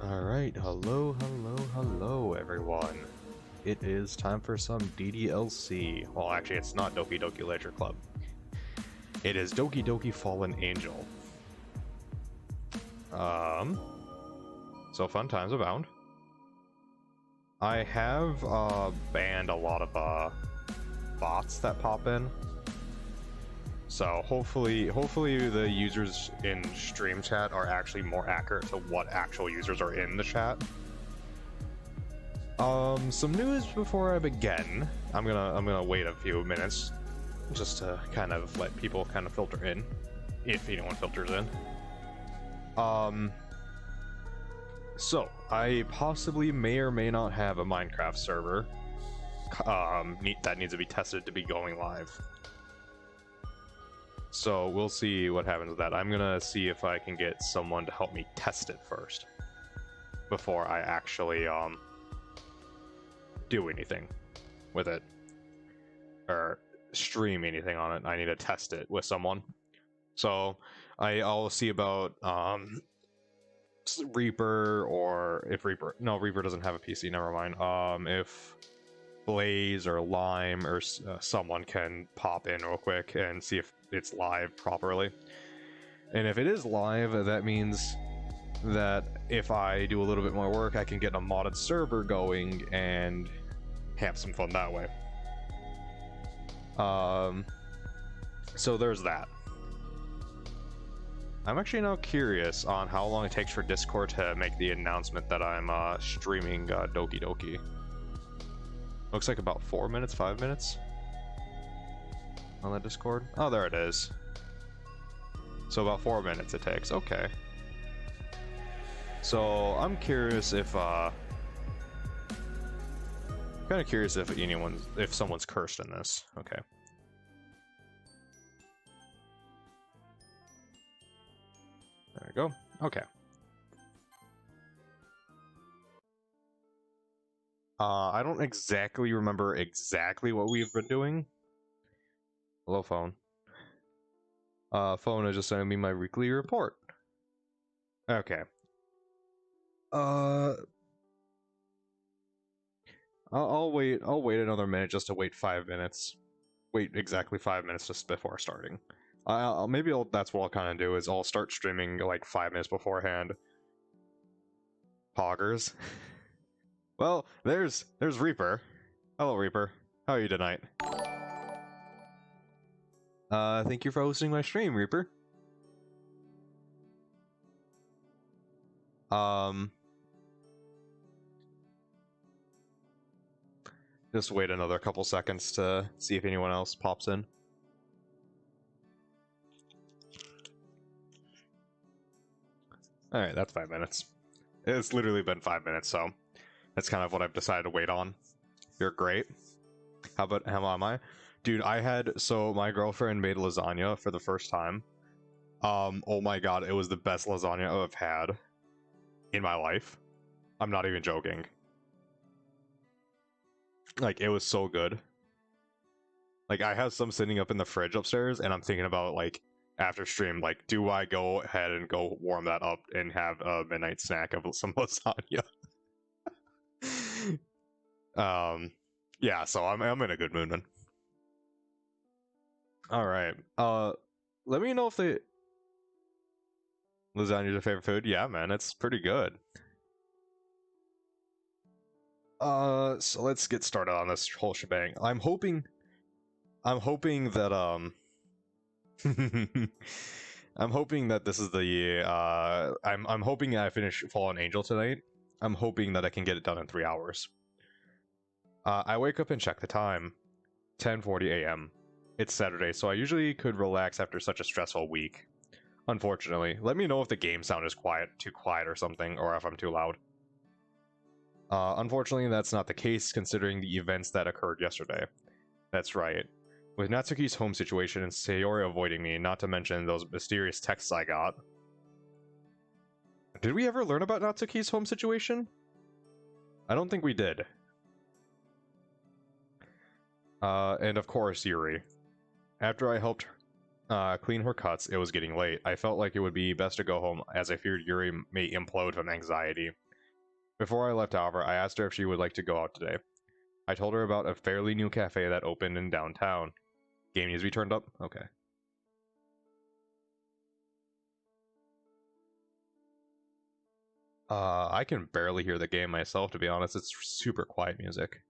Alright, hello everyone. It is time for some DDLC. Well, actually, it's not Doki Doki Literature Club. It is Doki Doki Fallen Angel. So fun times abound. I have banned a lot of bots that pop in. So hopefully the users in stream chat are actually more accurate to what actual users are in the chat. Some news before I begin. I'm gonna wait a few minutes just to kind of let people kind of filter in, if anyone filters in. So I possibly may or may not have a Minecraft server that needs to be tested to be going live. So we'll see what happens with that. I'm gonna see if I can get someone to help me test it first before I actually do anything with it or stream anything on it. I need to test it with someone. So I'll see about Reaper, or if Reaper doesn't have a PC, never mind. If Blaze or Lime or someone can pop in real quick and see if it's live properly. And if it is live, that means that if I do a little bit more work, I can get a modded server going and have some fun that way. So there's that. I'm actually now curious on how long it takes for Discord to make the announcement that I'm streaming Doki Doki. Looks like about 4 minutes, 5 minutes on the Discord. Oh, there it is. So about 4 minutes it takes. Okay. So I'm curious if kind of curious if someone's cursed in this. Okay. There we go. Okay. I don't exactly remember exactly what we've been doing. Hello, phone. Phone is just sending me my weekly report. Okay. I'll wait another minute just to wait 5 minutes. Wait exactly 5 minutes just before starting. That's what I'll kind of do, is I'll start streaming like 5 minutes beforehand. Poggers. Well, there's Reaper. Hello, Reaper. How are you tonight? Thank you for hosting my stream, Reaper. Just wait another couple seconds to see if anyone else pops in. Alright, that's 5 minutes. It's literally been 5 minutes, so that's kind of what I've decided to wait on. You're great. How am I? Dude, so my girlfriend made lasagna for the first time. Oh my god, it was the best lasagna I've had in my life. I'm not even joking. Like, it was so good. Like, I have some sitting up in the fridge upstairs, and I'm thinking about, like, after stream, like, do I go ahead and go warm that up and have a midnight snack of some lasagna? Yeah, so I'm in a good mood, man. Alright, let me know if lasagna's your favorite food. Yeah, man, it's pretty good. So let's get started on this whole shebang. I'm hoping that I'm hoping that this is the I'm hoping I finish Fallen Angel tonight. I'm hoping that I can get it done in 3 hours. I wake up and check the time. 10:40 a.m. It's Saturday, so I usually could relax after such a stressful week. Unfortunately, let me know if the game sound is too quiet or something, or if I'm too loud. Unfortunately, that's not the case considering the events that occurred yesterday. That's right. With Natsuki's home situation and Sayori avoiding me, not to mention those mysterious texts I got. Did we ever learn about Natsuki's home situation? I don't think we did. And of course, Yuri. After I helped clean her cuts, it was getting late. I felt like it would be best to go home, as I feared Yuri may implode from anxiety. Before I left, however, I asked her if she would like to go out today. I told her about a fairly new cafe that opened in downtown. Game needs to be turned up? Okay. I can barely hear the game myself, to be honest. It's super quiet music.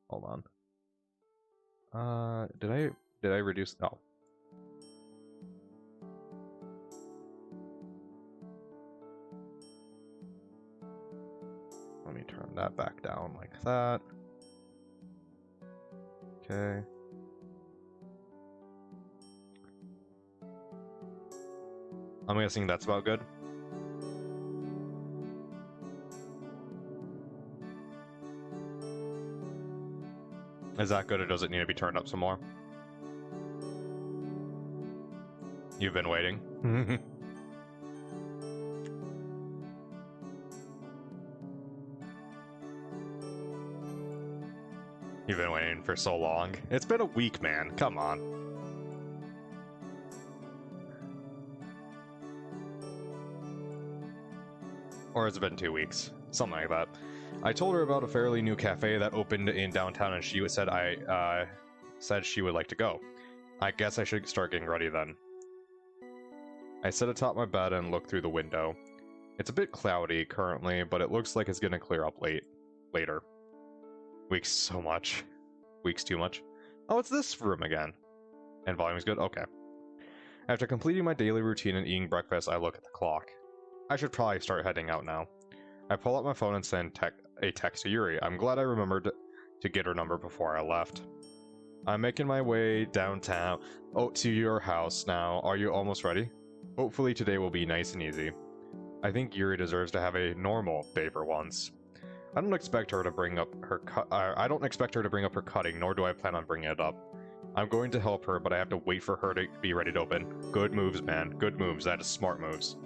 Hold on. Did I reduce? Oh. Let me turn that back down like that. Okay. I'm guessing that's about good. Is that good, or does it need to be turned up some more? You've been waiting. You've been waiting for so long. It's been a week, man. Come on. Or has it been 2 weeks? Something like that. I told her about a fairly new cafe that opened in downtown, and she said said she would like to go. I guess I should start getting ready then. I sit atop my bed and look through the window. It's a bit cloudy currently, but it looks like it's gonna clear up later. Weeks so much. Weeks too much. Oh, it's this room again. And volume's good? Okay. After completing my daily routine and eating breakfast, I look at the clock. I should probably start heading out now. I pull out my phone and send a text to Yuri. I'm glad I remembered to get her number before I left. I'm making my way downtown. Oh, to your house now. Are you almost ready? Hopefully today will be nice and easy. I think Yuri deserves to have a normal day for once. I don't expect her to bring up her cutting, nor do I plan on bringing it up. I'm going to help her, but I have to wait for her to be ready to open. Good moves, man. Good moves. That is smart moves.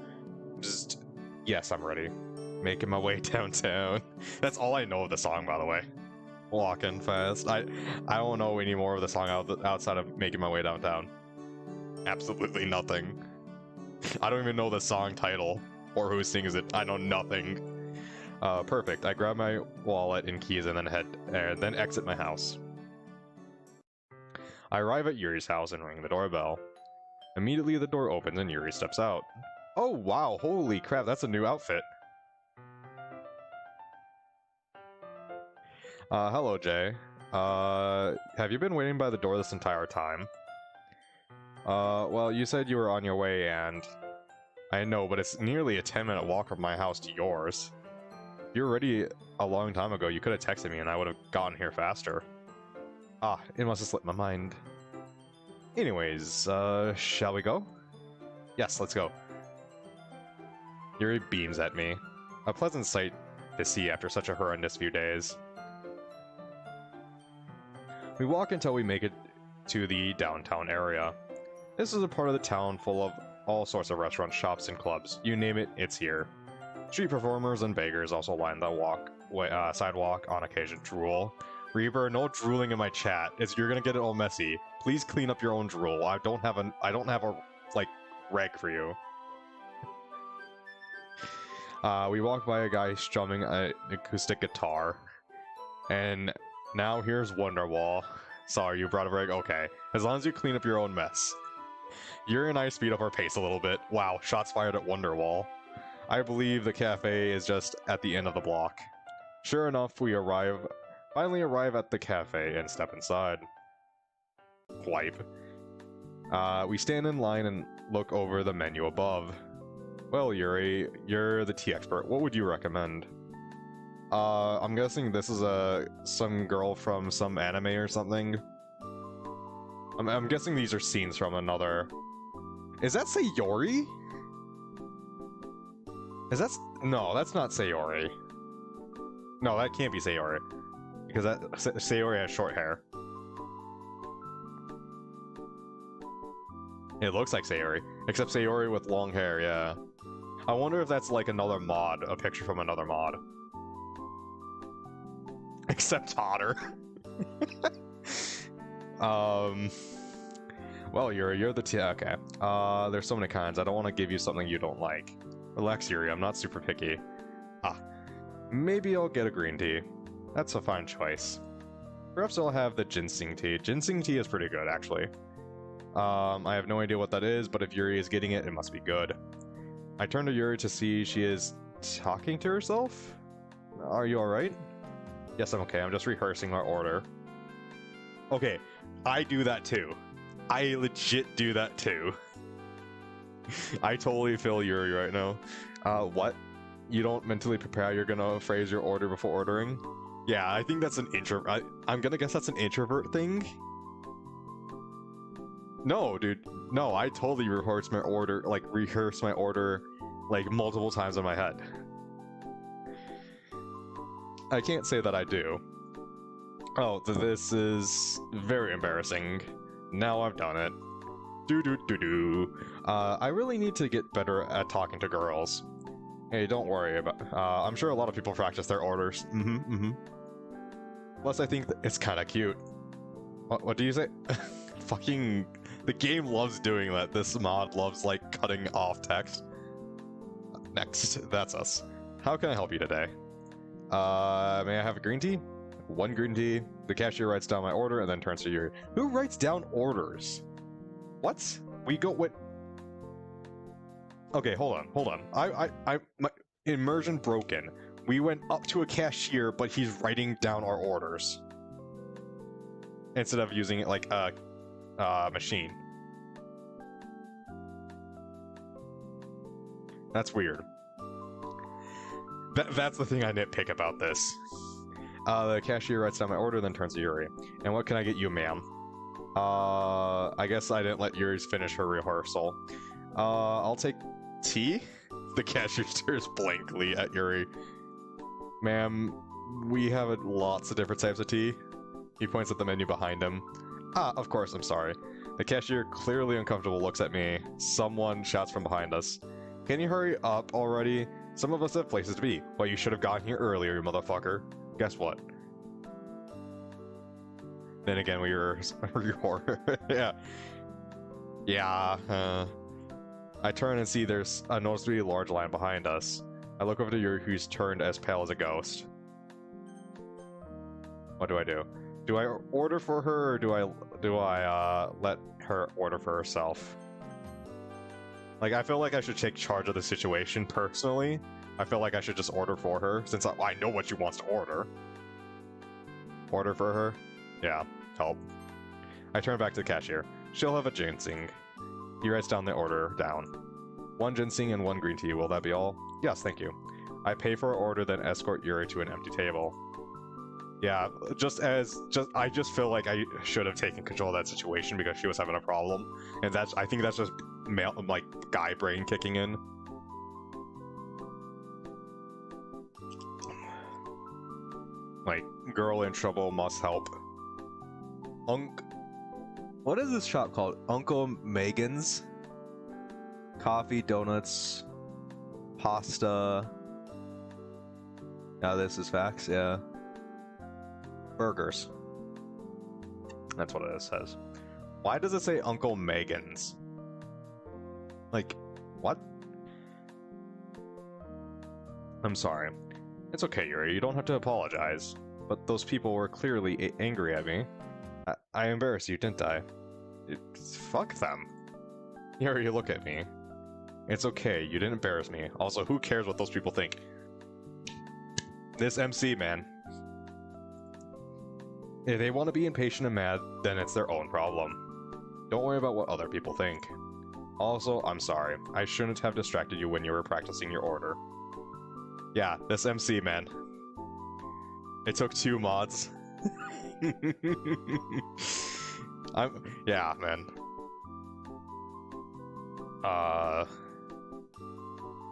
Yes, I'm ready. Making my way downtown. That's all I know of the song, by the way. Walking fast. I don't know any more of the song outside of making my way downtown. Absolutely nothing. I don't even know the song title or who sings it. I know nothing. Perfect. I grab my wallet and keys and then exit my house. I arrive at Yuri's house and ring the doorbell. Immediately the door opens and Yuri steps out. Oh wow, holy crap, that's a new outfit. Hello Jay. Have you been waiting by the door this entire time? Well, you said you were on your way and... I know, but it's nearly a 10-minute walk from my house to yours. If you were ready a long time ago, you could have texted me and I would have gotten here faster. Ah, it must have slipped my mind. Anyways, shall we go? Yes, let's go. Yuri beams at me. A pleasant sight to see after such a horrendous few days. We walk until we make it to the downtown area. This is a part of the town full of all sorts of restaurants, shops, and clubs. You name it, it's here. Street performers and beggars also line the sidewalk on occasion. Drool. Reaper, no drooling in my chat. You're gonna get it all messy. Please clean up your own drool. I don't have a like reg for you. We walk by a guy strumming an acoustic guitar. And now here's Wonderwall. Sorry, you brought a reg? Okay. As long as you clean up your own mess. Yuri and I speed up our pace a little bit. Wow, shots fired at Wonderwall. I believe the cafe is just at the end of the block. Sure enough, we finally arrive at the cafe and step inside. Wipe. We stand in line and look over the menu above. Well, Yuri, you're the tea expert. What would you recommend? I'm guessing this is some girl from some anime or something. I'm guessing these are scenes from another... Is that Sayori? No, that's not Sayori. No, that can't be Sayori. Because Sayori has short hair. It looks like Sayori. Except Sayori with long hair, yeah. I wonder if that's like another mod, a picture from another mod. Except hotter. Well, you're the okay. There's so many kinds. I don't want to give you something you don't like. Relax, Yuri. I'm not super picky. Ah, maybe I'll get a green tea. That's a fine choice. Perhaps I'll have the ginseng tea. Ginseng tea is pretty good, actually. I have no idea what that is, but if Yuri is getting it, it must be good. I turn to Yuri to see she is talking to herself. Are you alright? Yes, I'm okay. I'm just rehearsing my order. Okay, I do that too. I legit do that too. I totally feel Yuri right now. What? You don't mentally prepare how you're gonna phrase your order before ordering? Yeah, I think that's an introvert. I'm gonna guess that's an introvert thing. No, dude. No, I totally rehearse my order, like multiple times in my head. I can't say that I do. Oh, this is very embarrassing. Now I've done it. I really need to get better at talking to girls. Hey, don't worry about. I'm sure a lot of people practice their orders. Plus, I think it's kind of cute. What do you say? Fucking, the game loves doing that. This mod loves like cutting off text. Next, that's us. How can I help you today? May I have a green tea? One green tea. The cashier writes down my order and then turns to Yuri. Who writes down orders? What? We go with. Okay, hold on. My immersion broken. We went up to a cashier, but he's writing down our orders instead of using it like a machine. That's weird. That's the thing I nitpick about this. The cashier writes down my order, then turns to Yuri. And what can I get you, ma'am? I guess I didn't let Yuri finish her rehearsal. I'll take tea? The cashier stares blankly at Yuri. Ma'am, we have lots of different types of tea. He points at the menu behind him. Ah, of course, I'm sorry. The cashier, clearly uncomfortable, looks at me. Someone shouts from behind us. Can you hurry up already? Some of us have places to be. Well, you should have gotten here earlier, you motherfucker. Guess what? Then again, we were yeah. Yeah, I turn and see there's a noticeably large line behind us. I look over to Yuri, who's turned as pale as a ghost. What do I do? Do I order for her, or do I let her order for herself? Like, I feel like I should take charge of the situation personally. I feel like I should just order for her, since I know what she wants to order. Order for her? Yeah, help. I turn back to the cashier. She'll have a ginseng. He writes down the order down. One ginseng and one green tea, will that be all? Yes, thank you. I pay for our order, then escort Yuri to an empty table. Yeah, I just feel like I should have taken control of that situation because she was having a problem. And I think that's just like guy brain kicking in. Like, girl in trouble must help. What is this shop called? Uncle Megan's? Coffee, donuts, pasta. Now this is facts, yeah. Burgers. That's what it says. Why does it say Uncle Megan's? Like, what? I'm sorry. It's okay, Yuri. You don't have to apologize. But those people were clearly angry at me. I embarrassed you, didn't I? Fuck them. Yuri, look at me. It's okay. You didn't embarrass me. Also, who cares what those people think? This MC, man. If they want to be impatient and mad, then it's their own problem. Don't worry about what other people think. Also, I'm sorry. I shouldn't have distracted you when you were practicing your order. Yeah, this MC, man. It took 2 mods. Yeah, man.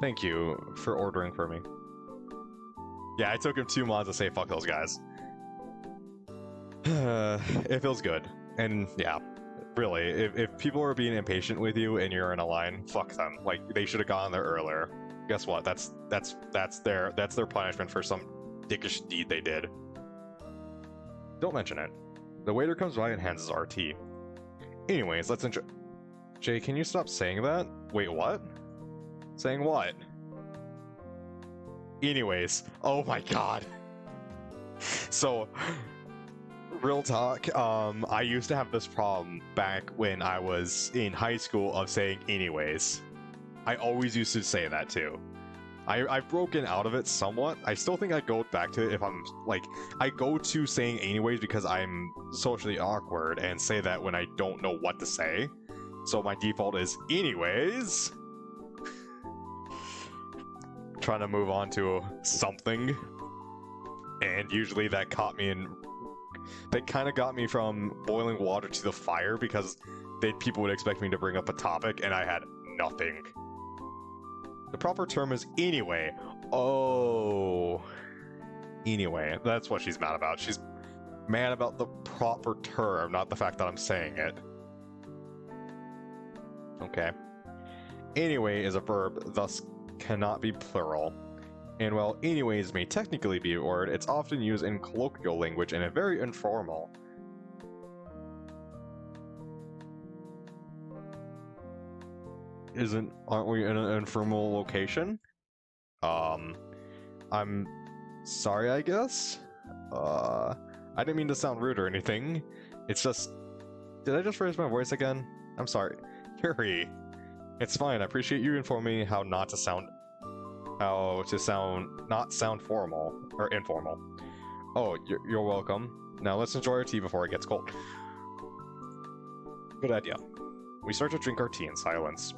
Thank you for ordering for me. Yeah, it took him 2 mods to say fuck those guys. It feels good. And yeah, really, if people are being impatient with you and you're in a line, fuck them. Like, they should have gotten there earlier. Guess what? That's their punishment for some dickish deed they did. Don't mention it. The waiter comes by and hands us our tea. Anyways, let's intro. Jay, can you stop saying that? Wait, what? Saying what? Anyways, oh my god. So, real talk, I used to have this problem back when I was in high school of saying anyways. I always used to say that too. I've broken out of it somewhat. I still think I go back to it if I'm, like, I go to saying anyways because I'm socially awkward and say that when I don't know what to say. So my default is anyways. Trying to move on to something. And usually that caught me in... That kind of got me from boiling water to the fire because people would expect me to bring up a topic and I had nothing. The proper term is anyway. Oh. Anyway, that's what she's mad about. She's mad about the proper term, not the fact that I'm saying it. Okay. Anyway is a verb, thus cannot be plural. And while anyways may technically be a word, it's often used in colloquial language and a very informal. Aren't we in an informal location? I'm sorry, I guess? I didn't mean to sound rude or anything. It's just... Did I just raise my voice again? I'm sorry. Yuri. It's fine, I appreciate you informing me how not to sound... not sound formal, or informal. Oh, you're welcome. Now let's enjoy our tea before it gets cold. Good idea. We start to drink our tea in silence.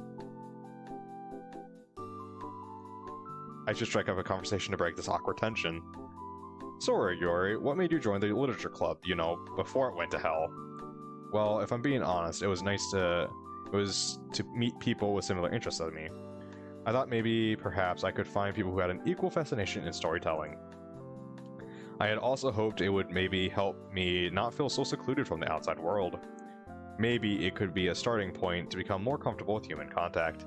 I should strike up a conversation to break this awkward tension. Sorry, Yuri, what made you join the literature club, you know, before it went to hell? Well, if I'm being honest, it was to meet people with similar interests as me. I thought maybe, perhaps, I could find people who had an equal fascination in storytelling. I had also hoped it would maybe help me not feel so secluded from the outside world. Maybe it could be a starting point to become more comfortable with human contact.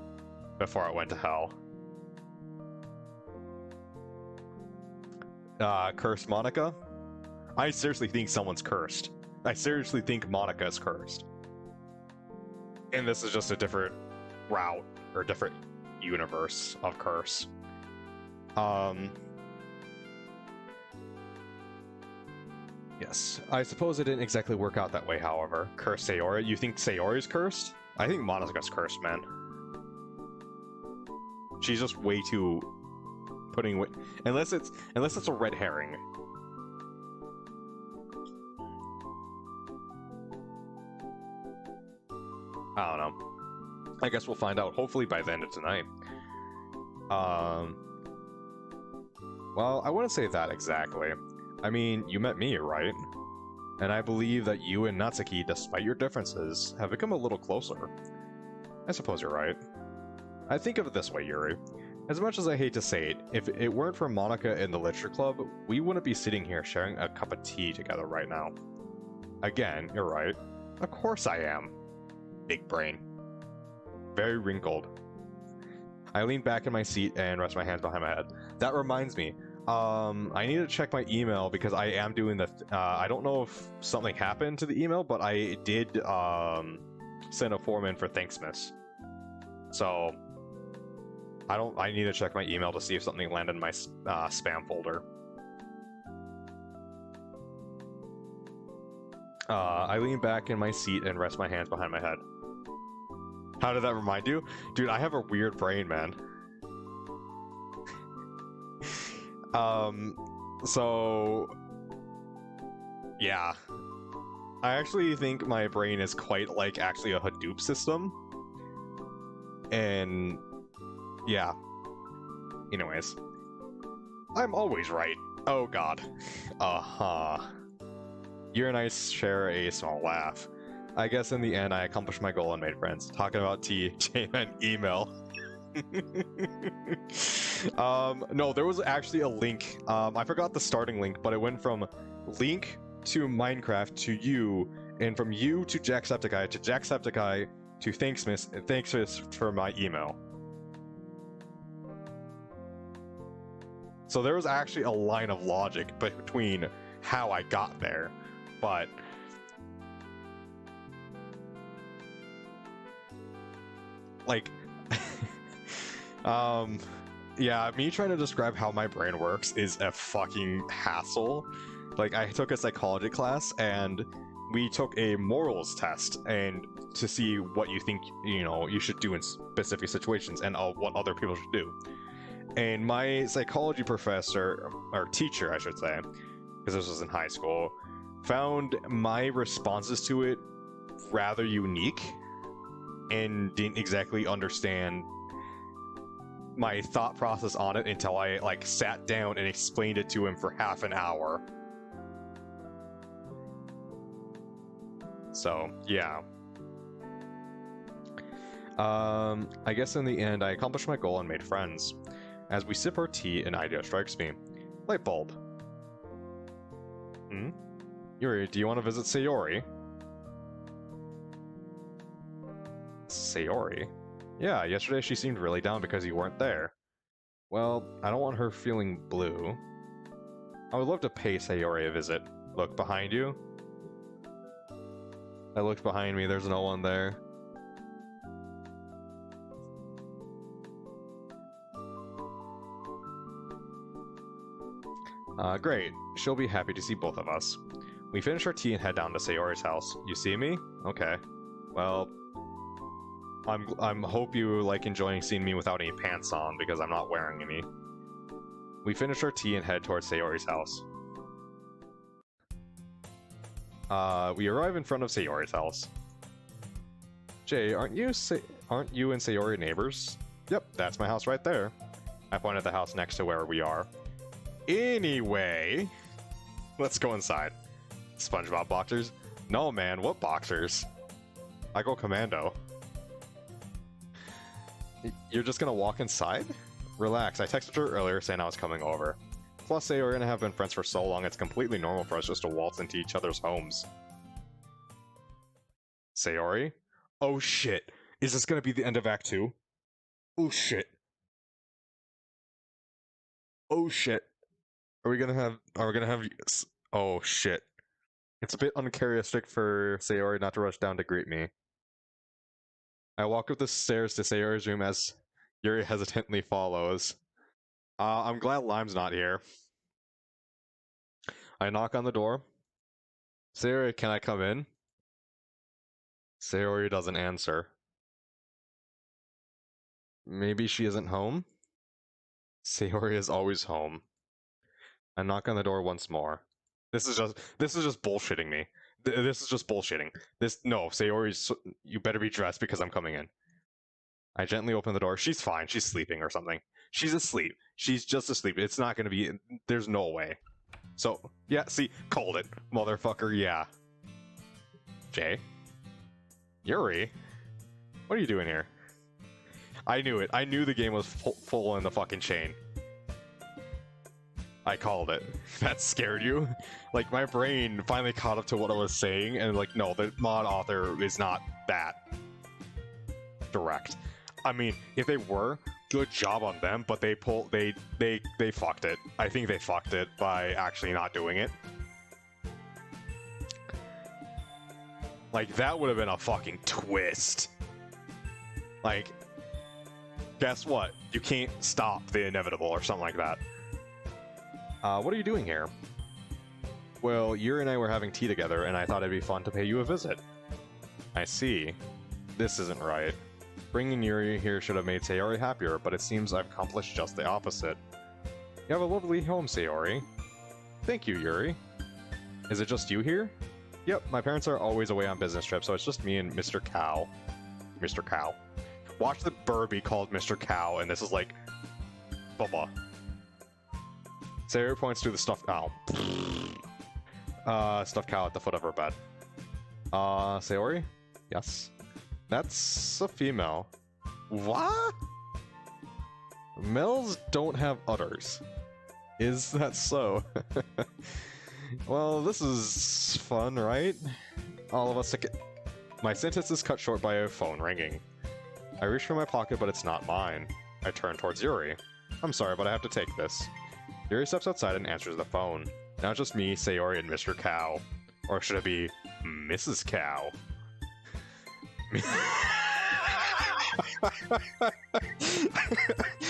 Before I went to hell. Cursed Monica? I seriously think someone's cursed. I seriously think Monica's cursed. And this is just a different route, or a different universe of curse. Yes. I suppose it didn't exactly work out that way, however. Curse Sayori? You think Sayori's cursed? I think Monica's cursed, man. She's just way too... putting... Unless it's a red herring. I don't know. I guess we'll find out, hopefully by the end of tonight. Well, I wouldn't say that exactly. I mean, you met me, right? And I believe that you and Natsuki, despite your differences, have become a little closer. I suppose you're right. I think of it this way, Yuri. As much as I hate to say it, if it weren't for Monica and the Literature Club, we wouldn't be sitting here sharing a cup of tea together right now. Again, you're right. Of course I am. Big brain. Very wrinkled. I lean back in my seat and rest my hands behind my head. That reminds me, I need to check my email because I am doing the, I don't know if something happened to the email, but I did, send a form in for Thanksmas. So, I need to check my email to see if something landed in my, spam folder. I lean back in my seat and rest my hands behind my head. How did that remind you? Dude, I have a weird brain, man. So... yeah. I actually think my brain is quite like actually a Hadoop system. And... yeah. Anyways. I'm always right. Oh god. Uh-huh. You and I share a small laugh. I guess in the end I accomplished my goal and made friends. Talking about tea, and email. No, there was actually a link. I forgot the starting link, but it went from link to Minecraft to you, and from you to Jacksepticeye to Jacksepticeye to Thanksmas for my email. So there was actually a line of logic between how I got there, but like, yeah, me trying to describe how my brain works is a fucking hassle. Like, I took a psychology class, and we took a morals test, and to see what you think, you should do in specific situations, and what other people should do. And my psychology professor, or teacher, I should say, because this was in high school, found my responses to it rather unique, and didn't exactly understand my thought process on it until I like sat down and explained it to him for half an hour. So yeah. I guess in the end I accomplished my goal and made friends. As we sip our tea, an idea strikes me. Light bulb. Yuri, do you want to visit Sayori? Sayori? Yeah, yesterday she seemed really down because you weren't there. Well, I don't want her feeling blue. I would love to pay Sayori a visit. Look behind you. I looked behind me, there's no one there. Great. She'll be happy to see both of us. We finish our tea and head down to Sayori's house. You see me? Okay. Well, I'm hope you like enjoying seeing me without any pants on, because I'm not wearing any. We finish our tea and head towards Sayori's house. We arrive in front of Sayori's house. Jay, aren't you and Sayori neighbors? Yep, that's my house right there. I pointed at the house next to where we are. Anyway, let's go inside. SpongeBob boxers? No, man, what boxers? I go commando. You're just gonna walk inside? Relax, I texted her earlier saying I was coming over. Plus, Sayori and I have been friends for so long, it's completely normal for us just to waltz into each other's homes. Sayori? Oh shit. Is this gonna be the end of Act 2? Oh shit. Oh shit. Are we gonna have... Oh shit. It's a bit uncharacteristic for Sayori not to rush down to greet me. I walk up the stairs to Sayori's room as Yuri hesitantly follows. I'm glad Lime's not here. I knock on the door. Sayori, can I come in? Sayori doesn't answer. Maybe she isn't home? Sayori is always home. I knock on the door once more. This is just bullshitting me. This is just bullshitting. No, Sayori's... You better be dressed because I'm coming in. I gently open the door. She's fine. She's sleeping or something. She's asleep. She's just asleep. It's not gonna be... There's no way. So, yeah, see, called it. Motherfucker, yeah. Jay? Yuri? What are you doing here? I knew it. I knew the game was full in the fucking chain. I called it. That scared you? Like, my brain finally caught up to what I was saying, and like, no, the mod author is not that direct. I mean, if they were, good job on them, but they fucked it. I think they fucked it by actually not doing it. Like, that would have been a fucking twist. Like, guess what? You can't stop the inevitable or something like that. What are you doing here? Well, Yuri and I were having tea together, and I thought it'd be fun to pay you a visit. I see. This isn't right. Bringing Yuri here should have made Sayori happier, but it seems I've accomplished just the opposite. You have a lovely home, Sayori. Thank you, Yuri. Is it just you here? Yep, my parents are always away on business trips, so it's just me and Mr. Cow. Mr. Cow. Watch the bird be called Mr. Cow, and this is like... Bubba. Sayori points to the stuffed owl. Stuffed cow at the foot of her bed. Sayori? Yes. That's a female. What? Males don't have udders. Is that so? Well, this is fun, right? All of us My sentence is cut short by a phone ringing. I reach for my pocket, but it's not mine. I turn towards Yuri. I'm sorry, but I have to take this. Yuri steps outside and answers the phone. Now it's just me, Sayori, and Mr. Cow. Or should it be Mrs. Cow?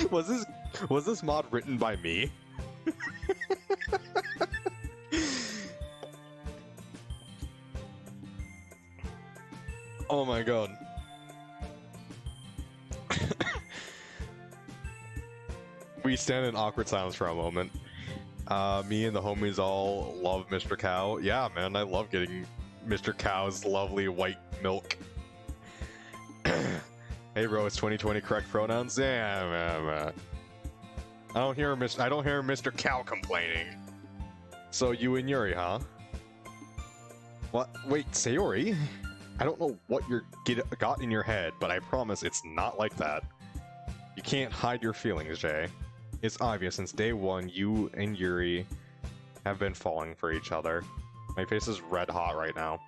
Was this mod written by me? Oh my god. We stand in awkward silence for a moment. Me and the homies all love Mr. Cow. Yeah, man, I love getting Mr. Cow's lovely white milk. Hey, bro, it's 2020. Correct pronouns. Yeah, man. I don't hear Mr. Cow complaining. So you and Yuri, huh? What? Wait, Sayori? I don't know what you got in your head, but I promise it's not like that. You can't hide your feelings, Jay. It's obvious since day one you and Yuri have been falling for each other. My face is red hot right now.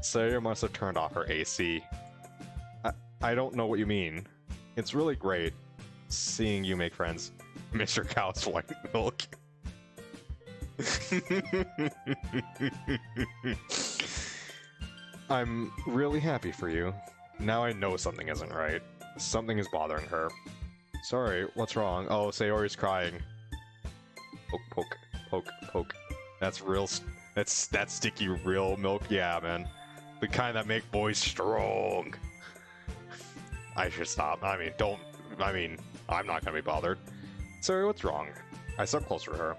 Sayori must have turned off her AC. I don't know what you mean. It's really great seeing you make friends. Mr. Cow's white milk. I'm really happy for you. Now I know something isn't right. Something is bothering her. Sorry, what's wrong? Oh, Sayori's crying. Poke, poke, poke, poke. That's real. That's sticky real milk. Yeah, man. The kind that make boys strong. I should stop. I mean, don't. I mean, I'm not gonna be bothered. Sorry, what's wrong? I step closer to her.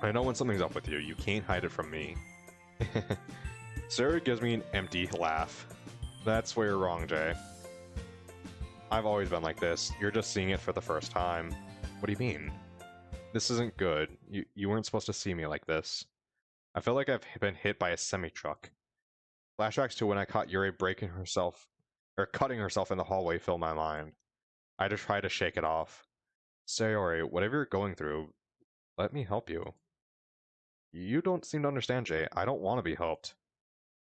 I know when something's up with you. You can't hide it from me. Sarah gives me an empty laugh. That's where you're wrong, Jay. I've always been like this. You're just seeing it for the first time. What do you mean? This isn't good. You weren't supposed to see me like this. I feel like I've been hit by a semi-truck. Flashbacks to when I caught Yuri cutting herself in the hallway fill my mind. I just try to shake it off. Sayori, whatever you're going through, let me help you. You don't seem to understand, Jay. I don't want to be helped.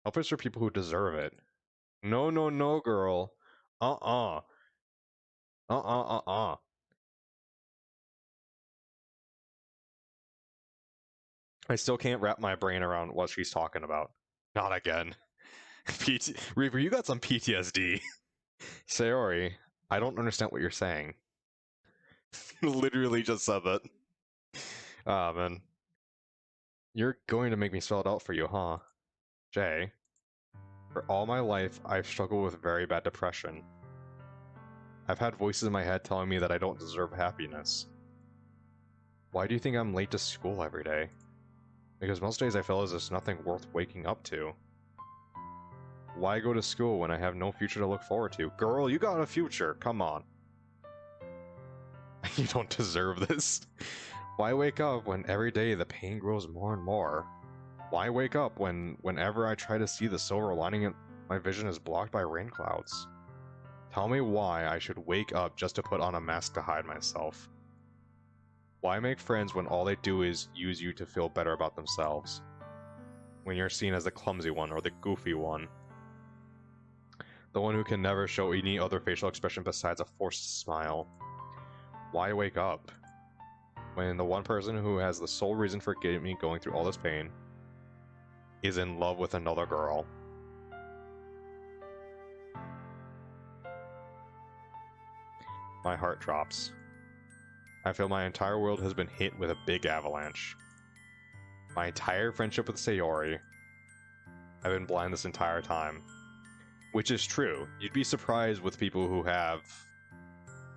Help is for people who deserve it. No, no, no, girl. Uh-uh. Uh-uh. I still can't wrap my brain around what she's talking about. Not again. Reaper, you got some PTSD. Sayori, I don't understand what you're saying. Literally just said that. Ah, man. You're going to make me spell it out for you, huh? Jay, for all my life, I've struggled with very bad depression. I've had voices in my head telling me that I don't deserve happiness. Why do you think I'm late to school every day? Because most days I feel as there's nothing worth waking up to. Why go to school when I have no future to look forward to? Girl, you got a future, come on. You don't deserve this. Why wake up when every day the pain grows more and more? Why wake up whenever I try to see the silver lining my vision is blocked by rain clouds? Tell me why I should wake up just to put on a mask to hide myself. Why make friends when all they do is use you to feel better about themselves? When you're seen as the clumsy one or the goofy one. The one who can never show any other facial expression besides a forced smile. Why wake up when the one person who has the sole reason for getting me going through all this pain is in love with another girl? My heart drops. I feel my entire world has been hit with a big avalanche. My entire friendship with Sayori. I've been blind this entire time. Which is true. You'd be surprised with people who have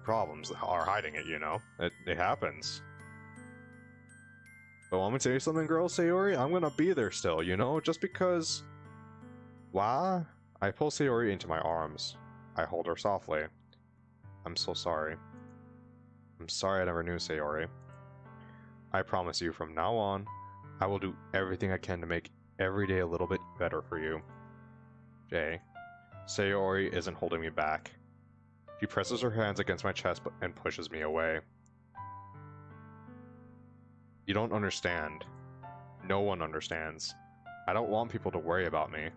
problems are hiding it, you know? It happens. But want me to tell you something, girl, Sayori? I'm gonna be there still, you know? Just because... Why? I pull Sayori into my arms. I hold her softly. I'm so sorry. I'm sorry I never knew, Sayori. I promise you, from now on, I will do everything I can to make every day a little bit better for you. Jay. Sayori isn't holding me back. She presses her hands against my chest and pushes me away. You don't understand. No one understands. I don't want people to worry about me.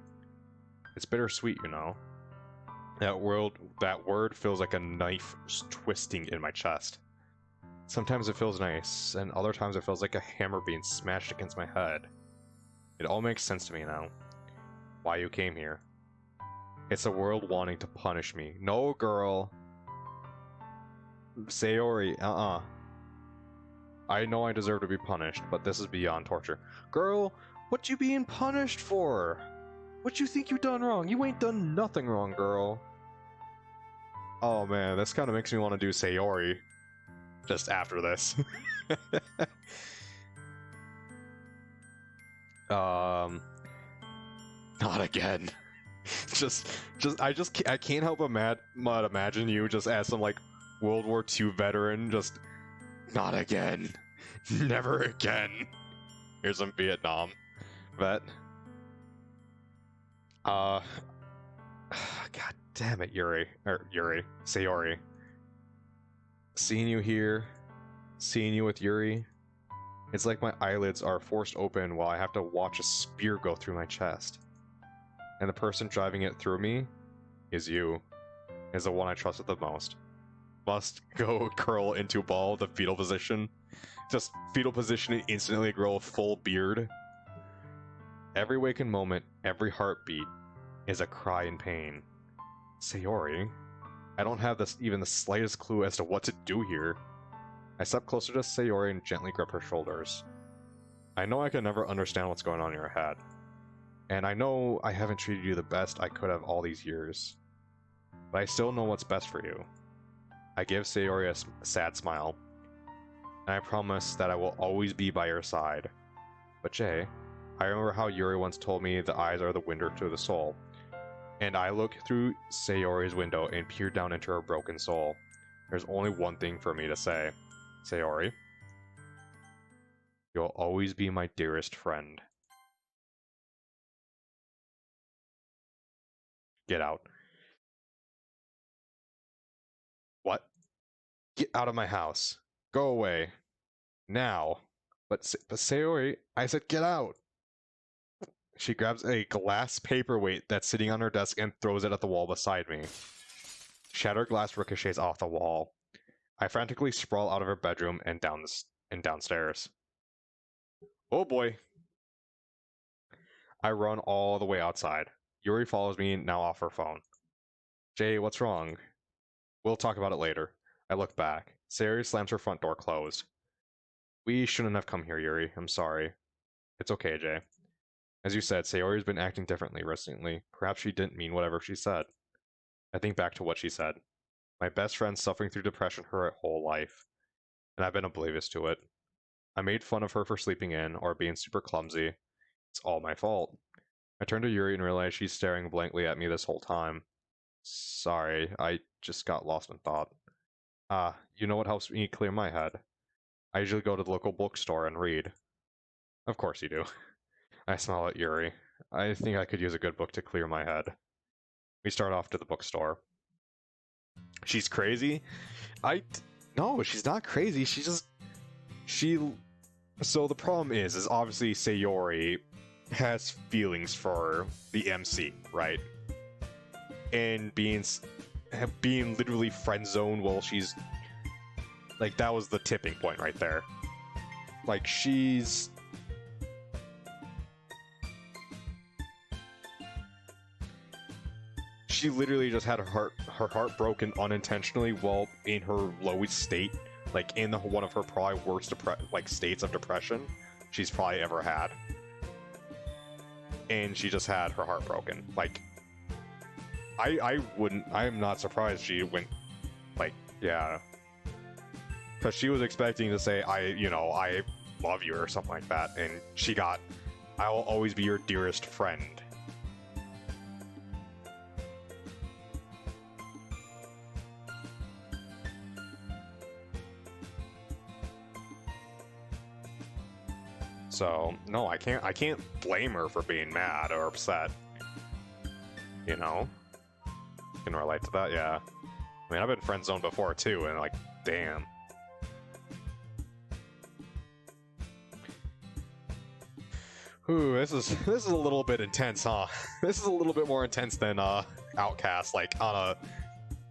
It's bittersweet, you know. That word feels like a knife twisting in my chest. Sometimes it feels nice, and other times it feels like a hammer being smashed against my head. It all makes sense to me now. Why you came here. It's the world wanting to punish me. No, girl. Sayori, I know I deserve to be punished, but this is beyond torture. Girl, what you being punished for? What you think you done wrong? You ain't done nothing wrong, girl. Oh man, this kind of makes me want to do Sayori just after this. Not again. I can't help but imagine you just as some like World War II veteran, just not again, never again. Here's some Vietnam vet. God damn it, Sayori. Seeing you here, seeing you with Yuri, it's like my eyelids are forced open while I have to watch a spear go through my chest. And the person driving it through me is you, is the one I trusted the most. Must go curl into ball, the fetal position. Just fetal position and instantly grow a full beard. Every waking moment, every heartbeat is a cry in pain. Sayori, I don't have even the slightest clue as to what to do here. I step closer to Sayori and gently grab her shoulders. I know I can never understand what's going on in your head. And I know I haven't treated you the best I could have all these years. But I still know what's best for you. I give Sayori a sad smile. And I promise that I will always be by your side. But Jay, I remember how Yuri once told me the eyes are the window to the soul. And I look through Sayori's window and peer down into her broken soul. There's only one thing for me to say. Sayori, you'll always be my dearest friend. Get out. What? Get out of my house. Go away. Now. But Sayori, I said get out. She grabs a glass paperweight that's sitting on her desk and throws it at the wall beside me. Shattered glass ricochets off the wall. I frantically sprawl out of her bedroom and downstairs. Oh boy. I run all the way outside. Yuri follows me, now off her phone. Jay, what's wrong? We'll talk about it later. I look back. Sayori slams her front door closed. We shouldn't have come here, Yuri. I'm sorry. It's okay, Jay. As you said, Sayori's been acting differently recently. Perhaps she didn't mean whatever she said. I think back to what she said. My best friend's suffering through depression her whole life, and I've been oblivious to it. I made fun of her for sleeping in or being super clumsy. It's all my fault. I turn to Yuri and realize she's staring blankly at me this whole time. Sorry, I just got lost in thought. You know what helps me clear my head? I usually go to the local bookstore and read. Of course you do. I smile at Yuri. I think I could use a good book to clear my head. We start off to the bookstore. She's crazy? No, she's not crazy. So the problem is obviously Sayori has feelings for the MC, right? And being literally friend zoned while she's like, that was the tipping point right there. Like, she literally just had her heart broken unintentionally while in her lowest state, like in one of her probably worst states of depression she's probably ever had. And she just had her heart broken. Like, I'm not surprised she went, like, yeah. Because she was expecting to say, I love you or something like that. And she got, I will always be your dearest friend. So, no, I can't blame her for being mad or upset. You know? Can relate to that, yeah. I mean, I've been friend zoned before too, and like, damn. Ooh, this is a little bit intense, huh? This is a little bit more intense than Outcast, like on a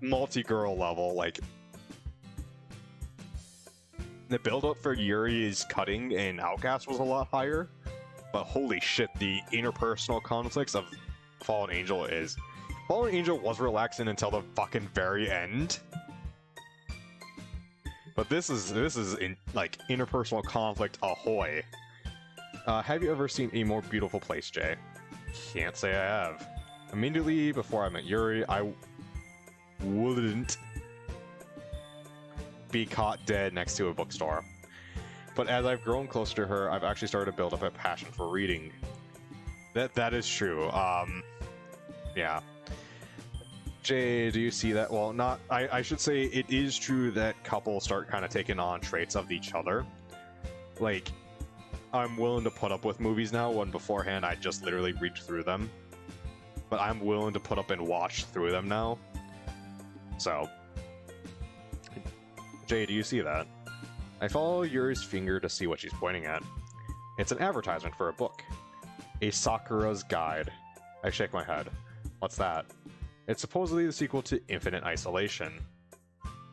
multi-girl level. Like, the build-up for Yuri's cutting in Outcast was a lot higher, but holy shit, the interpersonal conflicts of Fallen Angel was relaxing until the fucking very end. But this is in like interpersonal conflict ahoy. Have you ever seen a more beautiful place, Jay? Can't say I have. Immediately before I met Yuri, I wouldn't be caught dead next to a bookstore. But as I've grown closer to her, I've actually started to build up a passion for reading. That is true. Yeah. Jay, do you see that? Well, not. I should say it is true that couples start kind of taking on traits of each other. Like, I'm willing to put up with movies now, when beforehand I just literally read through them. But I'm willing to put up and watch through them now. So, Jay, do you see that? I follow Yuri's finger to see what she's pointing at. It's an advertisement for a book. A Sakura's Guide. I shake my head. What's that? It's supposedly the sequel to Infinite Isolation.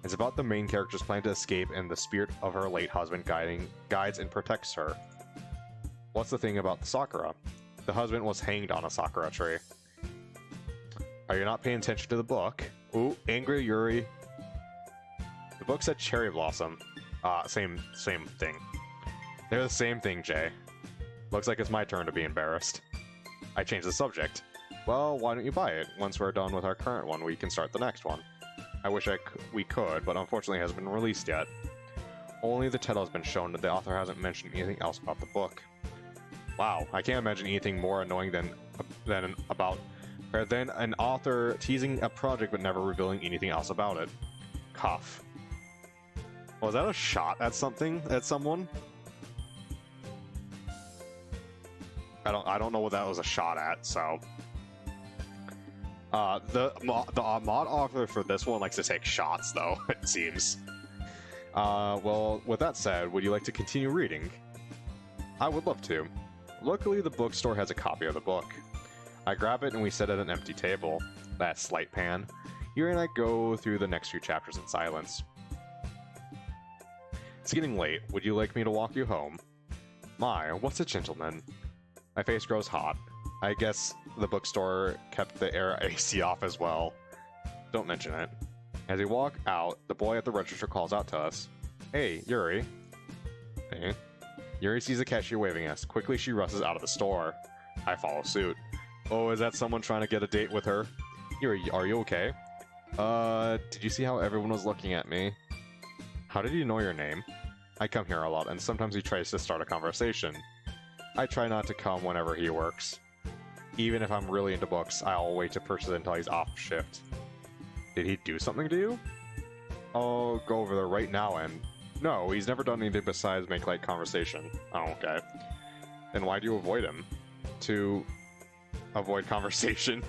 It's about the main character's plan to escape and the spirit of her late husband guides and protects her. What's the thing about the Sakura? The husband was hanged on a Sakura tree. Are you not paying attention to the book? Ooh, angry Yuri. The book said cherry blossom. Same thing. They're the same thing, Jay. Looks like it's my turn to be embarrassed. I changed the subject. Well, why don't you buy it? Once we're done with our current one, we can start the next one. I wish we could, but unfortunately it hasn't been released yet. Only the title has been shown, and the author hasn't mentioned anything else about the book. Wow, I can't imagine anything more annoying than an author teasing a project but never revealing anything else about it. Cough. Was that a shot at something? At someone? I don't know what that was a shot at, so... the mod author for this one likes to take shots, though, it seems. Well, with that said, would you like to continue reading? I would love to. Luckily, the bookstore has a copy of the book. I grab it and we sit at an empty table. That slight pan. Yuri and I go through the next few chapters in silence. It's getting late. Would you like me to walk you home? My, what's a gentleman? My face grows hot. I guess the bookstore kept the air AC off as well. Don't mention it. As we walk out, the boy at the register calls out to us. Hey, Yuri. Hey. Yuri sees the cashier waving us. Quickly, she rushes out of the store. I follow suit. Oh, is that someone trying to get a date with her? Yuri, are you okay? Did you see how everyone was looking at me? How did you know your name? I come here a lot, and sometimes he tries to start a conversation. I try not to come whenever he works. Even if I'm really into books, I'll wait to purchase it until he's off shift. Did he do something to you? I'll go over there right now and... No, he's never done anything besides make light conversation. Oh, okay. Then why do you avoid him? To avoid conversation?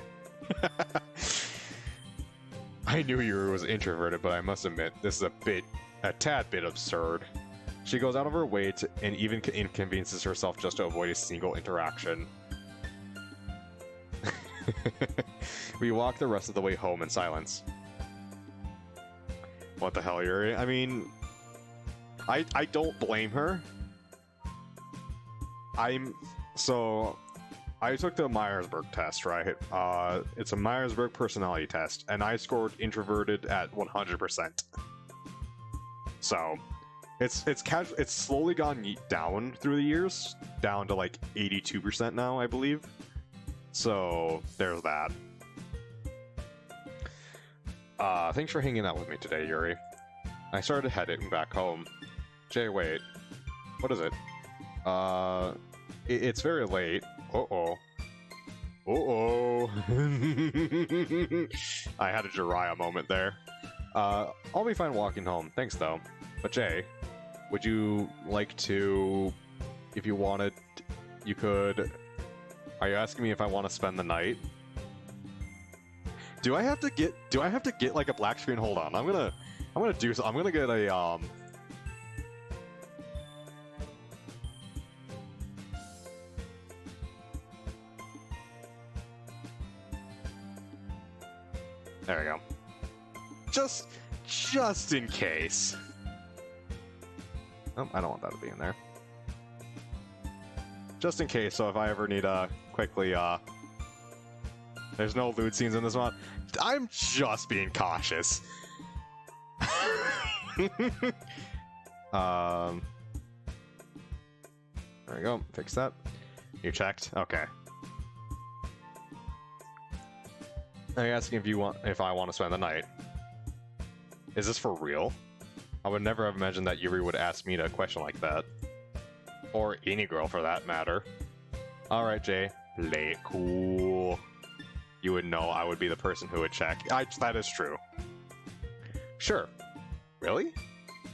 I knew Yuri was introverted, but I must admit, this is a tad bit absurd. She goes out of her way to, and even inconveniences herself just to avoid a single interaction. We walk the rest of the way home in silence. What the hell, Yuri? I mean, I don't blame her. I took the Myers-Briggs test, right? It's a Myers-Briggs personality test, and I scored introverted at 100%. So, it's slowly gone down through the years, down to like 82% now, I believe. So, there's that. Thanks for hanging out with me today, Yuri. I started heading back home. Jay, wait. What is it? It's very late. Uh-oh. Uh-oh. I had a Jiraiya moment there. I'll be fine walking home. Thanks, though. But Jay, would you like to... If you wanted, you could... Are you asking me if I want to spend the night? Do I have to get like a black screen? Hold on. I'm gonna get a There we go. Just in case. Oh, I don't want that to be in there. Just in case, so if I ever need to quickly, there's no lewd scenes in this one. I'm just being cautious. There we go. Fix that. You checked? Okay. I'm asking if I want to spend the night. Is this for real? I would never have imagined that Yuri would ask me a question like that. Or any girl for that matter. Alright, Jay. Late. Cool. You would know I would be the person who would check. That is true. Sure. Really?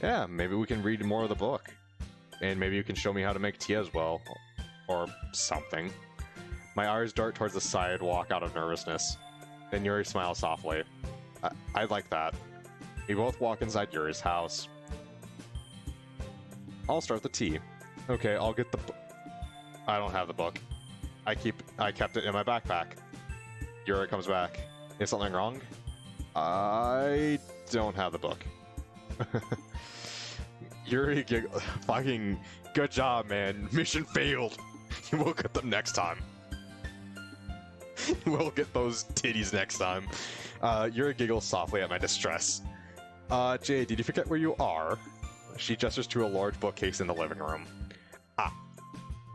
Yeah, maybe we can read more of the book. And maybe you can show me how to make tea as well. Or something. My eyes dart towards the sidewalk out of nervousness. Then Yuri smiles softly. I'd like that. We both walk inside Yuri's house. I'll start the tea. Okay, I'll get the book. I don't have the book. I kept it in my backpack. Yuri comes back. Is something wrong? I don't have the book. Yuri fucking good job, man. Mission failed. We'll get them next time. We'll get those titties next time. Yuri giggles softly at my distress. Jay, did you forget where you are? She gestures to a large bookcase in the living room.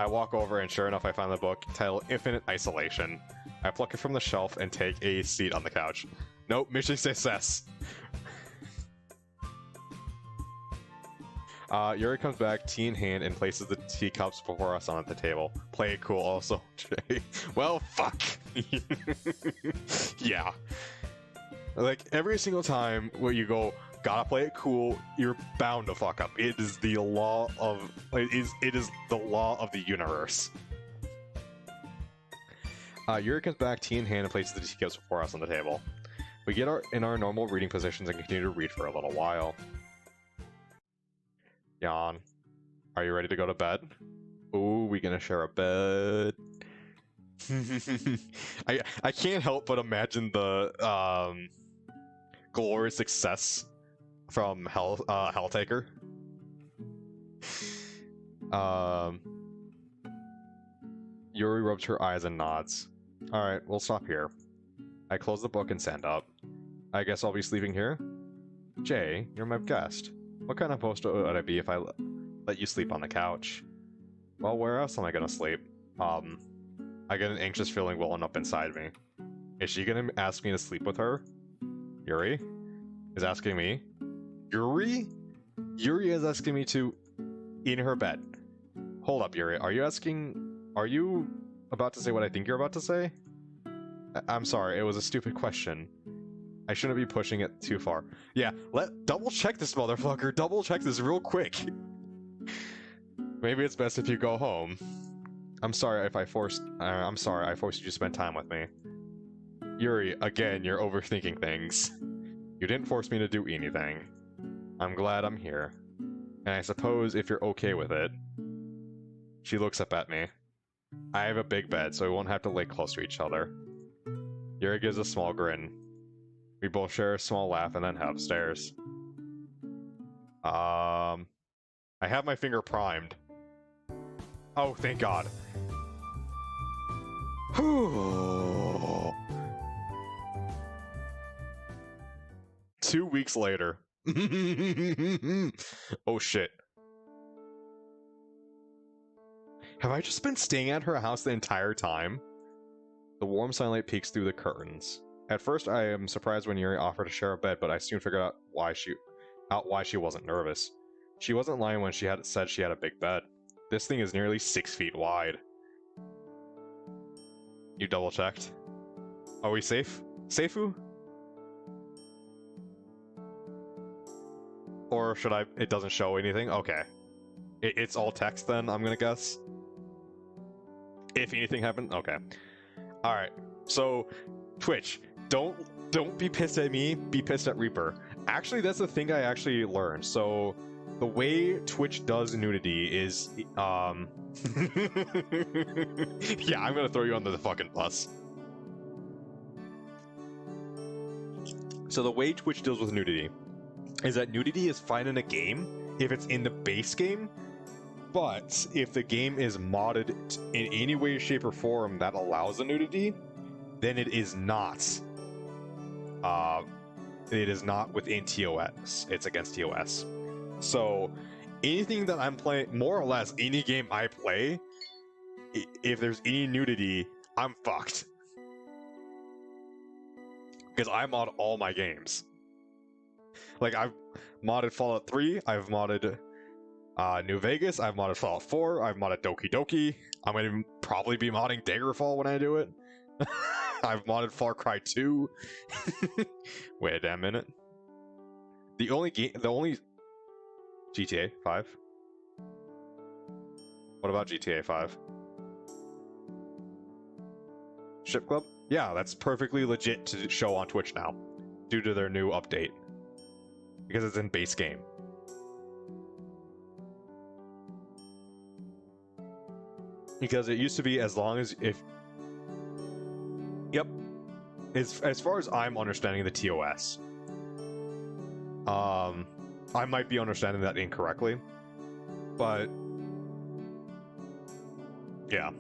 I walk over and sure enough I find the book titled Infinite Isolation. I pluck it from the shelf and take a seat on the couch. Nope, mission success. Yuri comes back, tea in hand, and places the teacups before us on the table. Play it cool also, Jay. Well, fuck. Yeah. Like, every single time where you go, gotta play it cool, you're bound to fuck up. It is the law of... It is the law of the universe. Yuri comes back, tea in hand, and places the teacups before us on the table. We get in our normal reading positions and continue to read for a little while. Yawn. Are you ready to go to bed? Ooh, we gonna share a bed. I can't help but imagine the glorious success from Helltaker. Yuri rubs her eyes and nods. Alright, we'll stop here. I close the book and stand up. I guess I'll be sleeping here? Jay, you're my guest. What kind of host would I be if I let you sleep on the couch? Well, where else am I gonna sleep? I get an anxious feeling welling up inside me. Is she gonna ask me to sleep with her? Yuri? Is asking me? Yuri? Yuri is asking me to... in her bed. Hold up, Yuri. Are you about to say what I think you're about to say? I'm sorry, it was a stupid question. I shouldn't be pushing it too far. Yeah, double check this motherfucker. Double check this real quick. Maybe it's best if you go home. I'm sorry I forced you to spend time with me. Yuri, again, you're overthinking things. You didn't force me to do anything. I'm glad I'm here. And I suppose if you're okay with it. She looks up at me. I have a big bed, so we won't have to lay close to each other. Yuri gives a small grin. We both share a small laugh and then head upstairs. I have my finger primed. Oh, thank God. 2 weeks later. Oh shit. Have I just been staying at her house the entire time? The warm sunlight peeks through the curtains. At first, I am surprised when Yuri offered to share a bed, but I soon figured out why she wasn't nervous. She wasn't lying when she had said she had a big bed. This thing is nearly 6 feet wide. You double checked? Are we safe? Seifu? Or should I? It doesn't show anything? Okay. It's all text then, I'm gonna guess. If anything happened? Okay. Alright. So, Twitch. Don't be pissed at me, be pissed at Reaper. Actually, that's the thing I actually learned. So, the way Twitch does nudity is, yeah, I'm gonna throw you under the fucking bus. So the way Twitch deals with nudity is that nudity is fine in a game if it's in the base game, but if the game is modded in any way, shape, or form that allows the nudity, then it is not it is not within TOS. It's against TOS. So anything that I'm playing, more or less any game I play, if there's any nudity, I'm fucked. Because I mod all my games. Like, I've modded Fallout 3, I've modded New Vegas, I've modded Fallout 4, I've modded Doki Doki. I'm going to probably be modding Daggerfall when I do it. I've modded Far Cry 2. Wait a damn minute. The only GTA 5? What about GTA 5? Ship Club? Yeah, that's perfectly legit to show on Twitch now, due to their new update. Because it's in base game. Because it used to be as long as if... Yep. As far as I'm understanding the TOS. I might be understanding that incorrectly. But... yeah.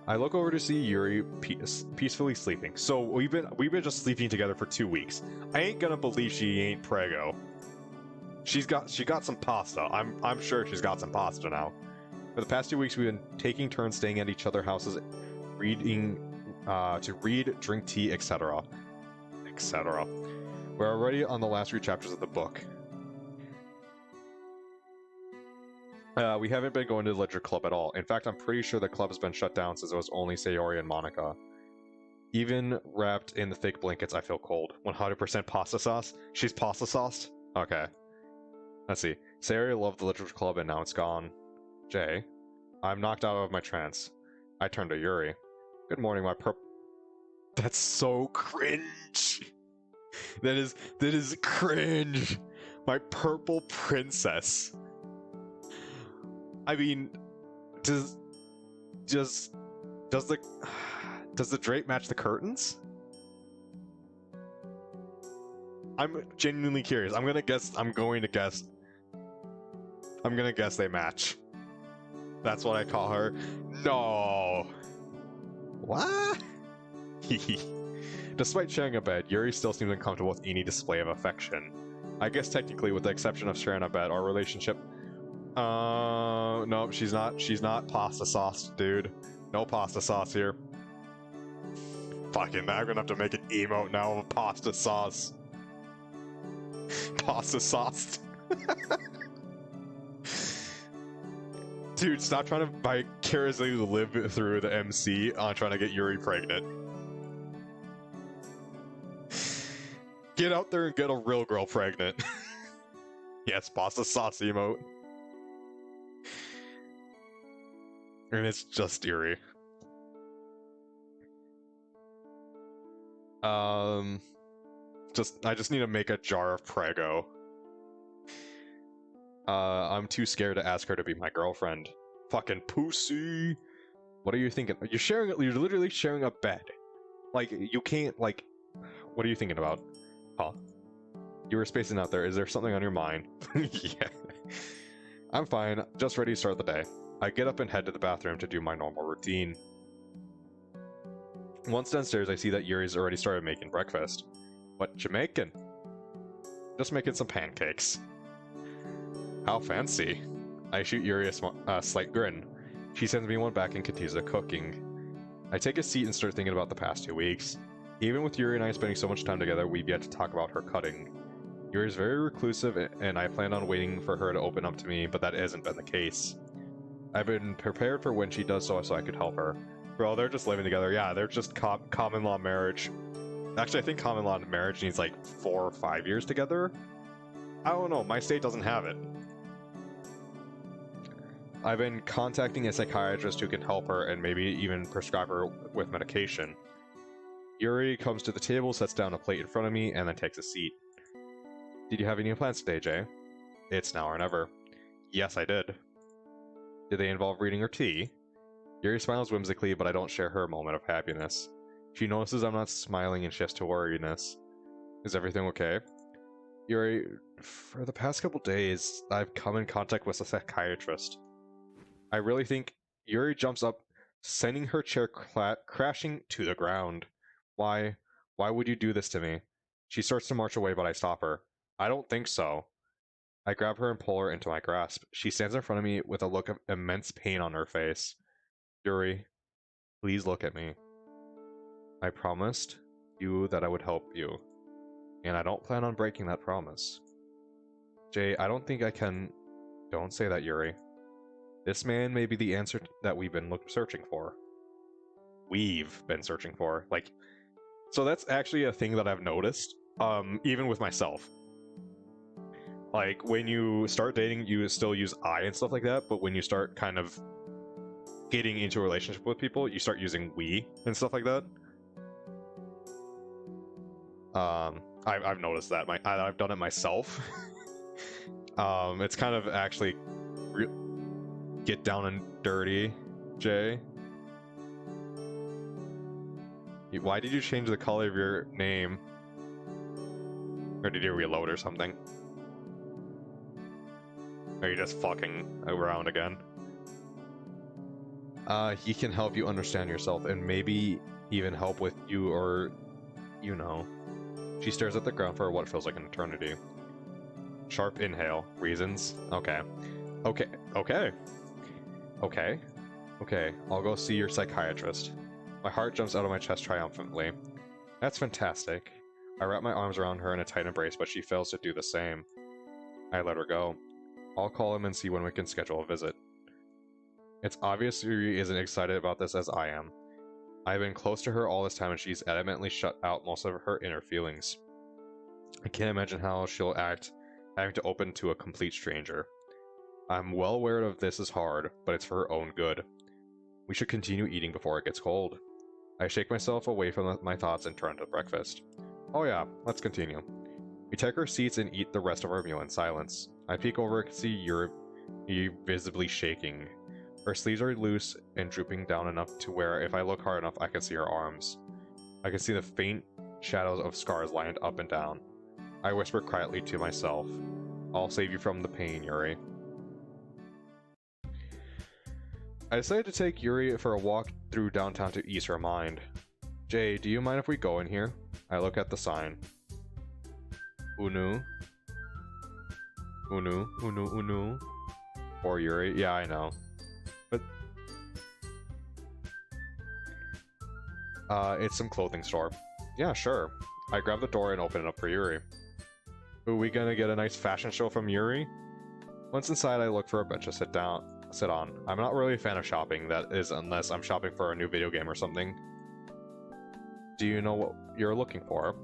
I look over to see Yuri peacefully sleeping. So we've been just sleeping together for 2 weeks. I ain't gonna believe she ain't prego. She got some pasta. I'm sure she's got some pasta now. For the past 2 weeks, we've been taking turns staying at each other's houses, reading to read, drink tea, etc. etc. We're already on the last 3 chapters of the book. We haven't been going to the Ledger Club at all. In fact, I'm pretty sure the club has been shut down since it was only Sayori and Monica. Even wrapped in the thick blankets, I feel cold. 100% pasta sauce? She's pasta sauced? Okay. Let's see. Sayori loved the Ledger Club and now it's gone. Jay. I'm knocked out of my trance. I turn to Yuri. Good morning, my That's so cringe! That is cringe! My purple princess. I mean, does the drape match the curtains? I'm genuinely curious. I'm gonna guess they match. That's what I call her. No. What? Despite sharing a bed, Yuri still seems uncomfortable with any display of affection. I guess technically, with the exception of sharing a bed, our relationship. No, she's not pasta sauced, dude. No pasta sauce here. Fucking, I'm gonna have to make an emote now of pasta sauce. Pasta sauced. Dude, stop trying to vicariously live through the MC on trying to get Yuri pregnant. Get out there and get a real girl pregnant. Yes, pasta sauce emote. And it's just Yuri. I just need to make a jar of Prego. I'm too scared to ask her to be my girlfriend. Fucking pussy. What are you thinking? You're literally sharing a bed. Like, you can't, like... What are you thinking about? Huh? You were spacing out there. Is there something on your mind? Yeah. I'm fine. Just ready to start the day. I get up and head to the bathroom to do my normal routine. Once downstairs, I see that Yuri's already started making breakfast. What you making? Just making some pancakes. How fancy. I shoot Yuri a slight grin. She sends me one back and continues the cooking. I take a seat and start thinking about the past 2 weeks. Even with Yuri and I spending so much time together, we've yet to talk about her cutting. Yuri's very reclusive, and I planned on waiting for her to open up to me, but that hasn't been the case. I've been prepared for when she does so I could help her. Bro, they're just living together. Yeah, they're just common law marriage. Actually, I think common law marriage needs like 4 or 5 years together. I don't know, my state doesn't have it. I've been contacting a psychiatrist who can help her and maybe even prescribe her with medication. Yuri comes to the table, sets down a plate in front of me, and then takes a seat. Did you have any plans today, Jay? It's now or never. Yes, I did. Did they involve reading her tea? Yuri smiles whimsically, but I don't share her moment of happiness. She notices I'm not smiling and shifts to worriedness. Is everything okay? Yuri, for the past couple days, I've come in contact with a psychiatrist. I really think... Yuri jumps up, sending her chair crashing to the ground. Why would you do this to me? She starts to march away, but I stop her. I don't think so. I grab her and pull her into my grasp. She stands in front of me with a look of immense pain on her face. Yuri, please look at me. I promised you that I would help you, and I don't plan on breaking that promise. Jay, I don't think I can... Don't say that, Yuri. This man may be the answer that we've been searching for. We've been searching for. Like, so that's actually a thing that I've noticed, even with myself. Like, when you start dating, you still use I and stuff like that, but when you start kind of getting into a relationship with people, you start using we and stuff like that. I've noticed that. I've done it myself. It's kind of actually get down and dirty, Jay. Why did you change the color of your name? Or did you reload or something? Are you just fucking around again? He can help you understand yourself and maybe even help with you, or you know. She stares at the ground for what feels like an eternity. Sharp inhale. Reasons? Okay. Okay. Okay. Okay. Okay. I'll go see your psychiatrist. My heart jumps out of my chest triumphantly. That's fantastic. I wrap my arms around her in a tight embrace, but she fails to do the same. I let her go. I'll call him and see when we can schedule a visit. It's obvious Yuri isn't excited about this as I am. I've been close to her all this time and she's adamantly shut out most of her inner feelings. I can't imagine how she'll act having to open to a complete stranger. I'm well aware of this is hard, but it's for her own good. We should continue eating before it gets cold. I shake myself away from my thoughts and turn to breakfast. Oh yeah, let's continue. We take our seats and eat the rest of our meal in silence. I peek over and see Yuri visibly shaking. Her sleeves are loose and drooping down enough to where if I look hard enough I can see her arms. I can see the faint shadows of scars lined up and down. I whisper quietly to myself, I'll save you from the pain, Yuri. I decided to take Yuri for a walk through downtown to ease her mind. Jay, do you mind if we go in here? I look at the sign. Unu. Unu, Unu, Unu. Or Yuri. Yeah, I know. But it's some clothing store. Yeah, sure. I grab the door and open it up for Yuri. Are we gonna get a nice fashion show from Yuri? Once inside, I look for a bench to sit on. I'm not really a fan of shopping, that is, unless I'm shopping for a new video game or something. Do you know what you're looking for?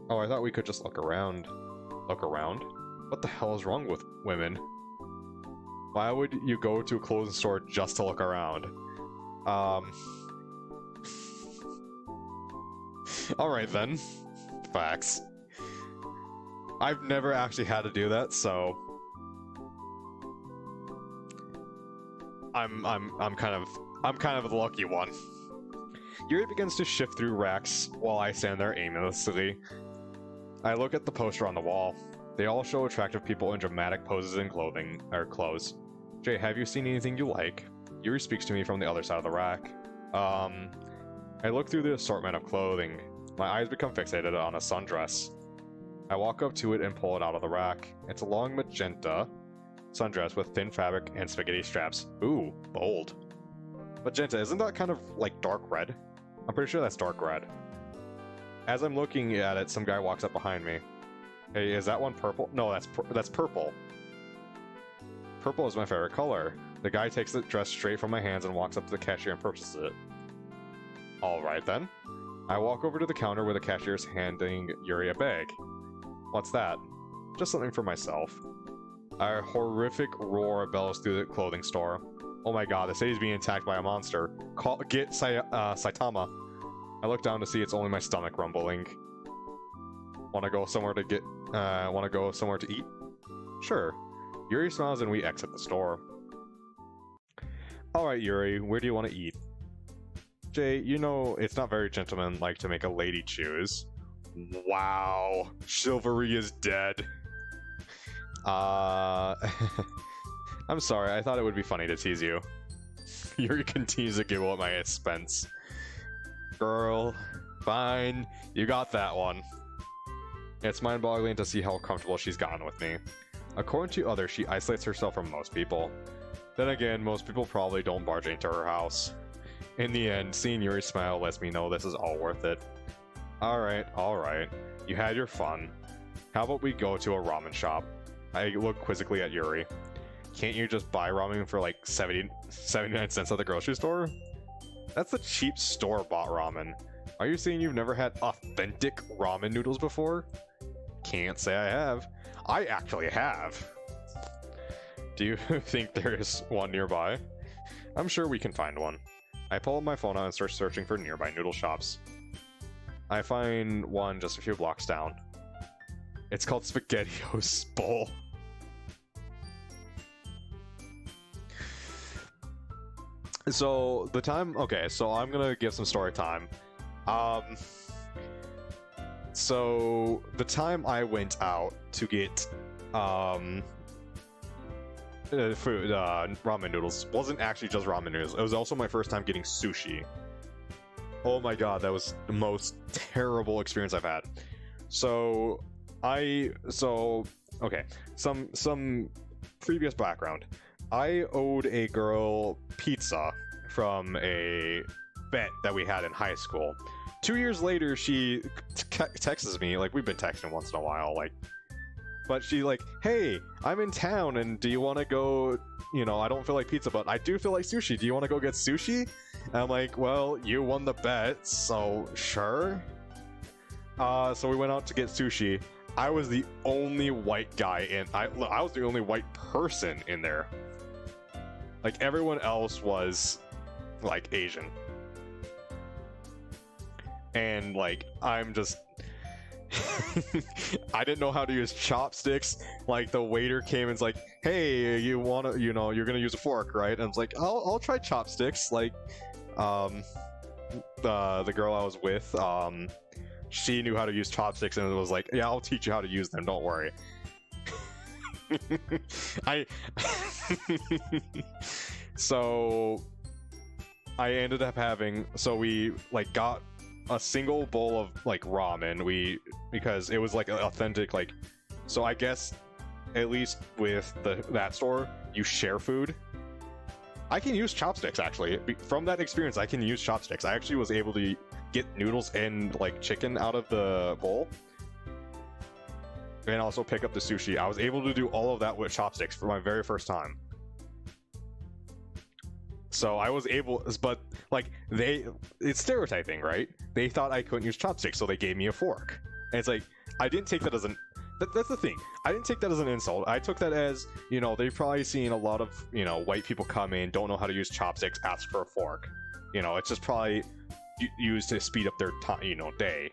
Oh, I thought we could just look around. Look around? What the hell is wrong with women? Why would you go to a clothing store just to look around? Alright then. Facts. I've never actually had to do that, so I'm kind of the lucky one. Yuri begins to shift through racks while I stand there aimlessly. I look at the poster on the wall. They all show attractive people in dramatic poses in clothing or clothes. Jay, have you seen anything you like? Yuri speaks to me from the other side of the rack. I look through the assortment of clothing. My eyes become fixated on a sundress. I walk up to it and pull it out of the rack. It's a long magenta sundress with thin fabric and spaghetti straps. Ooh, bold. Magenta, isn't that kind of like dark red? I'm pretty sure that's dark red. As I'm looking at it, some guy walks up behind me. Hey, is that one purple? No, that's purple. Purple is my favorite color. The guy takes the dress straight from my hands and walks up to the cashier and purchases it. Alright then. I walk over to the counter where the cashier is handing Yuri a bag. What's that? Just something for myself. A horrific roar bellows through the clothing store. Oh my god, the city's being attacked by a monster. Get Saitama. I look down to see it's only my stomach rumbling. Wanna go somewhere to eat? Sure. Yuri smiles and we exit the store. Alright Yuri, where do you want to eat? Jay, you know it's not very gentlemanlike to make a lady choose. Wow, chivalry is dead. I'm sorry, I thought it would be funny to tease you. Yuri continues to giggle at my expense. Girl, fine, you got that one. It's mind-boggling to see how comfortable she's gotten with me. According to others, she isolates herself from most people. Then again, most people probably don't barge into her house. In the end, seeing Yuri's smile lets me know this is all worth it. Alright. You had your fun. How about we go to a ramen shop? I look quizzically at Yuri. Can't you just buy ramen for like 79 cents at the grocery store? That's a cheap store-bought ramen. Are you saying you've never had authentic ramen noodles before? Can't say I have. I actually have. Do you think there is one nearby? I'm sure we can find one. I pull up my phone out and start searching for nearby noodle shops. I find one just a few blocks down. It's called SpaghettiOs Bowl. So the time, okay, so I'm gonna give some story time. So the time I went out to get food, ramen noodles wasn't actually just ramen noodles. It was also my first time getting sushi. Oh my god, that was the most terrible experience I've had. So okay, some previous background. I owed a girl pizza from a bet that we had in high school. 2 years later, she texts me, like, we've been texting once in a while, like, but she like, hey, I'm in town, and do you want to go, you know, I don't feel like pizza, but I do feel like sushi. Do you want to go get sushi? And I'm like, well, you won the bet, so sure. So we went out to get sushi. I was the only white guy in, I was the only white person in there. Like, everyone else was, like, Asian. And, like, I'm just... I didn't know how to use chopsticks. Like, the waiter came and was like, hey, you wanna, you know, you're gonna use a fork, right? And I was like, I'll try chopsticks. Like, the girl I was with, she knew how to use chopsticks and was like, yeah, I'll teach you how to use them, don't worry. So I ended up having, so we like got a single bowl of like ramen, because it was like authentic, like, so I guess at least with that store you share food. I can use chopsticks, actually. From that experience, I can use chopsticks. I actually was able to get noodles and like chicken out of the bowl and also pick up the sushi. I was able to do all of that with chopsticks for my very first time. So I was able, but like it's stereotyping, right? They thought I couldn't use chopsticks, so they gave me a fork. And it's like, I didn't take that as that's the thing. I didn't take that as an insult. I took that as, you know, they've probably seen a lot of, you know, white people come in, don't know how to use chopsticks, ask for a fork. You know, it's just probably used to speed up their time, you know, day.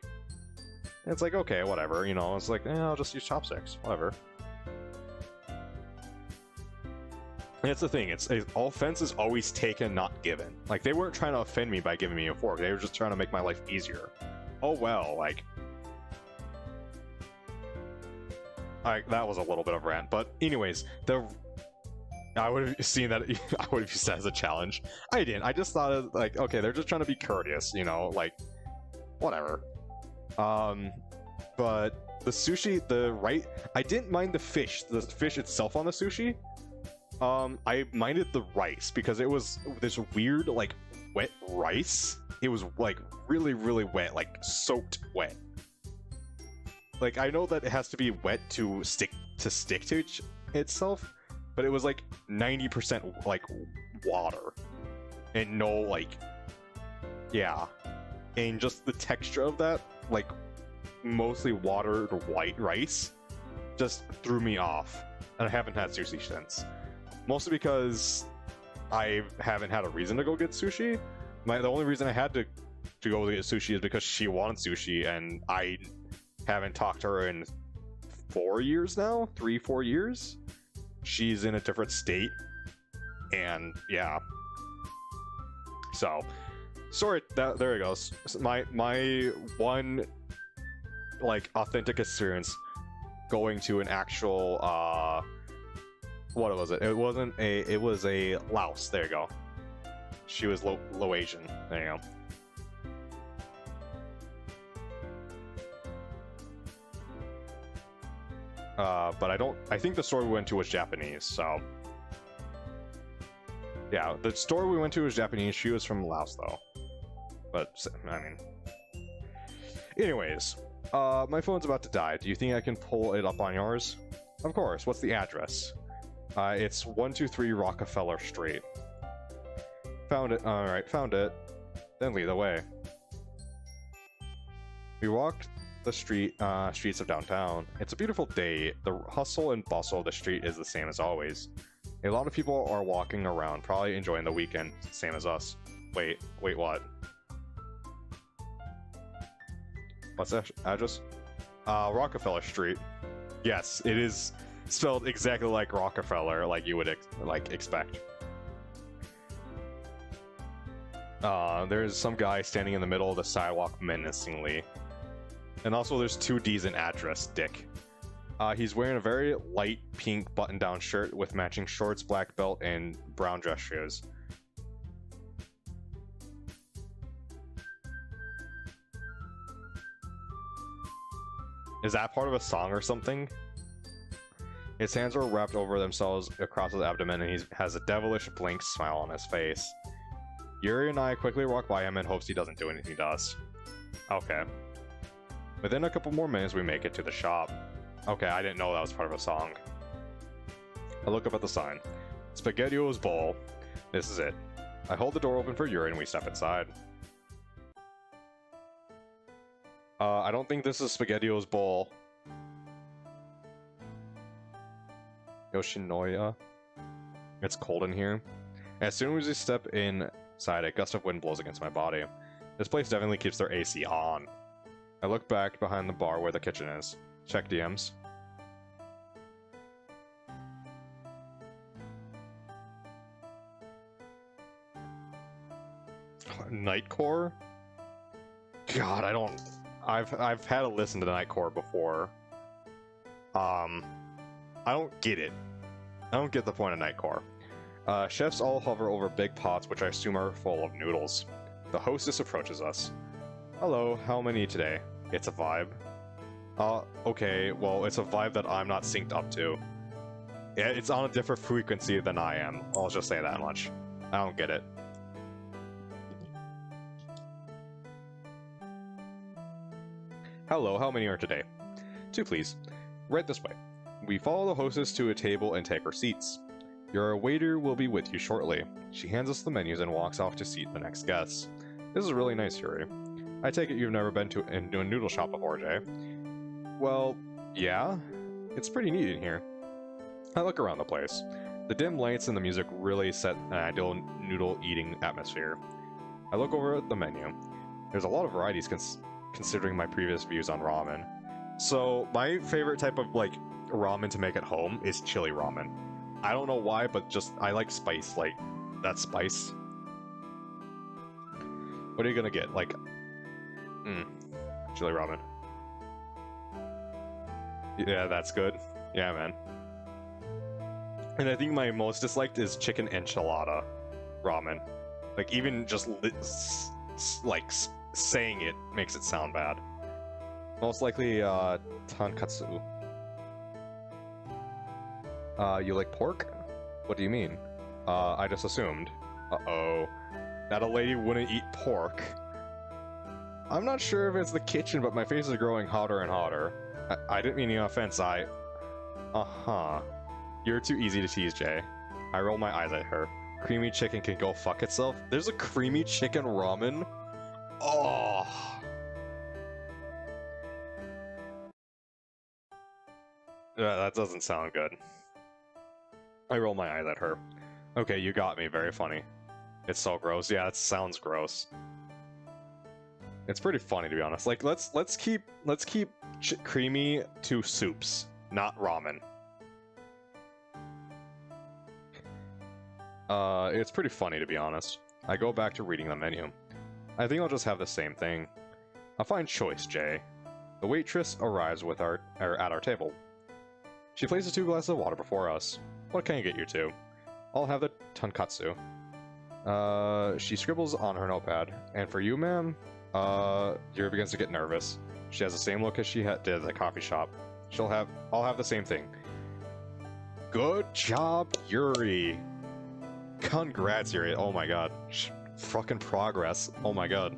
And it's like, okay, whatever, you know, it's like, I'll just use chopsticks, whatever. And it's the thing, offense is always taken, not given. Like, they weren't trying to offend me by giving me a fork, they were just trying to make my life easier. Oh well, like, that was a little bit of a rant, but anyways, I would have seen that, I would have used that as a challenge. I didn't, I just thought of, like, okay, they're just trying to be courteous, you know, like, whatever. But the sushi, I didn't mind the fish itself on the sushi. I minded the rice, because it was this weird, like, wet rice. It was, like, really, really wet, like, soaked wet. Like, I know that it has to be wet to stick to itself, but it was like 90% like water and no, like, yeah, and just the texture of that, like, mostly watered white rice, just threw me off, and I haven't had sushi since. Mostly because I haven't had a reason to go get sushi. The only reason I had to go get sushi is because she wanted sushi, and I haven't talked to her in 4 years now, 3-4 years. She's in a different state, and yeah. So, sorry. There it goes. My one, like, authentic experience going to an actual what was it? It was a Laos. There you go. She was low Asian. There you go. But I think the store we went to was Japanese, so... Yeah, the store we went to was Japanese. She was from Laos, though. But, I mean... Anyways, my phone's about to die. Do you think I can pull it up on yours? Of course. What's the address? It's 123 Rockefeller Street. Found it. Alright, found it. Then lead the way. We walked the streets of downtown. It's a beautiful day. The hustle and bustle of the street is the same as always. A lot of people are walking around, probably enjoying the weekend, same as us. Wait, what? What's that address? Rockefeller Street. Yes, it is spelled exactly like Rockefeller, like you would expect. There's some guy standing in the middle of the sidewalk menacingly. And also there's two D's in address, dick. He's wearing a very light pink button-down shirt with matching shorts, black belt, and brown dress shoes. Is that part of a song or something? His hands are wrapped over themselves across his abdomen, and he has a devilish blank smile on his face. Yuri and I quickly walk by him in hopes he doesn't do anything to us. Okay. Within a couple more minutes, we make it to the shop. Okay, I didn't know that was part of a song. I look up at the sign. SpaghettiOs Bowl. This is it. I hold the door open for Yuri and we step inside. I don't think this is SpaghettiOs Bowl. Yoshinoya. It's cold in here. As soon as we step inside, a gust of wind blows against my body. This place definitely keeps their AC on. I look back behind the bar where the kitchen is. Check DMs. Nightcore? God, I've had to listen to Nightcore before. I don't get it. I don't get the point of Nightcore. Chefs all hover over big pots, which I assume are full of noodles. The hostess approaches us. Hello, how many today? It's a vibe. Okay, well, it's a vibe that I'm not synced up to. Yeah, it's on a different frequency than I am. I'll just say that much. I don't get it. Hello, how many are today? 2, please. Right this way. We follow the hostess to a table and take our seats. Your waiter will be with you shortly. She hands us the menus and walks off to seat the next guests. This is really nice, Yuri. I take it you've never been to a noodle shop before, Jay? Well, yeah. It's pretty neat in here. I look around the place. The dim lights and the music really set an ideal noodle eating atmosphere. I look over at the menu. There's a lot of varieties considering my previous views on ramen. So, my favorite type of, like, ramen to make at home is chili ramen. I don't know why, but just, I like spice, like, that spice. What are you gonna get? Like, chili ramen. Yeah, that's good. Yeah, man. And I think my most disliked is chicken enchilada ramen. Like, even just, saying it makes it sound bad. Most likely, tonkatsu. You like pork? What do you mean? I just assumed. Uh-oh. That a lady wouldn't eat pork. I'm not sure if it's the kitchen, but my face is growing hotter and hotter. I didn't mean any offense, Uh-huh. You're too easy to tease, Jay. I roll my eyes at her. Creamy chicken can go fuck itself? There's a creamy chicken ramen? Oh. That doesn't sound good. I roll my eyes at her. Okay, you got me. Very funny. It's so gross. Yeah, it sounds gross. It's pretty funny, to be honest. Like, let's keep creamy to soups, not ramen. It's pretty funny, to be honest. I go back to reading the menu. I think I'll just have the same thing. A fine choice, Jay. The waitress arrives at our table. She places 2 glasses of water before us. What can I get you 2? I'll have the tonkatsu. She scribbles on her notepad. And for you, ma'am? Yuri begins to get nervous. She has the same look as she did at the coffee shop. I'll have the same thing. Good job, Yuri. Congrats, Yuri. Oh my god. Fucking progress. Oh my god.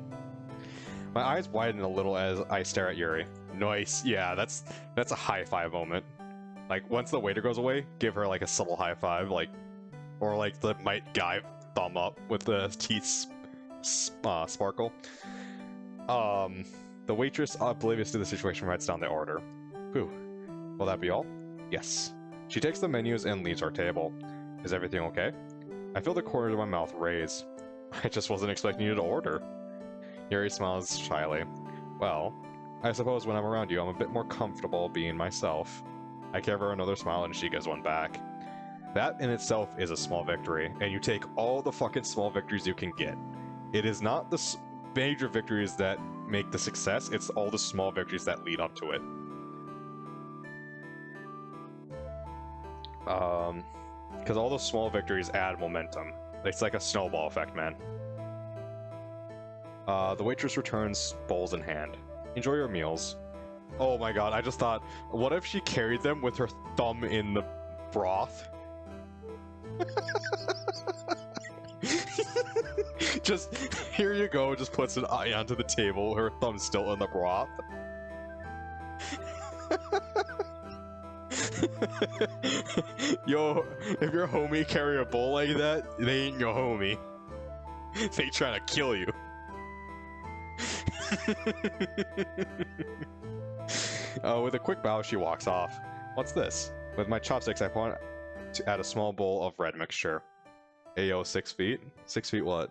My eyes widen a little as I stare at Yuri. Nice. Yeah, that's a high five moment. Like, once the waiter goes away, give her like a subtle high five, like, or like the might guy thumb up with the teeth sparkle. The waitress, oblivious to the situation, writes down the order. Whew. Will that be all? Yes. She takes the menus and leaves our table. Is everything okay? I feel the corners of my mouth raise. I just wasn't expecting you to order. Yuri smiles shyly. Well, I suppose when I'm around you, I'm a bit more comfortable being myself. I give her another smile and she gives one back. That in itself is a small victory, and you take all the fucking small victories you can get. It is not the major victories that make the success, it's all the small victories that lead up to it. Because all those small victories add momentum. It's like a snowball effect, man. The waitress returns, bowls in hand. Enjoy your meals. Oh my god, I just thought, what if she carried them with her thumb in the broth? Just, here you go, just puts an eye onto the table, her thumb's still in the broth. Yo, if your homie carry a bowl like that, they ain't your homie. They trying to kill you. With a quick bow, she walks off. What's this? With my chopsticks, I point to add a small bowl of red mixture. Ayo, 6 feet? 6 feet what?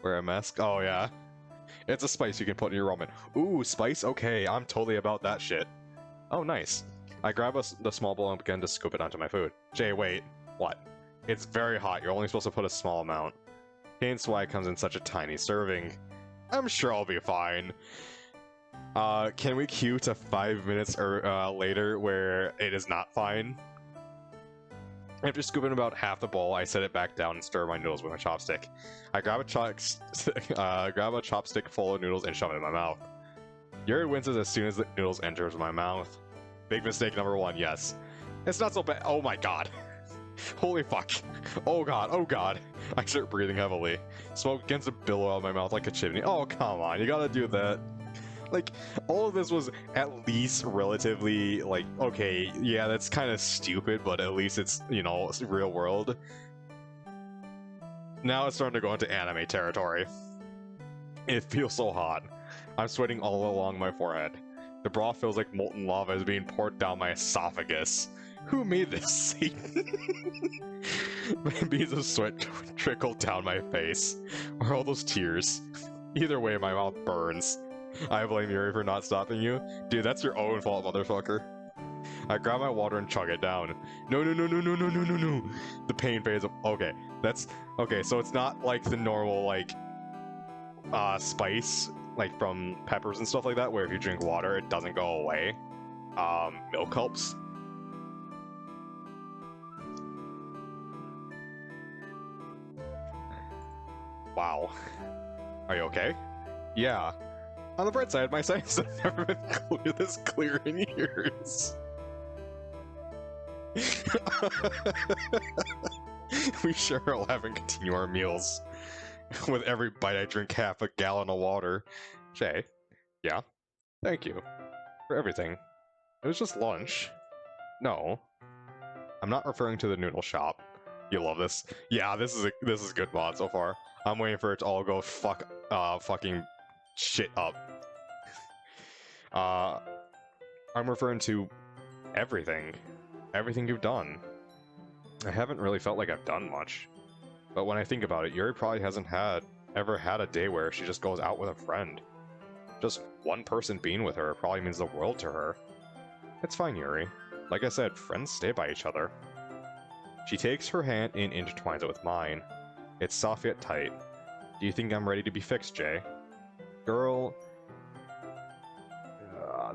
Wear a mask? Oh yeah. It's a spice you can put in your ramen. Ooh, spice? Okay, I'm totally about that shit. Oh, nice. I grab the small bowl and begin to scoop it onto my food. Jay, wait. What? It's very hot. You're only supposed to put a small amount. Hence why it comes in such a tiny serving. I'm sure I'll be fine. Can we cue to 5 minutes or later where it is not fine? After scooping about half the bowl, I set it back down and stir my noodles with my chopstick. I grab a chopstick full of noodles and shove it in my mouth. Yuri winces as soon as the noodles enters my mouth. Big mistake number 1, yes. It's not so bad. Oh my god. Holy fuck. Oh god, oh god. I start breathing heavily. Smoke begins to billow out of my mouth like a chimney. Oh, come on, you gotta do that. Like, all of this was at least relatively, like, okay, yeah, that's kind of stupid, but at least it's, you know, it's real world. Now it's starting to go into anime territory. It feels so hot. I'm sweating all along my forehead. The broth feels like molten lava is being poured down my esophagus. Who made this scene? Beads of sweat trickle down my face. Or all those tears. Either way, my mouth burns. I blame Yuri for not stopping you. Dude, that's your own fault, motherfucker. I grab my water and chug it down. No, no, no, no, no, no, no, no, no. The pain fades. Okay, that's... Okay, so it's not like the normal, like, spice, like from peppers and stuff like that, where if you drink water, it doesn't go away. Milk helps. Wow. Are you okay? Yeah. On the bright side, my sights have never been this clear in years. We share our laugh and continue our meals. With every bite, I drink half a gallon of water. Jay? Yeah? Thank you. For everything. It was just lunch. No. I'm not referring to the noodle shop. You love this? Yeah, this is good mod so far. I'm waiting for it to all go fucking shit up. I'm referring to everything. Everything you've done. I haven't really felt like I've done much. But when I think about it, Yuri probably hasn't ever had a day where she just goes out with a friend. Just one person being with her probably means the world to her. It's fine, Yuri. Like I said, friends stay by each other. She takes her hand and intertwines it with mine. It's soft yet tight. Do you think I'm ready to be fixed, Jay? Girl...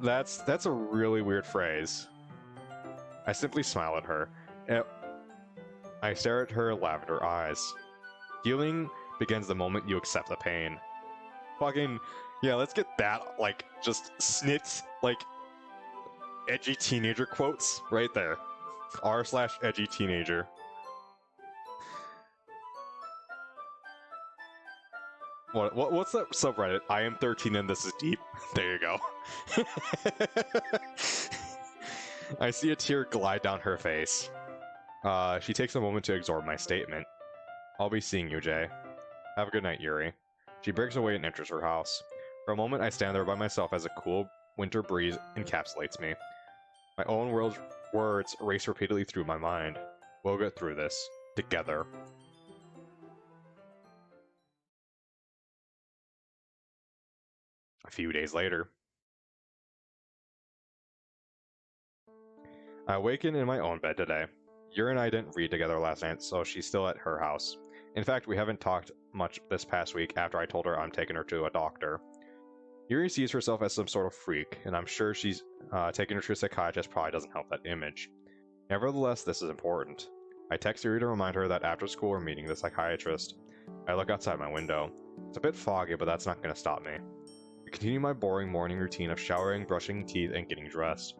that's a really weird phrase. I simply smile at her. I stare at her lavender eyes. Healing begins the moment you accept the pain. Fucking... Yeah, let's get that, like, just snits, like... Edgy teenager quotes right there. r/edgy teenager. What's that subreddit? I am 13 and this is deep. There you go. I see a tear glide down her face. She takes a moment to absorb my statement. I'll be seeing you, Jay. Have a good night, Yuri. She breaks away and enters her house. For a moment, I stand there by myself as a cool winter breeze encapsulates me. My own words race repeatedly through my mind. We'll get through this. Together. A few days later. I awaken in my own bed today. Yuri and I didn't read together last night, so she's still at her house. In fact, we haven't talked much this past week after I told her I'm taking her to a doctor. Yuri sees herself as some sort of freak, and I'm sure she's taking her to a psychiatrist probably doesn't help that image. Nevertheless, this is important. I text Yuri to remind her that after school we're meeting the psychiatrist. I look outside my window. It's a bit foggy, but that's not going to stop me. I continue my boring morning routine of showering, brushing teeth, and getting dressed.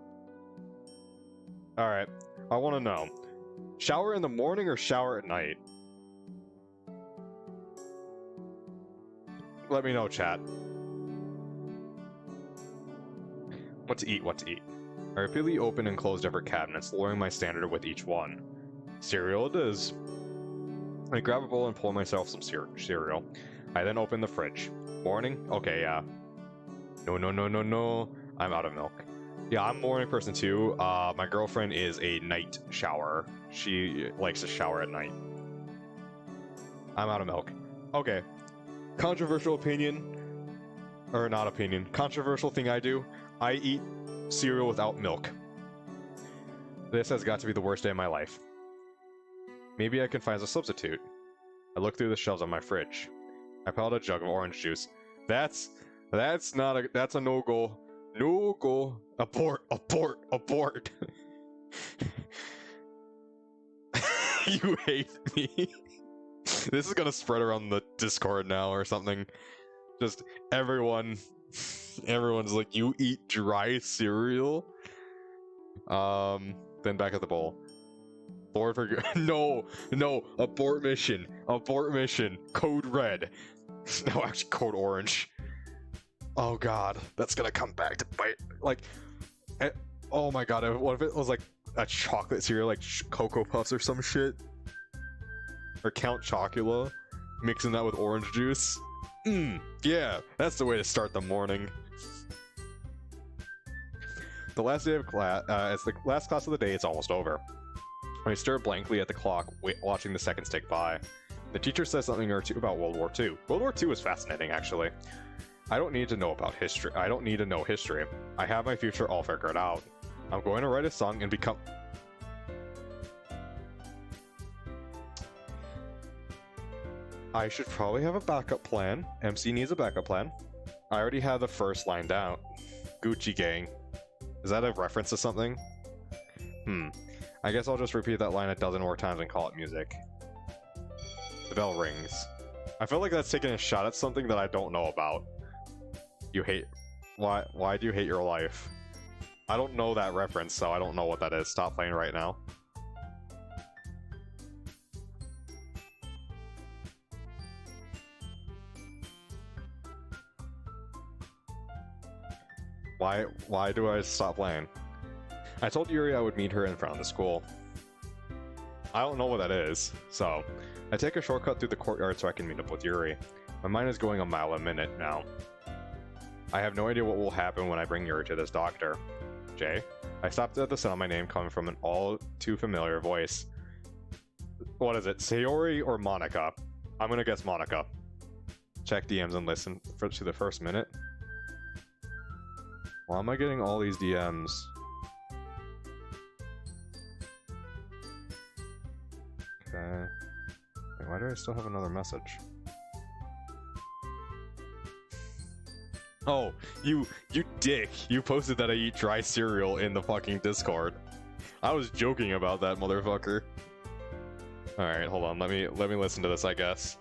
Alright, I want to know. Shower in the morning or shower at night? Let me know, chat. What to eat, what to eat. I repeatedly open and close different cabinets, lowering my standard with each one. Cereal it is. I grab a bowl and pour myself some cereal. I then open the fridge. Morning? Okay, yeah. No. I'm out of milk. Yeah, I'm a morning person too. My girlfriend is a night shower. She likes to shower at night. I'm out of milk. Okay. Controversial opinion. Or not opinion. Controversial thing I do. I eat cereal without milk. This has got to be the worst day of my life. Maybe I can find a substitute. I look through the shelves on my fridge. I pull out a jug of orange juice. That's a no-go. No-go. Abort. You hate me. This is gonna spread around the Discord now or something. Just everyone's like, you eat dry cereal? Then back at the bowl. Board for no, abort mission. Code red. No, actually code orange. Oh god, that's gonna come back to bite. Like, oh my god, what if it was like a chocolate cereal, like Cocoa Puffs or some shit? Or Count Chocula, mixing that with orange juice. Yeah, that's the way to start the morning. The last day of class, it's the last class of the day, it's almost over. I stare blankly at the clock, watching the seconds tick by. The teacher says something or two about World War II. World War II is fascinating, actually. I don't need to know about history. I don't need to know history. I have my future all figured out. I'm going to write a song and become... I should probably have a backup plan. MC needs a backup plan. I already have the first line down. Gucci Gang. Is that a reference to something? I guess I'll just repeat that line a dozen more times and call it music. The bell rings. I feel like that's taking a shot at something that I don't know about. You hate... Why do you hate your life? I don't know that reference, so I don't know what that is. Stop playing right now. Why do I stop playing? I told Yuri I would meet her in front of the school. I don't know what that is, so I take a shortcut through the courtyard so I can meet up with Yuri. My mind is going a mile a minute now. I have no idea what will happen when I bring Yuri to this doctor. Jay? I stopped at the sound of my name coming from an all too familiar voice. What is it, Sayori or Monica? I'm gonna guess Monica. Check DMs and listen to the first minute. Why am I getting all these DMs? Okay. Wait, why do I still have another message? Oh, you dick. You posted that I eat dry cereal in the fucking Discord. I was joking about that, motherfucker. Alright, hold on. Let me listen to this, I guess.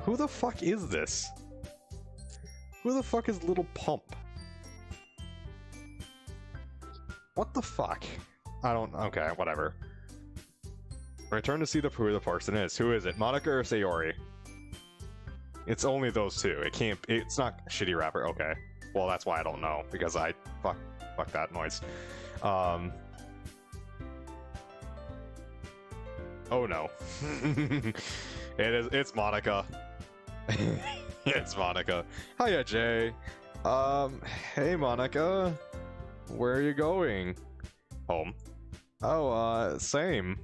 Who the fuck is this? Who the fuck is Little Pump? What the fuck? I don't... Okay, whatever. Return to see who the person is. Who is it? Monica or Sayori? It's only those two. It can't... It's not Shitty Rapper. Okay. Well, that's why I don't know. Because I... Fuck that noise. Oh no. It's Monica. It's Monica. Hiya, Jay. Hey, Monica. Where are you going? Home. Oh, same.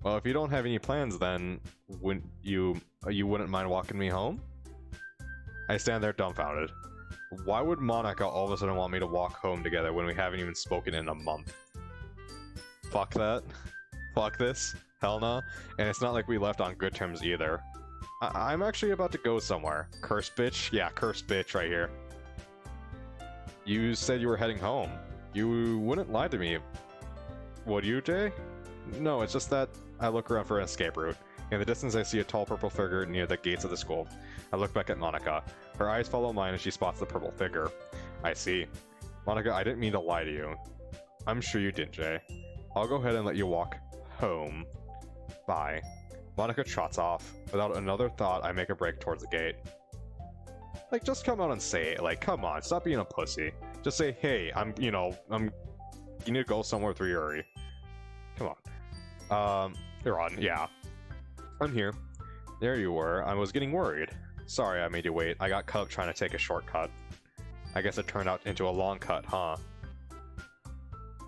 Well, if you don't have any plans, then wouldn't you wouldn't mind walking me home? I stand there dumbfounded. Why would Monica all of a sudden want me to walk home together when we haven't even spoken in a month? Fuck that. Fuck this. Hell no. And it's not like we left on good terms either. I'm actually about to go somewhere. Cursed bitch? Yeah, cursed bitch right here. You said you were heading home. You wouldn't lie to me. Would you, Jay? No, it's just that I look around for an escape route. In the distance, I see a tall purple figure near the gates of the school. I look back at Monica. Her eyes follow mine and she spots the purple figure. I see. Monica, I didn't mean to lie to you. I'm sure you didn't, Jay. I'll go ahead and let you walk home. Bye. Monica trots off. Without another thought, I make a break towards the gate. Like, just come out and say it. Like, come on, stop being a pussy. Just say, hey, you need to go somewhere with Yuri. Come on. You're on, yeah. I'm here. There you were. I was getting worried. Sorry I made you wait. I got caught up trying to take a shortcut. I guess it turned out into a long cut, huh?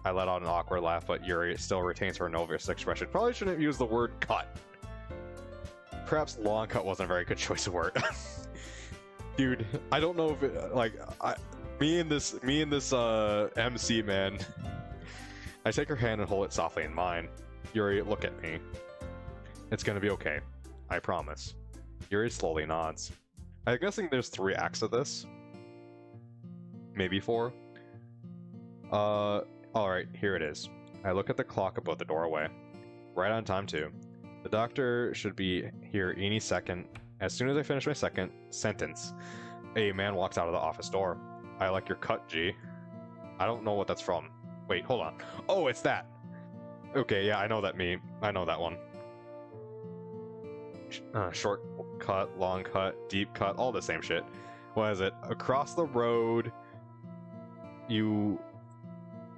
I let out an awkward laugh, but Yuri still retains her nervous expression. Probably shouldn't use the word cut. Perhaps long cut wasn't a very good choice of word. Dude, I don't know if it, like, me and this MC, man. I take her hand and hold it softly in mine. Yuri, look at me. It's gonna be okay. I promise. Yuri slowly nods. I'm guessing there's 3 acts of this. Maybe 4. Alright, here it is. I look at the clock above the doorway. Right on time, too. The doctor should be here any second. As soon as I finish my second sentence, a man walks out of the office door. I like your cut, G. I don't know what that's from. Wait, hold on. Oh, it's that! Okay, yeah, I know that meme. I know that one. Short cut, long cut, deep cut, all the same shit. What is it? Across the road, you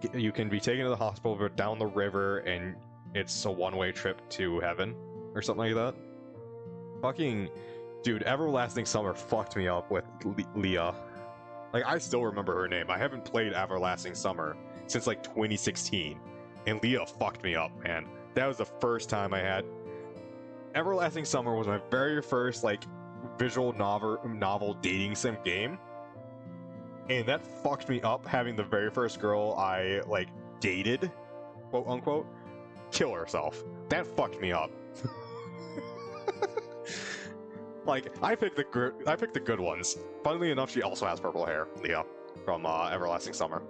can be taken to the hospital, but down the river, and it's a one-way trip to heaven, or something like that. Fucking, dude, Everlasting Summer fucked me up with Leah. Like, I still remember her name. I haven't played Everlasting Summer since, like, 2016, and Leah fucked me up, man. That was the first time I had... Everlasting Summer was my very first, like, visual novel dating sim game. And that fucked me up, having the very first girl I, like, dated, quote unquote, kill herself. That fucked me up. Like, I picked the good ones. Funnily enough, she also has purple hair, Leah, from Everlasting Summer.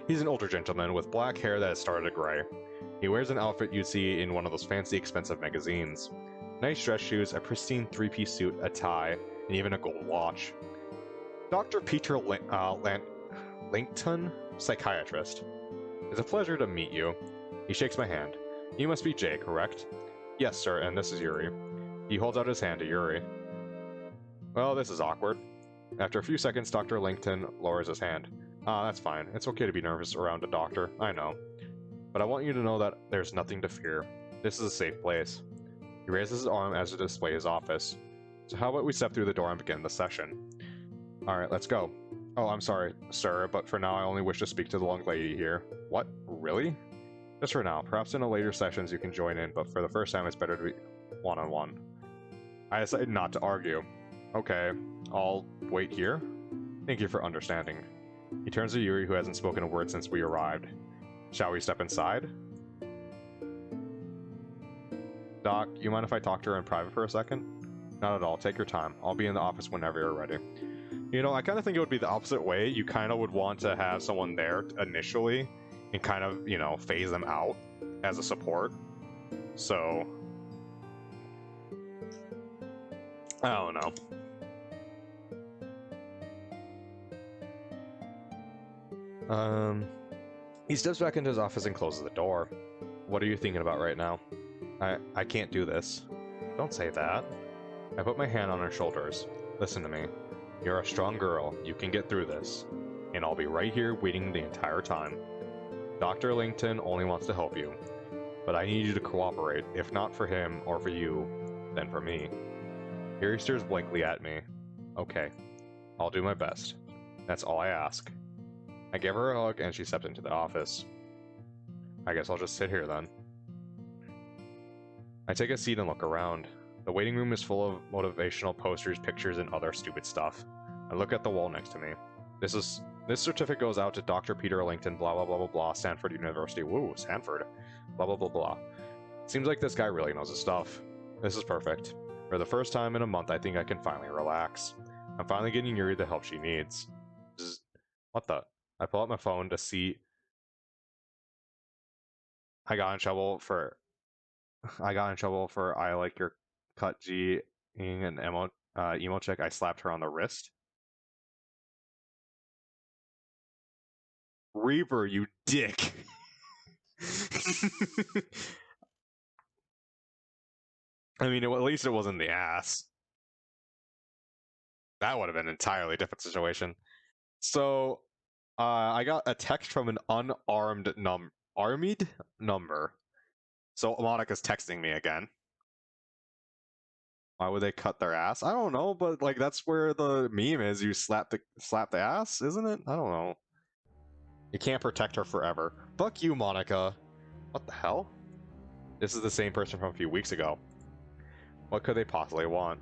He's an older gentleman with black hair that has started to gray. He wears an outfit you'd see in one of those fancy, expensive magazines. Nice dress shoes, a pristine 3-piece suit, a tie, and even a gold watch. Dr. Peter Langton, psychiatrist. It's a pleasure to meet you. He shakes my hand. You must be Jay, correct? Yes, sir, and this is Yuri. He holds out his hand to Yuri. Well, this is awkward. After a few seconds, Dr. Langton lowers his hand. That's fine. It's okay to be nervous around a doctor, I know. But I want you to know that there's nothing to fear. This is a safe place. He raises his arm as to display his office. So how about we step through the door and begin the session? Alright, let's go. Oh, I'm sorry, sir, but for now I only wish to speak to the young lady here. What? Really? Just for now. Perhaps in a later sessions you can join in, but for the first time it's better to be one-on-one. I decided not to argue. Okay, I'll wait here. Thank you for understanding. He turns to Yuri, who hasn't spoken a word since we arrived. Shall we step inside? Doc, you mind if I talk to her in private for a second? Not at all. Take your time. I'll be in the office whenever you're ready. You know, I kind of think it would be the opposite way. You kind of would want to have someone there initially and kind of, you know, phase them out as a support. So... I don't know. He steps back into his office and closes the door. What are you thinking about right now? I can't do this. Don't say that. I put my hand on her shoulders. Listen to me. You're a strong girl. You can get through this. And I'll be right here waiting the entire time. Dr. Langton only wants to help you. But I need you to cooperate. If not for him or for you, then for me. Here he stares blankly at me. Okay. I'll do my best. That's all I ask. I give her a hug and she steps into the office. I guess I'll just sit here then. I take a seat and look around. The waiting room is full of motivational posters, pictures, and other stupid stuff. I look at the wall next to me. This certificate goes out to Dr. Peter Langton, blah blah blah blah blah, Stanford University. Woo, Stanford. Blah blah blah blah. Seems like this guy really knows his stuff. This is perfect. For the first time in a month, I think I can finally relax. I'm finally getting Yuri the help she needs. What the? I pull out my phone to see. I got in trouble for I like your cut G ing an emo check. I slapped her on the wrist. Reaper, you dick. I mean, at least it wasn't the ass. That would have been an entirely different situation. So, I got a text from an unarmed armed number. So Monica's texting me again. Why would they cut their ass? I don't know, but like that's where the meme is. You slap the ass, isn't it? I don't know. You can't protect her forever. Fuck you, Monica. What the hell? This is the same person from a few weeks ago. What could they possibly want?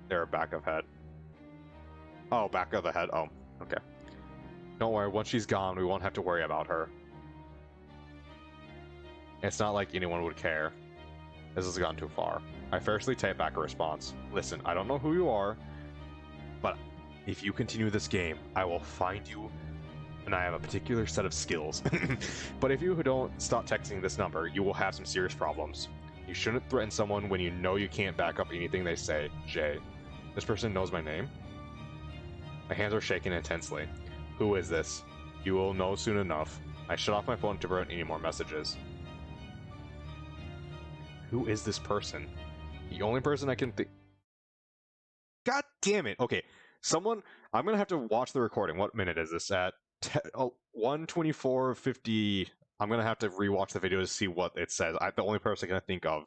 They're back of head. Oh, back of the head. Oh, okay. Don't worry, once she's gone, we won't have to worry about her. It's not like anyone would care. This has gone too far. I fiercely type back a response. Listen, I don't know who you are, but if you continue this game, I will find you, and I have a particular set of skills. But if you don't stop texting this number, you will have some serious problems. You shouldn't threaten someone when you know you can't back up anything they say. Jay. This person knows my name? My hands are shaking intensely. Who is this? You will know soon enough. I shut off my phone to prevent any more messages. Who is this person? The only person I can think... God damn it! Okay, someone... I'm gonna have to watch the recording. What minute is this at? 1:24:50. I'm gonna have to rewatch the video to see what it says. The only person I can think of.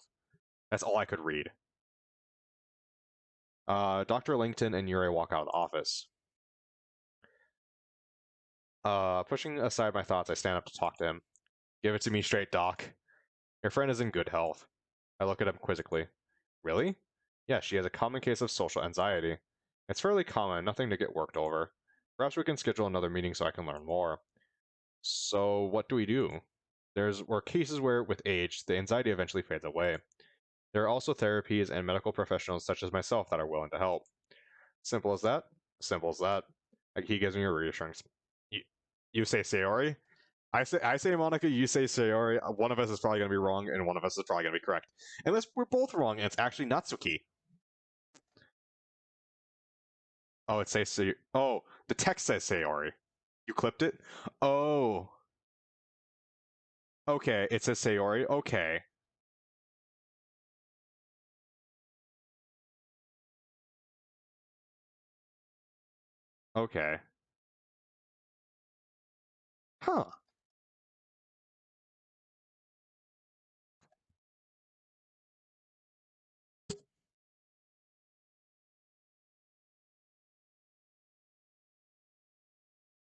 That's all I could read. Dr. Langton and Yuri walk out of the office. Pushing aside my thoughts, I stand up to talk to him. Give it to me straight, Doc. Your friend is in good health. I look at him quizzically. Really? Yeah, she has a common case of social anxiety. It's fairly common, nothing to get worked over. Perhaps we can schedule another meeting so I can learn more. So, what do we do? Were cases where, with age, the anxiety eventually fades away. There are also therapies and medical professionals such as myself that are willing to help. Simple as that? Simple as that. He gives me a reassurance. You say Sayori? I say Monica, you say Sayori. One of us is probably going to be wrong, and one of us is probably going to be correct. Unless we're both wrong, and it's actually Natsuki. Oh, it says Sayori. Oh, the text says Sayori. You clipped it? Oh. Okay, it says Sayori. Okay. Okay. Huh.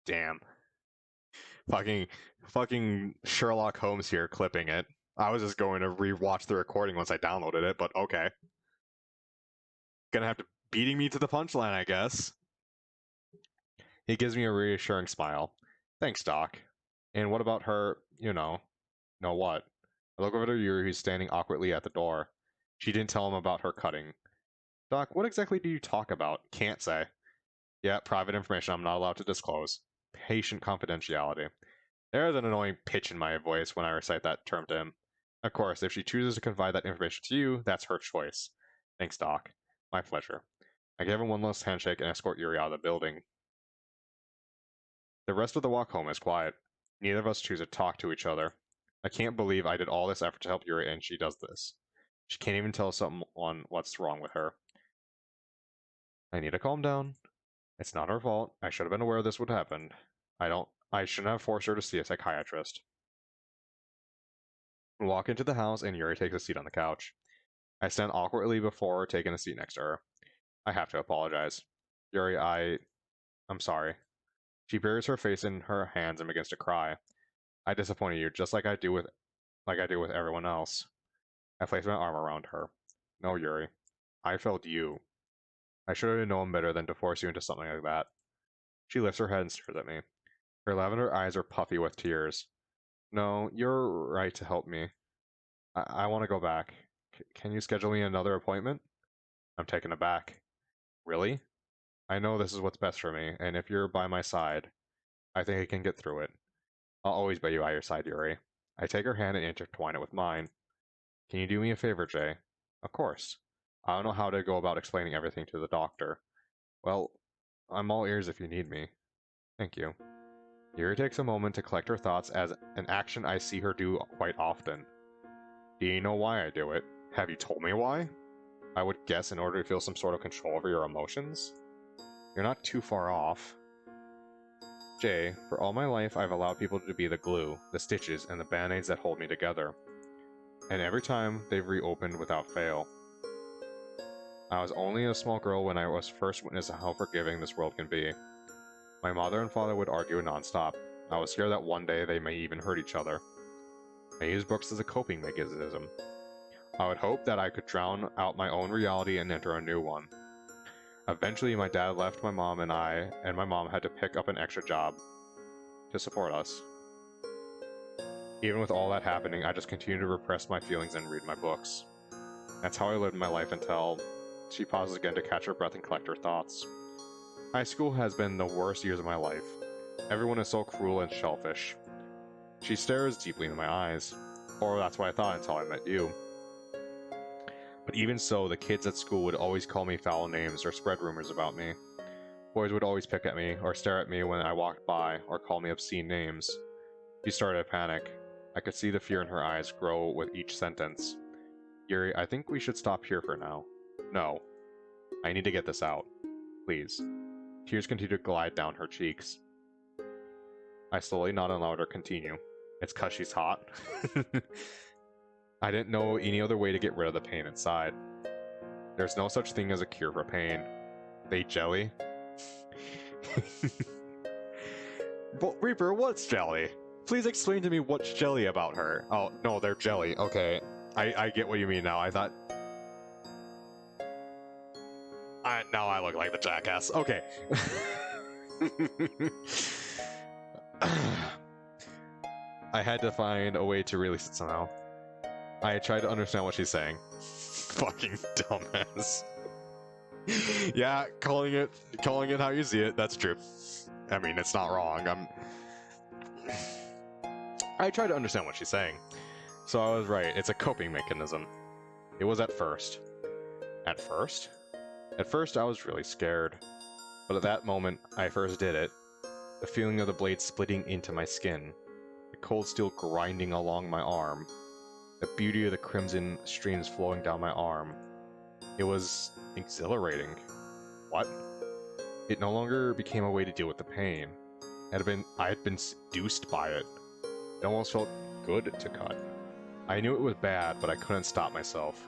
Damn. Fucking Sherlock Holmes here clipping it. I was just going to rewatch the recording once I downloaded it, but okay. Gonna have to beating me to the punchline, I guess. He gives me a reassuring smile. Thanks, Doc. And what about her, know what? I look over to Yuri, who's standing awkwardly at the door. She didn't tell him about her cutting. Doc, what exactly do you talk about? Can't say. Yeah, private information I'm not allowed to disclose. Patient confidentiality. There's an annoying pitch in my voice when I recite that term to him. Of course, if she chooses to confide that information to you, that's her choice. Thanks, Doc. My pleasure. I give him one last handshake and escort Yuri out of the building. The rest of the walk home is quiet. Neither of us choose to talk to each other. I can't believe I did all this effort to help Yuri and she does this. She can't even tell someone what's wrong with her. I need to calm down. It's not her fault. I should have been aware this would happen. I shouldn't have forced her to see a psychiatrist. We walk into the house and Yuri takes a seat on the couch. I stand awkwardly before her, taking a seat next to her. I have to apologize. Yuri, I'm sorry. She buries her face in her hands and begins to cry. I disappointed you, just like I do with everyone else. I place my arm around her. No, Yuri. I failed you. I should have known better than to force you into something like that. She lifts her head and stares at me. Her lavender eyes are puffy with tears. No, you're right to help me. I want to go back. Can you schedule me another appointment? I'm taken aback. Really? I know this is what's best for me, and if you're by my side, I think I can get through it. I'll always be by your side, Yuri. I take her hand and intertwine it with mine. Can you do me a favor, Jay? Of course. I don't know how to go about explaining everything to the doctor. Well, I'm all ears if you need me. Thank you. Yuri takes a moment to collect her thoughts, as an action I see her do quite often. Do you know why I do it? Have you told me why? I would guess in order to feel some sort of control over your emotions. You're not too far off. Jay, for all my life I've allowed people to be the glue, the stitches, and the band-aids that hold me together. And every time they've reopened without fail. I was only a small girl when I was first witness of how forgiving this world can be. My mother and father would argue non-stop. I was scared that one day they may even hurt each other. I used books as a coping mechanism. I would hope that I could drown out my own reality and enter a new one. Eventually, my dad left my mom and my mom had to pick up an extra job to support us. Even with all that happening, I just continued to repress my feelings and read my books. That's how I lived my life until... She pauses again to catch her breath and collect her thoughts. High school has been the worst years of my life. Everyone is so cruel and selfish. She stares deeply into my eyes. Or that's what I thought until I met you. But even so, the kids at school would always call me foul names or spread rumors about me. Boys would always pick at me or stare at me when I walked by or call me obscene names. She started to panic. I could see the fear in her eyes grow with each sentence. Yuri, I think we should stop here for now. No. I need to get this out. Please. Tears continue to glide down her cheeks. I slowly nod and allowed her continue. It's 'cause she's hot. I didn't know any other way to get rid of the pain inside. There's no such thing as a cure for pain. They jelly? But Reaper, what's jelly? Please explain to me what's jelly about her. Oh, no, they're jelly. Okay. I get what you mean now. I thought... now I look like the jackass. Okay. I had to find a way to release it somehow. I tried to understand what she's saying. Fucking dumbass. Yeah, calling it how you see it, that's true. I mean, it's not wrong. I tried to understand what she's saying. So I was right, it's a coping mechanism. It was at first. At first? At first I was really scared. But at that moment I first did it, the feeling of the blade splitting into my skin, the cold steel grinding along my arm, the beauty of the crimson streams flowing down my arm. It was exhilarating. What? It no longer became a way to deal with the pain. I had been seduced by it. It almost felt good to cut. I knew it was bad, but I couldn't stop myself.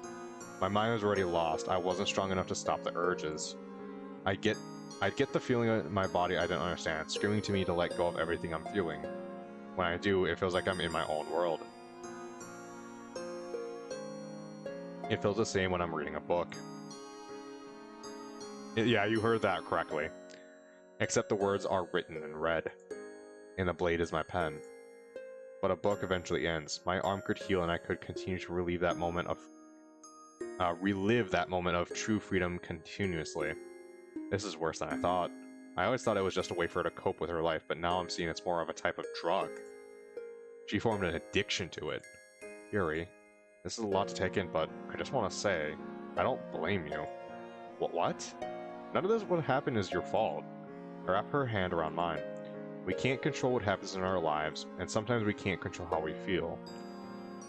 My mind was already lost. I wasn't strong enough to stop the urges. I'd get the feeling in my body I didn't understand, screaming to me to let go of everything I'm feeling. When I do, it feels like I'm in my own world. It feels the same when I'm reading a book. Yeah, you heard that correctly. Except the words are written in red, and the blade is my pen. But a book eventually ends. My arm could heal and I could continue to relive that moment of true freedom continuously. This is worse than I thought. I always thought it was just a way for her to cope with her life, but now I'm seeing it's more of a type of drug. She formed an addiction to it. Yuri, this is a lot to take in, but I just want to say, I don't blame you. What? None of this what happened is your fault. I wrap her hand around mine. We can't control what happens in our lives, and sometimes we can't control how we feel.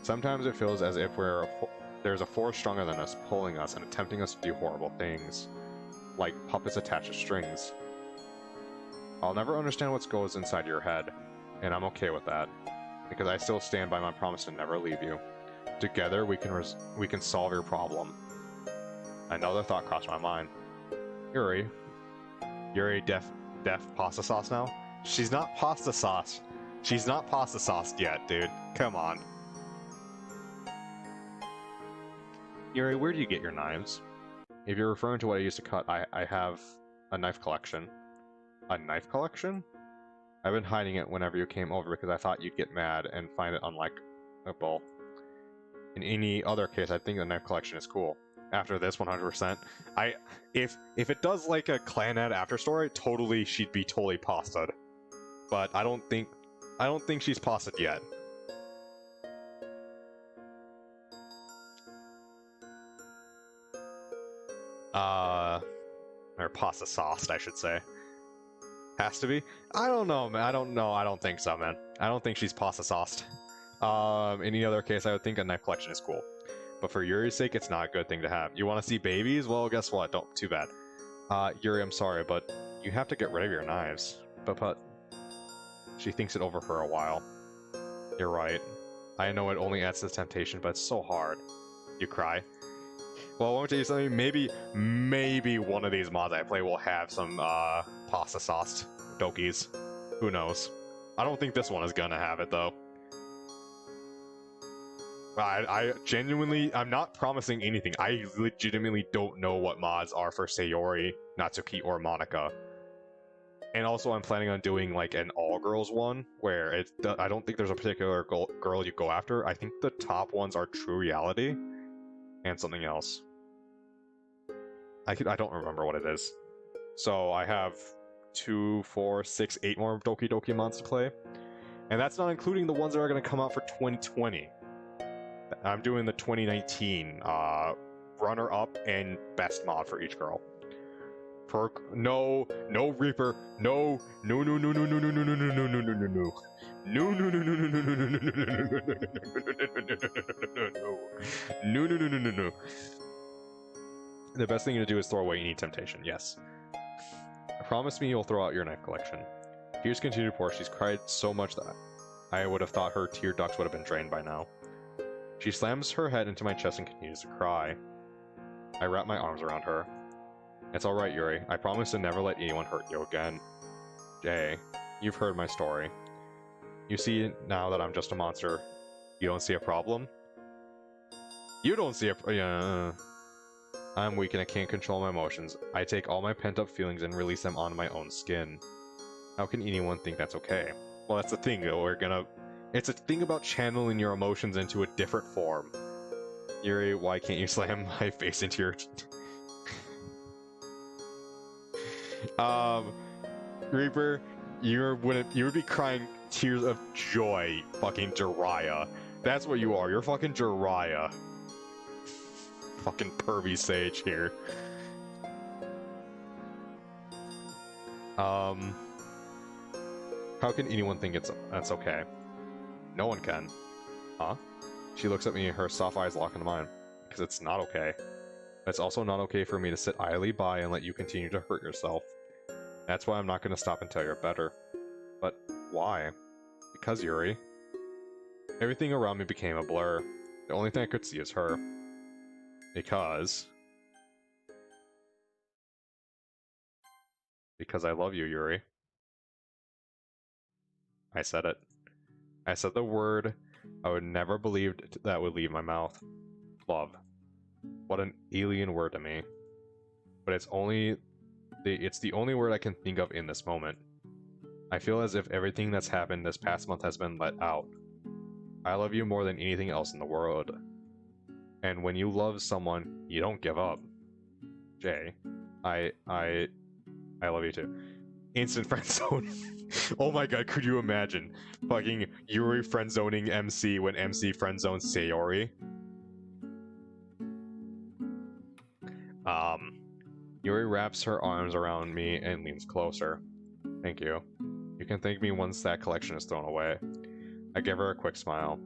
Sometimes it feels as if there's a force stronger than us, pulling us and attempting us to do horrible things, like puppets attached to strings. I'll never understand what goes inside your head, and I'm okay with that, because I still stand by my promise to never leave you. Together, we can solve your problem. Another thought crossed my mind. Yuri deaf pasta sauce now? She's not pasta sauce. She's not pasta sauced yet, dude. Come on. Yuri, where do you get your knives? If you're referring to what I used to cut, I have a knife collection. A knife collection? I've been hiding it whenever you came over because I thought you'd get mad and find it unlikable. In any other case, I think the knife collection is cool. After this, 100%. If it does like a Clanad after story, totally she'd be totally pasta'd. But I don't think she's pasta'd yet. Or pasta sauced, I should say. Has to be? I don't know, man. I don't think so, man. I don't think she's pasta sauced. Any other case, I would think a knife collection is cool. But for Yuri's sake, it's not a good thing to have. You want to see babies? Well, guess what? Don't. Too bad. Yuri, I'm sorry, but you have to get rid of your knives. But she thinks it over for a while. You're right. I know it only adds to the temptation, but it's so hard. You cry. Well, I want to tell you something. Maybe one of these mods I play will have some pasta sauced Dokis. Who knows? I don't think this one is gonna have it though. I genuinely, I'm not promising anything. I legitimately don't know what mods are for Sayori, Natsuki, or Monica. And also I'm planning on doing like an all-girls one, where I don't think there's a particular girl you go after. I think the top ones are True Reality, and something else. I don't remember what it is. So I have 2, 4, 6, 8 more Doki Doki mods to play. And that's not including the ones that are going to come out for 2020. I'm doing the 2019 runner-up and best mod for each girl. Perk, no Reaper, no The best thing to do is throw away any temptation, yes. Promise me you'll throw out your knife collection. Tears continue to pour. She's cried so much that I would have thought her tear ducts would have been drained by now. She slams her head into my chest and continues to cry. I wrap my arms around her. It's alright, Yuri. I promise to never let anyone hurt you again. Jay, you've heard my story. You see now that I'm just a monster. You don't see a problem? You don't see a yeah. I'm weak and I can't control my emotions. I take all my pent-up feelings and release them on my own skin. How can anyone think that's okay? Well, that's the thing, though. It's a thing about channeling your emotions into a different form. Yuri, why can't you slam my face into your... Reaper, you would be crying tears of joy, fucking Jiraiya. That's what you are. You're fucking Jiraiya. Fucking pervy sage here. How can anyone think that's okay? No one can. Huh? She looks at me, her soft eyes lock into mine. Because it's not okay. It's also not okay for me to sit idly by and let you continue to hurt yourself. That's why I'm not going to stop until you're better. But why? Because, Yuri. Everything around me became a blur. The only thing I could see is her. Because I love you, Yuri. I said it. I said the word I would never believed that would leave my mouth. Love. What an alien word to me. But it's the only word I can think of in this moment. I feel as if everything that's happened this past month has been let out. I love you more than anything else in the world. And when you love someone, you don't give up. Jay, I love you too. Instant friend zone. Oh my god, could you imagine fucking Yuri friend zoning MC when MC friend zones Sayori? Um, Yuri wraps her arms around me and leans closer. Thank you. You can thank me once that collection is thrown away. I give her a quick smile,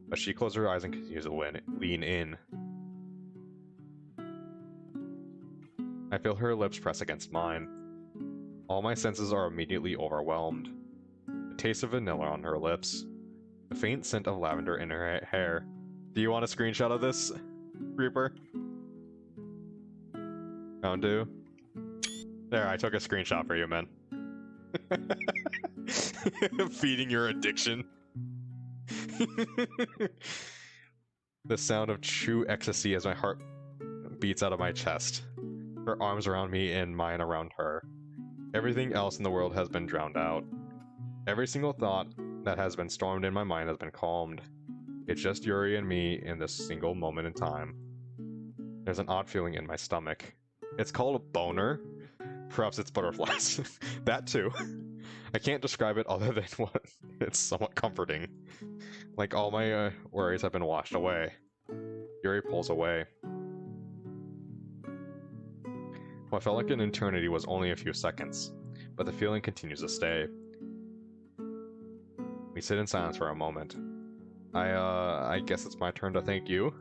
but she closes her eyes and continues to lean in. I feel her lips press against mine. All my senses are immediately overwhelmed. The taste of vanilla on her lips, the faint scent of lavender in her hair. Do you want a screenshot of this, Reaper? Count two. There, I took a screenshot for you, man. Feeding your addiction. The sound of true ecstasy as my heart beats out of my chest. Her arms around me and mine around her. Everything else in the world has been drowned out. Every single thought that has been stormed in my mind has been calmed. It's just Yuri and me in this single moment in time. There's an odd feeling in my stomach. It's called a boner. Perhaps it's butterflies. That too. I can't describe it other than what it's somewhat comforting. Like all my worries have been washed away. Yuri pulls away. What felt like an eternity was only a few seconds, but the feeling continues to stay. We sit in silence for a moment. I guess it's my turn to thank you.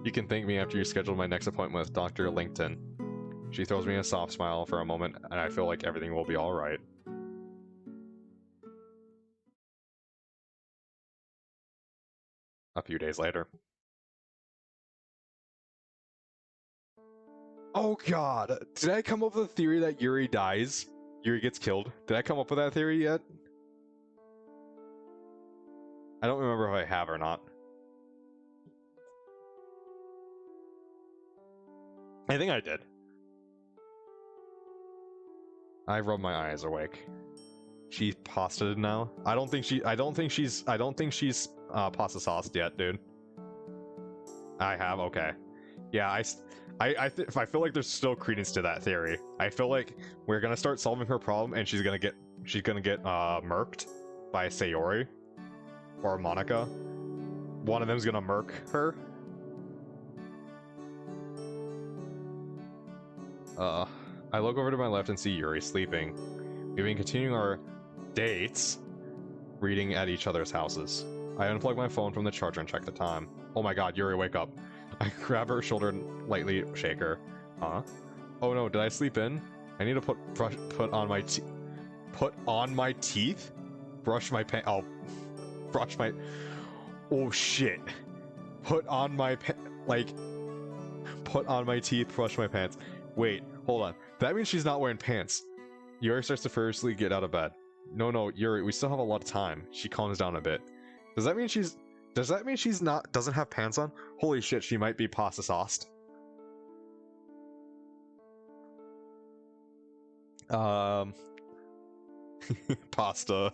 You can thank me after you schedule my next appointment with Dr. Lincoln. She throws me a soft smile for a moment, and I feel like everything will be alright. A few days later. Oh god! Did I come up with a theory that Yuri dies? Yuri gets killed? Did I come up with that theory yet? I don't remember if I have or not. I think I did. I rub my eyes awake. She's pastaed now. I don't think she's pasta sauced yet, dude. I have. Okay. Yeah. I feel like there's still credence to that theory. I feel like we're gonna start solving her problem, and she's gonna get murked by Sayori or Monica. One of them's gonna murk her. I look over to my left and see Yuri sleeping. We've been continuing our dates, reading at each other's houses. I unplug my phone from the charger and check the time. Oh my god, Yuri, wake up. I grab her shoulder and lightly shake her. Huh? Oh no, did I sleep in? I need to put on my teeth? Brush my brush my... Oh shit. Put on my teeth, brush my pants. Wait, hold on. That means she's not wearing pants. Yuri starts to furiously get out of bed. No, Yuri, we still have a lot of time. She calms down a bit. Does that mean she's doesn't have pants on? Holy shit, she might be pasta sauced. Pasta.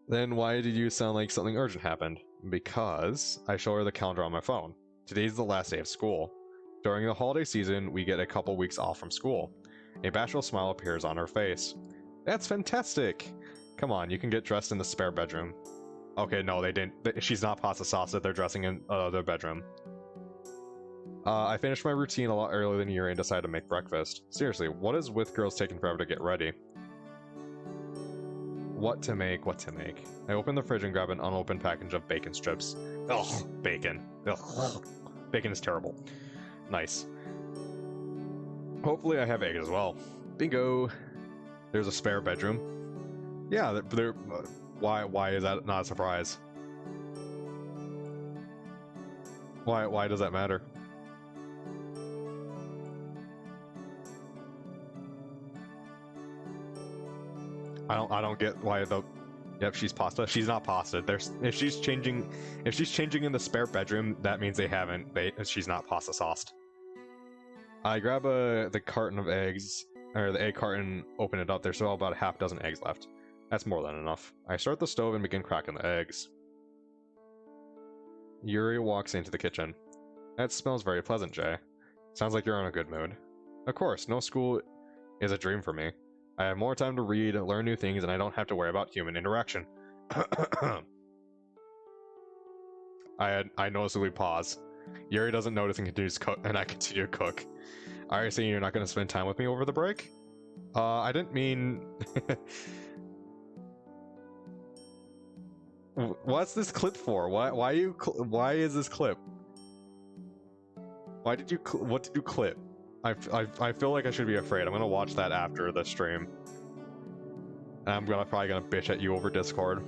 Then why did you sound like something urgent happened? Because I show her the calendar on my phone. Today's the last day of school. During the holiday season, we get a couple weeks off from school. A bashful smile appears on her face. That's fantastic! Come on, you can get dressed in the spare bedroom. Okay, no, they didn't. She's not pasta sauced. They're dressing in their bedroom. I finished my routine a lot earlier than Yuri and decided to make breakfast. Seriously, what is with girls taking forever to get ready? What to make? I open the fridge and grab an unopened package of bacon strips. Ugh, bacon. Ugh. Bacon is terrible. Nice. Hopefully I have eggs as well. Bingo! There's a spare bedroom. Yeah, why is that not a surprise? Why does that matter? I don't get why the... Yep, she's pasta. She's not pasta. If she's changing in the spare bedroom, that means she's not pasta sauced. I grab the carton of eggs, or the egg carton, open it up. There's still about a half dozen eggs left. That's more than enough. I start the stove and begin cracking the eggs. Yuri walks into the kitchen. That smells very pleasant, Jay. Sounds like you're in a good mood. Of course, no school is a dream for me. I have more time to read, learn new things, and I don't have to worry about human interaction. I noticeably pause. Yuri doesn't notice and continues cook, and I continue to cook. Are you saying you're not going to spend time with me over the break? I didn't mean... What's this clip for? Why is this clip? What did you clip? I feel like I should be afraid. I'm gonna watch that after the stream. And I'm probably gonna bitch at you over Discord.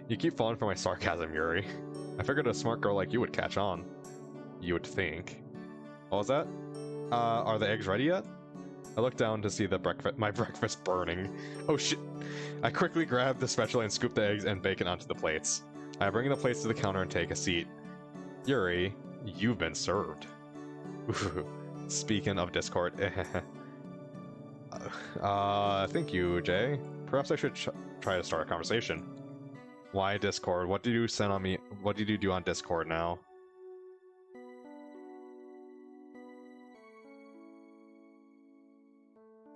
You keep falling for my sarcasm, Yuri. I figured a smart girl like you would catch on. You would think. What was that? Are the eggs ready yet? I look down to see my breakfast burning. Oh shit! I quickly grab the spatula and scoop the eggs and bacon onto the plates. I bring the plates to the counter and take a seat. Yuri, you've been served. Speaking of Discord, thank you, Jay. Perhaps I should try to start a conversation. Why Discord? What did you send on me? What did you do on Discord now?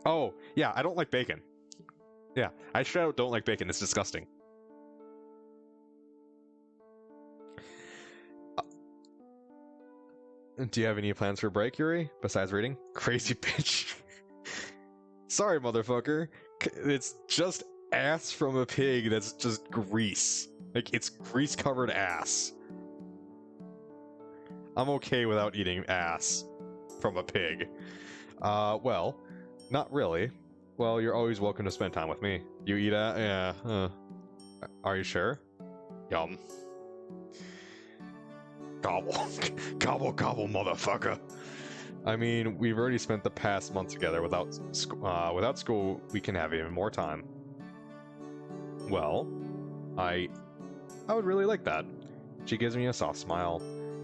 Oh, yeah, I don't like bacon. Yeah, I straight out don't like bacon. It's disgusting. Do you have any plans for break, Yuri? Besides reading? Crazy bitch. Sorry, motherfucker. It's just ass from a pig that's just grease. Like, it's grease-covered ass. I'm okay without eating ass from a pig. Well, not really. Well, you're always welcome to spend time with me. You eat ass? Yeah. Are you sure? Yum. Gobble. Gobble, gobble, motherfucker. I mean, we've already spent the past month together. Without school, we can have even more time. Well, I would really like that. She gives me a soft smile.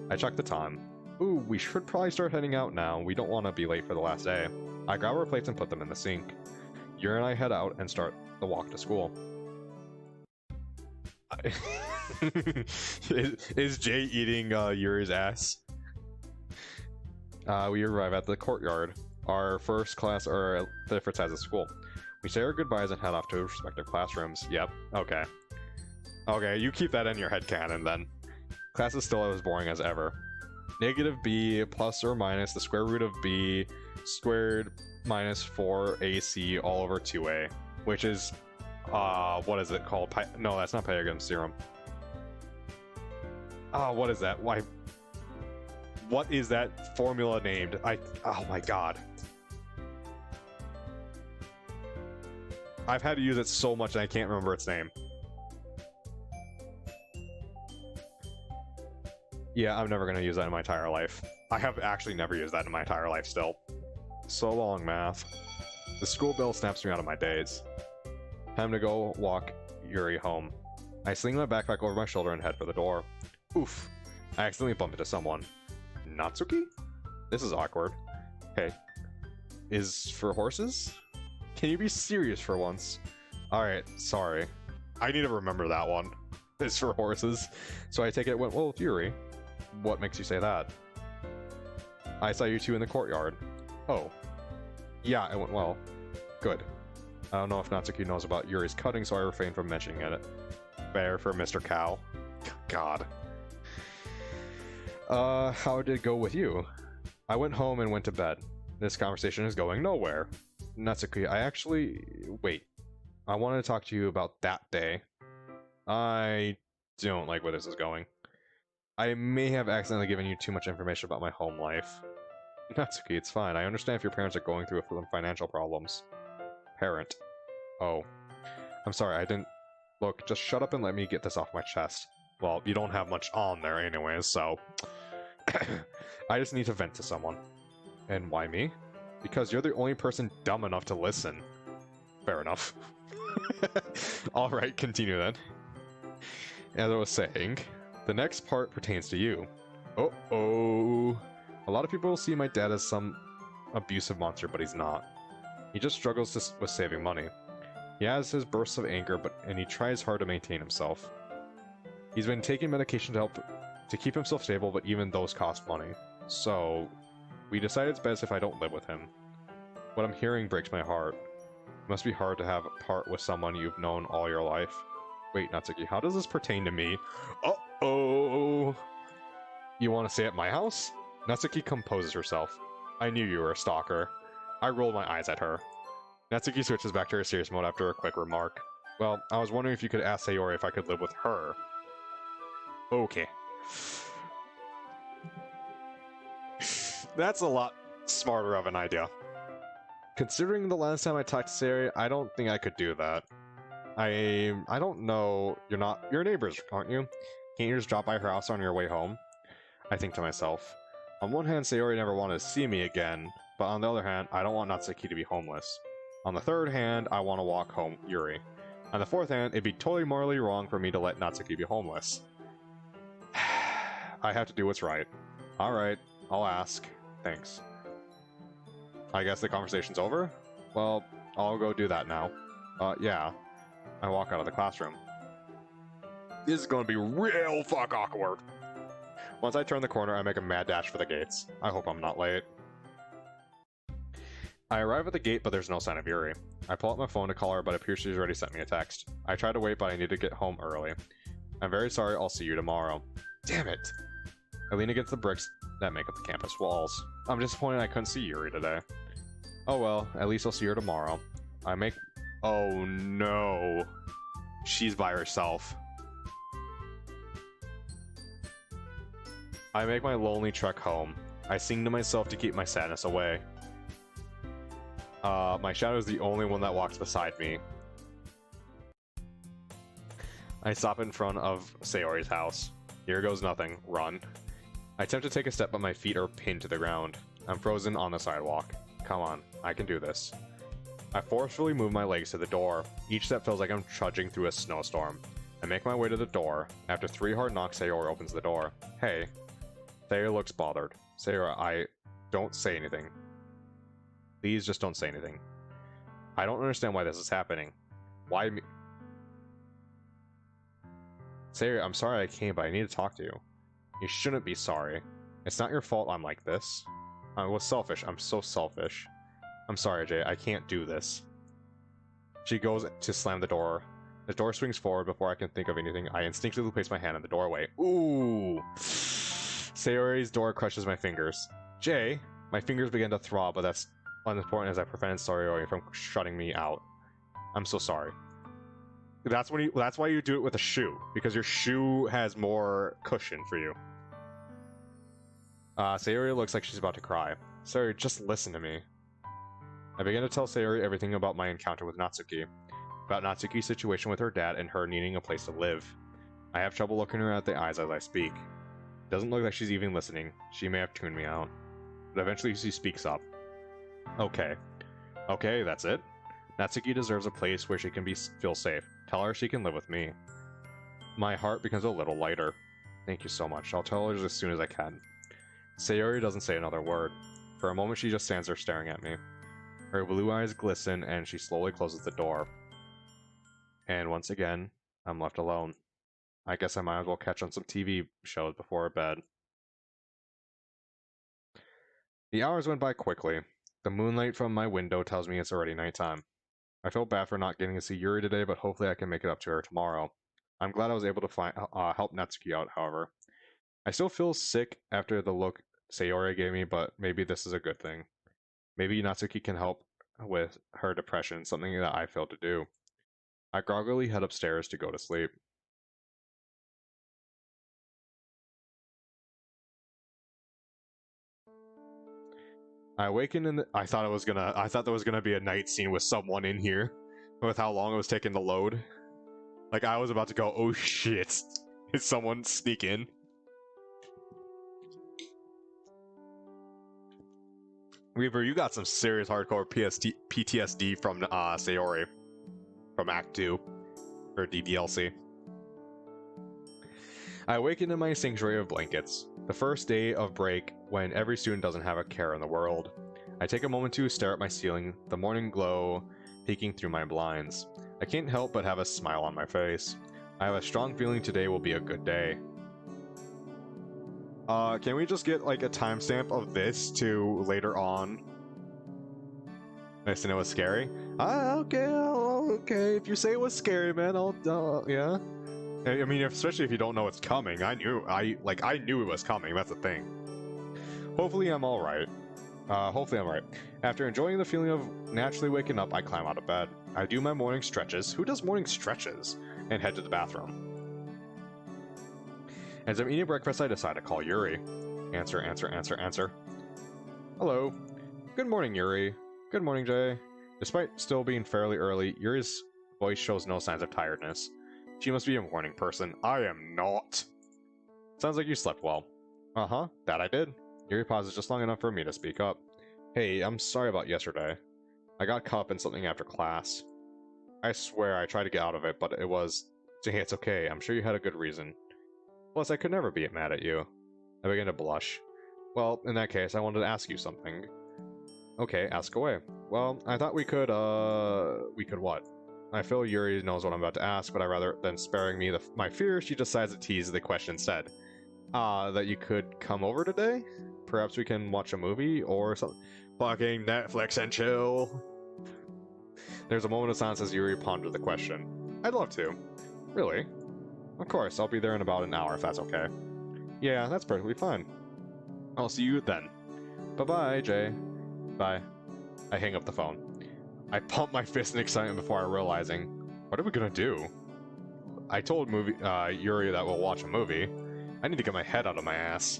I check the time. Ooh, we should probably start heading out now. We don't want to be late for the last day. I grab our plates and put them in the sink. Yuri and I head out and start the walk to school. Is Jay eating Yuri's ass? We arrive at the courtyard. Our first class are the different sides of school. We say our goodbyes and head off to respective classrooms. Yep, okay. Okay, you keep that in your headcanon then. Class is still as boring as ever. Negative b plus or minus the square root of b squared minus 4ac all over 2a. Which is, what is it called? No, that's not Pythagorean's theorem. What is that? Why? What is that formula named? Oh my god. I've had to use it so much and I can't remember its name. Yeah, I'm never going to use that in my entire life. I have actually never used that in my entire life still. So long, math. The school bell snaps me out of my daze. Time to go walk Yuri home. I sling my backpack over my shoulder and head for the door. Oof. I accidentally bump into someone. Natsuki? This is awkward. Hey. Is for horses? Can you be serious for once? Alright, sorry. I need to remember that one. It's for horses. So I take it went well with Yuri. What makes you say that? I saw you two in the courtyard. Oh. Yeah, it went well. Good. I don't know if Natsuki knows about Yuri's cutting, so I refrain from mentioning it. Fair for Mr. Cow. God. How did it go with you? I went home and went to bed. This conversation is going nowhere. Natsuki, wait. I wanted to talk to you about that day. I don't like where this is going. I may have accidentally given you too much information about my home life. Natsuki, it's fine. I understand if your parents are going through some financial problems. Parent. Oh. I'm sorry, I didn't... Look, just shut up and let me get this off my chest. Well, you don't have much on there anyways, so... I just need to vent to someone. And why me? Because you're the only person dumb enough to listen. Fair enough. Alright, continue then. As I was saying, the next part pertains to you. Uh-oh. A lot of people will see my dad as some abusive monster, but he's not. He just struggles with saving money. He has his bursts of anger, and he tries hard to maintain himself. He's been taking medication to keep himself stable, but even those cost money. So, we decided it's best if I don't live with him. What I'm hearing breaks my heart. It must be hard to have a part with someone you've known all your life. Wait, Natsuki, how does this pertain to me? Uh-oh! You want to stay at my house? Natsuki composes herself. I knew you were a stalker. I rolled my eyes at her. Natsuki switches back to her serious mode after a quick remark. Well, I was wondering if you could ask Sayori if I could live with her. Okay. That's a lot smarter of an idea. Considering the last time I talked to Sayori, I don't think I could do that. I don't know. You're neighbors, aren't you? Can't you just drop by her house on your way home? I think to myself. On one hand, Sayori never wanted to see me again, but on the other hand, I don't want Natsuki to be homeless. On the third hand, I want to walk home Yuri. On the fourth hand, it'd be totally morally wrong for me to let Natsuki be homeless. I have to do what's right. Alright, I'll ask. Thanks. I guess the conversation's over? Well, I'll go do that now. Yeah. I walk out of the classroom. This is gonna be real fuck awkward. Once I turn the corner, I make a mad dash for the gates. I hope I'm not late. I arrive at the gate, but there's no sign of Yuri. I pull out my phone to call her, but it appears she's already sent me a text. I try to wait, but I need to get home early. I'm very sorry, I'll see you tomorrow. Damn it! I lean against the bricks that make up the campus walls. I'm disappointed I couldn't see Yuri today. Oh well, at least I'll see her tomorrow. Oh no. She's by herself. I make my lonely trek home. I sing to myself to keep my sadness away. My shadow is the only one that walks beside me. I stop in front of Sayori's house. Here goes nothing. Run. I attempt to take a step, but my feet are pinned to the ground. I'm frozen on the sidewalk. Come on, I can do this. I forcefully move my legs to the door. Each step feels like I'm trudging through a snowstorm. I make my way to the door. After 3 hard knocks, Sayori opens the door. Hey. Sayori looks bothered. Sayori, don't say anything. Please just don't say anything. I don't understand why this is happening. Why me? Sayori, I'm sorry I came, but I need to talk to you. You shouldn't be sorry. It's not your fault I'm like this. I was selfish. I'm so selfish. I'm sorry, Jay. I can't do this. She goes to slam the door. The door swings forward before I can think of anything. I instinctively place my hand in the doorway. Ooh! Sayori's door crushes my fingers. Jay! My fingers begin to throb, but that's unimportant as I prevented Sayori from shutting me out. I'm so sorry. That's why you do it with a shoe, because your shoe has more cushion for you. Sayori looks like she's about to cry. Sayori, just listen to me. I begin to tell Sayori everything about my encounter with Natsuki, about Natsuki's situation with her dad and her needing a place to live. I have trouble looking her at the eyes as I speak. It doesn't look like she's even listening. She may have tuned me out. But eventually she speaks up. Okay. Okay, that's it? Natsuki deserves a place where she can feel safe. Tell her she can live with me. My heart becomes a little lighter. Thank you so much. I'll tell her as soon as I can. Sayori doesn't say another word. For a moment she just stands there staring at me. Her blue eyes glisten and she slowly closes the door. And once again, I'm left alone. I guess I might as well catch on some TV shows before bed. The hours went by quickly. The moonlight from my window tells me it's already nighttime. I feel bad for not getting to see Yuri today, but hopefully I can make it up to her tomorrow. I'm glad I was able to help Natsuki out, however. I still feel sick after the look Sayori gave me, but maybe this is a good thing. Maybe Natsuki can help with her depression, something that I failed to do. I groggily head upstairs to go to sleep. I awaken I thought there was gonna be a night scene with someone in here, with how long it was taking to load. Like I was about to go, oh shit, did someone sneak in? Reaver, you got some serious hardcore PTSD from Sayori, from Act 2, or DDLC. I awaken in my sanctuary of blankets, the first day of break when every student doesn't have a care in the world. I take a moment to stare at my ceiling, the morning glow peeking through my blinds. I can't help but have a smile on my face. I have a strong feeling today will be a good day. Can we just get like a timestamp of this to later on? Nice to know it was scary. Okay, okay. If you say it was scary, man, yeah. I mean, especially if you don't know it's coming. I knew it was coming. That's the thing. Hopefully I'm alright. Hopefully I'm right. After enjoying the feeling of naturally waking up, I climb out of bed. I do my morning stretches. Who does morning stretches? And head to the bathroom. As I'm eating breakfast, I decide to call Yuri. Answer, answer, answer, answer. Hello. Good morning, Yuri. Good morning, Jay. Despite still being fairly early, Yuri's voice shows no signs of tiredness. She must be a morning person. I am not. Sounds like you slept well. Uh-huh, that I did. Yuri pauses just long enough for me to speak up. Hey, I'm sorry about yesterday. I got caught up in something after class. I swear I tried to get out of it, but it was... Hey, it's okay. I'm sure you had a good reason. Plus, I could never be mad at you. I begin to blush. Well, in that case, I wanted to ask you something. Okay, ask away. Well, I thought we could what? I feel Yuri knows what I'm about to ask, but rather than sparing me my fear, she decides to tease the question instead. That you could come over today? Perhaps we can watch a movie or something. Fucking Netflix and chill. There's a moment of silence as Yuri ponders the question. I'd love to. Really? Of course, I'll be there in about an hour if that's okay. Yeah, that's perfectly fine. I'll see you then. Bye-bye, Jay. Bye. I hang up the phone. I pump my fist in excitement before realizing, what are we gonna do? I told Yuri that we'll watch a movie. I need to get my head out of my ass.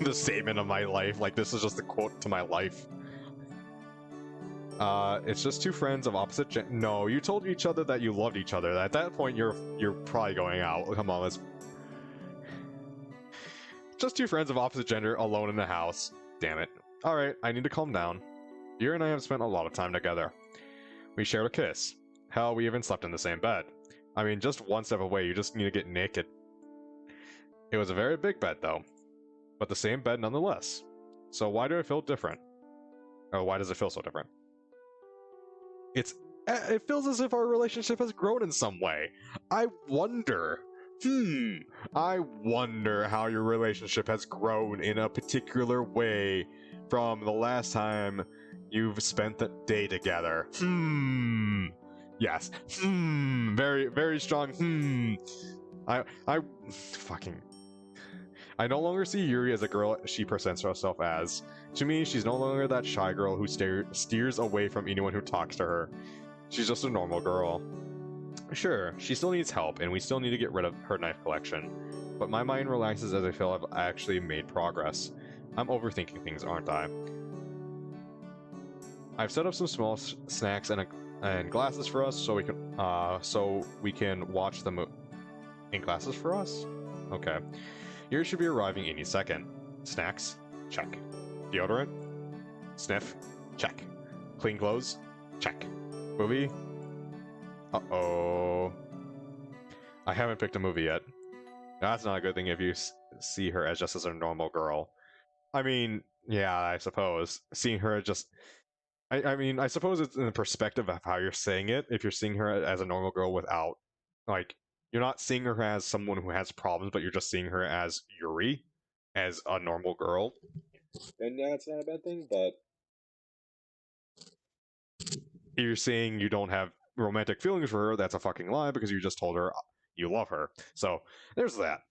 The statement of my life, like this is just a quote to my life. It's just two friends of opposite gender. No, you told each other that you loved each other. At that point, you're probably going out. Come on, let's... Just two friends of opposite gender alone in the house. Damn it. Alright, I need to calm down. Yuri and I have spent a lot of time together. We shared a kiss. Hell, we even slept in the same bed. I mean, just one step away, you just need to get naked. It was a very big bed, though. But the same bed nonetheless. So why do I feel different? Or why does it feel so different? It feels as if our relationship has grown in some way. I wonder how your relationship has grown in a particular way from the last time you've spent the day together. Yes. Very, very strong. I no longer see Yuri as a girl she presents herself as. To me, she's no longer that shy girl who steers away from anyone who talks to her. She's just a normal girl. Sure, she still needs help, and we still need to get rid of her knife collection. But my mind relaxes as I feel I've actually made progress. I'm overthinking things, aren't I? I've set up some small snacks and glasses for us, so we can watch the movie. And glasses for us? Okay. Yuri should be arriving any second. Snacks? Check. Deodorant? Sniff? Check. Clean clothes? Check. Movie? Uh-oh. I haven't picked a movie yet. That's not a good thing if you see her as just as a normal girl. I mean, yeah, I suppose. Seeing her just... I mean, I suppose it's in the perspective of how you're saying it. If you're seeing her as a normal girl without, like, you're not seeing her as someone who has problems, but you're just seeing her as Yuri, as a normal girl. And yeah, it's not a bad thing, but if you're saying you don't have romantic feelings for her, that's a fucking lie because you just told her you love her. So, there's that.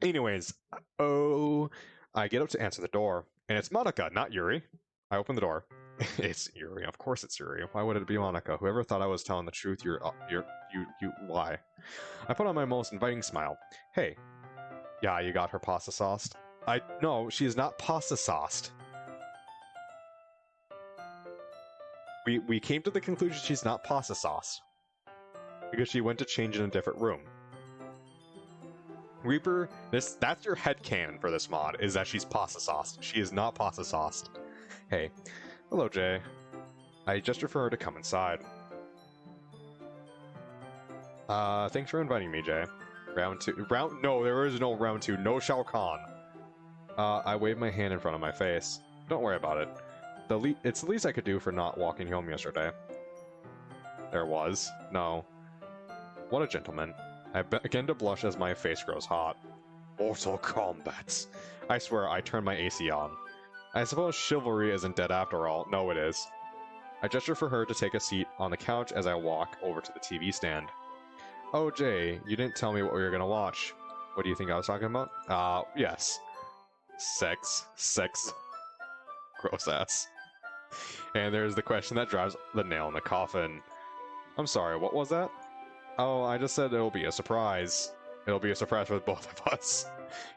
Anyways, I get up to answer the door, and it's Monica, not Yuri. I open the door. It's Yuri. Of course it's Yuri. Why would it be Monica? Whoever thought I was telling the truth, you lie. I put on my most inviting smile. Hey. Yeah, you got her pasta sauced? No, she is not pasta sauced. We came to the conclusion she's not pasta sauced. Because she went to change in a different room. Reaper, that's your headcanon for this mod, is that she's pasta sauced. She is not pasta sauced. Hey. Hello, Jay. I just refer her to come inside. Thanks for inviting me, Jay. Round 2. No, there is no round 2. No Shao Kahn. I wave my hand in front of my face. Don't worry about it. It's the least I could do for not walking home yesterday. There was. No. What a gentleman. I begin to blush as my face grows hot. Mortal Kombat. I swear, I turned my AC on. I suppose chivalry isn't dead after all. No, it is. I gesture for her to take a seat on the couch as I walk over to the TV stand. Oh, Jay, you didn't tell me what we were gonna watch. What do you think I was talking about? Yes. Sex. Sex. Gross ass. And there's the question that drives the nail in the coffin. I'm sorry, what was that? Oh, I just said it'll be a surprise. It'll be a surprise for both of us.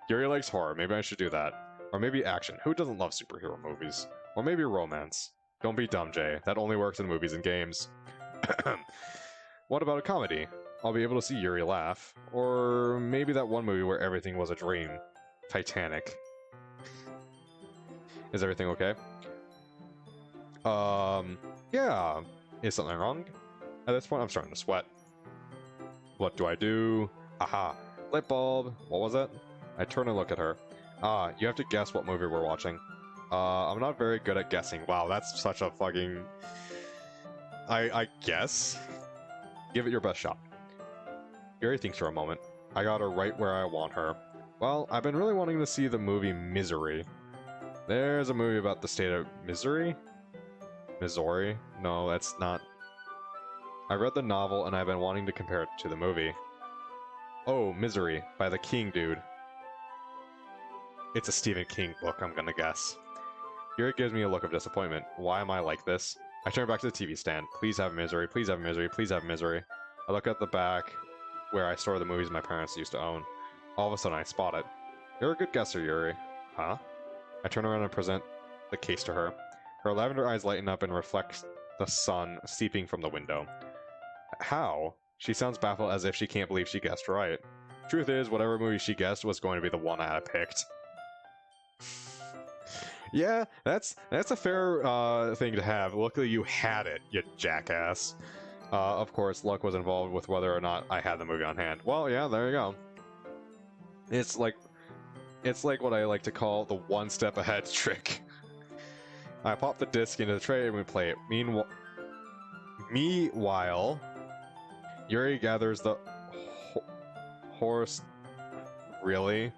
Yuri likes horror, maybe I should do that. Or maybe action, who doesn't love superhero movies? Or maybe romance. Don't be dumb, Jay, that only works in movies and games. What about a comedy? I'll be able to see Yuri laugh. Or maybe that one movie where everything was a dream. Titanic. Is everything okay? Yeah. Is something wrong? At this point, I'm starting to sweat. What do I do? Aha. Light bulb. What was it? I turn and look at her. Ah, you have to guess what movie we're watching. I'm not very good at guessing. Wow, that's such a fucking... I guess? Give it your best shot. Yuri thinks for a moment. I got her right where I want her. Well, I've been really wanting to see the movie Misery. There's a movie about the state of Missouri? Missouri? No, that's not... I read the novel and I've been wanting to compare it to the movie. Oh, Misery, by the King dude. It's a Stephen King book, I'm gonna guess. Yuri gives me a look of disappointment. Why am I like this? I turn back to the TV stand. Please have Misery, please have Misery, please have Misery. I look at the back where I store the movies my parents used to own. All of a sudden I spot it. You're a good guesser, Yuri. Huh? I turn around and present the case to her. Her lavender eyes lighten up and reflect the sun seeping from the window. How? She sounds baffled as if she can't believe she guessed right. Truth is, whatever movie she guessed was going to be the one I had picked. Yeah, that's a fair thing to have. Luckily you had it, you jackass. Of course, luck was involved with whether or not I had the movie on hand. Well, yeah, there you go. It's like what I like to call the one step ahead trick. I pop the disc into the tray and we play it. Meanwhile, Yuri gathers the horse. Really?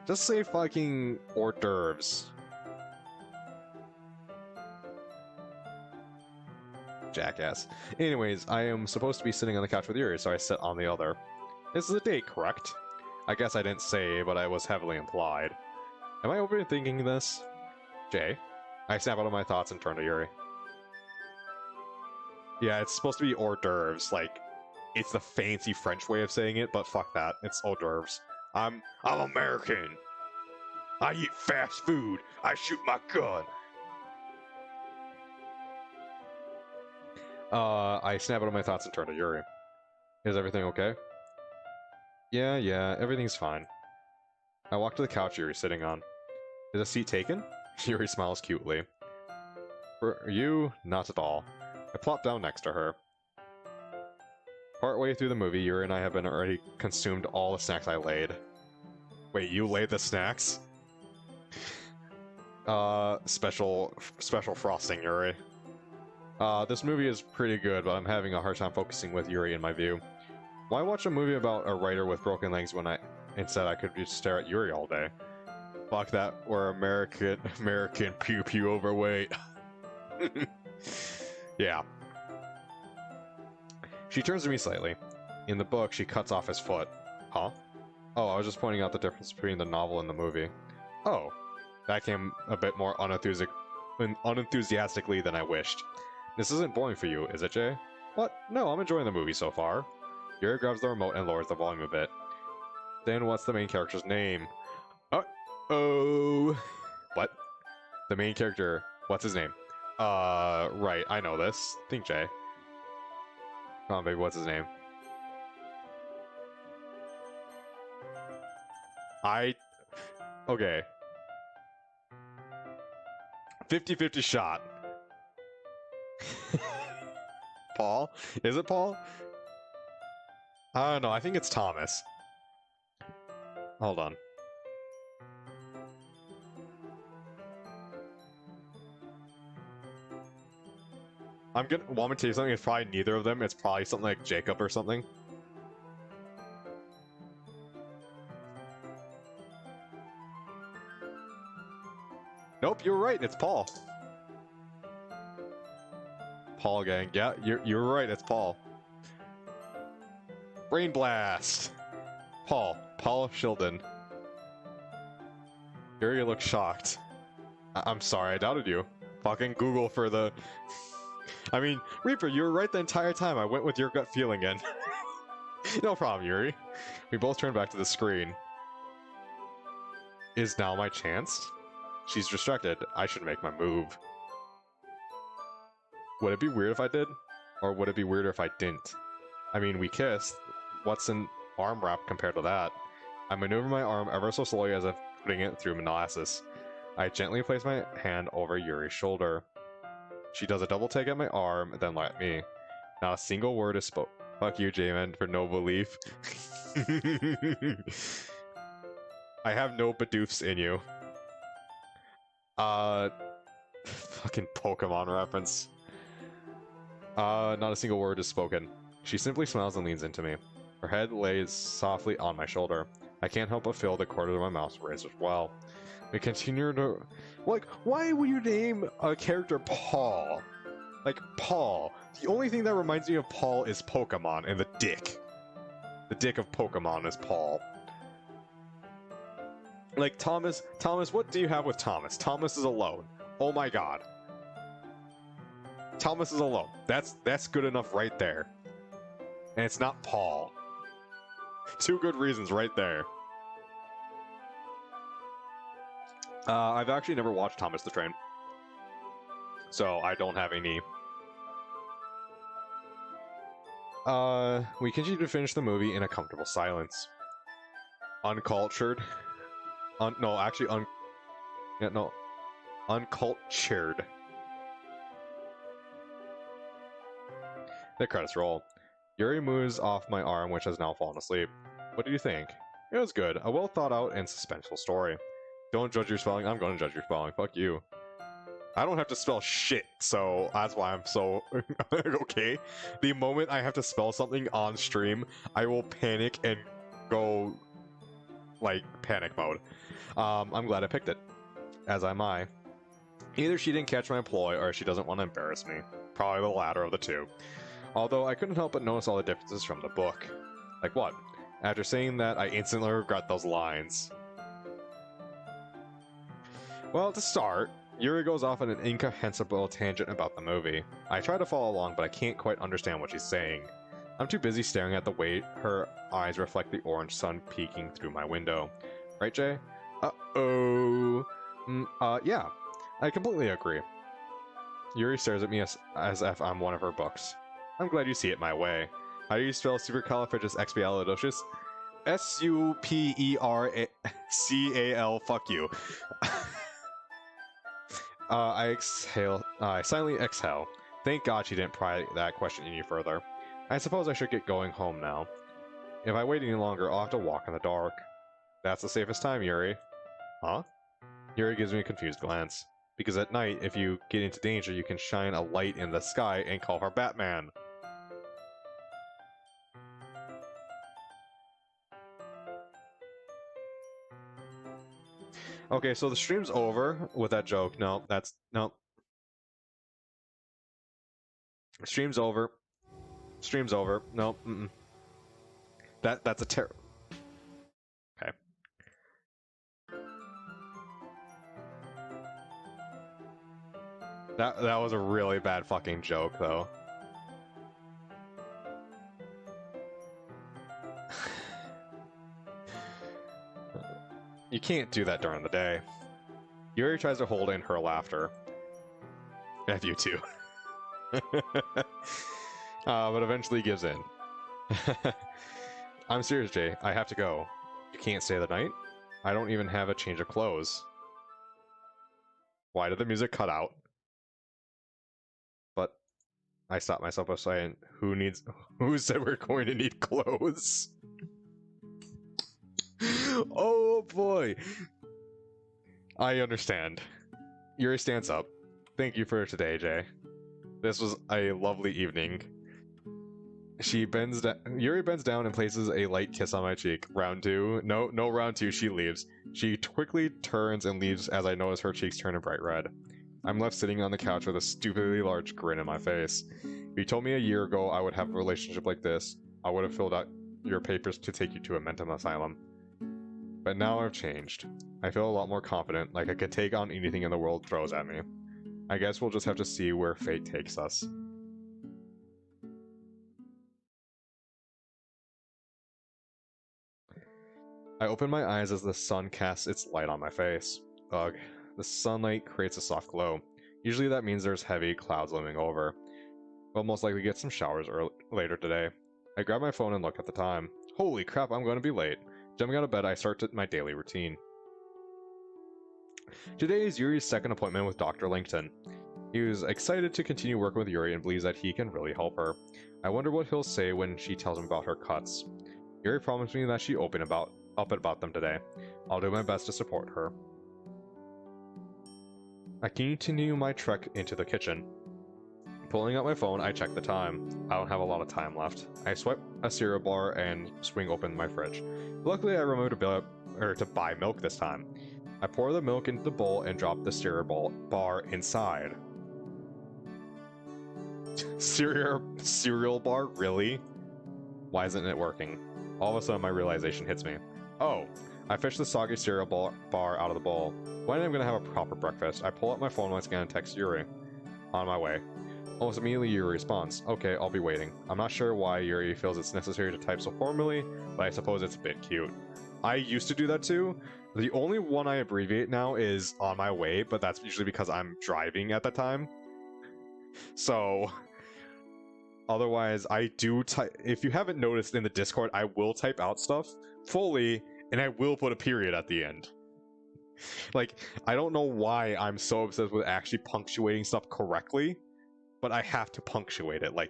Just say fucking hors d'oeuvres. Jackass. Anyways, I am supposed to be sitting on the couch with Yuri, so I sit on the other. This is a date, correct? I guess I didn't say, but I was heavily implied. Am I overthinking this? Jay? I snap out of my thoughts and turn to Yuri. Yeah, it's supposed to be hors d'oeuvres, like, it's the fancy French way of saying it, but fuck that, it's hors d'oeuvres. I'm American! I eat fast food! I shoot my gun! I snap out of my thoughts and turn to Yuri. Is everything okay? Yeah, everything's fine. I walk to the couch Yuri's sitting on. Is a seat taken? Yuri smiles cutely. For you, not at all. I plop down next to her. Partway through the movie, Yuri and I have been already consumed all the snacks I laid. Wait, you laid the snacks? Special frosting, Yuri. This movie is pretty good, but I'm having a hard time focusing with Yuri in my view. Why watch a movie about a writer with broken legs when instead I could just stare at Yuri all day? Fuck that, we're American pew overweight. Yeah. She turns to me slightly. In the book, she cuts off his foot. Huh? Oh, I was just pointing out the difference between the novel and the movie. Oh. That came a bit more unenthusiastically than I wished. This isn't boring for you, is it, Jay? What? No, I'm enjoying the movie so far. Yuri grabs the remote and lowers the volume a bit. Then what's the main character's name? Uh-oh. What? The main character. What's his name? Right, I know this. Think, Jay. Come on, baby, what's his name? Okay. 50-50 shot. Paul? Is it Paul? I don't know, I think it's Thomas. Hold on. Want me to tell you something? It's probably neither of them. It's probably something like Jacob or something. Nope, you're right. It's Paul. Paul gang. Yeah, you're right. It's Paul. Brain blast! Paul Shilden. Yuri looks shocked. I'm sorry, I doubted you. Fucking Google for the... I mean, Reaper, you were right the entire time. I went with your gut feeling in. No problem, Yuri. We both turn back to the screen. Is now my chance? She's distracted. I should make my move. Would it be weird if I did? Or would it be weirder if I didn't? I mean, we kissed. What's an arm wrap compared to that? I maneuver my arm ever so slowly as if putting it through molasses. I gently place my hand over Yuri's shoulder. She does a double take at my arm, then let me. Not a single word is spoken. Fuck you, J-Man, for no belief. I have no Bidoofs in you. Fucking Pokemon reference. Not a single word is spoken. She simply smiles and leans into me. Her head lays softly on my shoulder. I can't help but feel the corners of my mouth raise as well. We continue to... Like, why would you name a character Paul? Like, Paul. The only thing that reminds me of Paul is Pokemon and the dick. The dick of Pokemon is Paul. Like, Thomas, what do you have with Thomas? Thomas is alone. Oh my god. Thomas is alone. That's good enough right there. And it's not Paul. Two good reasons right there. I've actually never watched Thomas the Train. So I don't have any... we continue to finish the movie in a comfortable silence. Uncultured. Uncultured. The credits roll. Yuri moves off my arm, which has now fallen asleep. What do you think? It was good. A well thought out and suspenseful story. Don't judge your spelling. I'm going to judge your spelling. Fuck you. I don't have to spell shit, so that's why I'm so okay. The moment I have to spell something on stream, I will panic and go like panic mode. I'm glad I picked it, as am I. Either she didn't catch my ploy or she doesn't want to embarrass me. Probably the latter of the two. Although I couldn't help but notice all the differences from the book. Like what? After saying that, I instantly regret those lines. Well, to start, Yuri goes off on an incomprehensible tangent about the movie. I try to follow along, but I can't quite understand what she's saying. I'm too busy staring at the way her eyes reflect the orange sun peeking through my window. Right, Jay? Uh-oh. Yeah. I completely agree. Yuri stares at me as if I'm one of her books. I'm glad you see it my way. How do you spell supercalifragisexpialidocious? S-U-P-E-R-C-A-L, fuck you. I silently exhale. Thank God she didn't pry that question any further. I suppose I should get going home now. If I wait any longer, I'll have to walk in the dark. That's the safest time, Yuri. Huh? Yuri gives me a confused glance. Because at night, if you get into danger, you can shine a light in the sky and call her Batman. Okay, so the stream's over with that joke. No, that's... No. Stream's over. Stream's over. No, That's a terror. Okay. That was a really bad fucking joke, though. You can't do that during the day. Yuri tries to hold in her laughter. F you too. But eventually gives in. I'm serious, Jay. I have to go. You can't stay the night? I don't even have a change of clothes. Why did the music cut out? But I stopped myself by saying, who said we're going to need clothes? Oh boy. I understand. Yuri stands up. Thank you for today, Jay. This was a lovely evening. Yuri bends down and places a light kiss on my cheek. Round two. No round two, she leaves. She quickly turns and leaves as I notice her cheeks turn a bright red. I'm left sitting on the couch with a stupidly large grin on my face. If you told me a year ago I would have a relationship like this, I would have filled out your papers to take you to a mental asylum. But now I've changed. I feel a lot more confident, like I could take on anything in the world throws at me. I guess we'll just have to see where fate takes us. I open my eyes as the sun casts its light on my face. Ugh. The sunlight creates a soft glow. Usually that means there's heavy clouds looming over. We'll most likely get some showers later today. I grab my phone and look at the time. Holy crap, I'm going to be late. Jumping out of bed, I start my daily routine. Today is Yuri's second appointment with Dr. Langton. He was excited to continue working with Yuri and believes that he can really help her. I wonder what he'll say when she tells him about her cuts. Yuri promised me that she'd open up about them today. I'll do my best to support her. I continue my trek into the kitchen. Pulling out my phone, I check the time. I don't have a lot of time left. I swipe a cereal bar and swing open my fridge. Luckily, I remember to buy milk this time. I pour the milk into the bowl and drop the cereal bar inside. Cereal bar? Really? Why isn't it working? All of a sudden, my realization hits me. Oh, I fished the soggy cereal bar out of the bowl. When am I going to have a proper breakfast? I pull out my phone once again and text Yuri. On my way. Almost immediately, Yuri responds, okay, I'll be waiting. I'm not sure why Yuri feels it's necessary to type so formally, but I suppose it's a bit cute. I used to do that too. The only one I abbreviate now is on my way, but that's usually because I'm driving at the time. So, otherwise, I do type. If you haven't noticed in the Discord, I will type out stuff fully, and I will put a period at the end. Like, I don't know why I'm so obsessed with actually punctuating stuff correctly, but I have to punctuate it. Like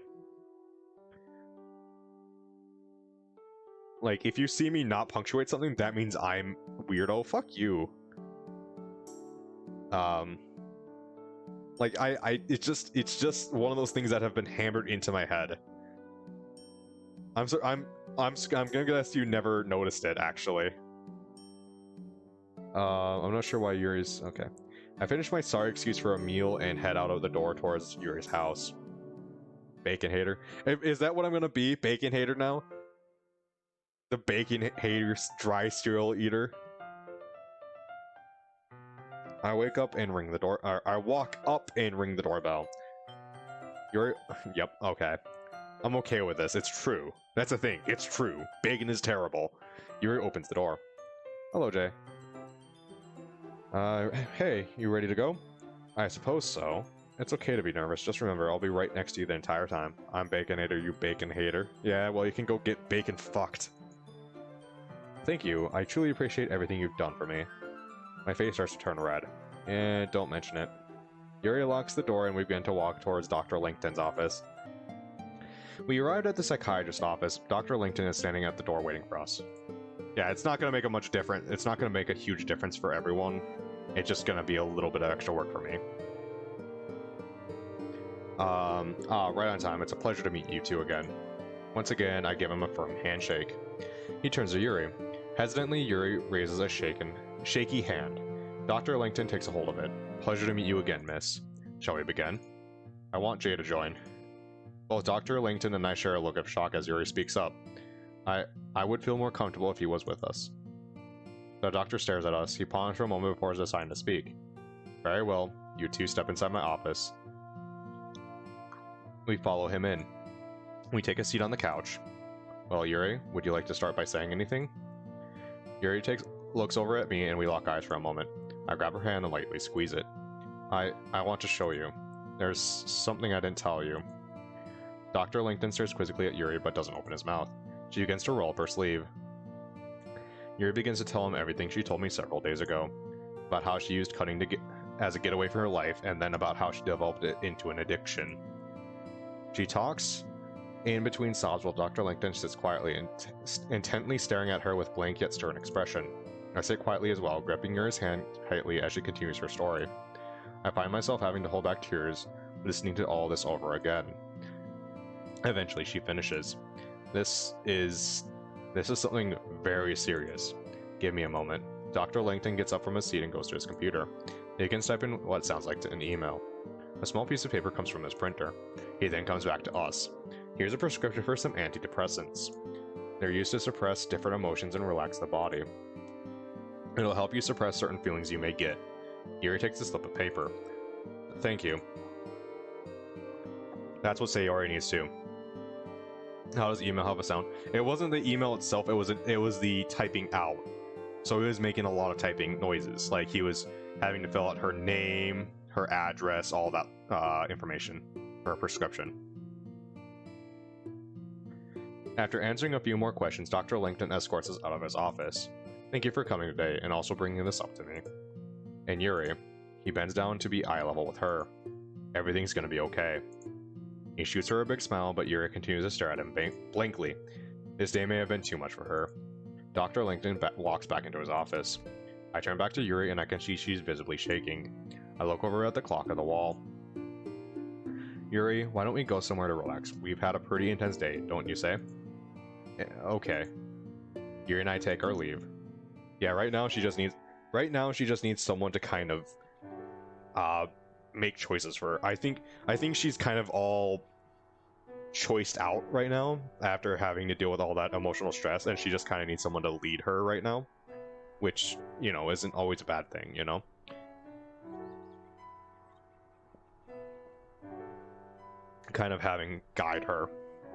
if you see me not punctuate something, that means I'm weirdo. Fuck you. Like it's just one of those things that have been hammered into my head. I'm gonna guess you never noticed it actually. I'm not sure why Yuri's okay. I finish my sorry excuse for a meal and head out of the door towards Yuri's house. Bacon hater. Is that what I'm gonna be? Bacon hater now? The bacon hater dry cereal eater? I wake up and ring the door. I walk up and ring the doorbell. Yuri. Yep, okay. I'm okay with this. It's true. That's a thing. It's true. Bacon is terrible. Yuri opens the door. Hello, Jay. Hey, you ready to go? I suppose so. It's okay to be nervous. Just remember, I'll be right next to you the entire time. I'm bacon hater, you bacon hater. Yeah, well, you can go get bacon fucked. Thank you. I truly appreciate everything you've done for me. My face starts to turn red. Don't mention it. Yuri locks the door and we begin to walk towards Dr. Langton's office. We arrived at the psychiatrist's office. Dr. Langton is standing at the door waiting for us. Yeah, it's not going to make a much difference. It's not going to make a huge difference for everyone. It's just going to be a little bit of extra work for me. Right on time. It's a pleasure to meet you two again. Once again, I give him a firm handshake. He turns to Yuri. Hesitantly, Yuri raises a shaky hand. Dr. Langton takes a hold of it. Pleasure to meet you again, miss. Shall we begin? I want Jay to join. Both Dr. Langton and I share a look of shock as Yuri speaks up. I would feel more comfortable if he was with us. The doctor stares at us. He pauses for a moment before his assigned to speak. Very well, you two step inside my office. We follow him in. We take a seat on the couch. Well, Yuri, would you like to start by saying anything? Yuri looks over at me and we lock eyes for a moment. I grab her hand and lightly squeeze it. I want to show you. There's something I didn't tell you. Dr. Langton stares quizzically at Yuri but doesn't open his mouth. She begins to roll up her sleeve. Yuri begins to tell him everything she told me several days ago. About how she used cutting as a getaway from her life, and then about how she developed it into an addiction. She talks in between sobs while Dr. Langton sits quietly and intently staring at her with blank yet stern expression. I sit quietly as well, gripping Yuri's hand tightly as she continues her story. I find myself having to hold back tears, listening to all this over again. Eventually she finishes. This is something very serious. Give me a moment. Dr. Langton gets up from his seat and goes to his computer. He begins typing what sounds like an email. A small piece of paper comes from his printer. He then comes back to us. Here's a prescription for some antidepressants. They're used to suppress different emotions and relax the body. It'll help you suppress certain feelings you may get. Yuri takes a slip of paper. Thank you. That's what Sayori needs too. How does email have a sound? It wasn't the email itself, it was the typing out. So he was making a lot of typing noises. Like he was having to fill out her name, her address, all that information, her prescription. After answering a few more questions, Dr. Langton escorts us out of his office. Thank you for coming today and also bringing this up to me. And Yuri, he bends down to be eye level with her. Everything's gonna be okay. He shoots her a big smile, but Yuri continues to stare at him blankly. This day may have been too much for her. Dr. Langton walks back into his office. I turn back to Yuri and I can see she's visibly shaking. I look over at the clock on the wall. Yuri, why don't we go somewhere to relax? We've had a pretty intense day, don't you say? Okay. Yuri and I take our leave. Yeah, right now she just needs someone to kind of make choices for her. I think she's kind of all choiced out right now after having to deal with all that emotional stress, and she just kind of needs someone to lead her right now, which, you know, isn't always a bad thing, you know? Kind of having guide her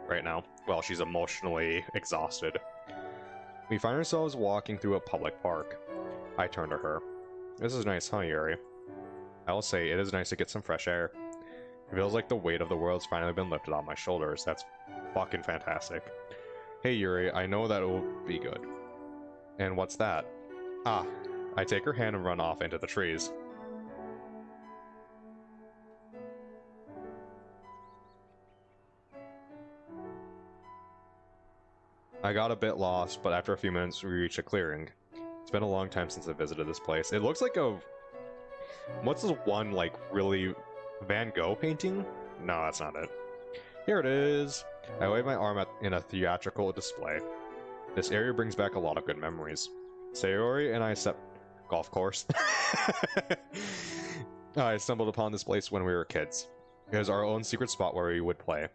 right now while she's emotionally exhausted. We find ourselves walking through a public park. I turn to her. This is nice, huh, Yuri? I will say, it is nice to get some fresh air. It feels like the weight of the world's finally been lifted off my shoulders. That's fucking fantastic. Hey, Yuri, I know that it will be good. And what's that? Ah, I take her hand and run off into the trees. I got a bit lost, but after a few minutes we reached a clearing. It's been a long time since I visited this place. It looks like a... What's this one, like, really Van Gogh painting? No, that's not it. Here it is! I wave my arm in a theatrical display. This area brings back a lot of good memories. Sayori and I golf course. I stumbled upon this place when we were kids. It was our own secret spot where we would play.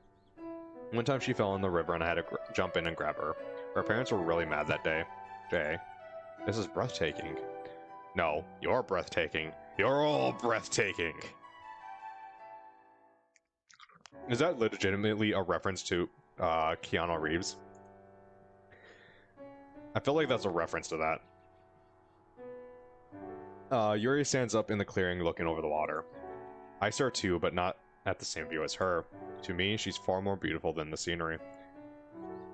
One time she fell in the river and I had to jump in and grab her. Her parents were really mad that day. Jay, this is breathtaking. No, you're breathtaking. You're all breathtaking. Is that legitimately a reference to Keanu Reeves? I feel like that's a reference to that. Yuri stands up in the clearing looking over the water. I stare too, but not at the same view as her. To me, she's far more beautiful than the scenery.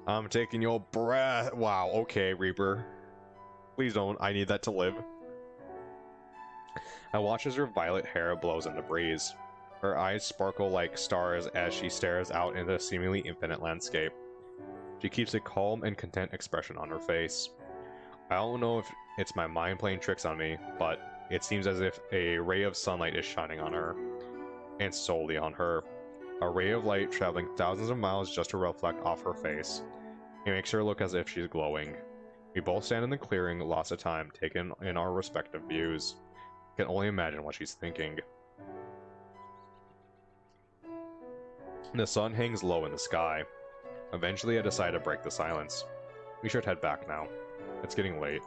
I'm taking your breath. Wow, okay, Reaper. Please don't. I need that to live. I watch as her violet hair blows in the breeze. Her eyes sparkle like stars as she stares out into the seemingly infinite landscape. She keeps a calm and content expression on her face. I don't know if it's my mind playing tricks on me, but it seems as if a ray of sunlight is shining on her, and solely on her. A ray of light traveling thousands of miles just to reflect off her face. It makes her look as if she's glowing. We both stand in the clearing, lots of time, taking in our respective views. I can only imagine what she's thinking. The sun hangs low in the sky. Eventually I decide to break the silence. We should head back now. It's getting late.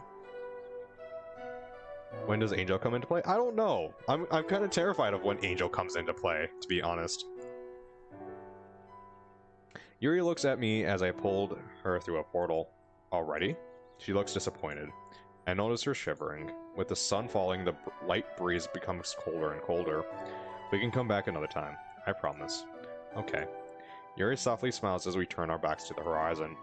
When does Angel come into play? I don't know. I'm kind of terrified of when Angel comes into play, to be honest. Yuri looks at me as I pulled her through a portal. Already? She looks disappointed. I notice her shivering. With the sun falling, the light breeze becomes colder and colder. We can come back another time. I promise. Okay. Yuri softly smiles as we turn our backs to the horizon.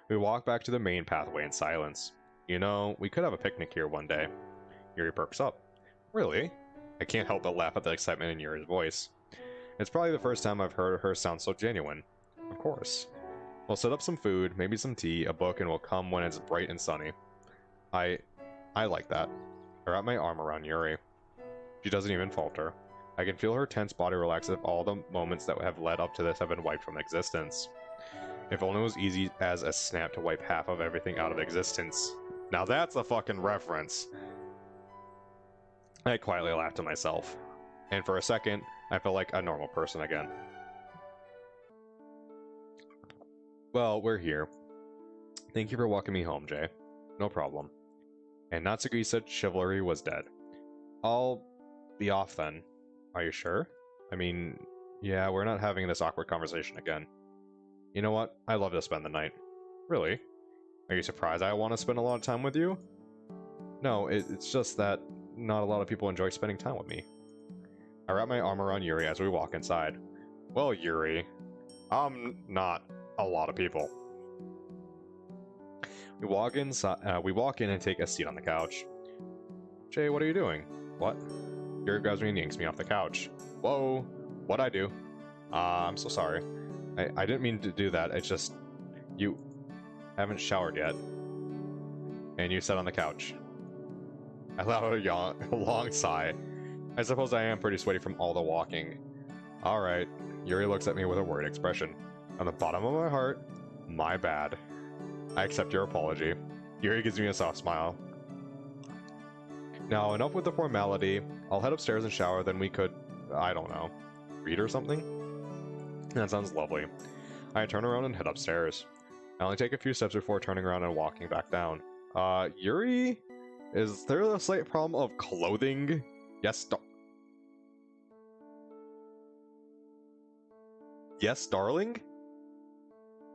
We walk back to the main pathway in silence. You know, we could have a picnic here one day. Yuri perks up. Really? I can't help but laugh at the excitement in Yuri's voice. It's probably the first time I've heard her sound so genuine. Of course. We'll set up some food, maybe some tea, a book, and we'll come when it's bright and sunny. I like that. I wrap my arm around Yuri. She doesn't even falter. I can feel her tense body relax as if all the moments that have led up to this have been wiped from existence. If only it was easy as a snap to wipe half of everything out of existence. Now that's a fucking reference. I quietly laughed to myself. And for a second, I felt like a normal person again. Well, we're here. Thank you for walking me home, Jay. No problem. And Natsuki said chivalry was dead. I'll be off then. Are you sure? I mean, yeah, we're not having this awkward conversation again. You know what? I'd love to spend the night. Really? Are you surprised I want to spend a lot of time with you? No, it's just that not a lot of people enjoy spending time with me. I wrap my arm around Yuri as we walk inside. Well, Yuri, I'm not a lot of people. We walk in and take a seat on the couch. Jay, what are you doing? What? Yuri grabs me and yanks me off the couch. Whoa, what'd I do? I'm so sorry. I didn't mean to do that. It's just you haven't showered yet, and you sat on the couch. I let out a long sigh. I suppose I am pretty sweaty from all the walking. Alright. Yuri looks at me with a worried expression. On the bottom of my heart, my bad. I accept your apology. Yuri gives me a soft smile. Now, enough with the formality. I'll head upstairs and shower, then we could, I don't know, read or something? That sounds lovely. I turn around and head upstairs. I only take a few steps before turning around and walking back down. Yuri? Is there a slight problem of clothing? Yes, yes, darling?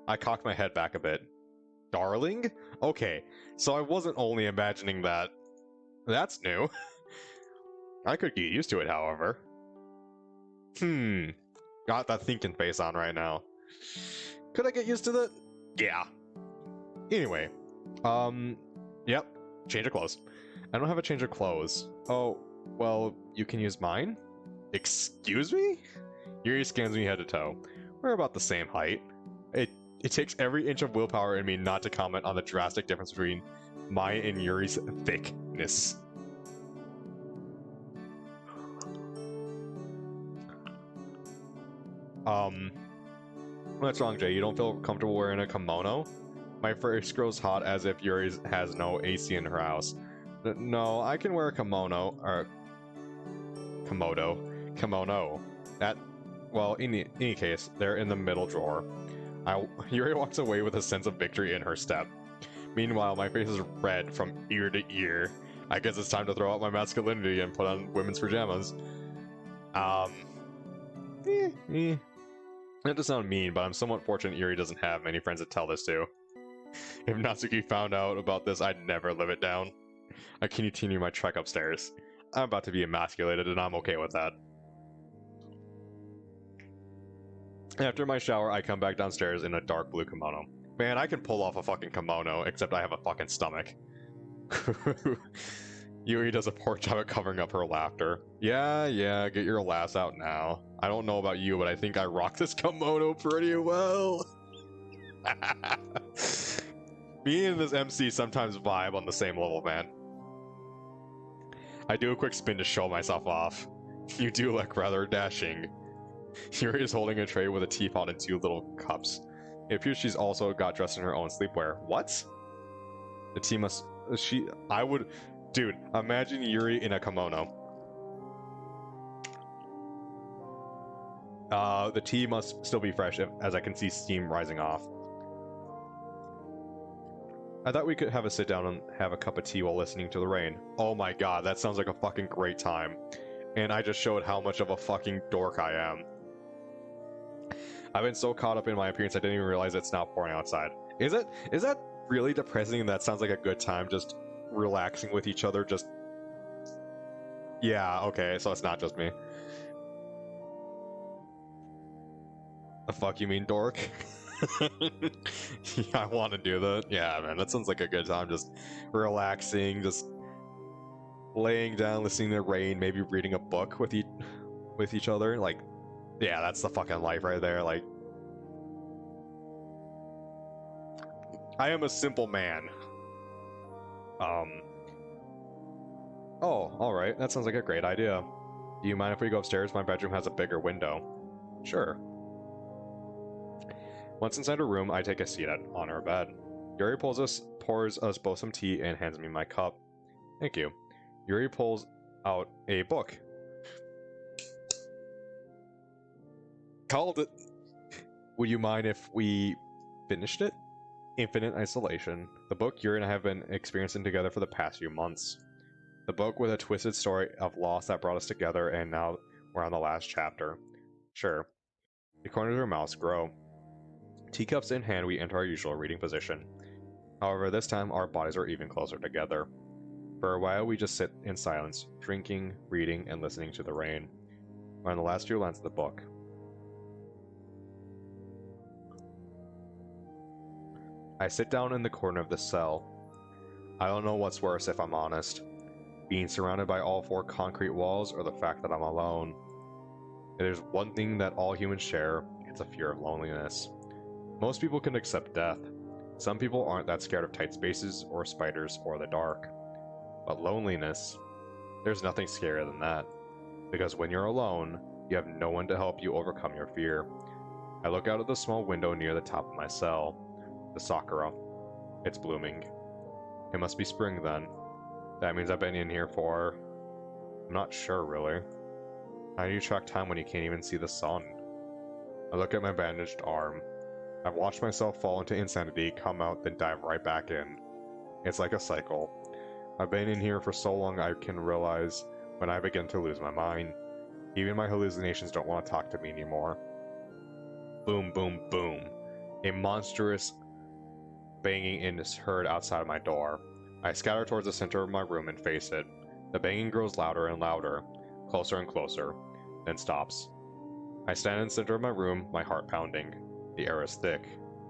I cocked my head back a bit. Darling? Okay, so I wasn't only imagining that. That's new. I could get used to it, however. Got that thinking face on right now. Could I get used to that? Yeah. Anyway. Yep. Change of clothes. I don't have a change of clothes. Oh, well, you can use mine? Excuse me? Yuri scans me head to toe. We're about the same height. It takes every inch of willpower in me not to comment on the drastic difference between mine and Yuri's thickness. What's wrong, Jay? You don't feel comfortable wearing a kimono? My face grows hot as if Yuri has no AC in her house. No, I can wear a kimono, or kimono. Well, in any case, they're in the middle drawer. Yuri walks away with a sense of victory in her step. Meanwhile, my face is red from ear to ear. I guess it's time to throw out my masculinity and put on women's pajamas. Not to sound mean, but I'm somewhat fortunate Yuri doesn't have many friends to tell this to. If Natsuki found out about this, I'd never live it down. I continue my trek upstairs. I'm about to be emasculated, and I'm okay with that. After my shower, I come back downstairs in a dark blue kimono. Man, I can pull off a fucking kimono, except I have a fucking stomach. Yuri does a poor job at covering up her laughter. Yeah, get your laughs out now. I don't know about you, but I think I rock this kimono pretty well. Me and this MC sometimes vibe on the same level, man. I do a quick spin to show myself off. You do look rather dashing. Yuri is holding a tray with a teapot and 2 little cups. It appears she's also got dressed in her own sleepwear. What? The tea must... I would... Dude, imagine Yuri in a kimono. The tea must still be fresh, as I can see steam rising off. I thought we could have a sit down and have a cup of tea while listening to the rain. Oh my god, that sounds like a fucking great time. And I just showed how much of a fucking dork I am. I've been so caught up in my appearance I didn't even realize it's now pouring outside. Is that really depressing? That sounds like a good time, just relaxing with each other, just... Yeah, okay, so it's not just me. The fuck you mean, dork? Yeah, I want to do that. Yeah, man, that sounds like a good time, just relaxing, just laying down, listening to the rain, maybe reading a book with each other, like... Yeah, that's the fucking life right there, like... I am a simple man. Oh, alright, that sounds like a great idea. Do you mind if we go upstairs? My bedroom has a bigger window. Sure. Once inside her room, I take a seat on her bed. Yuri pours us both some tea and hands me my cup. Thank you. Yuri pulls out a book. Called it... Would you mind if we finished it? Infinite Isolation. The book Yuri and I have been experiencing together for the past few months. The book with a twisted story of loss that brought us together, and now we're on the last chapter. Sure. The corners of our mouths grow. Teacups in hand, we enter our usual reading position. However, this time our bodies are even closer together. For a while, we just sit in silence, drinking, reading, and listening to the rain. We're on the last few lines of the book. I sit down in the corner of the cell. I don't know what's worse, if I'm honest. Being surrounded by all four concrete walls, or the fact that I'm alone. If there's one thing that all humans share, it's a fear of loneliness. Most people can accept death. Some people aren't that scared of tight spaces, or spiders, or the dark. But loneliness, there's nothing scarier than that. Because when you're alone, you have no one to help you overcome your fear. I look out of the small window near the top of my cell. The sakura. It's blooming. It must be spring then. That means I've been in here for... I'm not sure, really. How do you track time when you can't even see the sun? I look at my bandaged arm. I've watched myself fall into insanity, come out, then dive right back in. It's like a cycle. I've been in here for so long I can realize when I begin to lose my mind. Even my hallucinations don't want to talk to me anymore. Boom, boom, boom. A monstrous banging is heard outside my door. I scatter towards the center of my room and face it. The banging grows louder and louder, closer and closer, then stops. I stand in the center of my room, my heart pounding. The air is thick.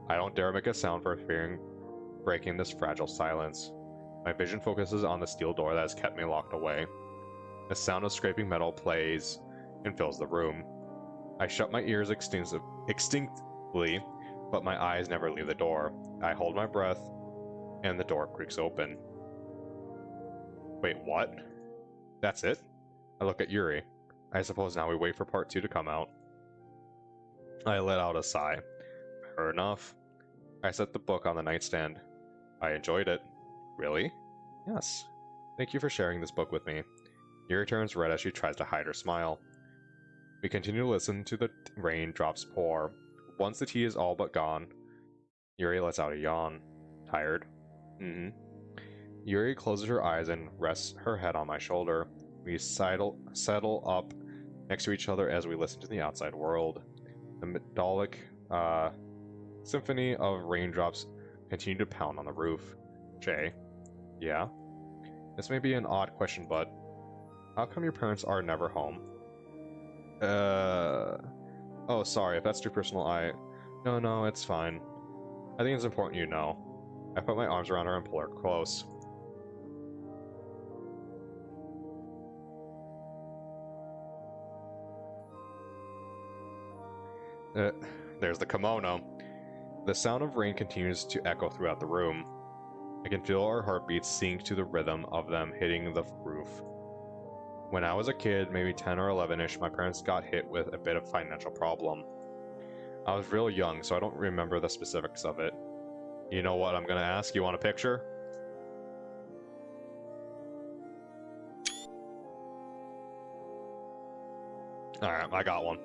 I don't dare make a sound for fearing breaking this fragile silence. My vision focuses on the steel door that has kept me locked away. The sound of scraping metal plays and fills the room. I shut my ears instinctively, but my eyes never leave the door. I hold my breath, and the door creaks open. Wait, what? That's it? I look at Yuri. I suppose now we wait for part 2 to come out. I let out a sigh. Fair enough. I set the book on the nightstand. I enjoyed it. Really? Yes. Thank you for sharing this book with me. Yuri turns red as she tries to hide her smile. We continue to listen to the raindrops pour. Once the tea is all but gone, Yuri lets out a yawn. Tired? Yuri closes her eyes and rests her head on my shoulder. We settle up next to each other as we listen to the outside world. The metallic symphony of raindrops continue to pound on the roof. Jay? Yeah? This may be an odd question, but how come your parents are never home? Oh, sorry, if that's too personal, No, it's fine. I think it's important you know. I put my arms around her and pull her close. There's the kimono. The sound of rain continues to echo throughout the room. I can feel our heartbeats sync to the rhythm of them hitting the roof. When I was a kid, maybe 10 or 11ish, my parents got hit with a bit of financial problem. I was real young, so I don't remember the specifics of it. You know what I'm gonna ask? You want a picture? Alright, I got one.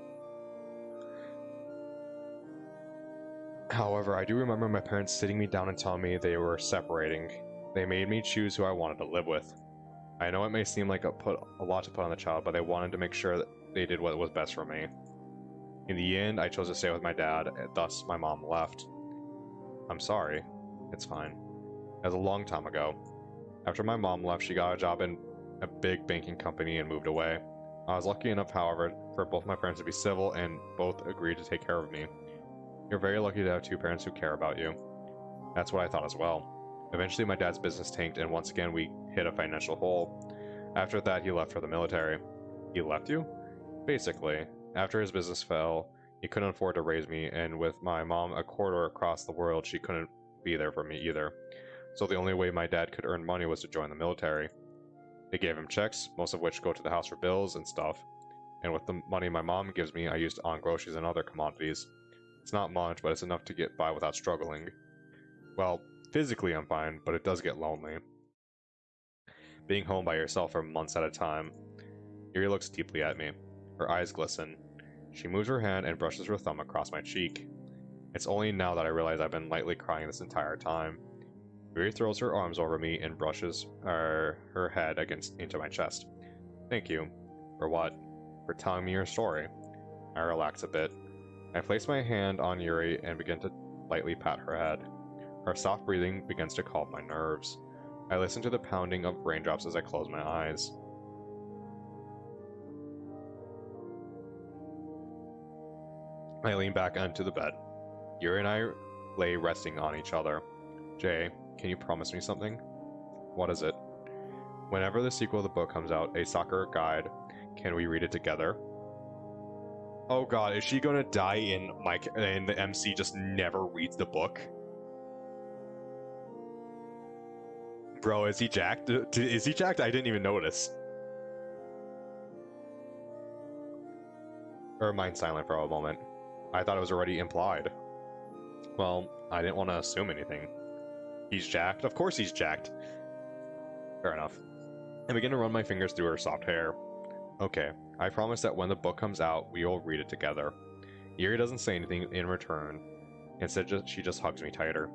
However, I do remember my parents sitting me down and telling me they were separating. They made me choose who I wanted to live with. I know it may seem like a lot to put on the child, but they wanted to make sure that they did what was best for me. In the end, I chose to stay with my dad, thus my mom left. I'm sorry. It's fine. It was a long time ago. After my mom left, she got a job in a big banking company and moved away. I was lucky enough, however, for both my parents to be civil and both agreed to take care of me. You're very lucky to have two parents who care about you. That's what I thought as well. Eventually my dad's business tanked and once again we hit a financial hole. After that he left for the military. He left you? Basically. After his business fell, he couldn't afford to raise me, and with my mom a quarter across the world, she couldn't be there for me either. So the only way my dad could earn money was to join the military. They gave him checks, most of which go to the house for bills and stuff. And with the money my mom gives me, I used on groceries and other commodities. It's not much, but it's enough to get by without struggling. Well, physically I'm fine, but it does get lonely. Being home by yourself for months at a time. Yuri looks deeply at me. Her eyes glisten. She moves her hand and brushes her thumb across my cheek. It's only now that I realize I've been lightly crying this entire time. Yuri throws her arms over me and brushes her head into my chest. Thank you. For what? For telling me your story. I relax a bit. I place my hand on Yuri and begin to lightly pat her head. Her soft breathing begins to calm my nerves. I listen to the pounding of raindrops as I close my eyes. I lean back onto the bed. Yuri and I lay resting on each other. Jay, can you promise me something? What is it? Whenever the sequel of the book comes out, a soccer guide, can we read it together? Oh god, is she gonna die and the MC just never reads the book? Bro, is he jacked? Is he jacked? I didn't even notice. Her mind silent for a moment. I thought it was already implied. Well, I didn't want to assume anything. He's jacked? Of course he's jacked. Fair enough. I begin to run my fingers through her soft hair. Okay, I promise that when the book comes out, we will read it together. Yuri doesn't say anything in return. Instead, she just hugs me tighter.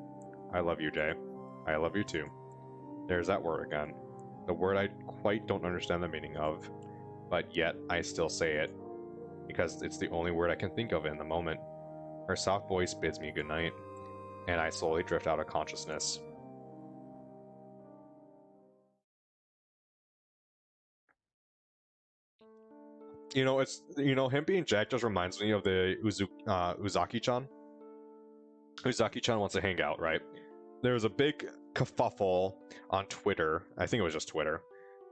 I love you, Jay. I love you too. There's that word again. The word I quite don't understand the meaning of, but yet I still say it, because it's the only word I can think of in the moment. Her soft voice bids me goodnight, and I slowly drift out of consciousness. Him being Jack just reminds me of the Uzaki-chan. Uzaki-chan wants to hang out, right? There was a big kerfuffle on Twitter, I think it was just Twitter,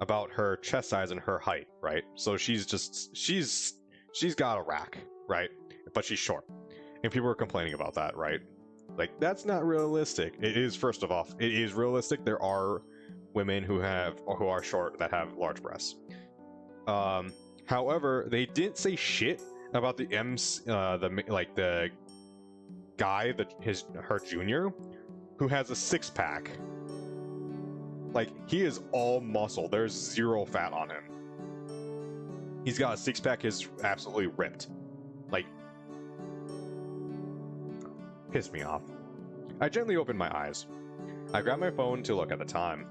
about her chest size and her height, right? So she's got a rack, right? But she's short. And people were complaining about that, right? Like, that's not realistic. It is, first of all, it is realistic. There are women who are short that have large breasts. However, they didn't say shit about the guy her junior who has a six-pack. Like, he is all muscle. There's zero fat on him. He's got a six-pack, is absolutely ripped. Like, pissed me off. I gently opened my eyes. I grabbed my phone to look at the time.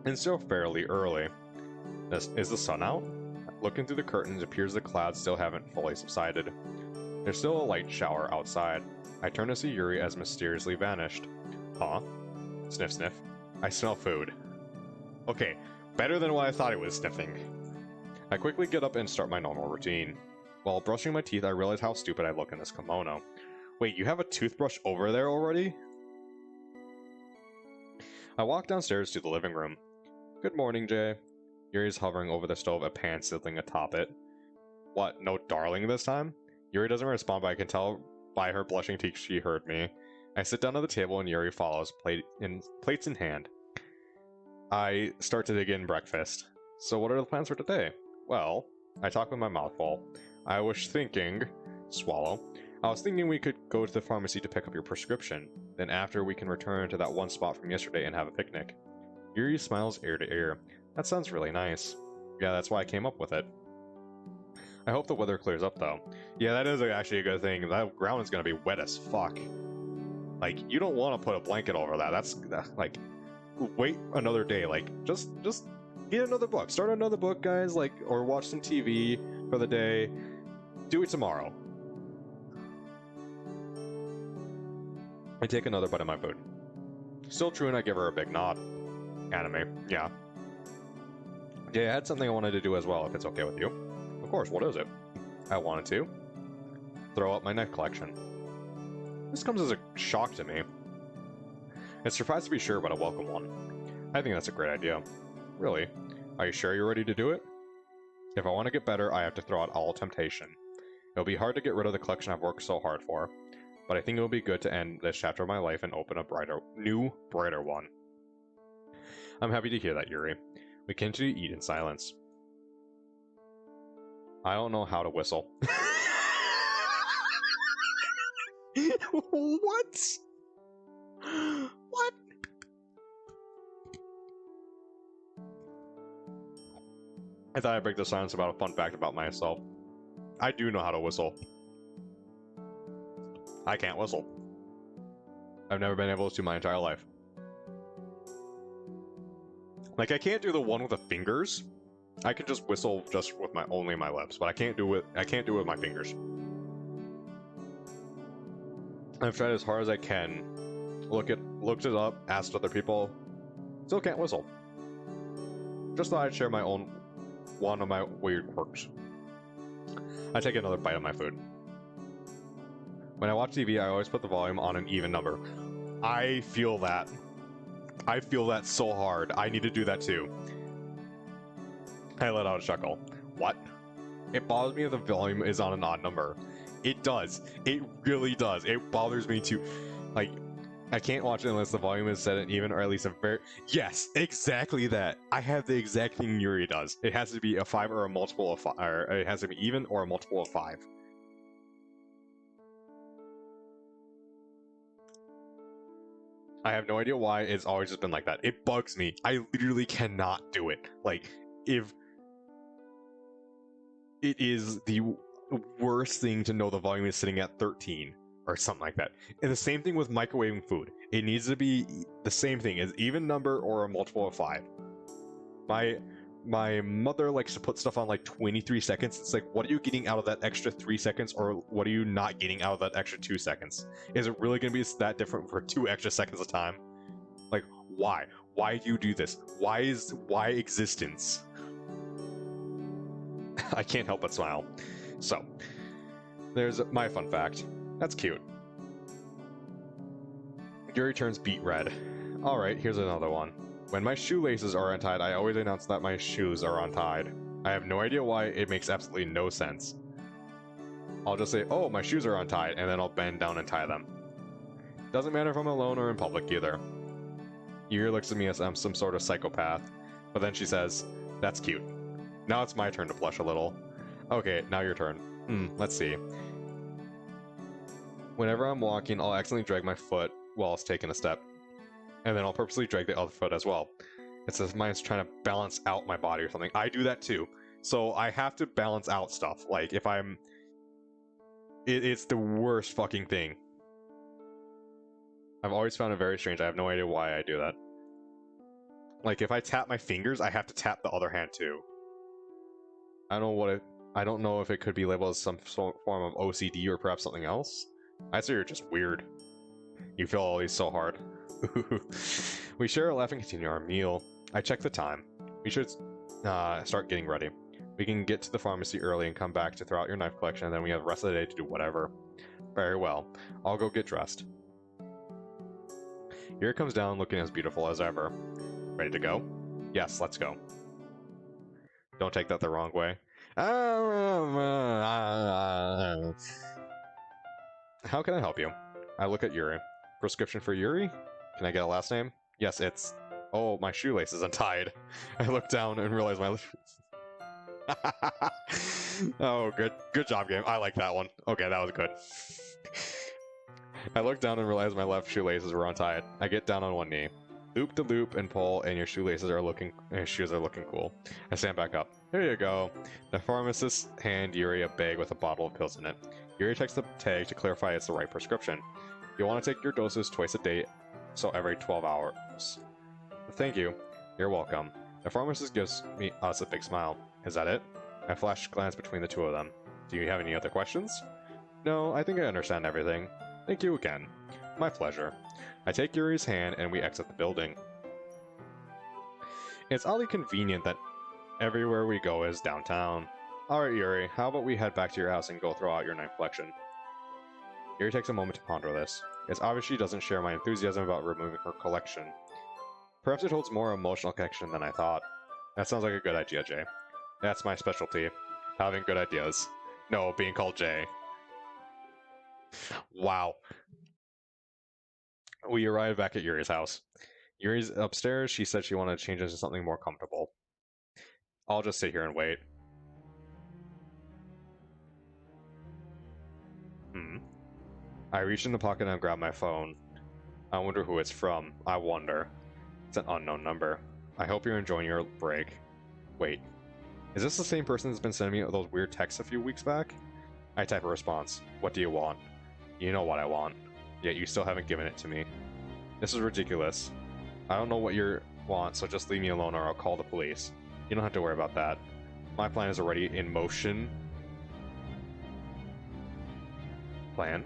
It's still fairly early. Is the sun out? Looking through the curtains, it appears the clouds still haven't fully subsided. There's still a light shower outside. I turn to see Yuri as mysteriously vanished. Huh? Sniff, sniff. I smell food. Okay, better than what I thought it was sniffing. I quickly get up and start my normal routine. While brushing my teeth, I realize how stupid I look in this kimono. Wait, you have a toothbrush over there already? I walk downstairs to the living room. Good morning, Jay. Yuri's hovering over the stove, a pan sizzling atop it. What, no darling this time? Yuri doesn't respond, but I can tell by her blushing cheeks she heard me. I sit down at the table and Yuri follows, plates in hand. I start to dig in breakfast. So what are the plans for today? Well, I talk with my mouth full. I was thinking... Swallow. I was thinking we could go to the pharmacy to pick up your prescription. Then after we can return to that one spot from yesterday and have a picnic. Yuri smiles ear to ear. That sounds really nice. Yeah, that's why I came up with it. I hope the weather clears up though. Yeah, that is actually a good thing. That ground is going to be wet as fuck. Like, you don't want to put a blanket over that. That's like, wait another day. Like, just get another book. Start another book, guys. Like, or watch some TV for the day. Do it tomorrow. I take another bite of my food. Still true, and I give her a big nod. Anime, yeah. Yeah, I had something I wanted to do as well, if it's okay with you. Of course, what is it? I wanted to throw out my knife collection. This comes as a shock to me. It's surprised to be sure, but a welcome one. I think that's a great idea. Really? Are you sure you're ready to do it? If I want to get better, I have to throw out all temptation. It'll be hard to get rid of the collection I've worked so hard for, but I think it'll be good to end this chapter of my life and open a new, brighter one. I'm happy to hear that, Yuri. We continue to eat in silence. I don't know how to whistle. What? What? I thought I'd break the silence about a fun fact about myself. I do know how to whistle. I can't whistle. I've never been able to my entire life. Like, I can't do the one with the fingers. I can just whistle just with only my lips, but I can't do it with my fingers. I've tried as hard as I can. Looked it up, asked other people. Still can't whistle. Just thought I'd share one of my weird quirks. I take another bite of my food. When I watch TV, I always put the volume on an even number. I feel that. I feel that so hard. I need to do that too. I let out a chuckle. What? It bothers me if the volume is on an odd number. It does. It really does. It bothers me too. Like, I can't watch it unless the volume is set at even, or at least a very... Yes, exactly that. I have the exact thing Yuri does. It has to be a 5 or a multiple of 5, or it has to be even or a multiple of 5. I have no idea why it's always just been like that. It bugs me. I literally cannot do it. Like, if... It is the worst thing to know the volume is sitting at 13. Or something like that. And the same thing with microwaving food. It needs to be the same thing as even number or a multiple of 5. My mother likes to put stuff on like 23 seconds. It's like, what are you getting out of that extra 3 seconds, or what are you not getting out of that extra 2 seconds? Is it really going to be that different for 2 extra seconds of time? Like, why? Why do you do this? Why existence? I can't help but smile. So, there's my fun fact. That's cute. Yuri turns beet red. Alright, here's another one. When my shoelaces are untied, I always announce that my shoes are untied. I have no idea why. It makes absolutely no sense. I'll just say, oh, my shoes are untied, and then I'll bend down and tie them. Doesn't matter if I'm alone or in public either. Yuri looks at me as I'm some sort of psychopath, but then she says, that's cute. Now it's my turn to blush a little. Okay, now your turn. Let's see. Whenever I'm walking, I'll accidentally drag my foot whilst taking a step. And then I'll purposely drag the other foot as well. It's as if mine's trying to balance out my body or something. I do that too. So I have to balance out stuff. Like, if I'm... It's the worst fucking thing. I've always found it very strange. I have no idea why I do that. Like, if I tap my fingers, I have to tap the other hand too. I don't know if it could be labeled as some form of OCD or perhaps something else. I'd say you're just weird. You feel all these so hard. We share a laugh and continue our meal. I check the time. We should start getting ready. We can get to the pharmacy early and come back to throw out your knife collection, and then we have the rest of the day to do whatever. Very well. I'll go get dressed. Here comes down looking as beautiful as ever. Ready to go? Yes, let's go. Don't take that the wrong way. How can I help you? I look at Yuri. Prescription for Yuri? Can I get a last name? Yes, it's... Oh, my shoelace is untied. I look down and realize my... Oh, good job, game. I like that one. Okay, that was good. I look down and realize my left shoelaces were untied. I get down on one knee. Loop the loop and pull, and your shoes are looking cool. I stand back up. Here you go. The pharmacist hand Yuri a bag with a bottle of pills in it. Yuri checks the tag to clarify it's the right prescription. You want to take your doses twice a day, so every 12 hours. Thank you. You're welcome. The pharmacist gives us a big smile. Is that it? I flash a glance between the two of them. Do you have any other questions? No, I think I understand everything. Thank you again. My pleasure. I take Yuri's hand and we exit the building. It's oddly convenient that everywhere we go is downtown. Alright Yuri, how about we head back to your house and go throw out your knife collection? Yuri takes a moment to ponder this. It's obvious she doesn't share my enthusiasm about removing her collection. Perhaps it holds more emotional connection than I thought. That sounds like a good idea, Jay. That's my specialty. Having good ideas. No, being called Jay. Wow. We arrive back at Yuri's house. Yuri's upstairs. She said she wanted to change into something more comfortable. I'll just sit here and wait. I reach in the pocket and grab my phone. I wonder who it's from. I wonder. It's an unknown number. I hope you're enjoying your break. Wait. Is this the same person that's been sending me those weird texts a few weeks back? I type a response. What do you want? You know what I want, yet you still haven't given it to me. This is ridiculous. I don't know what you want, so just leave me alone or I'll call the police. You don't have to worry about that. My plan is already in motion. Plan?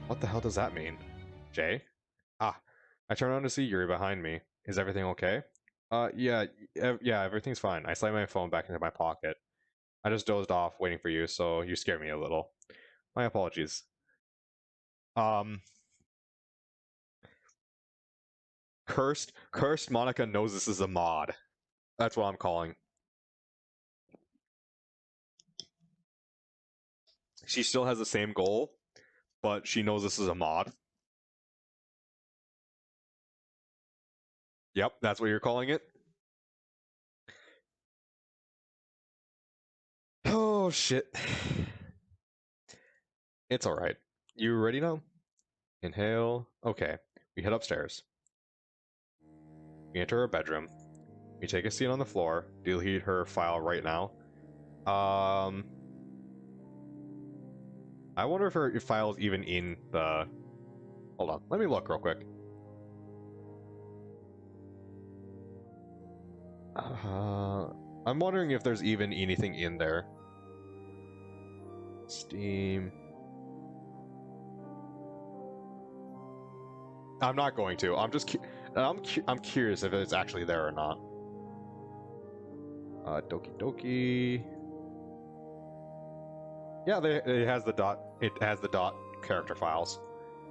What the hell does that mean? Jay? Ah, I turn around to see Yuri behind me. Is everything okay? Yeah, yeah, everything's fine. I slide my phone back into my pocket. I just dozed off waiting for you, so you scared me a little. My apologies. Um, Cursed Monica knows this is a mod. That's what I'm calling. She still has the same goal, but she knows this is a mod. Yep, that's what you're calling it. Oh shit. It's alright. You ready now? Inhale. Okay. We head upstairs. We enter her bedroom. We take a seat on the floor. Delete her file right now. I wonder if her file is even in the... Hold on. Let me look real quick. I'm wondering if there's even anything in there. Steam. I'm not going to. I'm curious if it's actually there or not. Doki Doki. Yeah, it has the dot. It has the dot character files.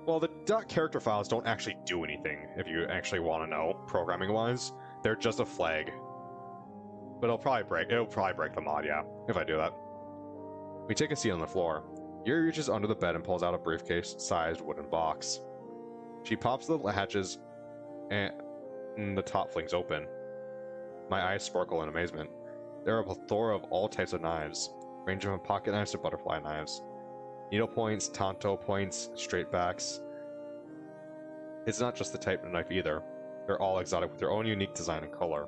Well, the dot character files don't actually do anything. If you actually want to know, programming-wise, they're just a flag. But it'll probably break the mod, yeah, if I do that. We take a seat on the floor. Yuri reaches under the bed and pulls out a briefcase-sized wooden box. She pops the hatches, and the top flings open. My eyes sparkle in amazement. There are a plethora of all types of knives, ranging from pocket knives to butterfly knives. Needle points, tanto points, straight backs. It's not just the type of knife either. They're all exotic with their own unique design and color.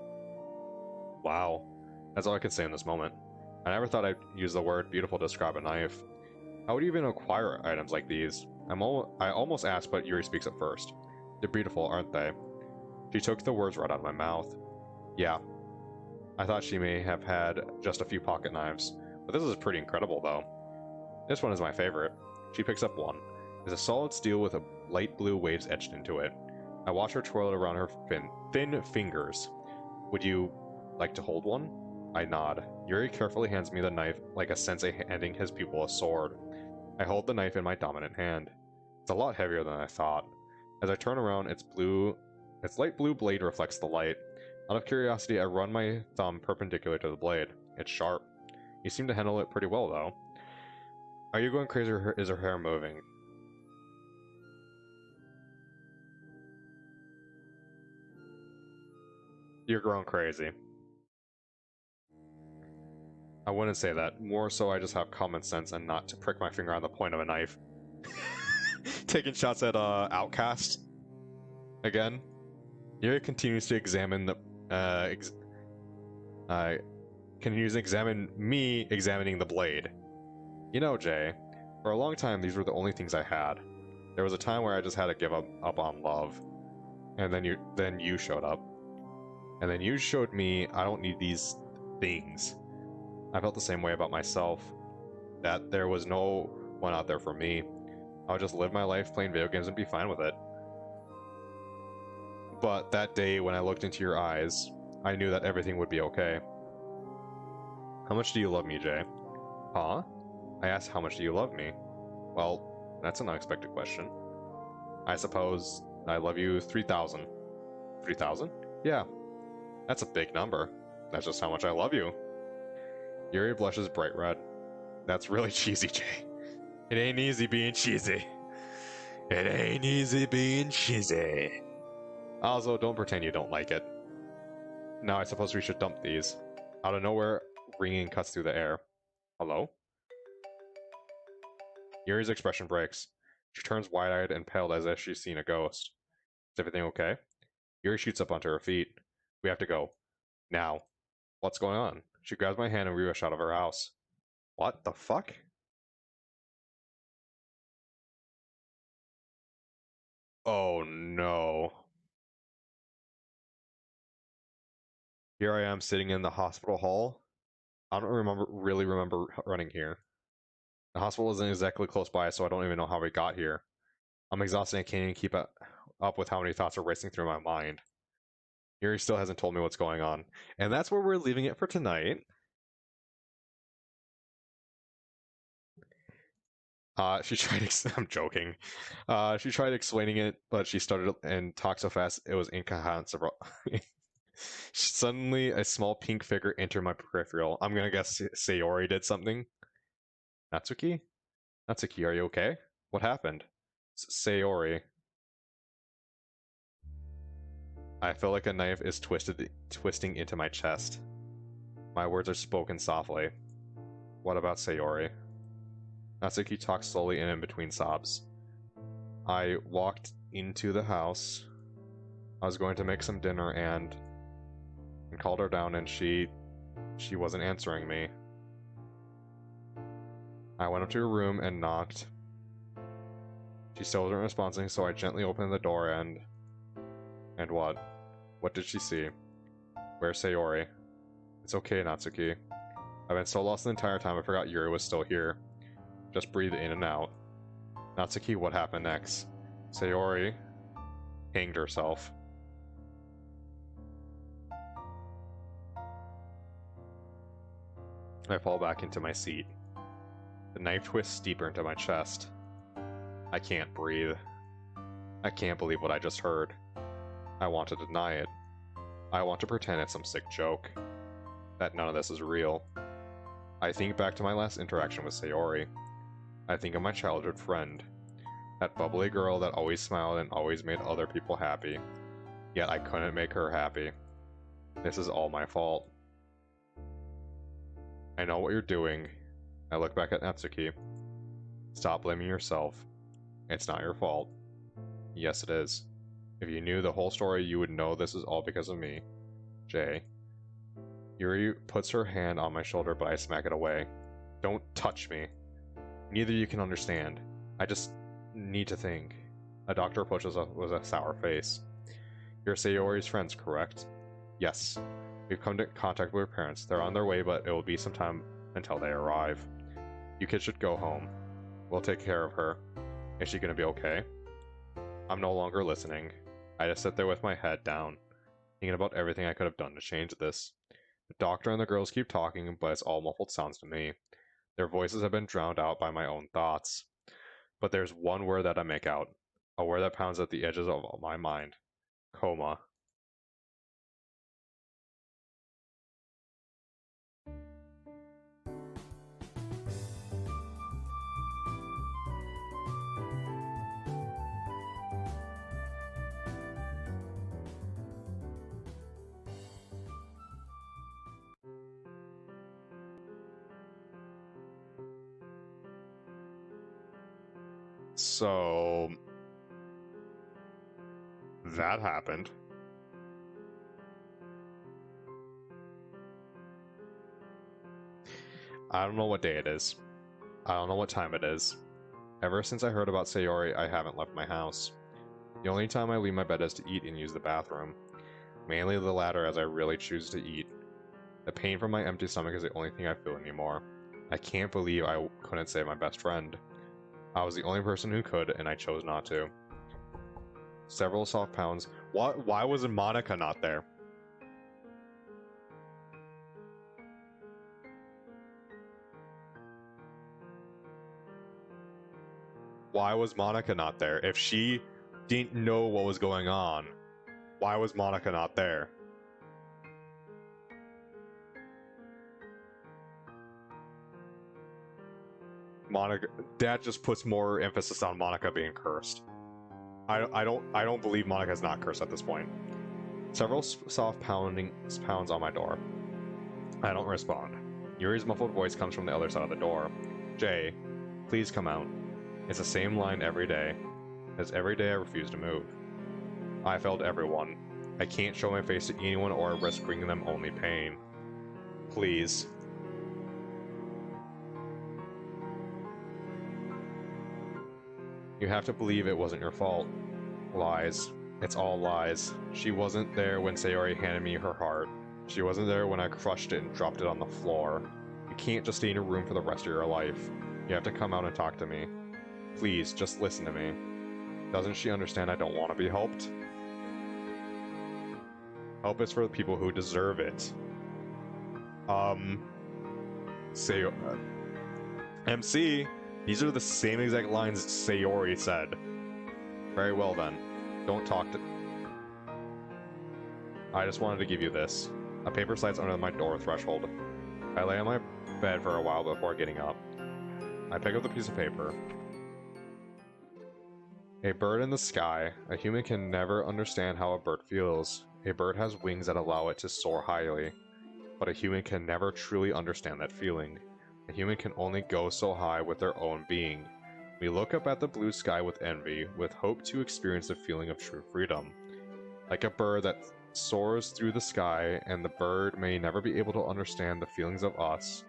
Wow. That's all I can say in this moment. I never thought I'd use the word beautiful to describe a knife. How would you even acquire items like these? I almost asked, but Yuri speaks up first. They're beautiful, aren't they? She took the words right out of my mouth. Yeah. I thought she may have had just a few pocket knives, but this is pretty incredible though. This one is my favorite. She picks up one. It's a solid steel with a light blue waves etched into it. I watch her twirl it around her thin fingers. Would you like to hold one? I nod. Yuri carefully hands me the knife like a sensei handing his pupil a sword. I hold the knife in my dominant hand. It's a lot heavier than I thought. As I turn around, its light blue blade reflects the light. Out of curiosity, I run my thumb perpendicular to the blade. It's sharp. You seem to handle it pretty well, though. Are you going crazy or is her hair moving? You're growing crazy. I wouldn't say that. More so I just have common sense and not to prick my finger on the point of a knife. Taking shots at Outcast. Again. Yuri continues to examine the continues to examine me examining the blade. You know, Jay, for a long time these were the only things I had. There was a time where I just had to give up on love. And then you showed up. And then you showed me I don't need these things. I felt the same way about myself. That there was no one out there for me. I would just live my life playing video games and be fine with it. But that day when I looked into your eyes, I knew that everything would be okay. How much do you love me, Jay? Huh? I asked how much do you love me? Well, that's an unexpected question. I suppose I love you 3,000. 3,000? Yeah, that's a big number. That's just how much I love you. Yuri blushes bright red. That's really cheesy, Jay. It ain't easy being cheesy. It ain't easy being cheesy. Also, don't pretend you don't like it. Now I suppose we should dump these. Out of nowhere, ringing cuts through the air. Hello? Yuri's expression breaks. She turns wide-eyed and pale as if she's seen a ghost. Is everything okay? Yuri shoots up onto her feet. We have to go. Now. What's going on? She grabs my hand and we rush out of her house. What the fuck? Oh no. Here I am sitting in the hospital hall. I don't really remember running here. The hospital isn't exactly close by, so I don't even know how we got here. I'm exhausted and can't even keep up with how many thoughts are racing through my mind. Yuri still hasn't told me what's going on. And that's where we're leaving it for tonight. She tried. I'm joking. She tried explaining it, but she started and talked so fast it was incomprehensible. Suddenly, a small pink figure entered my peripheral. I'm gonna guess Sayori did something. Natsuki? Natsuki, are you okay? What happened? Sayori. I feel like a knife is twisting into my chest. My words are spoken softly. What about Sayori? Natsuki talks slowly and in between sobs. I walked into the house. I was going to make some dinner and called her down, and she wasn't answering me. I went up to her room and knocked. She still wasn't responding, so I gently opened the door and what? What did she see? Where's Sayori? It's okay, Natsuki. I've been so lost the entire time I forgot Yuri was still here. Just breathe in and out. Natsuki, what happened next? Sayori hanged herself. I fall back into my seat. The knife twists deeper into my chest. I can't breathe. I can't believe what I just heard. I want to deny it. I want to pretend it's some sick joke. That none of this is real. I think back to my last interaction with Sayori. I think of my childhood friend. That bubbly girl that always smiled and always made other people happy. Yet I couldn't make her happy. This is all my fault. I know what you're doing. I look back at Natsuki. Stop blaming yourself. It's not your fault. Yes, it is. If you knew the whole story, you would know this is all because of me. Jay. Yuri puts her hand on my shoulder, but I smack it away. Don't touch me. Neither you can understand. I just need to think. A doctor approaches us with a sour face. You're Sayori's friends, correct? Yes. We've come to contact with her parents. They're on their way, but it will be some time until they arrive. You kids should go home. We'll take care of her. Is she gonna be okay? I'm no longer listening. I just sit there with my head down, thinking about everything I could have done to change this. The doctor and the girls keep talking, but it's all muffled sounds to me. Their voices have been drowned out by my own thoughts. But there's one word that I make out. A word that pounds at the edges of my mind. Coma. So that happened. I don't know what day it is. I don't know what time it is. Ever since I heard about Sayori, I haven't left my house. The only time I leave my bed is to eat and use the bathroom. Mainly the latter, as I really choose to eat. The pain from my empty stomach is the only thing I feel anymore. I can't believe I couldn't save my best friend. I was the only person who could, and I chose not to. Several soft pounds. Why was Monica not there? Why was Monica not there? If she didn't know what was going on, why was Monica not there? Monica, that just puts more emphasis on Monica being cursed. I don't believe Monica's not cursed at this point. Several soft pounds on my door. I don't respond. Yuri's muffled voice comes from the other side of the door. Jay, please come out. It's the same line every day. As every day I refuse to move. I failed everyone. I can't show my face to anyone or risk bringing them only pain. Please. You have to believe it wasn't your fault. Lies. It's all lies. She wasn't there when Sayori handed me her heart. She wasn't there when I crushed it and dropped it on the floor. You can't just stay in your room for the rest of your life. You have to come out and talk to me. Please, just listen to me. Doesn't she understand I don't want to be helped? Help is for the people who deserve it. MC, these are the same exact lines Sayori said. Very well then. Don't talk to... I just wanted to give you this. A paper slides under my door threshold. I lay on my bed for a while before getting up. I pick up the piece of paper. A bird in the sky. A human can never understand how a bird feels. A bird has wings that allow it to soar highly. But a human can never truly understand that feeling. A human can only go so high with their own being. We look up at the blue sky with envy, with hope to experience the feeling of true freedom. Like a bird that soars through the sky, and the bird may never be able to understand the feelings of us.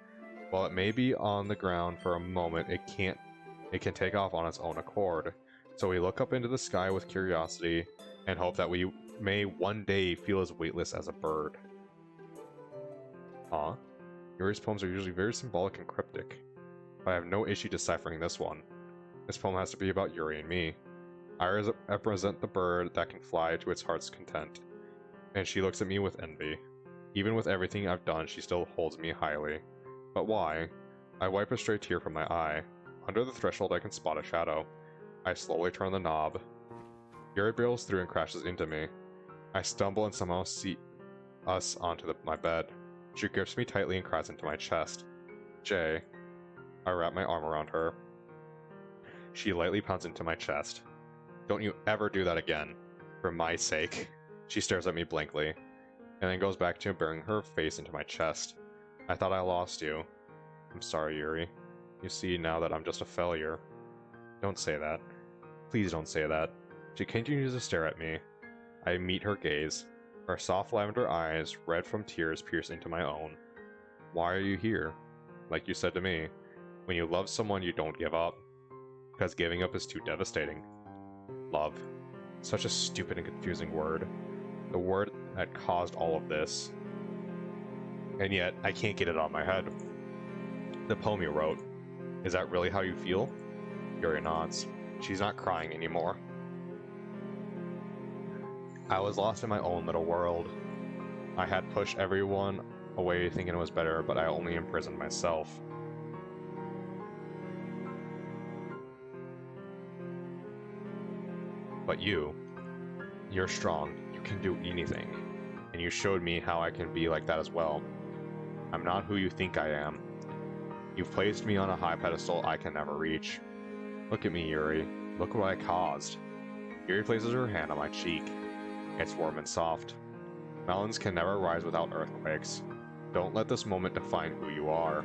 While it may be on the ground for a moment, it can take off on its own accord. So we look up into the sky with curiosity, and hope that we may one day feel as weightless as a bird. Huh? Yuri's poems are usually very symbolic and cryptic, but I have no issue deciphering this one. This poem has to be about Yuri and me. I represent the bird that can fly to its heart's content, and she looks at me with envy. Even with everything I've done, she still holds me highly. But why? I wipe a stray tear from my eye. Under the threshold I can spot a shadow. I slowly turn the knob. Yuri barrels through and crashes into me. I stumble and somehow seat us onto my bed. She grips me tightly and cries into my chest. Jay. I wrap my arm around her. She lightly pounds into my chest. Don't you ever do that again. For my sake. She stares at me blankly, and then goes back to burying her face into my chest. I thought I lost you. I'm sorry, Yuri. You see now that I'm just a failure. Don't say that. Please don't say that. She continues to stare at me. I meet her gaze. Her soft lavender eyes, red from tears, pierce into my own. Why are you here? Like you said to me, when you love someone you don't give up. Because giving up is too devastating. Love. Such a stupid and confusing word. The word that caused all of this. And yet, I can't get it out of my head. The poem you wrote. Is that really how you feel? Yuri nods. She's not crying anymore. I was lost in my own little world. I had pushed everyone away thinking it was better, but I only imprisoned myself. But you're strong, you can do anything, and you showed me how I can be like that as well. I'm not who you think I am. You've placed me on a high pedestal I can never reach. Look at me, Yuri. Look what I caused. Yuri places her hand on my cheek. It's warm and soft. Mountains can never rise without earthquakes. Don't let this moment define who you are.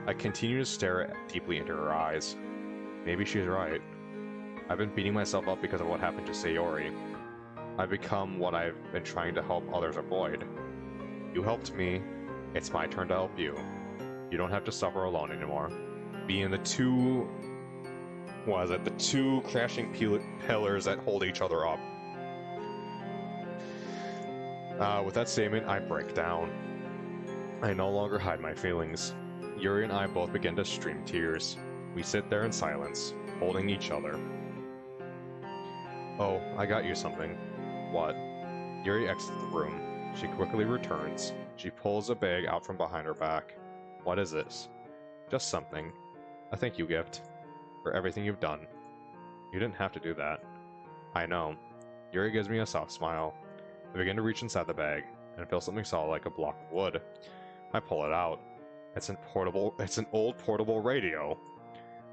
I continue to stare deeply into her eyes. Maybe she's right. I've been beating myself up because of what happened to Sayori. I've become what I've been trying to help others avoid. You helped me. It's my turn to help you. You don't have to suffer alone anymore. Being the two crashing pillars that hold each other up. With that statement, I break down. I no longer hide my feelings. Yuri and I both begin to stream tears. We sit there in silence, holding each other. Oh, I got you something. What? Yuri exits the room. She quickly returns. She pulls a bag out from behind her back. What is this? Just something. A thank you gift. For everything you've done. You didn't have to do that. I know. Yuri gives me a soft smile. I begin to reach inside the bag, and feel something solid like a block of wood. I pull it out. It's an old portable radio.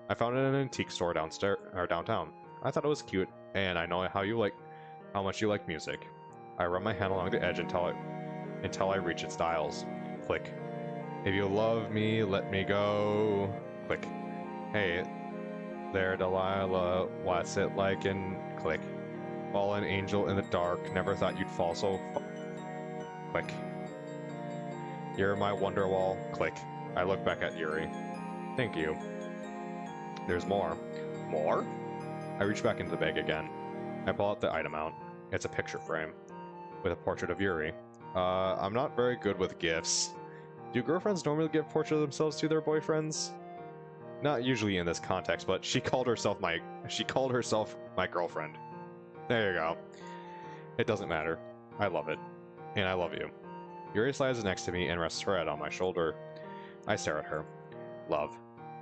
I found it in an antique store downtown. I thought it was cute, and I know how much you like music. I run my hand along the edge until I reach its dials. Click. If you love me, let me go. Click. Hey, there, Delilah. What's it like? And click. Fallen angel in the dark. Never thought you'd fall so far. Click. You're my Wonderwall. Click. I look back at Yuri. Thank you. There's more. More? I reach back into the bag again. I pull out the item out. It's a picture frame with a portrait of Yuri. I'm not very good with gifts. Do girlfriends normally give portraits of themselves to their boyfriends? Not usually in this context, but she called herself my girlfriend. There you go. It doesn't matter. I love it. And I love you. Yuri slides next to me and rests her head on my shoulder. I stare at her. Love.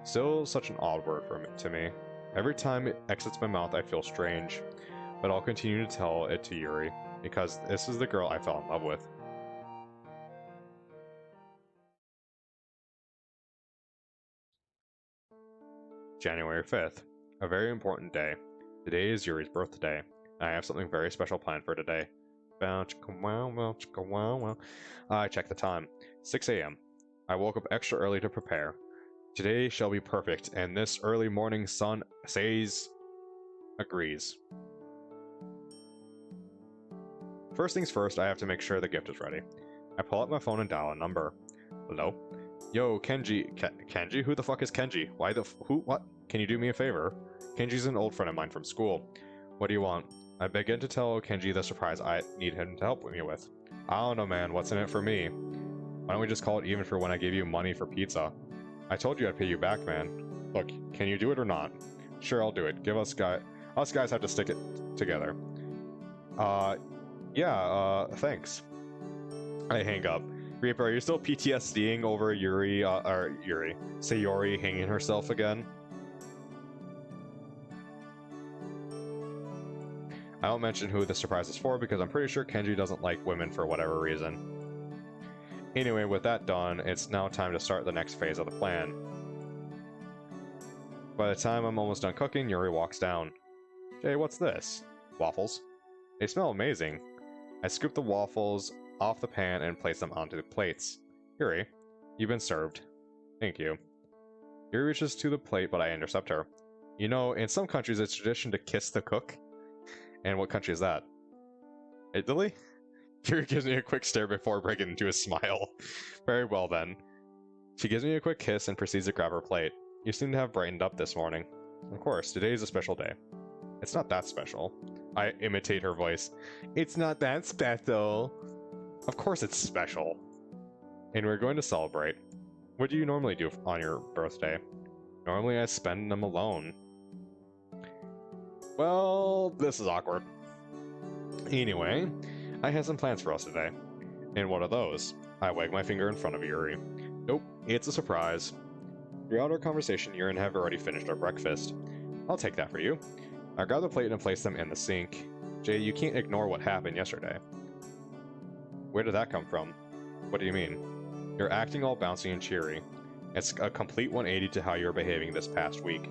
Still such an odd word to me. Every time it exits my mouth, I feel strange. But I'll continue to tell it to Yuri, because this is the girl I fell in love with. January 5th. A very important day. Today is Yuri's birthday. I have something very special planned for today. I check the time. 6 a.m. I woke up extra early to prepare. Today shall be perfect, and this early morning sun agrees. First things first, I have to make sure the gift is ready. I pull out my phone and dial a number. Hello? Yo, Kenji. Kenji? Who the fuck is Kenji? What? Can you do me a favor? Kenji's an old friend of mine from school. What do you want? I begin to tell Kenji the surprise I need him to help me with. I don't know, man. What's in it for me? Why don't we just call it even for when I gave you money for pizza? I told you I'd pay you back, man. Look, can you do it or not? Sure, I'll do it. Us guys have to stick it together. Yeah, thanks. I hang up. Reaper, are you still PTSDing over Sayori hanging herself again? I don't mention who the surprise is for because I'm pretty sure Kenji doesn't like women for whatever reason. Anyway, with that done, it's now time to start the next phase of the plan. By the time I'm almost done cooking, Yuri walks down. Hey, what's this? Waffles. They smell amazing. I scoop the waffles off the pan and place them onto the plates. Yuri, you've been served. Thank you. Yuri reaches to the plate, but I intercept her. You know, in some countries it's tradition to kiss the cook. And what country is that? Italy? Yuri gives me a quick stare before breaking into a smile. Very well then. She gives me a quick kiss and proceeds to grab her plate. You seem to have brightened up this morning. Of course, today is a special day. It's not that special. I imitate her voice. It's not that special. Of course it's special. And we're going to celebrate. What do you normally do on your birthday? Normally I spend them alone. Well, this is awkward. Anyway, I have some plans for us today. And what are those? I wag my finger in front of Yuri. Nope, it's a surprise. Throughout our conversation, Yuri and I have already finished our breakfast. I'll take that for you. I grab the plate and place them in the sink. Jay, you can't ignore what happened yesterday. Where did that come from? What do you mean? You're acting all bouncy and cheery. It's a complete 180 to how you're behaving this past week.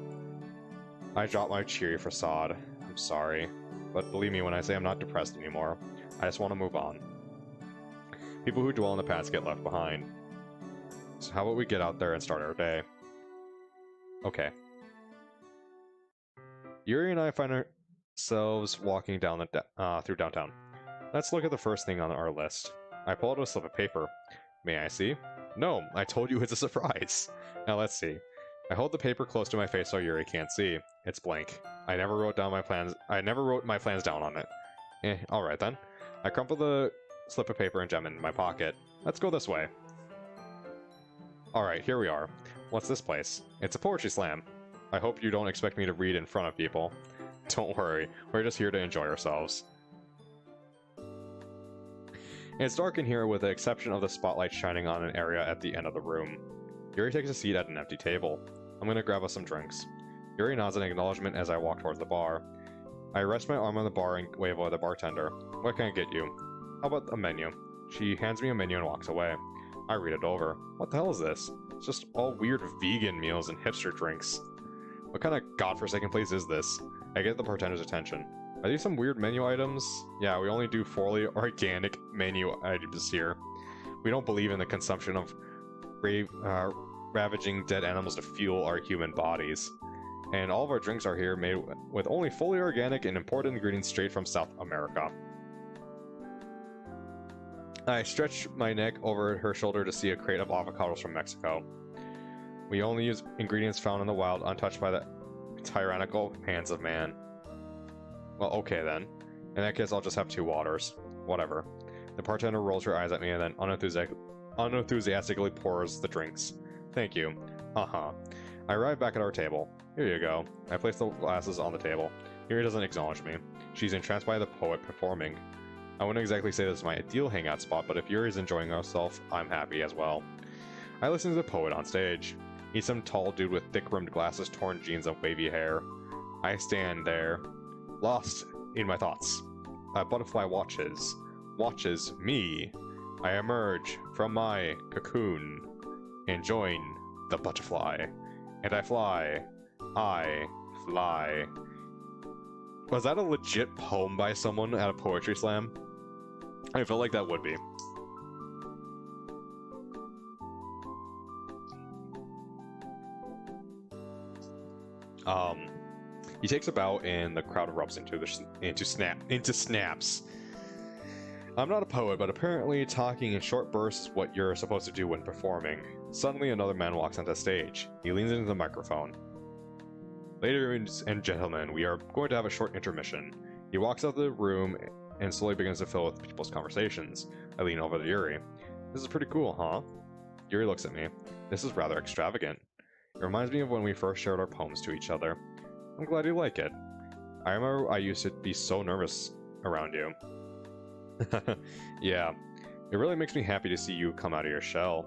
I drop my cheery facade. I'm sorry. But believe me when I say I'm not depressed anymore. I just want to move on. People who dwell in the past get left behind. So how about we get out there and start our day? Okay. Yuri and I find ourselves walking down through downtown. Let's look at the first thing on our list. I pull out a slip of paper. May I see? No, I told you it's a surprise. Now let's see. I hold the paper close to my face so Yuri can't see. It's blank. I never wrote my plans down on it. Alright then. I crumple the slip of paper and jam it in my pocket. Let's go this way. Alright, here we are. What's this place? It's a poetry slam. I hope you don't expect me to read in front of people. Don't worry, we're just here to enjoy ourselves. It's dark in here with the exception of the spotlight shining on an area at the end of the room. Yuri takes a seat at an empty table. I'm gonna grab us some drinks. Yuri nods in acknowledgement as I walk towards the bar. I rest my arm on the bar and wave at the bartender. What can I get you? How about a menu? She hands me a menu and walks away. I read it over. What the hell is this? It's just all weird vegan meals and hipster drinks. What kind of godforsaken place is this? I get the bartender's attention. Are these some weird menu items? Yeah, we only do fully organic menu items here. We don't believe in the consumption of ravaging dead animals to fuel our human bodies. And all of our drinks are here made with only fully organic and imported ingredients straight from South America. I stretch my neck over her shoulder to see a crate of avocados from Mexico. We only use ingredients found in the wild, untouched by the tyrannical hands of man. Well, okay then. In that case, I'll just have 2 waters. Whatever. The bartender rolls her eyes at me and then unenthusiastically pours the drinks. Thank you. Uh-huh. I arrive back at our table. Here you go. I place the glasses on the table. Yuri doesn't acknowledge me. She's entranced by the poet performing. I wouldn't exactly say this is my ideal hangout spot, but if Yuri's enjoying herself, I'm happy as well. I listen to the poet on stage. He's some tall dude with thick-rimmed glasses, torn jeans, and wavy hair. I stand there, lost in my thoughts. A butterfly watches me. I emerge from my cocoon and join the butterfly. And I fly. Was that a legit poem by someone at a poetry slam? I feel like that would be. He takes a bow and the crowd erupts into snaps. I'm not a poet, but apparently talking in short bursts is what you're supposed to do when performing. Suddenly another man walks onto stage. He leans into the microphone. Ladies and gentlemen, we are going to have a short intermission. He walks out of the room and slowly begins to fill with people's conversations. I lean over to Yuri. This is pretty cool, huh? Yuri looks at me. This is rather extravagant. It reminds me of when we first shared our poems to each other. I'm glad you like it. I remember I used to be so nervous around you. Yeah, it really makes me happy to see you come out of your shell.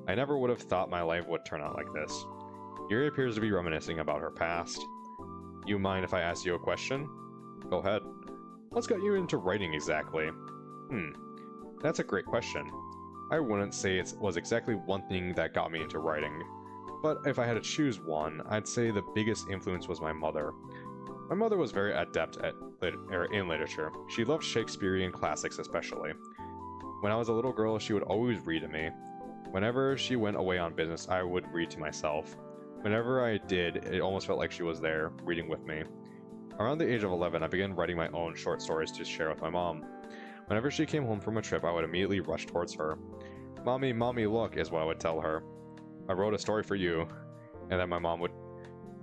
I never would have thought my life would turn out like this. Yuri appears to be reminiscing about her past. You mind if I ask you a question? Go ahead. What's got you into writing exactly? That's a great question. I wouldn't say it was exactly one thing that got me into writing. But if I had to choose one, I'd say the biggest influence was my mother. My mother was very adept in literature. She loved Shakespearean classics especially. When I was a little girl, she would always read to me. Whenever she went away on business, I would read to myself. Whenever I did, it almost felt like she was there, reading with me. Around the age of 11, I began writing my own short stories to share with my mom. Whenever she came home from a trip, I would immediately rush towards her. Mommy, look, is what I would tell her. I wrote a story for you. And then my mom would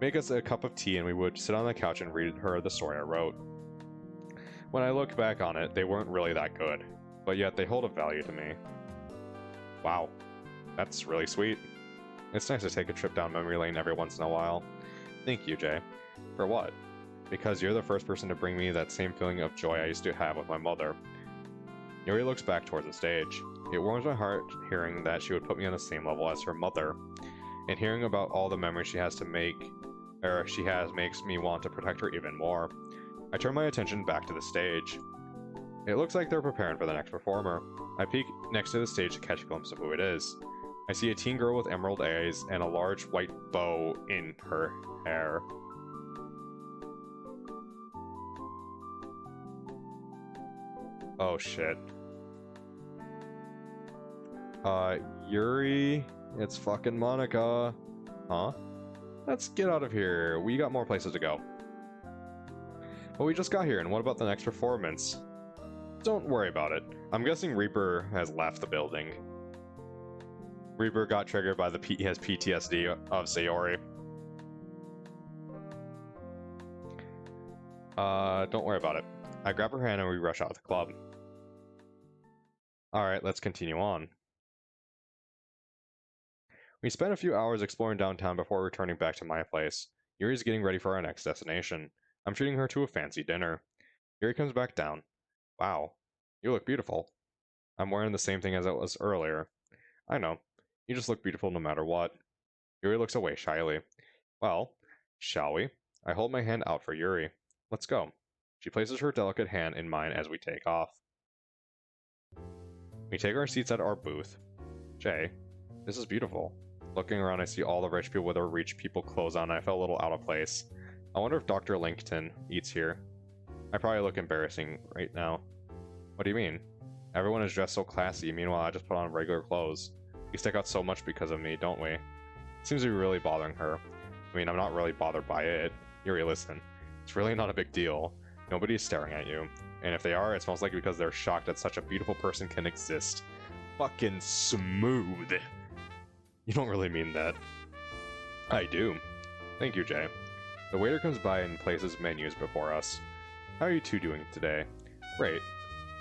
make us a cup of tea and we would sit on the couch and read her the story I wrote. When I look back on it, they weren't really that good, but yet they hold a value to me. Wow, that's really sweet. It's nice to take a trip down memory lane every once in a while. Thank you, Jay. For what? Because you're the first person to bring me that same feeling of joy I used to have with my mother. Yuri looks back towards the stage. It warms my heart hearing that she would put me on the same level as her mother, and hearing about all the memories she has makes me want to protect her even more. I turn my attention back to the stage. It looks like they're preparing for the next performer. I peek next to the stage to catch a glimpse of who it is. I see a teen girl with emerald eyes and a large white bow in her hair. Oh shit. Yuri, it's fucking Monica. Huh? Let's get out of here. We got more places to go. Well, we just got here, and what about the next performance? Don't worry about it. I'm guessing Reaper has left the building. Reaper got triggered by the he has PTSD of Sayori. Don't worry about it. I grab her hand and we rush out of the club. Alright, let's continue on. We spent a few hours exploring downtown before returning back to my place. Yuri's getting ready for our next destination. I'm treating her to a fancy dinner. Yuri comes back down. Wow, you look beautiful. I'm wearing the same thing as it was earlier. I know. You just look beautiful no matter what. Yuri looks away shyly. Well, shall we? I hold my hand out for Yuri. Let's go. She places her delicate hand in mine as we take off. We take our seats at our booth. Jay, this is beautiful. Looking around, I see all the rich people with their rich people clothes on, and I felt a little out of place. I wonder if Dr. Lincoln eats here. I probably look embarrassing right now. What do you mean? Everyone is dressed so classy, meanwhile I just put on regular clothes. We stick out so much because of me, don't we? It seems to be really bothering her. I mean, I'm not really bothered by it. Yuri, listen. It's really not a big deal. Nobody is staring at you. And if they are, it's most likely because they're shocked that such a beautiful person can exist. Fucking smooth. You don't really mean that. I do. Thank you, Jay. The waiter comes by and places menus before us. How are you two doing today? Great.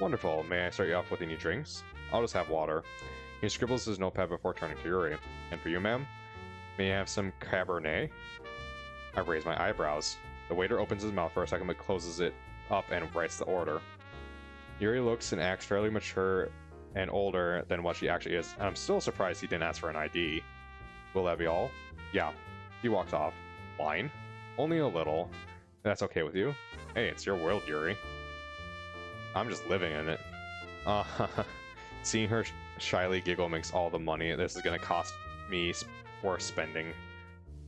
Wonderful. May I start you off with any drinks? I'll just have water. He scribbles his notepad before turning to Yuri. And for you, ma'am? May I have some Cabernet? I raise my eyebrows. The waiter opens his mouth for a second but closes it up and writes the order. Yuri looks and acts fairly mature and older than what she actually is, and I'm still surprised he didn't ask for an ID. Will that be all? Yeah. He walks off. Wine? Only a little. That's okay with you? Hey, it's your world, Yuri. I'm just living in it. Seeing her shyly giggle makes all the money this is gonna cost me for spending.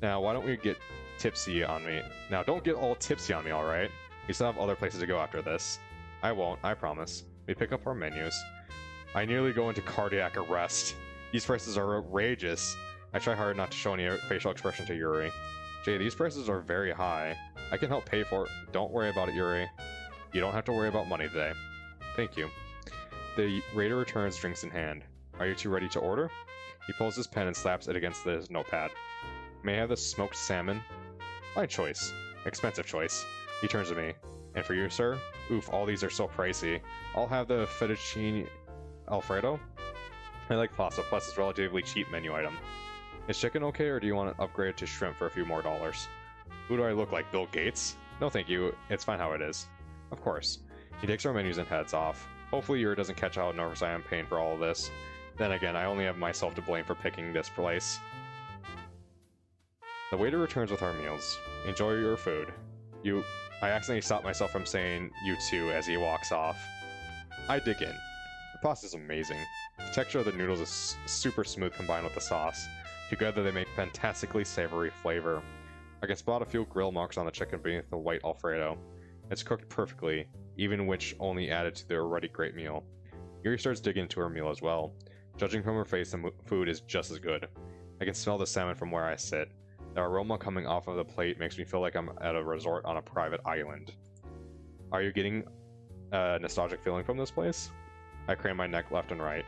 Now, why don't we get tipsy on me? Now, don't get all tipsy on me, alright? We still have other places to go after this. I won't, I promise. We pick up our menus. I nearly go into cardiac arrest. These prices are outrageous. I try hard not to show any facial expression to Yuri. Jay, these prices are very high. I can help pay for it. Don't worry about it, Yuri. You don't have to worry about money today. Thank you. The waiter returns, drinks in hand. Are you two ready to order? He pulls his pen and slaps it against his notepad. May I have the smoked salmon? My choice. Expensive choice. He turns to me. And for you, sir? Oof, all these are so pricey. I'll have the fettuccine Alfredo. I like pasta, plus it's a relatively cheap menu item. Is chicken okay, or do you want to upgrade to shrimp for a few more dollars? Who do I look like, Bill Gates? No thank you, it's fine how it is. Of course. He takes our menus and heads off. Hopefully Yuri doesn't catch how nervous I am paying for all of this. Then again, I only have myself to blame for picking this place. The waiter returns with our meals. Enjoy your food. I accidentally stopped myself from saying you too as he walks off. I dig in. The pasta is amazing. The texture of the noodles is super smooth combined with the sauce. Together they make fantastically savory flavor. I can spot a few grill marks on the chicken beneath the white Alfredo. It's cooked perfectly, even which only added to the already great meal. Yuri starts digging into her meal as well. Judging from her face, the food is just as good. I can smell the salmon from where I sit. The aroma coming off of the plate makes me feel like I'm at a resort on a private island. Are you getting a nostalgic feeling from this place? I crane my neck left and right.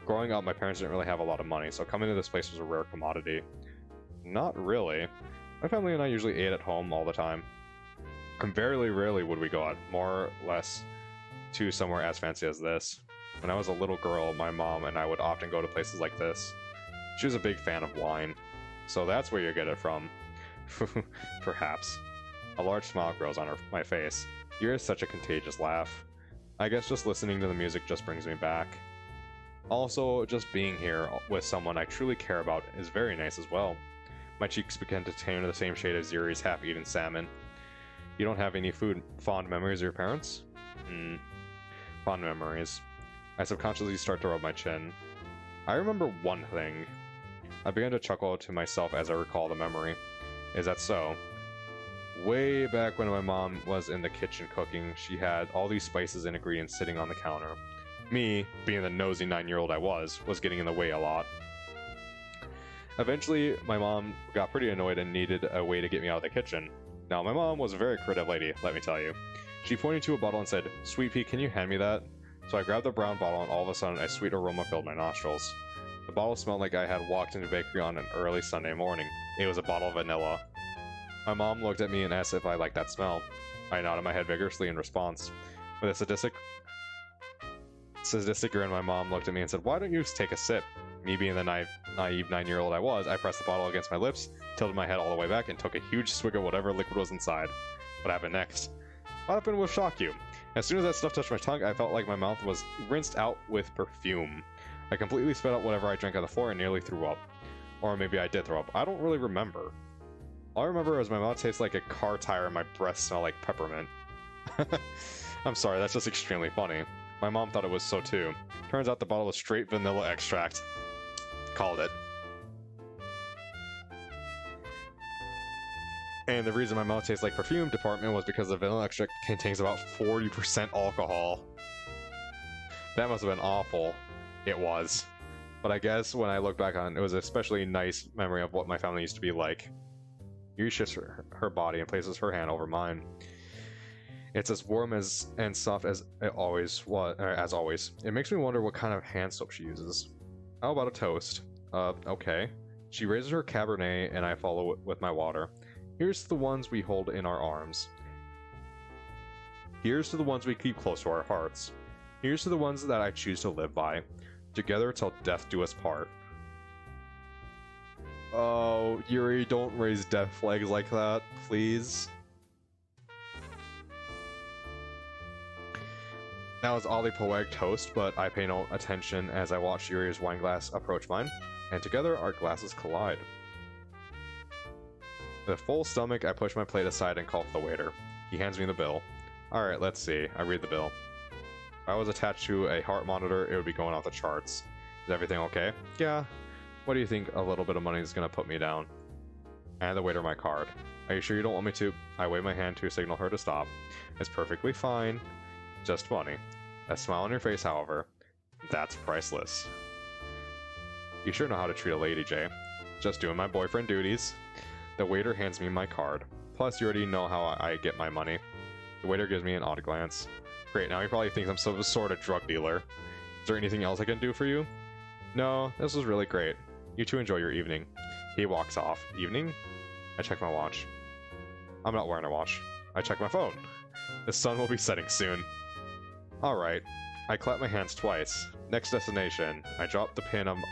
Growing up, my parents didn't really have a lot of money, so coming to this place was a rare commodity. Not really. My family and I usually ate at home all the time. And very rarely would we go out, more or less, to somewhere as fancy as this. When I was a little girl, my mom and I would often go to places like this. She was a big fan of wine, so that's where you get it from. Perhaps. A large smile grows on my face. Yuri has such a contagious laugh. I guess just listening to the music just brings me back. Also, just being here with someone I truly care about is very nice as well. My cheeks begin to turn to the same shade as Yuri's half-eaten salmon. You don't have any fond memories of your parents? Fond memories. I subconsciously start to rub my chin. I remember one thing. I began to chuckle to myself as I recall the memory. Is that so? Way back when my mom was in the kitchen cooking, she had all these spices and ingredients sitting on the counter. Me, being the nosy 9-year-old I was getting in the way a lot. Eventually, my mom got pretty annoyed and needed a way to get me out of the kitchen. Now, my mom was a very creative lady, let me tell you. She pointed to a bottle and said, "Sweet pea, can you hand me that?" So I grabbed the brown bottle and all of a sudden a sweet aroma filled my nostrils. The bottle smelled like I had walked into a bakery on an early Sunday morning. It was a bottle of vanilla. My mom looked at me and asked if I liked that smell. I nodded my head vigorously in response. With a sadistic grin, my mom looked at me and said, "Why don't you take a sip?" Me being the naive 9-year-old I was, I pressed the bottle against my lips, tilted my head all the way back, and took a huge swig of whatever liquid was inside. What happened next? What happened will shock you. As soon as that stuff touched my tongue, I felt like my mouth was rinsed out with perfume. I completely spit out whatever I drank on the floor and nearly threw up. Or maybe I did throw up. I don't really remember. All I remember is my mouth tastes like a car tire and my breath smelled like peppermint. I'm sorry, that's just extremely funny. My mom thought it was so too. Turns out the bottle was straight vanilla extract. Called it. And the reason my mouth tastes like perfume department was because the vanilla extract contains about 40% alcohol. That must have been awful. It was. But I guess when I look back on it, was an especially nice memory of what my family used to be like. Yuri shifts her body and places her hand over mine. It's as warm and soft as it always was, as always. It makes me wonder what kind of hand soap she uses. How about a toast? Okay. She raises her Cabernet and I follow it with my water. Here's the ones we hold in our arms. Here's to the ones we keep close to our hearts. Here's to the ones that I choose to live by. Together till death do us part. Oh, Yuri, don't raise death flags like that, please. That was oddly poetic toast, but I pay no attention as I watch Yuri's wine glass approach mine, and together our glasses collide. With a full stomach, I push my plate aside and call for the waiter. He hands me the bill. Alright, let's see. I read the bill. If I was attached to a heart monitor, it would be going off the charts. Is everything okay? Yeah. What do you think a little bit of money is going to put me down? I hand the waiter my card. Are you sure you don't want me to? I wave my hand to signal her to stop. It's perfectly fine. Just funny. A smile on your face, however. That's priceless. You sure know how to treat a lady, Jay. Just doing my boyfriend duties. The waiter hands me my card. Plus, you already know how I get my money. The waiter gives me an odd glance. Great, now he probably thinks I'm some sort of drug dealer. Is there anything else I can do for you? No, this was really great. You two enjoy your evening. He walks off. Evening? I check my watch. I'm not wearing a watch. I check my phone. The sun will be setting soon. Alright. I clap my hands twice. Next destination. I drop the pin on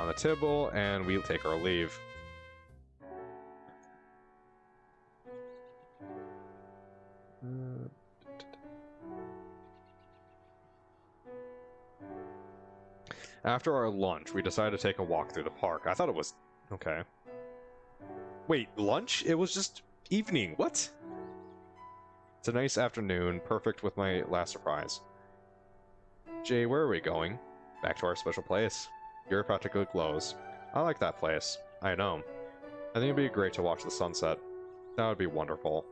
the table and we take our leave. After our lunch, we decided to take a walk through the park. I thought it was... okay. Wait, lunch? It was just evening. What? It's a nice afternoon, perfect with my last surprise. Jay, where are we going? Back to our special place. Yuri practically glows. I like that place. I know. I think it'd be great to watch the sunset. That would be wonderful.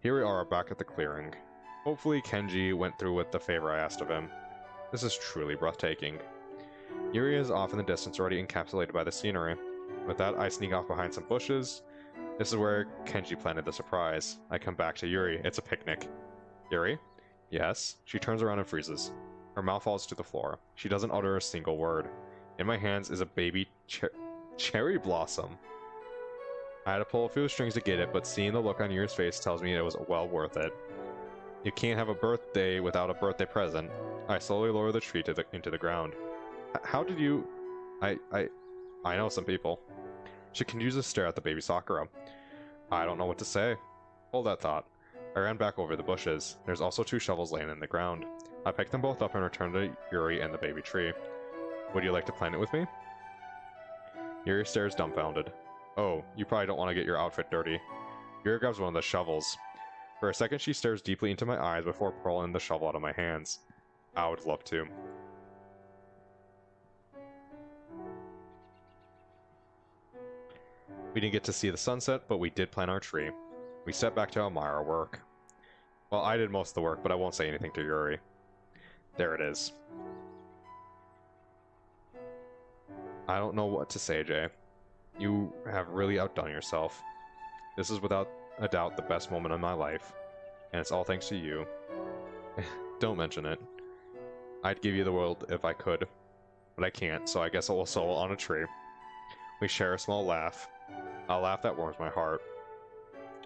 Here we are back at the clearing. Hopefully Kenji went through with the favor I asked of him. This is truly breathtaking. Yuri is off in the distance, already encapsulated by the scenery. With that, I sneak off behind some bushes. This is where Kenji planted the surprise. I come back to Yuri. It's a picnic. Yuri? Yes? She turns around and freezes. Her mouth falls to the floor. She doesn't utter a single word. In my hands is a baby cherry blossom. I had to pull a few strings to get it, but seeing the look on Yuri's face tells me it was well worth it. You can't have a birthday without a birthday present. I slowly lower the tree into the ground. How did you... I know some people. She continues to stare at the baby Sakura. I don't know what to say. Hold that thought. I ran back over the bushes. There's also 2 shovels laying in the ground. I picked them both up and returned to Yuri and the baby tree. Would you like to plant it with me? Yuri stares dumbfounded. Oh, you probably don't want to get your outfit dirty. Yuri grabs one of the shovels. For a second, she stares deeply into my eyes before pulling the shovel out of my hands. I would love to. We didn't get to see the sunset, but we did plant our tree. We stepped back to admire our work. Well, I did most of the work, but I won't say anything to Yuri. There it is. I don't know what to say, Jay. You have really outdone yourself. This is without a doubt the best moment of my life, and it's all thanks to you. Don't mention it. I'd give you the world if I could, but I can't, so I guess I will solo on a tree. We share a small laugh, a laugh that warms my heart.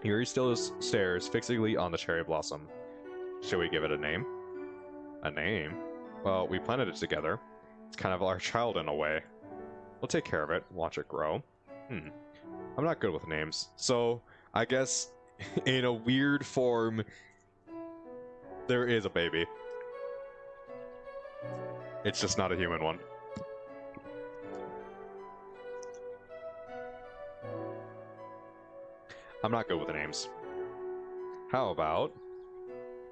Yuri still stares fixedly on the cherry blossom. Should we give it a name? A name? Well, we planted it together. It's kind of our child in a way. We'll take care of it, watch it grow. I'm not good with names, so I guess in a weird form, there is a baby. It's just not a human one. I'm not good with names. How about...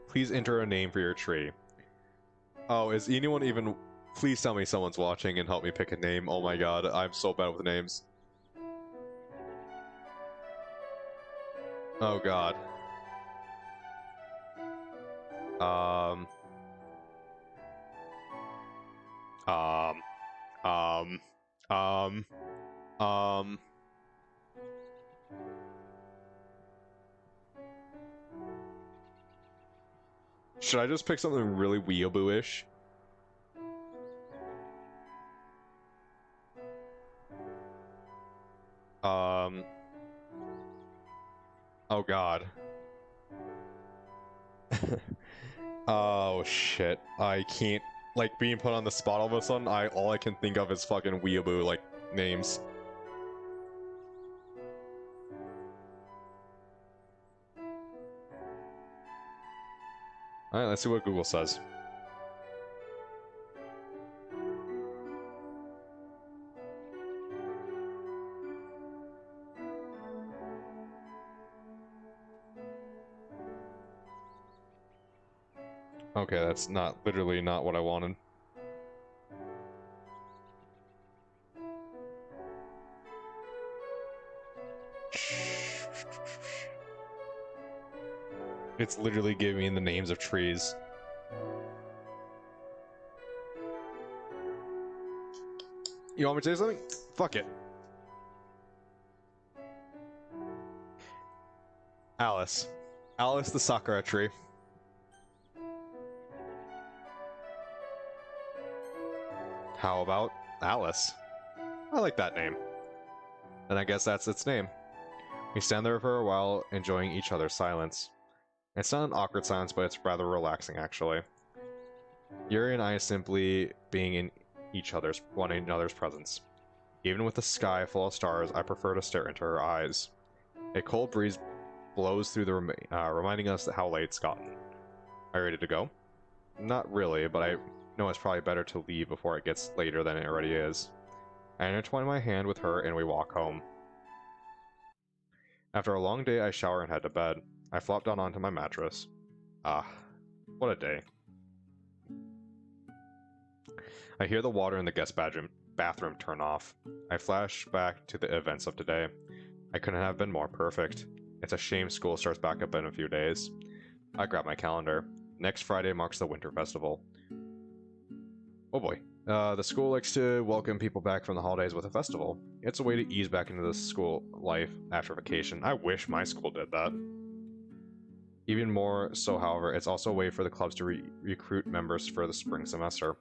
please enter a name for your tree. Oh, is anyone even... please tell me someone's watching and help me pick a name. Oh my god, I'm so bad with names. Oh god. Um... Should I just pick something really weeaboo-ish? Oh god. Oh shit. I can't, like, being put on the spot all of a sudden, all I can think of is fucking weeaboo, like, names. Alright, let's see what Google says. Okay, that's literally not what I wanted. It's literally giving me the names of trees. You want me to say something? Fuck it. Alice. Alice the Sakura tree. How about Alice? I like that name. And I guess that's its name. We stand there for a while, enjoying each other's silence. It's not an awkward silence, but it's rather relaxing, actually. Yuri and I simply being in one another's presence. Even with the sky full of stars, I prefer to stare into her eyes. A cold breeze blows through reminding us how late it's gotten. Are you ready to go? Not really, but I know it's probably better to leave before it gets later than it already is. I intertwine my hand with her and we walk home. After a long day, I shower and head to bed. I flop down onto my mattress. Ah, what a day. I hear the water in the guest bathroom turn off. I flash back to the events of today. I couldn't have been more perfect. It's a shame school starts back up in a few days. I grab my calendar. Next Friday marks the Winter Festival. Oh boy. The school likes to welcome people back from the holidays with a festival. It's a way to ease back into the school life after vacation. I wish my school did that. Even more so, however, it's also a way for the clubs to recruit members for the spring semester.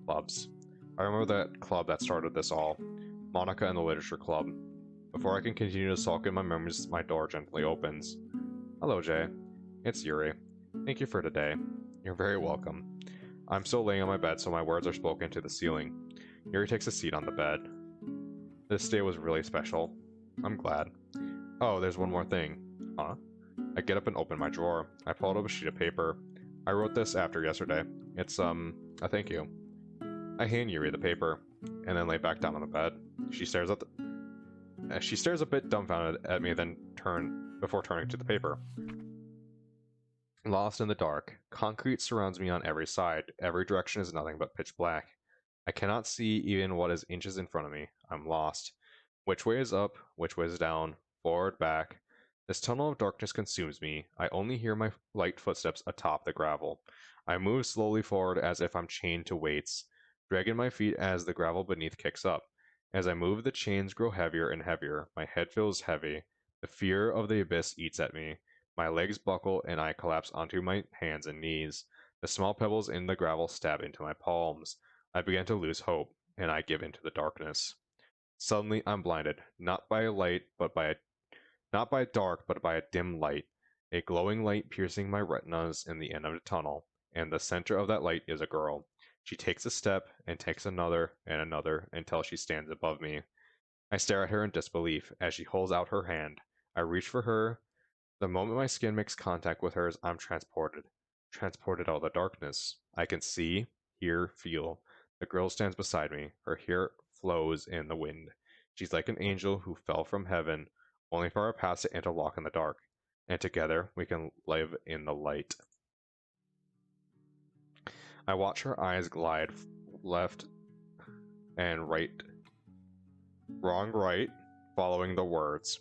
Clubs. I remember that club that started this all. Monica and the Literature Club. Before I can continue to sulk in my memories, my door gently opens. Hello, Jay. It's Yuri. Thank you for today. You're very welcome. I'm still laying on my bed, so my words are spoken to the ceiling. Yuri takes a seat on the bed. This day was really special. I'm glad. Oh, there's one more thing. Huh? I get up and open my drawer. I pull out a sheet of paper. I wrote this after yesterday. It's, a thank you. I hand Yuri the paper, and then lay back down on the bed. She stares a bit dumbfounded at me, before turning to the paper. Lost in the dark. Concrete surrounds me on every side. Every direction is nothing but pitch black. I cannot see even what is inches in front of me. I'm lost. Which way is up? Which way is down? Forward, back. This tunnel of darkness consumes me. I only hear my light footsteps atop the gravel. I move slowly forward as if I'm chained to weights, dragging my feet as the gravel beneath kicks up. As I move, the chains grow heavier and heavier. My head feels heavy. The fear of the abyss eats at me. My legs buckle and I collapse onto my hands and knees. The small pebbles in the gravel stab into my palms. I begin to lose hope, and I give into the darkness. Suddenly, I'm blinded, not by dark, but by a dim light. A glowing light piercing my retinas in the end of the tunnel, and the center of that light is a girl. She takes a step, and takes another, and another, until she stands above me. I stare at her in disbelief as she holds out her hand. I reach for her. The moment my skin makes contact with hers, I'm transported. Transported out of the darkness. I can see, hear, feel. The girl stands beside me. Her hair flows in the wind. She's like an angel who fell from heaven, only for our paths to interlock in the dark. And together, we can live in the light. I watch her eyes glide left and right. Wrong, right, following the words.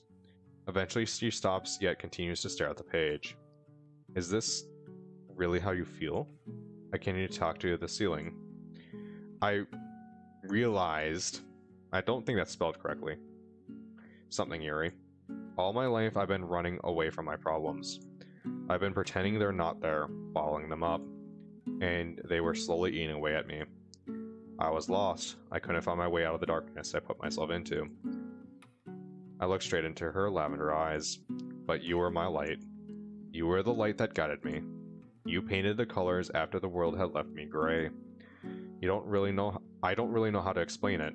Eventually she stops, yet continues to stare at the page. Is this really how you feel? I continue to talk to the ceiling. I realized... I don't think that's spelled correctly. Something, Yuri. All my life I've been running away from my problems. I've been pretending they're not there, bottling them up. And they were slowly eating away at me. I was lost. I couldn't find my way out of the darkness I put myself into. I looked straight into her lavender eyes. But you were my light. You were the light that guided me. You painted the colors after the world had left me gray. You don't really know. I don't really know how to explain it.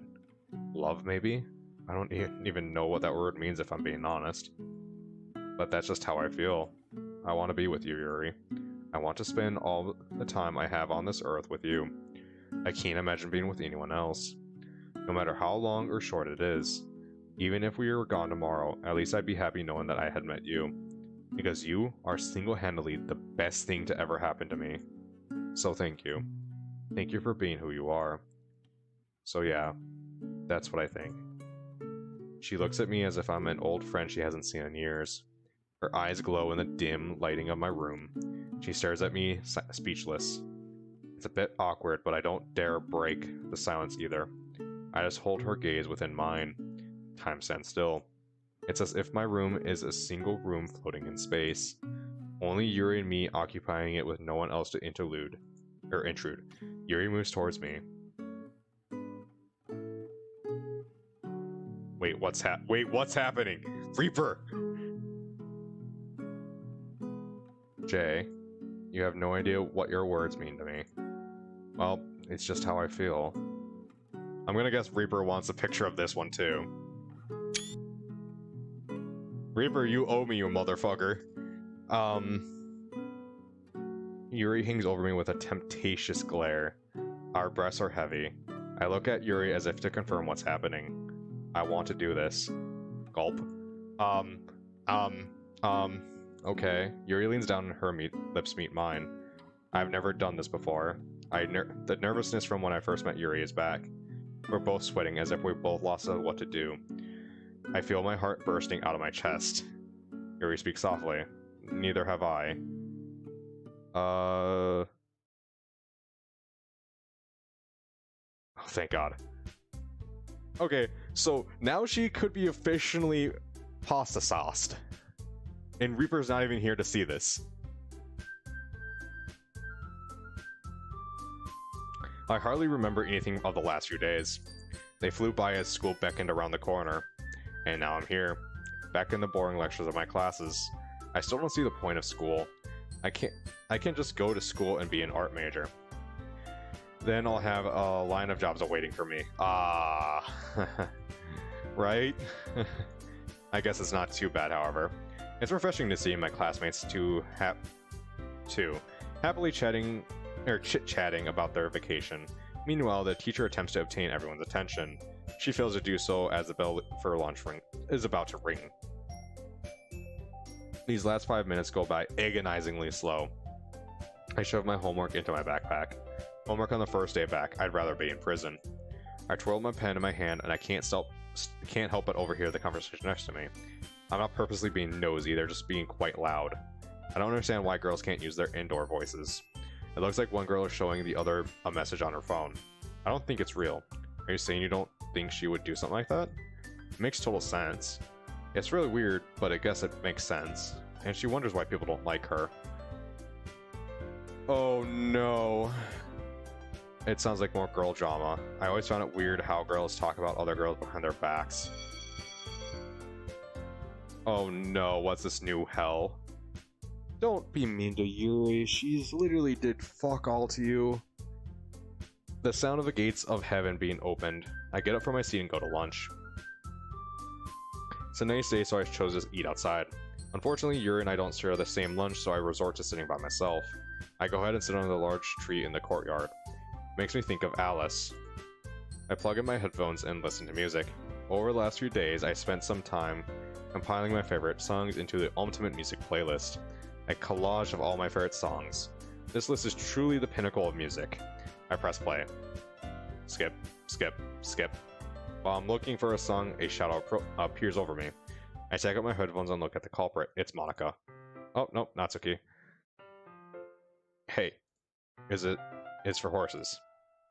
Love, maybe? I don't even know what that word means if I'm being honest. But that's just how I feel. I want to be with you, Yuri. I want to spend all the time I have on this earth with you. I can't imagine being with anyone else. No matter how long or short it is. Even if we were gone tomorrow, at least I'd be happy knowing that I had met you. Because you are single-handedly the best thing to ever happen to me. So thank you. Thank you for being who you are. So yeah, that's what I think. She looks at me as if I'm an old friend she hasn't seen in years. Her eyes glow in the dim lighting of my room. She stares at me, speechless. It's a bit awkward, but I don't dare break the silence either. I just hold her gaze within mine. Time stands still. It's as if my room is a single room floating in space. Only Yuri and me occupying it with no one else to intrude. Yuri moves towards me. Wait, what's happening? Reaper! Jay, you have no idea what your words mean to me. Well, it's just how I feel. I'm gonna guess Reaper wants a picture of this one too. Reaper, you owe me, you motherfucker. Yuri hangs over me with a temptatious glare. Our breaths are heavy. I look at Yuri as if to confirm what's happening. I want to do this. Gulp. Okay. Yuri leans down and her lips meet mine. I've never done this before. The nervousness from when I first met Yuri is back. We're both sweating as if we both lost what to do. I feel my heart bursting out of my chest. Yuri speaks softly. Neither have I. Oh, thank God. Okay, so now she could be officially pasta sauced. And Reaper's not even here to see this. I hardly remember anything of the last few days. They flew by as school beckoned around the corner. And now I'm here, back in the boring lectures of my classes. I still don't see the point of school. I can't just go to school and be an art major. Then I'll have a line of jobs awaiting for me. Right? I guess it's not too bad, however. It's refreshing to see my classmates happily chit-chatting about their vacation. Meanwhile, the teacher attempts to obtain everyone's attention. She fails to do so as the bell for lunch is about to ring. These last 5 minutes go by agonizingly slow. I shove my homework into my backpack. Homework on the first day back. I'd rather be in prison. I twirl my pen in my hand and I can't help but overhear the conversation next to me. I'm not purposely being nosy, they're just being quite loud. I don't understand why girls can't use their indoor voices. It looks like one girl is showing the other a message on her phone. I don't think it's real. Are you saying you don't think she would do something like that? It makes total sense. It's really weird, but I guess it makes sense. And she wonders why people don't like her. Oh no. It sounds like more girl drama. I always found it weird how girls talk about other girls behind their backs. Oh no, what's this new hell? Don't be mean to Yuri, she's literally did fuck all to you. The sound of the gates of heaven being opened. I get up from my seat and go to lunch. It's a nice day, so I chose to eat outside. Unfortunately, Yuri and I don't share the same lunch, so I resort to sitting by myself. I go ahead and sit under the large tree in the courtyard. It makes me think of Alice. I plug in my headphones and listen to music. Over the last few days, I spent some time compiling my favorite songs into the ultimate music playlist. A collage of all my favorite songs. This list is truly the pinnacle of music. I press play. Skip, skip, skip. While I'm looking for a song, a shadow appears over me. I take out my headphones and look at the culprit. It's Monica. Oh, nope, Natsuki. Hey, it's for horses.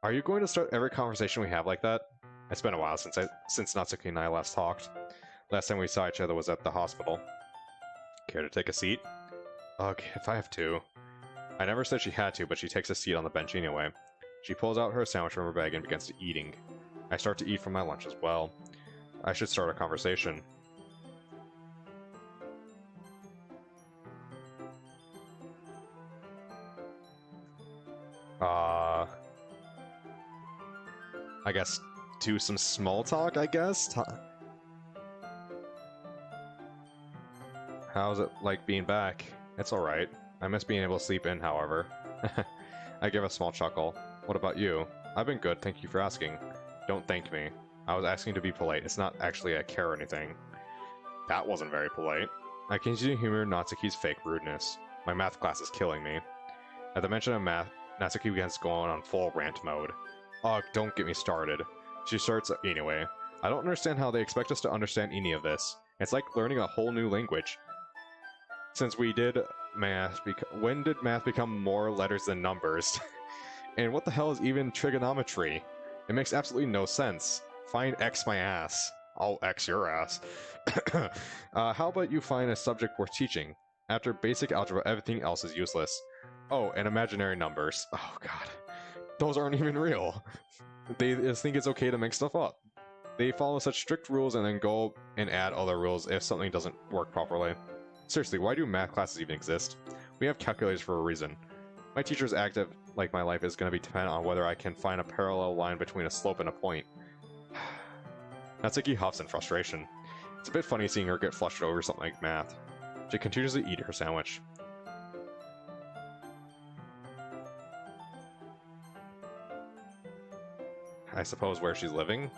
Are you going to start every conversation we have like that? It's been a while since Natsuki and I last talked. Last time we saw each other was at the hospital. Care to take a seat? Okay, if I have to. I never said she had to, but she takes a seat on the bench anyway. She pulls out her sandwich from her bag and begins to eating. I start to eat from my lunch as well. I should start a conversation. I guess do some small talk, I guess? How's it like being back? It's alright. I miss being able to sleep in, however. I give a small chuckle. What about you? I've been good, thank you for asking. Don't thank me. I was asking to be polite. It's not actually I care or anything. That wasn't very polite. I continue to humor Natsuki's fake rudeness. My math class is killing me. At the mention of math, Natsuki begins going on full rant mode. Ugh, don't get me started. She starts anyway. I don't understand how they expect us to understand any of this. It's like learning a whole new language. Since we did math, when did math become more letters than numbers? And what the hell is even trigonometry? It makes absolutely no sense. Find X my ass. I'll X your ass. How about you find a subject worth teaching? After basic algebra, everything else is useless. Oh, and imaginary numbers. Oh god. Those aren't even real. They just think it's okay to make stuff up. They follow such strict rules and then go and add other rules if something doesn't work properly. Seriously, why do math classes even exist? We have calculators for a reason. My teachers act like my life is going to be dependent on whether I can find a parallel line between a slope and a point. Natsuki huffs in frustration. It's a bit funny seeing her get flustered over something like math. She continues to eat her sandwich. I suppose where she's living?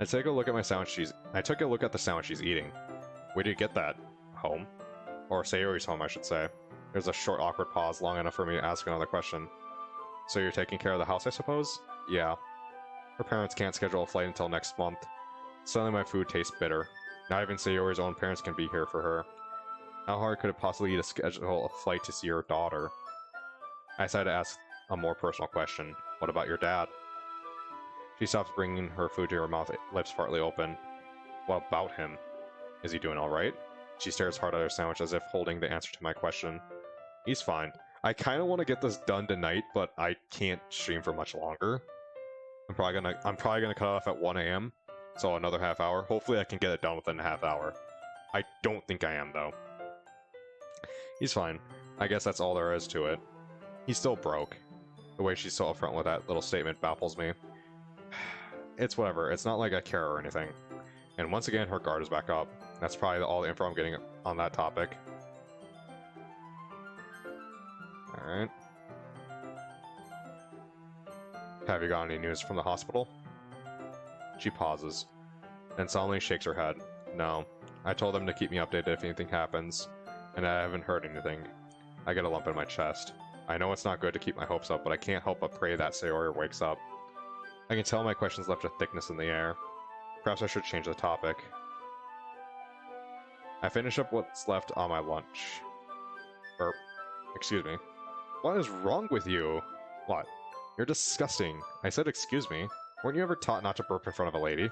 I took a look at the sandwich she's eating. Where did you get that? Home? Or Sayori's home, I should say. There's a short, awkward pause, long enough for me to ask another question. So you're taking care of the house, I suppose? Yeah. Her parents can't schedule a flight until next month. Suddenly my food tastes bitter. Not even Sayori's own parents can be here for her. How hard could it possibly be to schedule a flight to see her daughter? I decided to ask a more personal question. What about your dad? She stops bringing her food to her mouth, lips partly open. What about him? Is he doing alright? She stares hard at her sandwich as if holding the answer to my question. He's fine. I kind of want to get this done tonight, but I can't stream for much longer. I'm probably gonna cut off at 1 AM, so another half hour. Hopefully I can get it done within a half hour. I don't think I am, though. He's fine. I guess that's all there is to it. He's still broke. The way she's so upfront with that little statement baffles me. It's whatever. It's not like I care or anything. And once again, her guard is back up. That's probably all the info I'm getting on that topic. Alright. Have you got any news from the hospital? She pauses, then solemnly shakes her head. No. I told them to keep me updated if anything happens, and I haven't heard anything. I get a lump in my chest. I know it's not good to keep my hopes up, but I can't help but pray that Sayori wakes up. I can tell my questions left a thickness in the air. Perhaps I should change the topic. I finish up what's left on my lunch. Excuse me. What is wrong with you? What? You're disgusting. I said excuse me. Weren't you ever taught not to burp in front of a lady?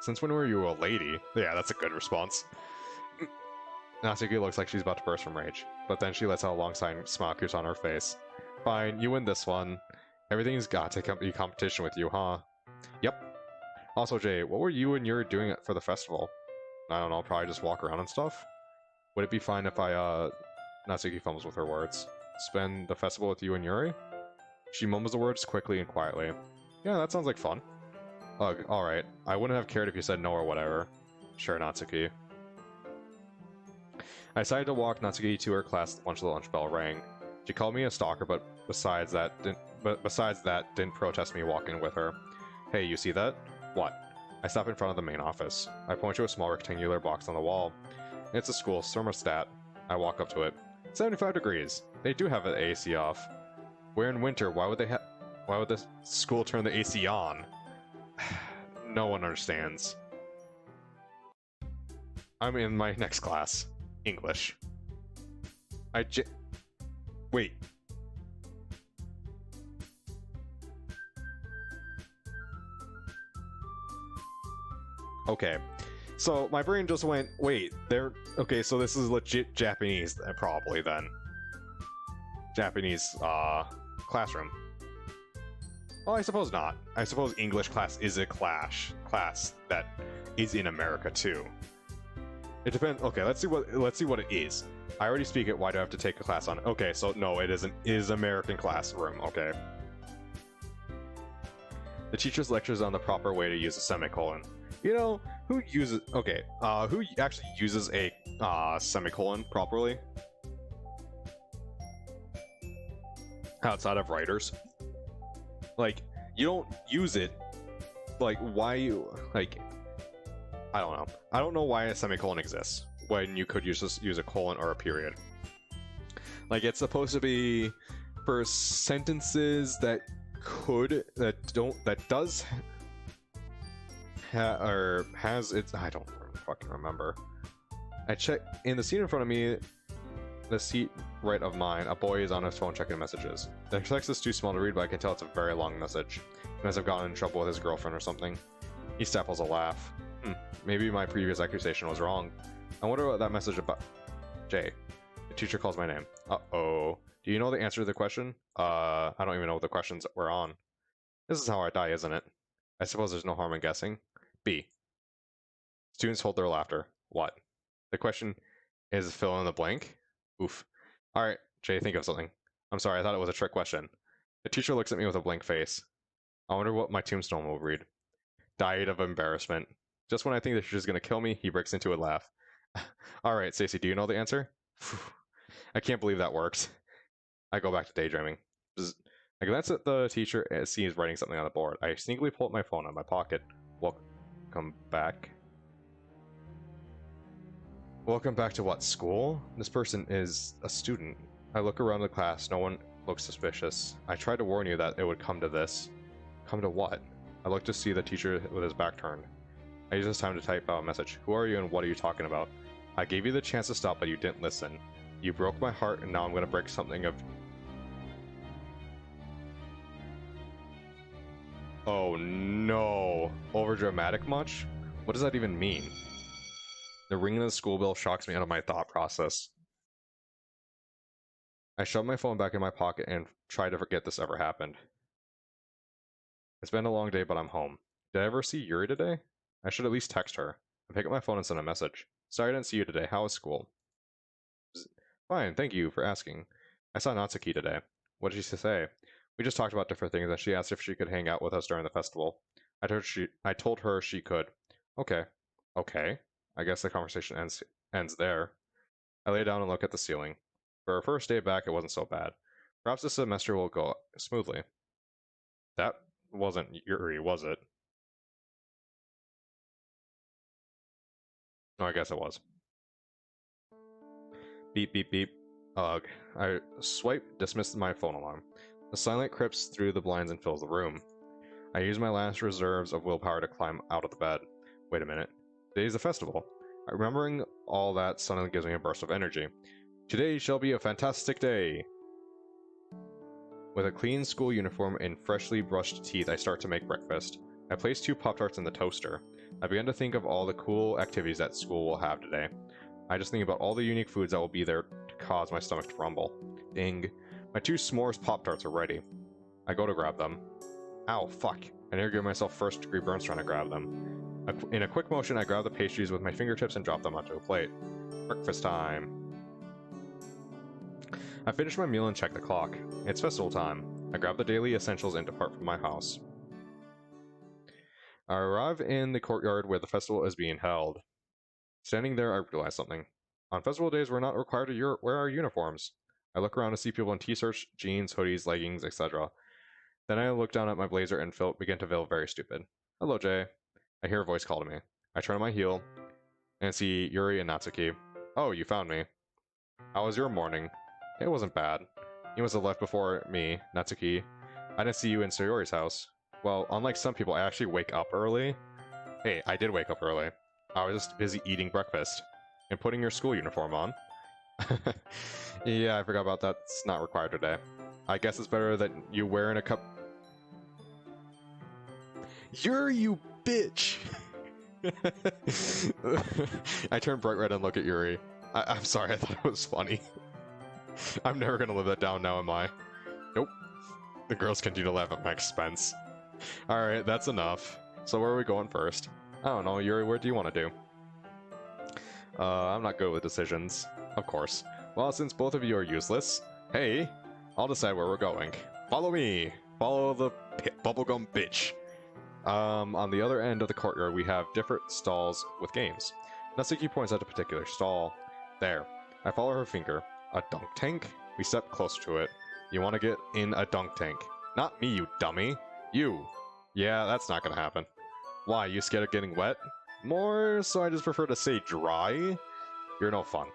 Since when were you a lady? Yeah, that's a good response. Natsuki looks like she's about to burst from rage, but then she lets out a long sigh and smile creeps on her face. Fine, you win this one. Everything's got to be competition with you, huh? Yep. Also, Jay, what were you and Yuri doing for the festival? I don't know, probably just walk around and stuff? Would it be fine if Natsuki fumbles with her words. Spend the festival with you and Yuri? She mumbles the words quickly and quietly. Yeah, that sounds like fun. Ugh, alright. I wouldn't have cared if you said no or whatever. Sure, Natsuki. I decided to walk Natsuki to her class once the lunch bell rang. She called me a stalker, but besides that, didn't protest me walking with her. Hey, you see that? What? I stop in front of the main office. I point to a small rectangular box on the wall. It's a school thermostat. I walk up to it. 75 degrees. They do have the AC off. We're in winter. Why would the school turn the AC on? No one understands. I'm in my next class. English. Wait. Okay. So my brain just went, wait, okay, so this is legit Japanese, probably then. Japanese, classroom. Well, I suppose not. I suppose English class is a class that is in America too. It depends. Okay, let's see what it is. I already speak it. Why do I have to take a class on it? Okay, so no, it isn't. It is American classroom. Okay. The teacher's lectures on the proper way to use a semicolon. You know, who uses... Okay, who actually uses a semicolon properly? Outside of writers. Like, you don't use it. Like, why you... Like, I don't know. I don't know why a semicolon exists when you could use a colon or a period. Like, it's supposed to be for sentences that does or has its... I don't fucking remember. I check in the seat in front of me, the seat right of mine, a boy is on his phone checking messages. The text is too small to read, but I can tell it's a very long message. He must have gotten in trouble with his girlfriend or something. He stifles a laugh. Maybe my previous accusation was wrong. I wonder what that message about. Jay. The teacher calls my name. Uh-oh. Do you know the answer to the question? I don't even know what the questions were on. This is how I die, isn't it? I suppose there's no harm in guessing. B. Students hold their laughter. What? The question is fill in the blank? Oof. Alright, Jay, think of something. I'm sorry, I thought it was a trick question. The teacher looks at me with a blank face. I wonder what my tombstone will read. Died of embarrassment. Just when I think the teacher's gonna kill me, he breaks into a laugh. Alright, Stacey, do you know the answer? I can't believe that worked. I go back to daydreaming. I glance at the teacher as he is writing something on the board. I sneakily pull up my phone out of my pocket. Welcome back. Welcome back to what, school? This person is a student. I look around the class. No one looks suspicious. I tried to warn you that it would come to this. Come to what? I look to see the teacher with his back turned. I use this time to type out a message. Who are you and what are you talking about? I gave you the chance to stop, but you didn't listen. You broke my heart, and now I'm gonna break something of... Oh no. Overdramatic much? What does that even mean? The ringing of the school bell shocks me out of my thought process. I shove my phone back in my pocket and try to forget this ever happened. It's been a long day, but I'm home. Did I ever see Yuri today? I should at least text her. I pick up my phone and send a message. Sorry I didn't see you today. How was school? Fine, thank you for asking. I saw Natsuki today. What did she say? We just talked about different things and she asked if she could hang out with us during the festival. I told her she could. Okay. Okay. I guess the conversation ends there. I lay down and look at the ceiling. For our first day back, it wasn't so bad. Perhaps this semester will go smoothly. That wasn't Yuri, was it? No, I guess it was. Beep, beep, beep. Ugh. I swipe, dismiss my phone alarm. The sunlight creeps through the blinds and fills the room. I use my last reserves of willpower to climb out of the bed. Wait a minute. Today's the festival. Remembering all that suddenly gives me a burst of energy. Today shall be a fantastic day! With a clean school uniform and freshly brushed teeth, I start to make breakfast. I place 2 Pop-Tarts in the toaster. I begin to think of all the cool activities that school will have today. I just think about all the unique foods that will be there to cause my stomach to rumble. Ding. My 2 s'mores Pop-Tarts are ready. I go to grab them. Ow, fuck. I nearly give myself first-degree burns trying to grab them. In a quick motion, I grab the pastries with my fingertips and drop them onto a plate. Breakfast time. I finish my meal and check the clock. It's festival time. I grab the daily essentials and depart from my house. I arrive in the courtyard where the festival is being held. Standing there, I realize something. On festival days, we're not required to wear our uniforms. I look around to see people in t-shirts, jeans, hoodies, leggings, etc. Then I look down at my blazer and begin to feel very stupid. Hello, Jay. I hear a voice call to me. I turn on my heel and see Yuri and Natsuki. Oh, you found me. How was your morning? It wasn't bad. You must have left before me, Natsuki. I didn't see you in Sayori's house. Well, unlike some people, I actually wake up early. Hey, I did wake up early. I was just busy eating breakfast and putting your school uniform on. Yeah, I forgot about that. It's not required today. I guess it's better that you wearing a cup. You're you bitch! I turn bright red and look at Yuri. I'm sorry, I thought it was funny. I'm never gonna live that down now, am I? Nope. The girls continue to laugh at my expense. Alright, that's enough. So where are we going first? I don't know, Yuri, where do you want to do? I'm not good with decisions. Of course. Well, since both of you are useless, hey, I'll decide where we're going. Follow me! Follow the bubblegum bitch. On the other end of the courtyard, we have different stalls with games. Natsuki points out a particular stall. There. I follow her finger. A dunk tank? We step closer to it. You want to get in a dunk tank. Not me, you dummy. You. Yeah, that's not gonna happen. Why, you scared of getting wet? More so I just prefer to say dry? You're no fun.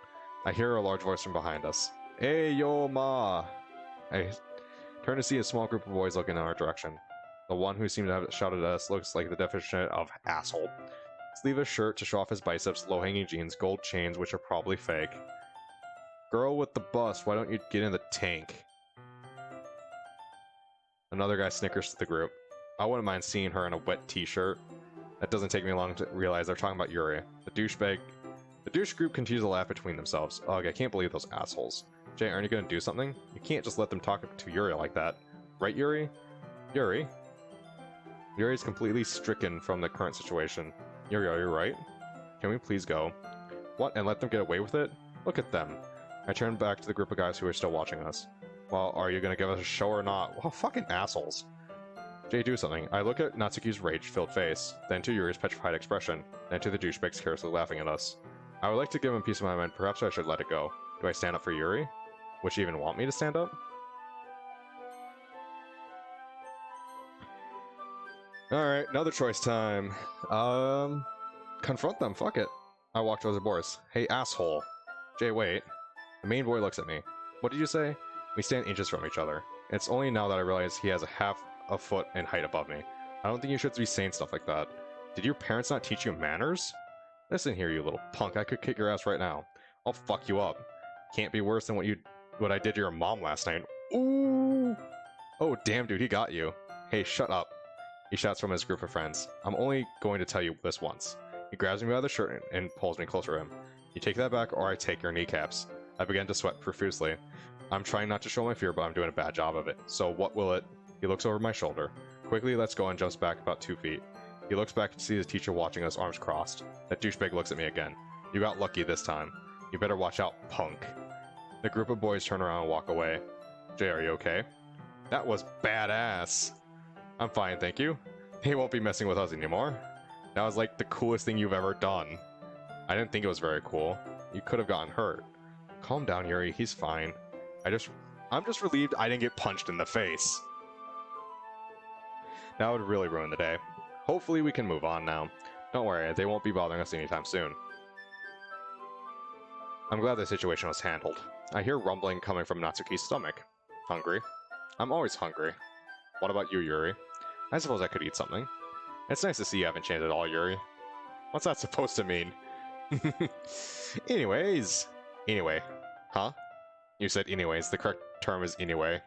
I hear a large voice from behind us. Hey, yo, ma! I turn to see a small group of boys looking in our direction. The one who seemed to have shouted at us looks like the definition of asshole. Sleeveless shirt to show off his biceps, low-hanging jeans, gold chains, which are probably fake. Girl with the bust, why don't you get in the tank? Another guy snickers to the group. I wouldn't mind seeing her in a wet t-shirt. That doesn't take me long to realize they're talking about Yuri. The douche group continues to laugh between themselves. Ugh, I can't believe those assholes. Jay, aren't you gonna do something? You can't just let them talk to Yuri like that. Right, Yuri? Yuri? Yuri's completely stricken from the current situation. Yuri, are you right? Can we please go? What, and let them get away with it? Look at them. I turn back to the group of guys who are still watching us. Well, are you gonna give us a show or not? Well, fucking assholes. Jay, do something. I look at Natsuki's rage-filled face, then to Yuri's petrified expression, then to the douchebags carelessly laughing at us. I would like to give him a piece of my mind. Perhaps I should let it go. Do I stand up for Yuri? Would she even want me to stand up? Alright, another choice time. Confront them, fuck it. I walk towards the boys. Hey, asshole. Jay, wait. The main boy looks at me. What did you say? We stand inches from each other. It's only now that I realize he has a foot in height above me. I don't think you should be saying stuff like that. Did your parents not teach you manners? Listen here, you little punk. I could kick your ass right now. I'll fuck you up. Can't be worse than what I did to your mom last night. Ooh! Oh, damn, dude, he got you. Hey, shut up. He shouts from his group of friends. I'm only going to tell you this once. He grabs me by the shirt and pulls me closer to him. You take that back or I take your kneecaps. I begin to sweat profusely. I'm trying not to show my fear, but I'm doing a bad job of it. So what will it... He looks over my shoulder. Quickly lets go and jumps back about 2 feet. He looks back to see his teacher watching us, arms crossed. That douchebag looks at me again. You got lucky this time. You better watch out, punk. The group of boys turn around and walk away. Jay, are you okay? That was badass. I'm fine, thank you. They won't be messing with us anymore. That was like the coolest thing you've ever done. I didn't think it was very cool. You could have gotten hurt. Calm down, Yuri, he's fine. I'm just relieved I didn't get punched in the face. That would really ruin the day. Hopefully we can move on now. Don't worry, they won't be bothering us anytime soon. I'm glad the situation was handled. I hear rumbling coming from Natsuki's stomach. Hungry? I'm always hungry. What about you, Yuri? I suppose I could eat something. It's nice to see you haven't changed at all, Yuri. What's that supposed to mean? Anyways. Anyway. Huh? You said anyways. The correct term is anyway.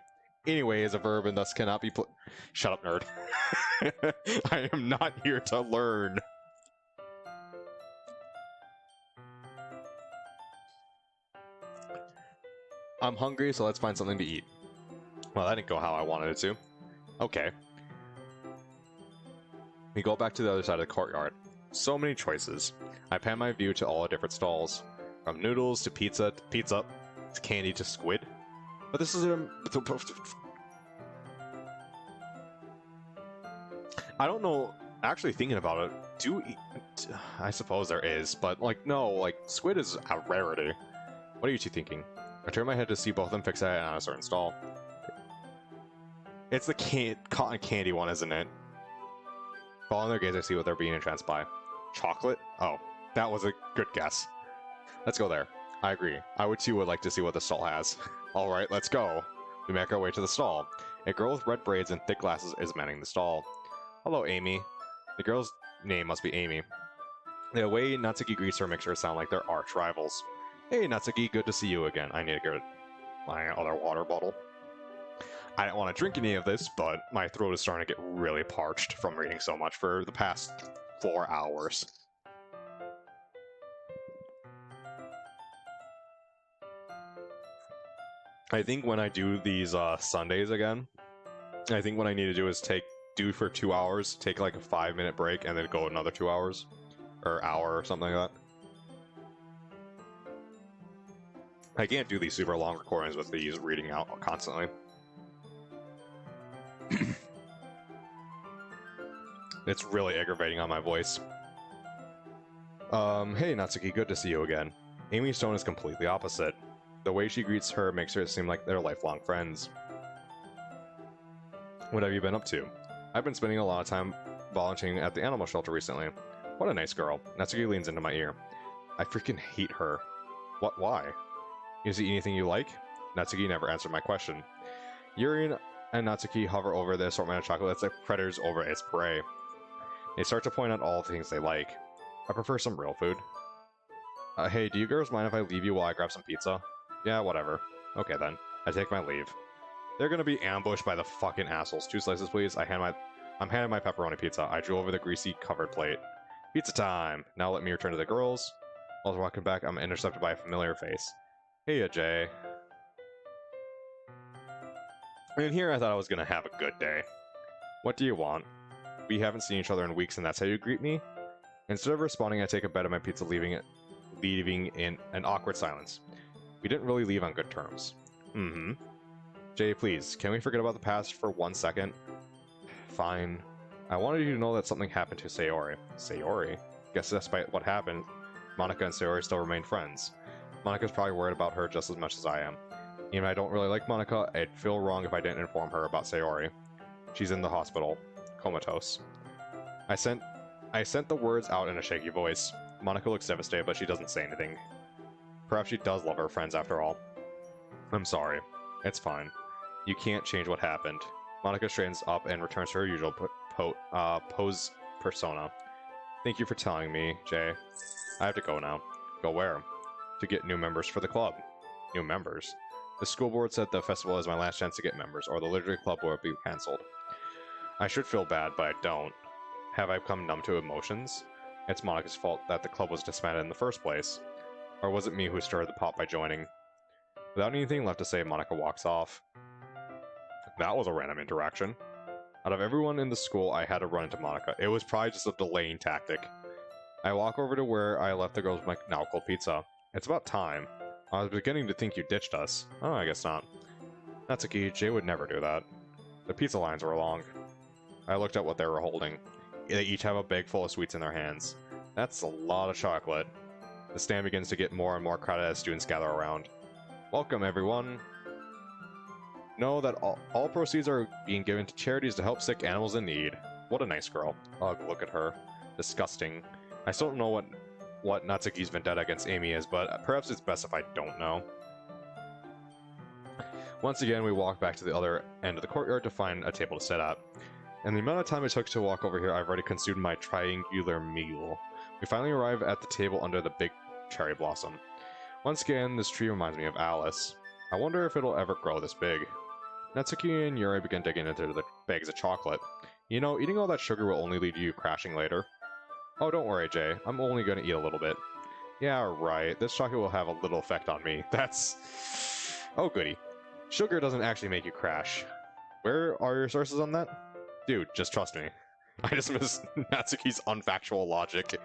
Anyway is a verb and thus cannot be Shut up, nerd. I am not here to learn. I'm hungry, so let's find something to eat. Well, that didn't go how I wanted it to. Okay. We go back to the other side of the courtyard. So many choices. I pan my view to all the different stalls. From noodles to pizza to candy to squid. But this is a... I don't know, actually thinking about it, I suppose there is, but like, no, like, squid is a rarity. What are you two thinking? I turn my head to see both of them fixated on a certain stall. It's the cotton candy one, isn't it? Following their gaze, I see what they're being entranced by. Chocolate? Oh, that was a good guess. Let's go there. I agree. I would too would like to see what the stall has. Alright, let's go. We make our way to the stall. A girl with red braids and thick glasses is manning the stall. Hello, Amy. The girl's name must be Amy. The way Natsuki greets her makes her sound like they're arch rivals. Hey, Natsuki, good to see you again. I need to get my other water bottle. I don't want to drink any of this, but my throat is starting to get really parched from reading so much for the past 4 hours. I think when I do these Sundays again, I think what I need to do is do for 2 hours, take like a 5-minute break, and then go another 2 hours, or hour or something like that. I can't do these super long recordings with these reading out constantly. It's really aggravating on my voice. Hey Natsuki, good to see you again. Amy's tone is completely opposite. The way she greets her makes her seem like they're lifelong friends. What have you been up to? I've been spending a lot of time volunteering at the animal shelter recently. What a nice girl. Natsuki leans into my ear. I freaking hate her. What? Why? Is it anything you like? Natsuki never answered my question. Yuri and Natsuki hover over the assortment of chocolates like predators over its prey. They start to point out all the things they like. I prefer some real food. Hey, do you girls mind if I leave you while I grab some pizza? Yeah, whatever. Okay then. I take my leave. They're gonna be ambushed by the fucking assholes. 2 slices, please. I'm handing my pepperoni pizza. I drew over the greasy covered plate. Pizza time! Now let me return to the girls. While I was walking back, I'm intercepted by a familiar face. Hey, Jay. And here I thought I was gonna have a good day. What do you want? We haven't seen each other in weeks and that's how you greet me? Instead of responding, I take a bite of my pizza, leaving in an awkward silence. We didn't really leave on good terms. Jay, please, can we forget about the past for 1 second? Fine. I wanted you to know that something happened to Sayori. Sayori? Guess despite what happened, Monika and Sayori still remain friends. Monika's probably worried about her just as much as I am. Even if I don't really like Monika, I'd feel wrong if I didn't inform her about Sayori. She's in the hospital. Comatose. I sent the words out in a shaky voice. Monika looks devastated, but she doesn't say anything. Perhaps she does love her friends after all. I'm sorry. It's fine. You can't change what happened. Monika straightens up and returns to her usual pose persona. Thank you for telling me, Jay. I have to go now. Go where? To get new members for the club. New members? The school board said the festival is my last chance to get members, or the literary club will be cancelled. I should feel bad, but I don't. Have I become numb to emotions? It's Monika's fault that the club was disbanded in the first place. Or was it me who stirred the pot by joining? Without anything left to say, Monika walks off. That was a random interaction. Out of everyone in the school, I had to run into Monika. It was probably just a delaying tactic. I walk over to where I left the girls with my now cold pizza. It's about time. I was beginning to think you ditched us. Oh, I guess not. Natsuki, Jay would never do that. The pizza lines were long. I looked at what they were holding. They each have a bag full of sweets in their hands. That's a lot of chocolate. The stand begins to get more and more crowded as students gather around. Welcome, everyone. Know that all proceeds are being given to charities to help sick animals in need. What a nice girl. Ugh, look at her. Disgusting. I still don't know what Natsuki's vendetta against Amy is, but perhaps it's best if I don't know. Once again, we walk back to the other end of the courtyard to find a table to sit at. And the amount of time it took to walk over here, I've already consumed my triangular meal. We finally arrive at the table under the big cherry blossom. Once again, this tree reminds me of Alice. I wonder if it'll ever grow this big. Natsuki and Yuri begin digging into the bags of chocolate. You know, eating all that sugar will only lead you crashing later. Oh, don't worry, Jay. I'm only going to eat a little bit. Yeah, right. This chocolate will have a little effect on me. That's... Oh, goody. Sugar doesn't actually make you crash. Where are your sources on that? Dude, just trust me. I just missed Natsuki's unfactual logic.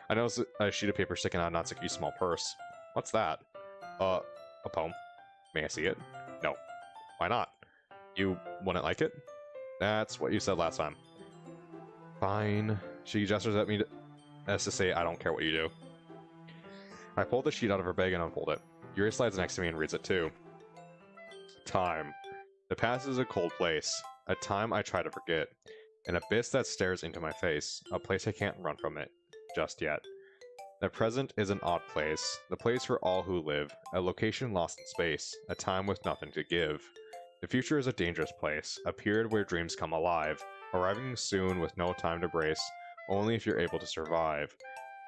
I noticed a sheet of paper sticking out of Natsuki's small purse. What's that? A poem. May I see it? No. Why not? You wouldn't like it? That's what you said last time. Fine. She gestures at me as to say, I don't care what you do. I pull the sheet out of her bag and unfold it. Yuri slides next to me and reads it too. Time. The past is a cold place. A time I try to forget. An abyss that stares into my face. A place I can't run from it. Just yet. The present is an odd place. The place for all who live. A location lost in space. A time with nothing to give. The future is a dangerous place. A period where dreams come alive. Arriving soon with no time to brace. Only if you're able to survive.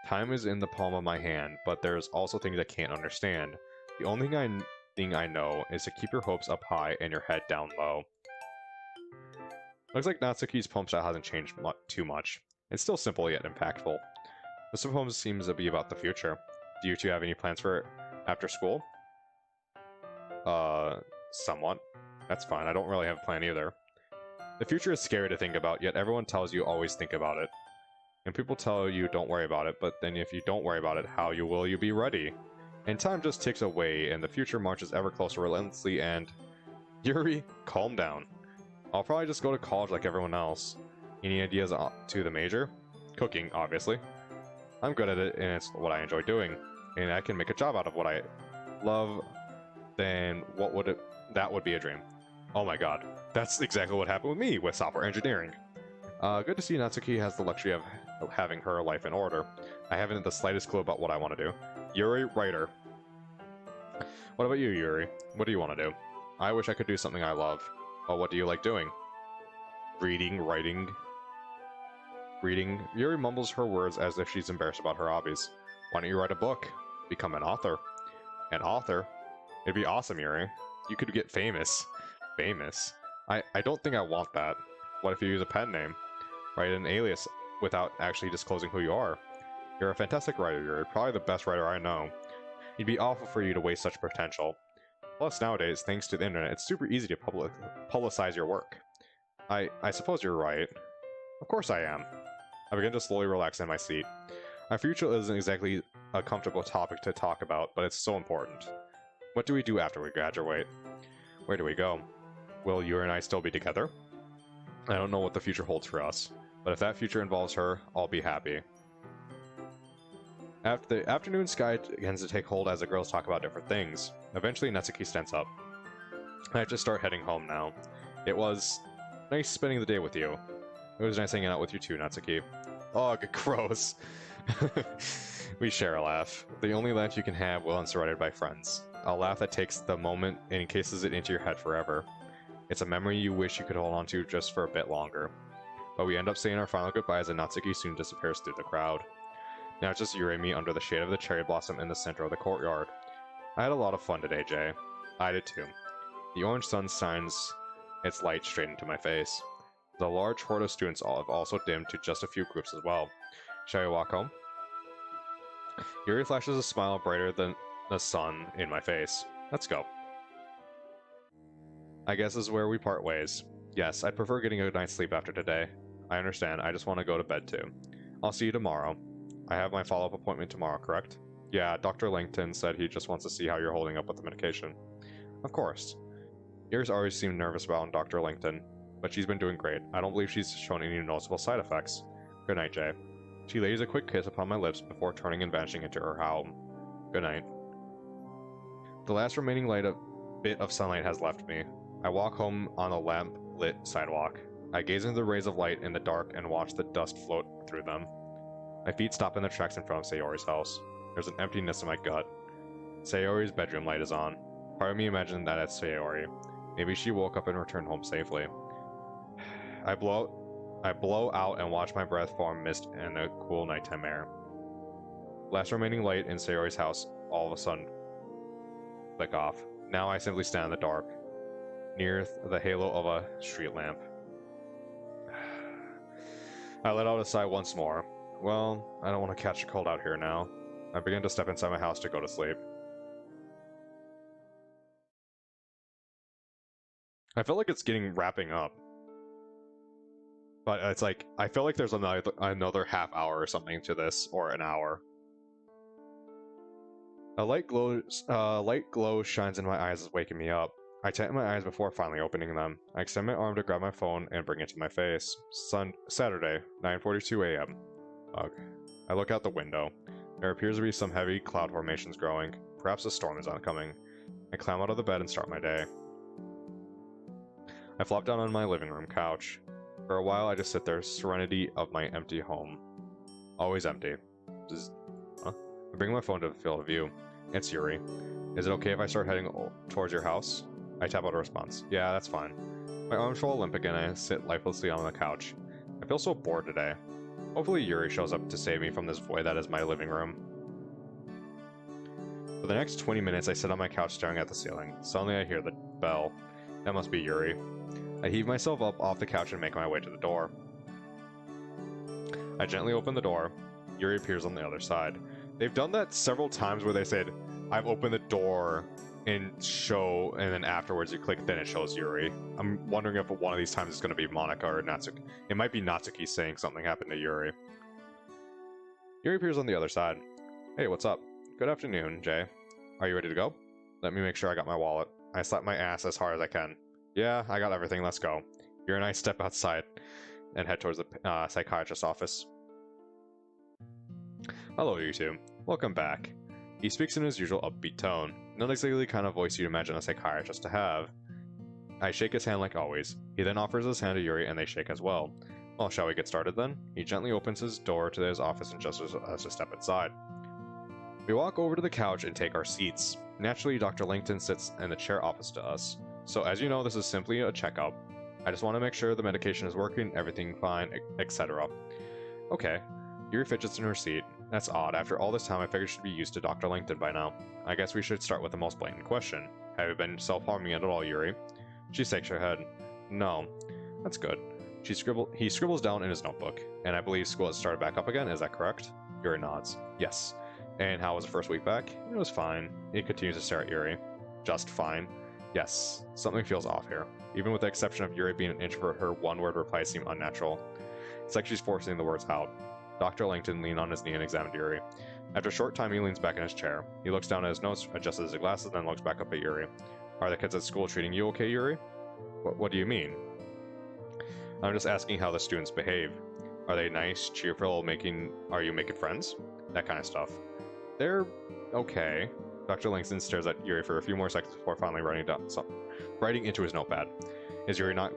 Time is in the palm of my hand, but there's also things I can't understand. The only thing I know is to keep your hopes up high and your head down low. Looks like Natsuki's poem style hasn't changed too much. It's still simple yet impactful. This poem seems to be about the future. Do you two have any plans for after school? Somewhat. That's fine, I don't really have a plan either. The future is scary to think about, yet everyone tells you always think about it. And people tell you don't worry about it, but then if you don't worry about it, how will you be ready? And time just ticks away, and the future marches ever closer relentlessly, and... Yuri, calm down. I'll probably just go to college like everyone else. Any ideas to the major? Cooking, obviously. I'm good at it, and it's what I enjoy doing. And I can make a job out of what I love, then what would it... That would be a dream. Oh my god. That's exactly what happened with me with software engineering. Good to see Natsuki has the luxury of having her life in order. I haven't the slightest clue about what I want to do. Yuri, writer. What about you, Yuri? What do you want to do? I wish I could do something I love. Well, what do you like doing? Reading, writing. Reading. Yuri mumbles her words as if she's embarrassed about her hobbies. Why don't you write a book? Become an author. An author? It'd be awesome, Yuri. You could get famous. Famous? I don't think I want that. What if you use a pen name? Write an alias without actually disclosing who you are. You're a fantastic writer, Yuri. Probably the best writer I know. It'd be awful for you to waste such potential. Plus, nowadays, thanks to the internet, it's super easy to publicize your work. I suppose you're right. Of course I am. I begin to slowly relax in my seat. My future isn't exactly a comfortable topic to talk about, but it's so important. What do we do after we graduate? Where do we go? Will you and I still be together? I don't know what the future holds for us, but if that future involves her, I'll be happy. After the afternoon sky begins to take hold as the girls talk about different things. Eventually, Natsuki stands up. I have to start heading home now. It was nice spending the day with you. It was nice hanging out with you too, Natsuki. Ugh, gross. We share a laugh. The only laugh you can have while surrounded by friends. A laugh that takes the moment and encases it into your head forever. It's a memory you wish you could hold on to just for a bit longer. But we end up saying our final goodbyes and Natsuki soon disappears through the crowd. Now it's just Yuri and me under the shade of the cherry blossom in the center of the courtyard. I had a lot of fun today, Jay. I did too. The orange sun shines its light straight into my face. The large horde of students have also dimmed to just a few groups as well. Shall we walk home? Yuri flashes a smile brighter than the sun in my face. Let's go. I guess this is where we part ways. Yes, I'd prefer getting a night's sleep after today. I understand, I just want to go to bed too. I'll see you tomorrow. I have my follow-up appointment tomorrow, correct? Yeah, Dr. Langton said he just wants to see how you're holding up with the medication. Of course. Yuri's always seemed nervous about Dr. Langton, but she's been doing great. I don't believe she's shown any noticeable side effects. Good night, Jay. She lays a quick kiss upon my lips before turning and vanishing into her home. Good night. The last remaining bit of sunlight has left me. I walk home on a lamp-lit sidewalk. I gaze into the rays of light in the dark and watch the dust float through them. My feet stop in their tracks in front of Sayori's house. There's an emptiness in my gut. Sayori's bedroom light is on. Part of me imagined that it's Sayori. Maybe she woke up and returned home safely. I blow out and watch my breath form mist in the cool nighttime air. Last remaining light in Sayori's house all of a sudden flick off. Now I simply stand in the dark, near the halo of a street lamp. I let out a sigh once more. Well, I don't want to catch a cold out here now. I begin to step inside my house to go to sleep. I feel like it's wrapping up. But it's like, I feel like there's another half hour or something to this, or an hour. A light glow shines in my eyes, waking me up. I tighten my eyes before finally opening them. I extend my arm to grab my phone and bring it to my face. Saturday, 9:42 a.m. Ugh. I look out the window. There appears to be some heavy cloud formations growing. Perhaps a storm is oncoming. I climb out of the bed and start my day. I flop down on my living room couch. For a while, I just sit there, serenity of my empty home. Always empty. I bring my phone to the field of view. It's Yuri. Is it okay if I start heading towards your house? I tap out a response. Yeah, that's fine. My arms feel limp again and I sit lifelessly on the couch. I feel so bored today. Hopefully Yuri shows up to save me from this void that is my living room. For the next 20 minutes, I sit on my couch staring at the ceiling. Suddenly I hear the bell. That must be Yuri. I heave myself up off the couch and make my way to the door. I gently open the door. Yuri appears on the other side. They've done that several times where they said, I've opened the door and then afterwards you click, then it shows Yuri. I'm wondering if one of these times it's going to be Monica or Natsuki. It might be Natsuki saying something happened to Yuri. Yuri appears on the other side. Hey, what's up? Good afternoon, Jay. Are you ready to go? Let me make sure I got my wallet. I slap my ass as hard as I can. Yeah, I got everything, let's go. Yuri and I step outside. and head towards the psychiatrist's office. Hello, you two. Welcome back. He speaks in his usual upbeat tone, not exactly the kind of voice you'd imagine a psychiatrist to have. I shake his hand like always. He then offers his hand to Yuri and they shake as well. Well, shall we get started then? He gently opens his door to his office and gestures us to step inside. We walk over to the couch and take our seats. Naturally, Dr. Langton sits in the chair opposite to us. So as you know, this is simply a checkup. I just want to make sure the medication is working, everything fine, etc. Okay. Yuri fidgets in her seat. That's odd. After all this time, I figured she'd be used to Dr. Langton by now. I guess we should start with the most blatant question. Have you been self-harming at all, Yuri? She shakes her head. No. That's good. He scribbles down in his notebook. And I believe school has started back up again, is that correct? Yuri nods. Yes. And how was the first week back? It was fine. He continues to stare at Yuri. Just fine. Yes. Something feels off here. Even with the exception of Yuri being an introvert, her one-word replies seem unnatural. It's like she's forcing the words out. Dr. Langton leaned on his knee and examined Yuri. After a short time, he leans back in his chair. He looks down at his notes, adjusts his glasses, and then looks back up at Yuri. Are the kids at school treating you okay, Yuri? What do you mean? I'm just asking how the students behave. Are they nice, cheerful, are you making friends? That kind of stuff. They're okay. Dr. Langton stares at Yuri for a few more seconds before finally writing into his notepad. Is Yuri not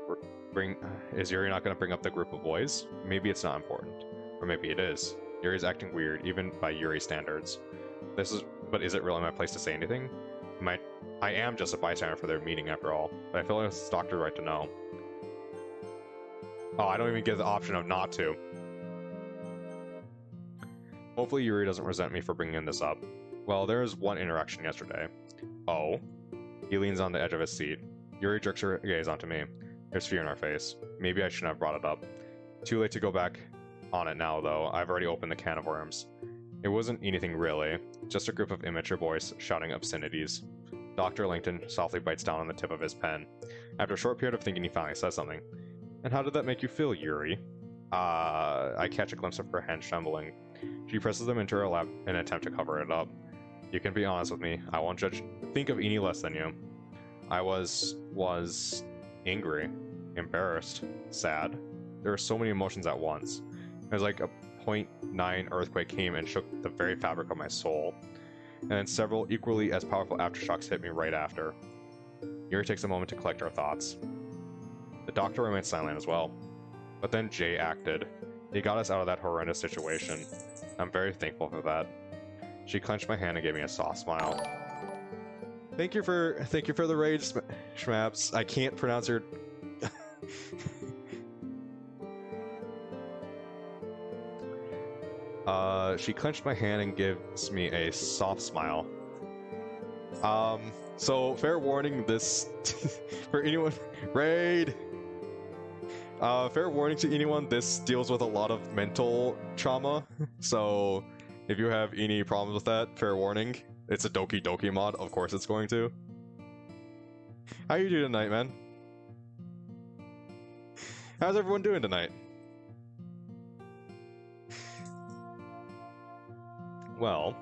going to bring up the group of boys? Maybe it's not important. Or maybe it is. Yuri's acting weird, even by Yuri's standards. But is it really my place to say anything? I am just a bystander for their meeting after all, but I feel like it's the doctor's right to know. Oh, I don't even get the option of not to. Hopefully Yuri doesn't resent me for bringing this up. Well, there was one interaction yesterday. Oh? He leans on the edge of his seat. Yuri jerks her gaze onto me. There's fear in our face. Maybe I shouldn't have brought it up. Too late to go back on it now, though. I've already opened the can of worms. It wasn't anything really, just a group of immature boys shouting obscenities. Dr. Langton softly bites down on the tip of his pen. After a short period of thinking, he finally says something. And how did that make you feel, Yuri? I catch a glimpse of her hands trembling. She presses them into her lap in an attempt to cover it up. You can be honest with me. I won't think of any less than you. I was angry, embarrassed, sad. There were so many emotions at once. It was like a 0.9 earthquake came and shook the very fabric of my soul. And then several equally as powerful aftershocks hit me right after. Yuri takes a moment to collect our thoughts. The doctor remained silent as well. But then Jay acted. He got us out of that horrendous situation. I'm very thankful for that. She clenched my hand and gave me a soft smile. Thank you for the raid, Schmaps. I can't pronounce your... She clenched my hand and gives me a soft smile. So fair warning, this for anyone raid. Fair warning to anyone, this deals with a lot of mental trauma. So if you have any problems with that, fair warning. It's a Doki Doki mod, of course it's going to. How you doing tonight, man? How's everyone doing tonight? Well,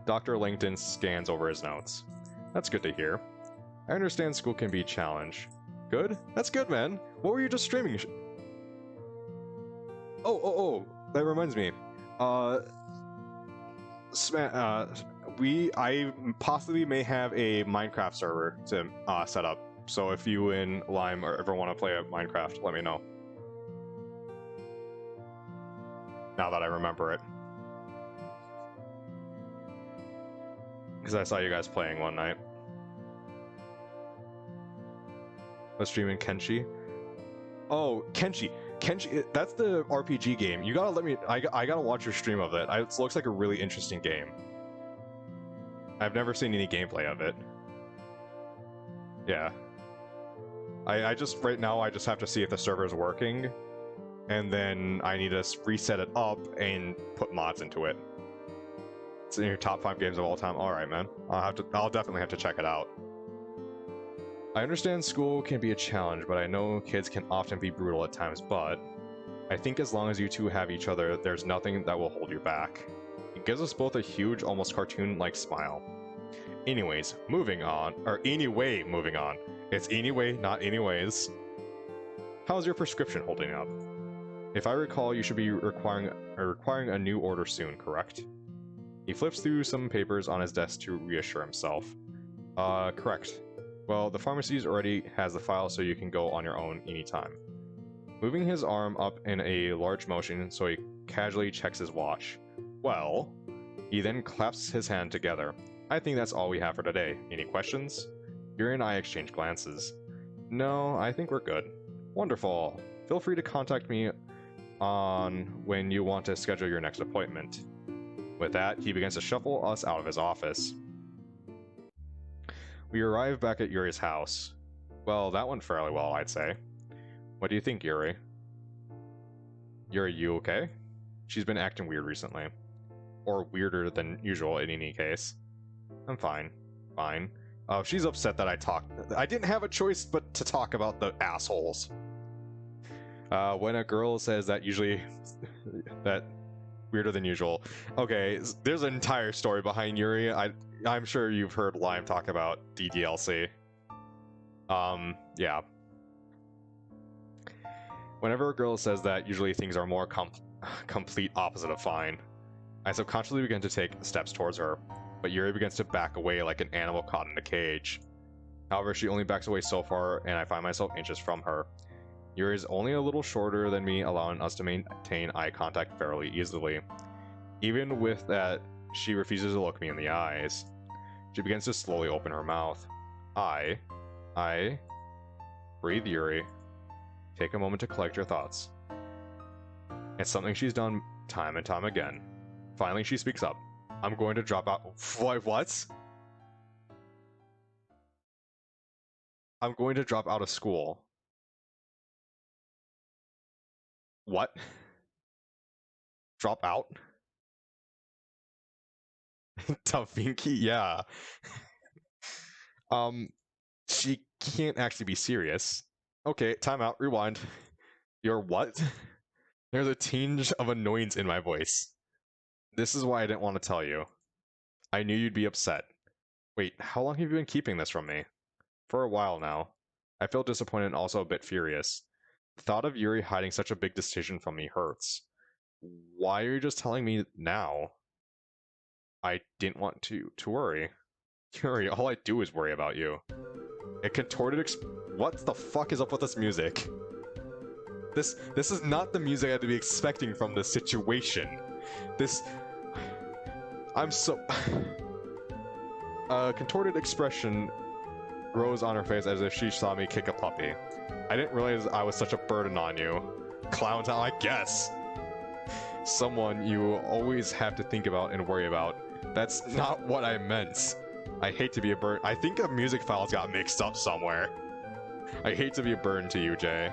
Dr. Langton scans over his notes. That's good to hear. I understand school can be a challenge. Good? That's good, man. What were you just streaming? Oh, that reminds me. I possibly may have a Minecraft server to set up. So if you and Lime or ever want to play a Minecraft, let me know. Now that I remember it. Because I saw you guys playing one night. Was streaming Kenshi. Oh, Kenshi, that's the RPG game. You gotta let me. I gotta watch your stream of it. It looks like a really interesting game. I've never seen any gameplay of it. Yeah. I just right now I just have to see if the server is working, and then I need to reset it up and put mods into it. It's in your top 5 games of all time. All right, man. I'll definitely have to check it out. I understand school can be a challenge, but I know kids can often be brutal at times, but I think as long as you two have each other, there's nothing that will hold you back. It gives us both a huge, almost cartoon-like smile. Anyways, moving on. It's anyway, not anyways. How's your prescription holding up? If I recall, you should be requiring a new order soon, correct? He flips through some papers on his desk to reassure himself. Correct. Well, the pharmacy already has the file, so you can go on your own anytime. Moving his arm up in a large motion, so he casually checks his watch. Well, he then claps his hand together. I think that's all we have for today. Any questions? Yuri and I exchange glances. No, I think we're good. Wonderful. Feel free to contact me on when you want to schedule your next appointment. With that, he begins to shuffle us out of his office. We arrive back at Yuri's house. Well, that went fairly well, I'd say. What do you think, Yuri? Yuri, you okay? She's been acting weird recently. Or weirder than usual in any case. I'm fine. Fine. She's upset that I didn't have a choice but to talk about the assholes. When a girl says that usually... that weirder than usual. Okay, there's an entire story behind Yuri. I'm sure you've heard Lime talk about DDLC. Yeah. Whenever a girl says that, usually things are more complete opposite of fine. I subconsciously begin to take steps towards her, but Yuri begins to back away like an animal caught in a cage. However, she only backs away so far, and I find myself inches from her. Yuri is only a little shorter than me, allowing us to maintain eye contact fairly easily. Even with that, she refuses to look me in the eyes. She begins to slowly open her mouth. I... Breathe, Yuri. Take a moment to collect your thoughts. It's something she's done time and time again. Finally, she speaks up. I'm going to drop out... What? I'm going to drop out of school. What? Drop out? Tavinki? Yeah. She can't actually be serious. Okay, time out, rewind. You're what? There's a tinge of annoyance in my voice. This is why I didn't want to tell you. I knew you'd be upset. Wait, how long have you been keeping this from me? For a while now. I feel disappointed and also a bit furious. The thought of Yuri hiding such a big decision from me hurts. Why are you just telling me now? I didn't want to worry. Yuri, all I do is worry about you. A contorted what the fuck is up with this music? This is not the music I had to be expecting from this situation. I'm so... A contorted expression grows on her face as if she saw me kick a puppy. I didn't realize I was such a burden on you. Clown town, I guess. Someone you always have to think about and worry about. That's not what I meant. I hate to be a burden. I think a music files got mixed up somewhere. I hate to be a burden to you, Jay.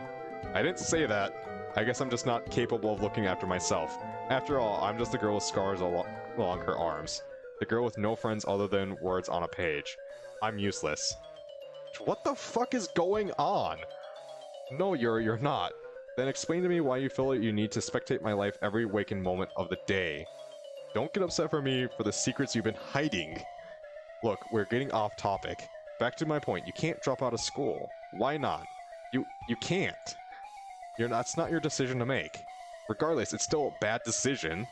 I didn't say that. I guess I'm just not capable of looking after myself. After all, I'm just the girl with scars along her arms. The girl with no friends other than words on a page. I'm useless. What the fuck is going on? No, you're not. Then explain to me why you feel that you need to spectate my life every waking moment of the day. Don't get upset for me for the secrets you've been hiding. Look, we're getting off topic. Back to my point, you can't drop out of school. Why not? You can't. That's not your decision to make. Regardless, it's still a bad decision.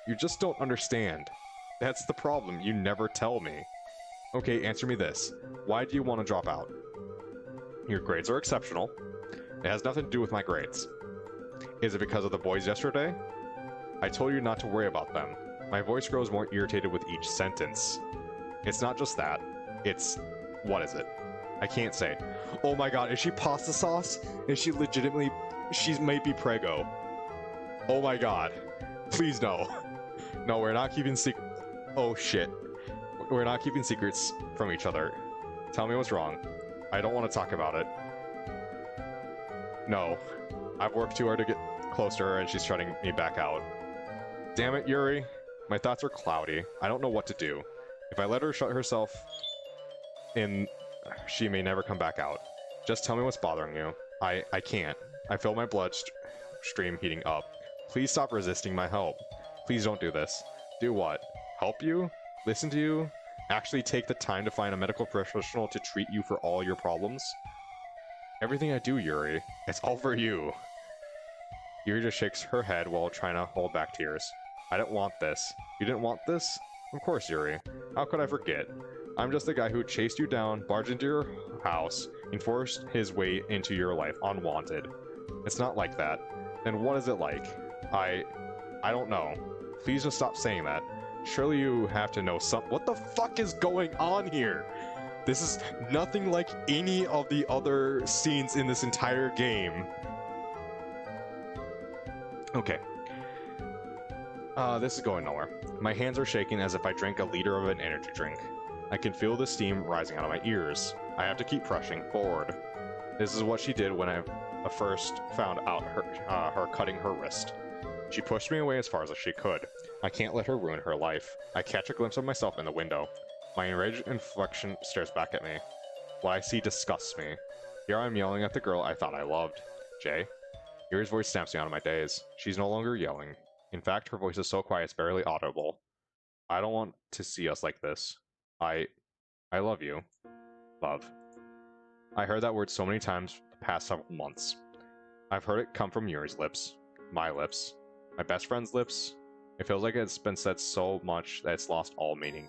You just don't understand. That's the problem, you never tell me. Okay, answer me this. Why do you want to drop out? Your grades are exceptional. It has nothing to do with my grades. Is it because of the boys yesterday? I told you not to worry about them. My voice grows more irritated with each sentence. It's not just that. It's... what is it? I can't say. Oh my god, is she pasta sauce? Is she legitimately... she might be prego. Oh my god. Please no. No, we're not keeping oh shit. We're not keeping secrets from each other. Tell me what's wrong. I don't want to talk about it. No. I've worked too hard to get close to her and she's shutting me back out. Damn it, Yuri. My thoughts are cloudy. I don't know what to do. If I let her shut herself in, she may never come back out. Just tell me what's bothering you. I can't. I feel my bloodstream heating up. Please stop resisting my help. Please don't do this. Do what? Help you? Listen to you? Actually take the time to find a medical professional to treat you for all your problems? Everything I do, Yuri, it's all for you. Yuri just shakes her head while trying to hold back tears. I didn't want this. You didn't want this? Of course, Yuri. How could I forget? I'm just the guy who chased you down, barged into your house, and forced his way into your life unwanted. It's not like that. Then what is it like? I don't know. Please just stop saying that. Surely you have to know some- What the fuck is going on here? This is nothing like any of the other scenes in this entire game. Okay. This is going nowhere. My hands are shaking as if I drank a liter of an energy drink. I can feel the steam rising out of my ears. I have to keep pressing forward. This is what she did when I first found out her cutting her wrist. She pushed me away as far as she could. I can't let her ruin her life. I catch a glimpse of myself in the window. My enraged inflection stares back at me. What I see disgusts me. Here I am yelling at the girl I thought I loved. Jay? Yuri's voice snaps me out of my daze. She's no longer yelling. In fact, her voice is so quiet it's barely audible. I don't want to see us like this. I love you. Love. I heard that word so many times the past several months. I've heard it come from Yuri's lips. My lips. My best friend's lips. It feels like it's been said so much that it's lost all meaning.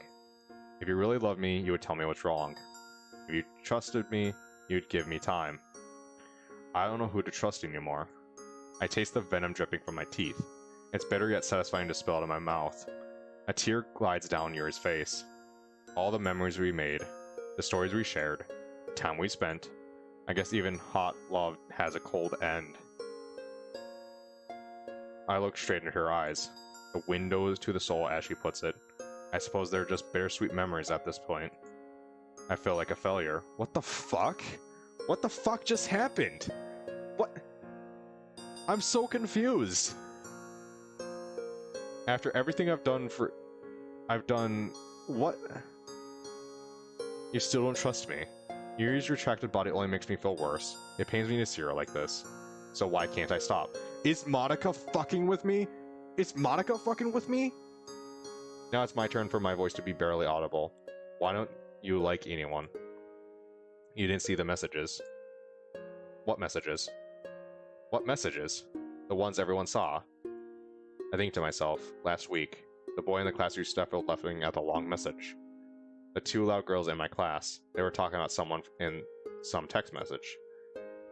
If you really loved me, you would tell me what's wrong. If you trusted me, you'd give me time. I don't know who to trust anymore. I taste the venom dripping from my teeth. It's bitter yet satisfying to spill out of my mouth. A tear glides down Yuri's face. All the memories we made, the stories we shared, the time we spent. I guess even hot love has a cold end. I look straight into her eyes. The windows to the soul, as she puts it. I suppose they're just bittersweet memories at this point. I feel like a failure. What the fuck? What the fuck just happened? What? I'm so confused. After everything I've done what? You still don't trust me. Yuri's retracted body only makes me feel worse. It pains me to see her like this. So why can't I stop? Is Monica fucking with me? Is Monica fucking with me? Now it's my turn for my voice to be barely audible. Why don't you like anyone? You didn't see the messages. What messages? What messages? The ones everyone saw. I think to myself, last week, the boy in the class who stifled laughing at the long message. The two loud girls in my class, they were talking about someone in some text message.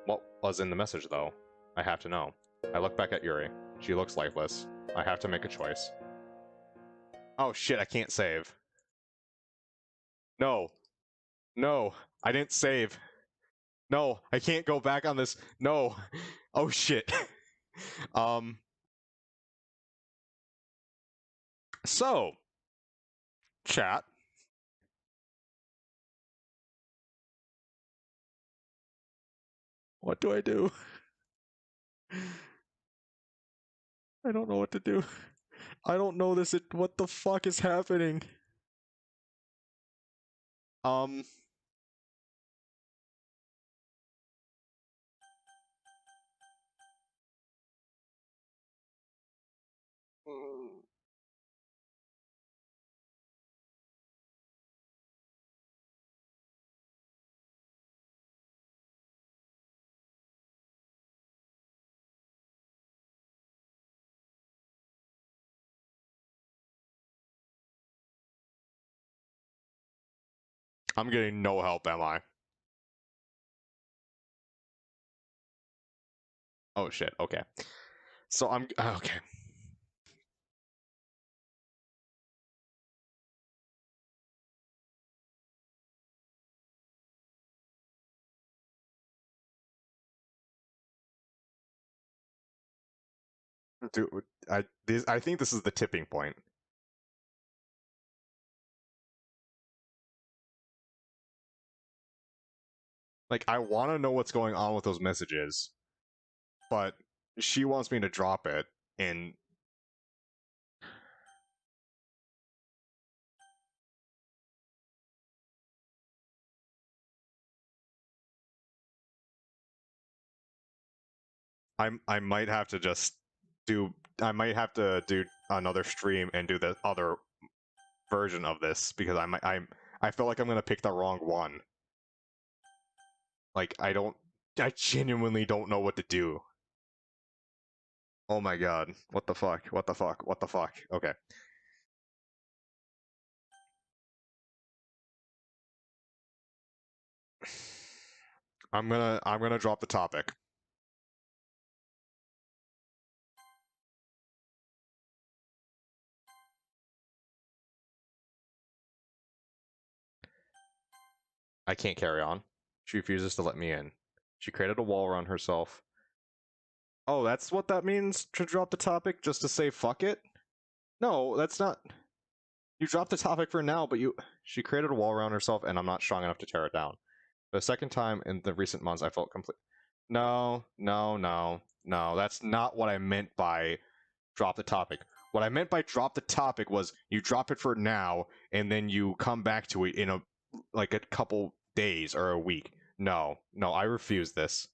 What was in the message, though? I have to know. I look back at Yuri. She looks lifeless. I have to make a choice. Oh shit, I can't save. No. No, I didn't save. No, I can't go back on this. No. Oh shit. um. So, chat. What do I do? I don't know what to do. I don't know this. What the fuck is happening? Um. I'm getting no help, am I? Oh shit. Okay. So I'm okay. Dude, I think this is the tipping point. Like, I want to know what's going on with those messages, but she wants me to drop it, and I might have to just do. I might have to do another stream and do the other version of this because I feel like I'm gonna pick the wrong one. Like I genuinely don't know what to do. Oh my god. What the fuck? What the fuck? What the fuck? Okay. I'm gonna drop the topic. I can't carry on. She refuses to let me in. She created a wall around herself. Oh, that's what that means to drop the topic? Just to say fuck it? No, that's not. You dropped the topic for now, but you. She created a wall around herself, and I'm not strong enough to tear it down. The second time in the recent months, I felt complete. No, no, no, no. That's not what I meant by drop the topic. What I meant by drop the topic was you drop it for now, and then you come back to it in a couple days or a week. No, no, I refuse this.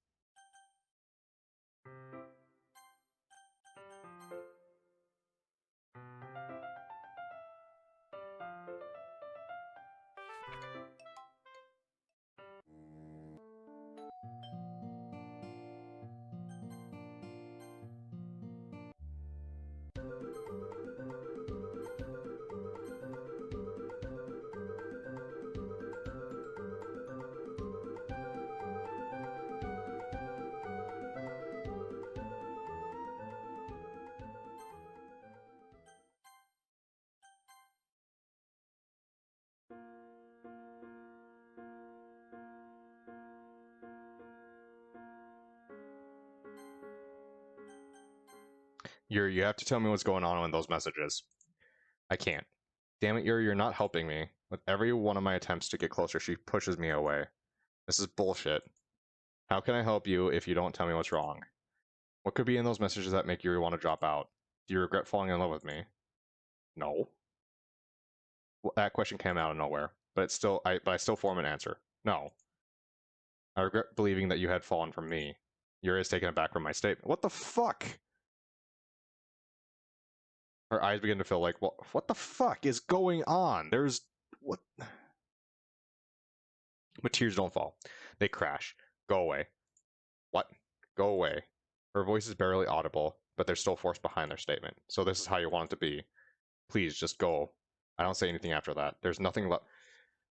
You have to tell me what's going on in those messages. I can't. Damn it, you're not helping me. With every one of my attempts to get closer, she pushes me away. This is bullshit. How can I help you if you don't tell me what's wrong? What could be in those messages that make you want to drop out? Do you regret falling in love with me? No. Well, that question came out of nowhere, but I still form an answer. No. I regret believing that you had fallen from me. Yuri is taken aback from my statement. What the fuck? Her eyes begin to fill like, what the fuck is going on? There's what? But tears don't fall. They crash. Go away. What? Go away. Her voice is barely audible, but they're still forced behind their statement. So this is how you want it to be. Please just go. I don't say anything after that. There's nothing left.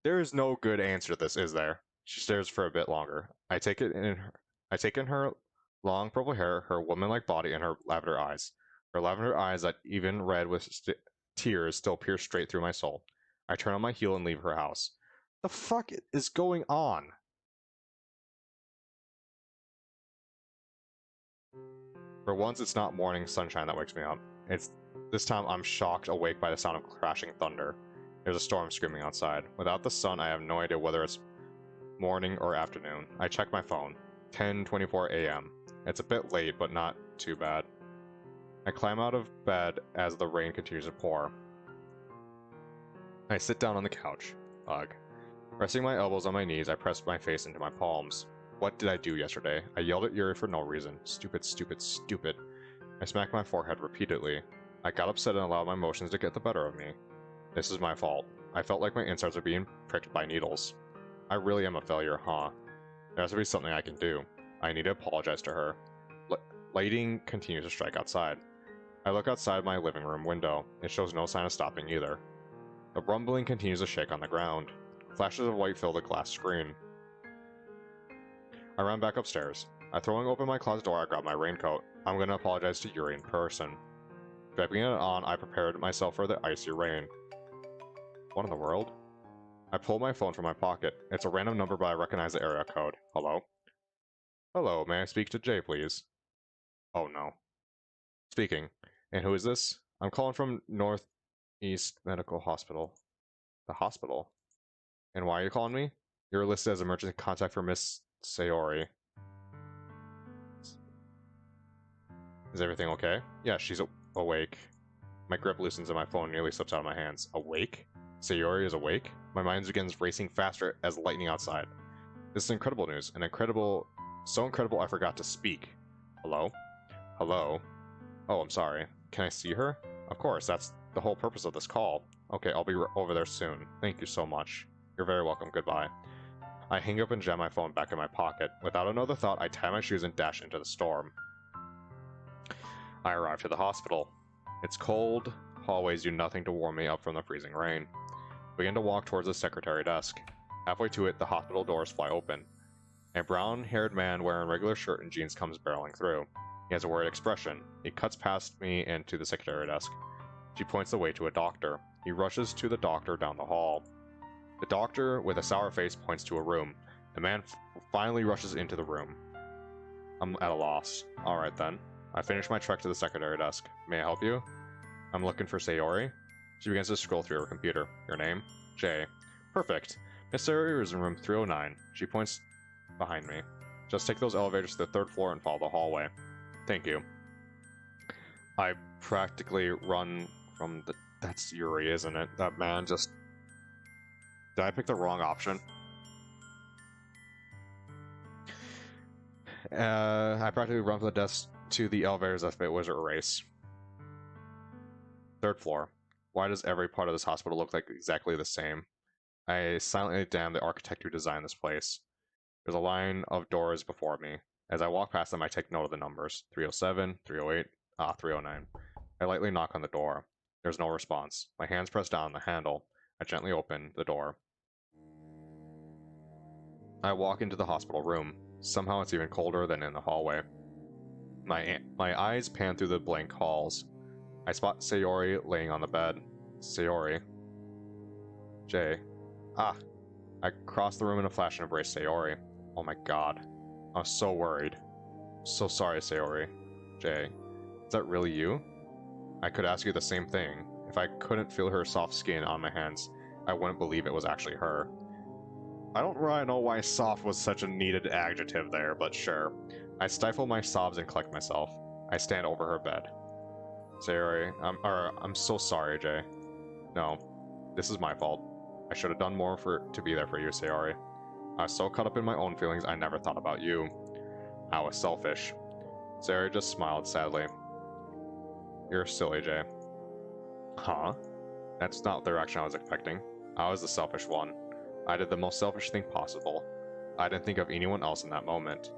There is no good answer to this, is there? She stares for a bit longer. I take in her long purple hair, her woman-like body, and her lavender eyes. Her lavender eyes that even red with tears still pierce straight through my soul. I turn on my heel and leave her house. The fuck is going on? For once, it's not morning sunshine that wakes me up. It's this time I'm shocked awake by the sound of crashing thunder. There's a storm screaming outside. Without the sun, I have no idea whether it's morning or afternoon. I check my phone. 10:24 a.m. It's a bit late, but not too bad. I climb out of bed as the rain continues to pour. I sit down on the couch. Ugh. Resting my elbows on my knees, I press my face into my palms. What did I do yesterday? I yelled at Yuri for no reason. Stupid, stupid, stupid. I smacked my forehead repeatedly. I got upset and allowed my emotions to get the better of me. This is my fault. I felt like my insides were being pricked by needles. I really am a failure, huh? There has to be something I can do. I need to apologize to her. Lighting continues to strike outside. I look outside my living room window. It shows no sign of stopping either. The rumbling continues to shake on the ground. Flashes of white fill the glass screen. I run back upstairs. Throwing open my closet door, I grab my raincoat. I'm going to apologize to Yuri in person. Strapping it on, I prepared myself for the icy rain. What in the world? I pull my phone from my pocket. It's a random number, but I recognize the area code. Hello? Hello, may I speak to Jay, please? Oh no. Speaking. And who is this? I'm calling from Northeast Medical Hospital. The hospital? And why are you calling me? You're listed as emergency contact for Miss Sayori. Is everything okay? Yeah, she's awake. My grip loosens and my phone nearly slips out of my hands. Awake? Sayori is awake? My mind begins racing faster as lightning outside. This is incredible news. So incredible I forgot to speak. Hello? Hello? Oh, I'm sorry. Can I see her? Of course, that's the whole purpose of this call. Okay, I'll be over there soon. Thank you so much. You're very welcome. Goodbye. I hang up and jam my phone back in my pocket. Without another thought, I tie my shoes and dash into the storm. I arrive to the hospital. It's cold, hallways do nothing to warm me up from the freezing rain. I begin to walk towards the secretary desk. Halfway to it, the hospital doors fly open. A brown-haired man wearing a regular shirt and jeans comes barreling through. He has a worried expression. He cuts past me and to the secretary desk. She points the way to a doctor. He rushes to the doctor down the hall. The doctor, with a sour face, points to a room. The man finally rushes into the room. I'm at a loss. Alright then. I finish my trek to the secretary desk. May I help you? I'm looking for Sayori. She begins to scroll through her computer. Your name? Jay. Perfect. Miss Sayori is in room 309. She points behind me. Just take those elevators to the third floor and follow the hallway. Thank you. I practically run from the... That's Yuri, isn't it? That man just... Did I pick the wrong option? I practically run from the desk to the elevators as if it was a race. Third floor. Why does every part of this hospital look like exactly the same? I silently damn the architect who designed this place. There's a line of doors before me. As I walk past them, I take note of the numbers. 307, 308, 309. I lightly knock on the door. There's no response. My hands press down on the handle. I gently open the door. I walk into the hospital room. Somehow it's even colder than in the hallway. My eyes pan through the blank halls. I spot Sayori laying on the bed. Sayori. Jay. Ah. I cross the room in a flash and embrace Sayori. Oh my god. I was so worried. So sorry, Sayori. Jay. Is that really you? I could ask you the same thing. If I couldn't feel her soft skin on my hands, I wouldn't believe it was actually her. I don't really know why soft was such a needed adjective there, but sure. I stifle my sobs and collect myself. I stand over her bed. Sayori, I'm so sorry, Jay. No, this is my fault. I should have done more to be there for you, Sayori. I was so caught up in my own feelings, I never thought about you. I was selfish. Sayori just smiled sadly. You're silly, Jay. Huh? That's not the reaction I was expecting. I was the selfish one. I did the most selfish thing possible. I didn't think of anyone else in that moment.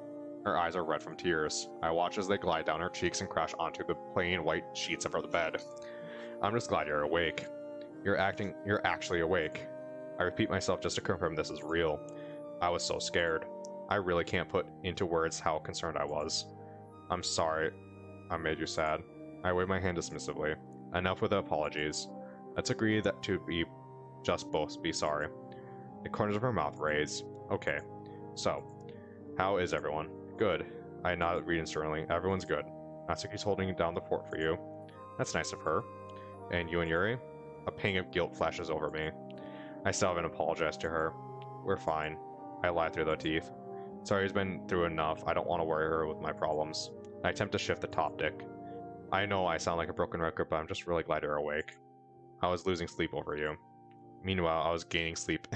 Her eyes are red from tears. I watch as they glide down her cheeks and crash onto the plain white sheets of her bed. I'm just glad you're awake. You're actually awake. I repeat myself just to confirm this is real. I was so scared. I really can't put into words how concerned I was. I'm sorry I made you sad. I wave my hand dismissively. Enough with the apologies. Let's agree that to be just both be sorry. The corners of her mouth raise. Okay, so, how is everyone? Good. I nodded reassuringly. Everyone's good. Natsuki's holding down the fort for you. That's nice of her. And you and Yuri? A pang of guilt flashes over me. I still haven't apologized to her. We're fine. I lie through the teeth. Sorry's been through enough. I don't want to worry her with my problems. I attempt to shift the topic. I know I sound like a broken record, but I'm just really glad you're awake. I was losing sleep over you. Meanwhile, I was gaining sleep.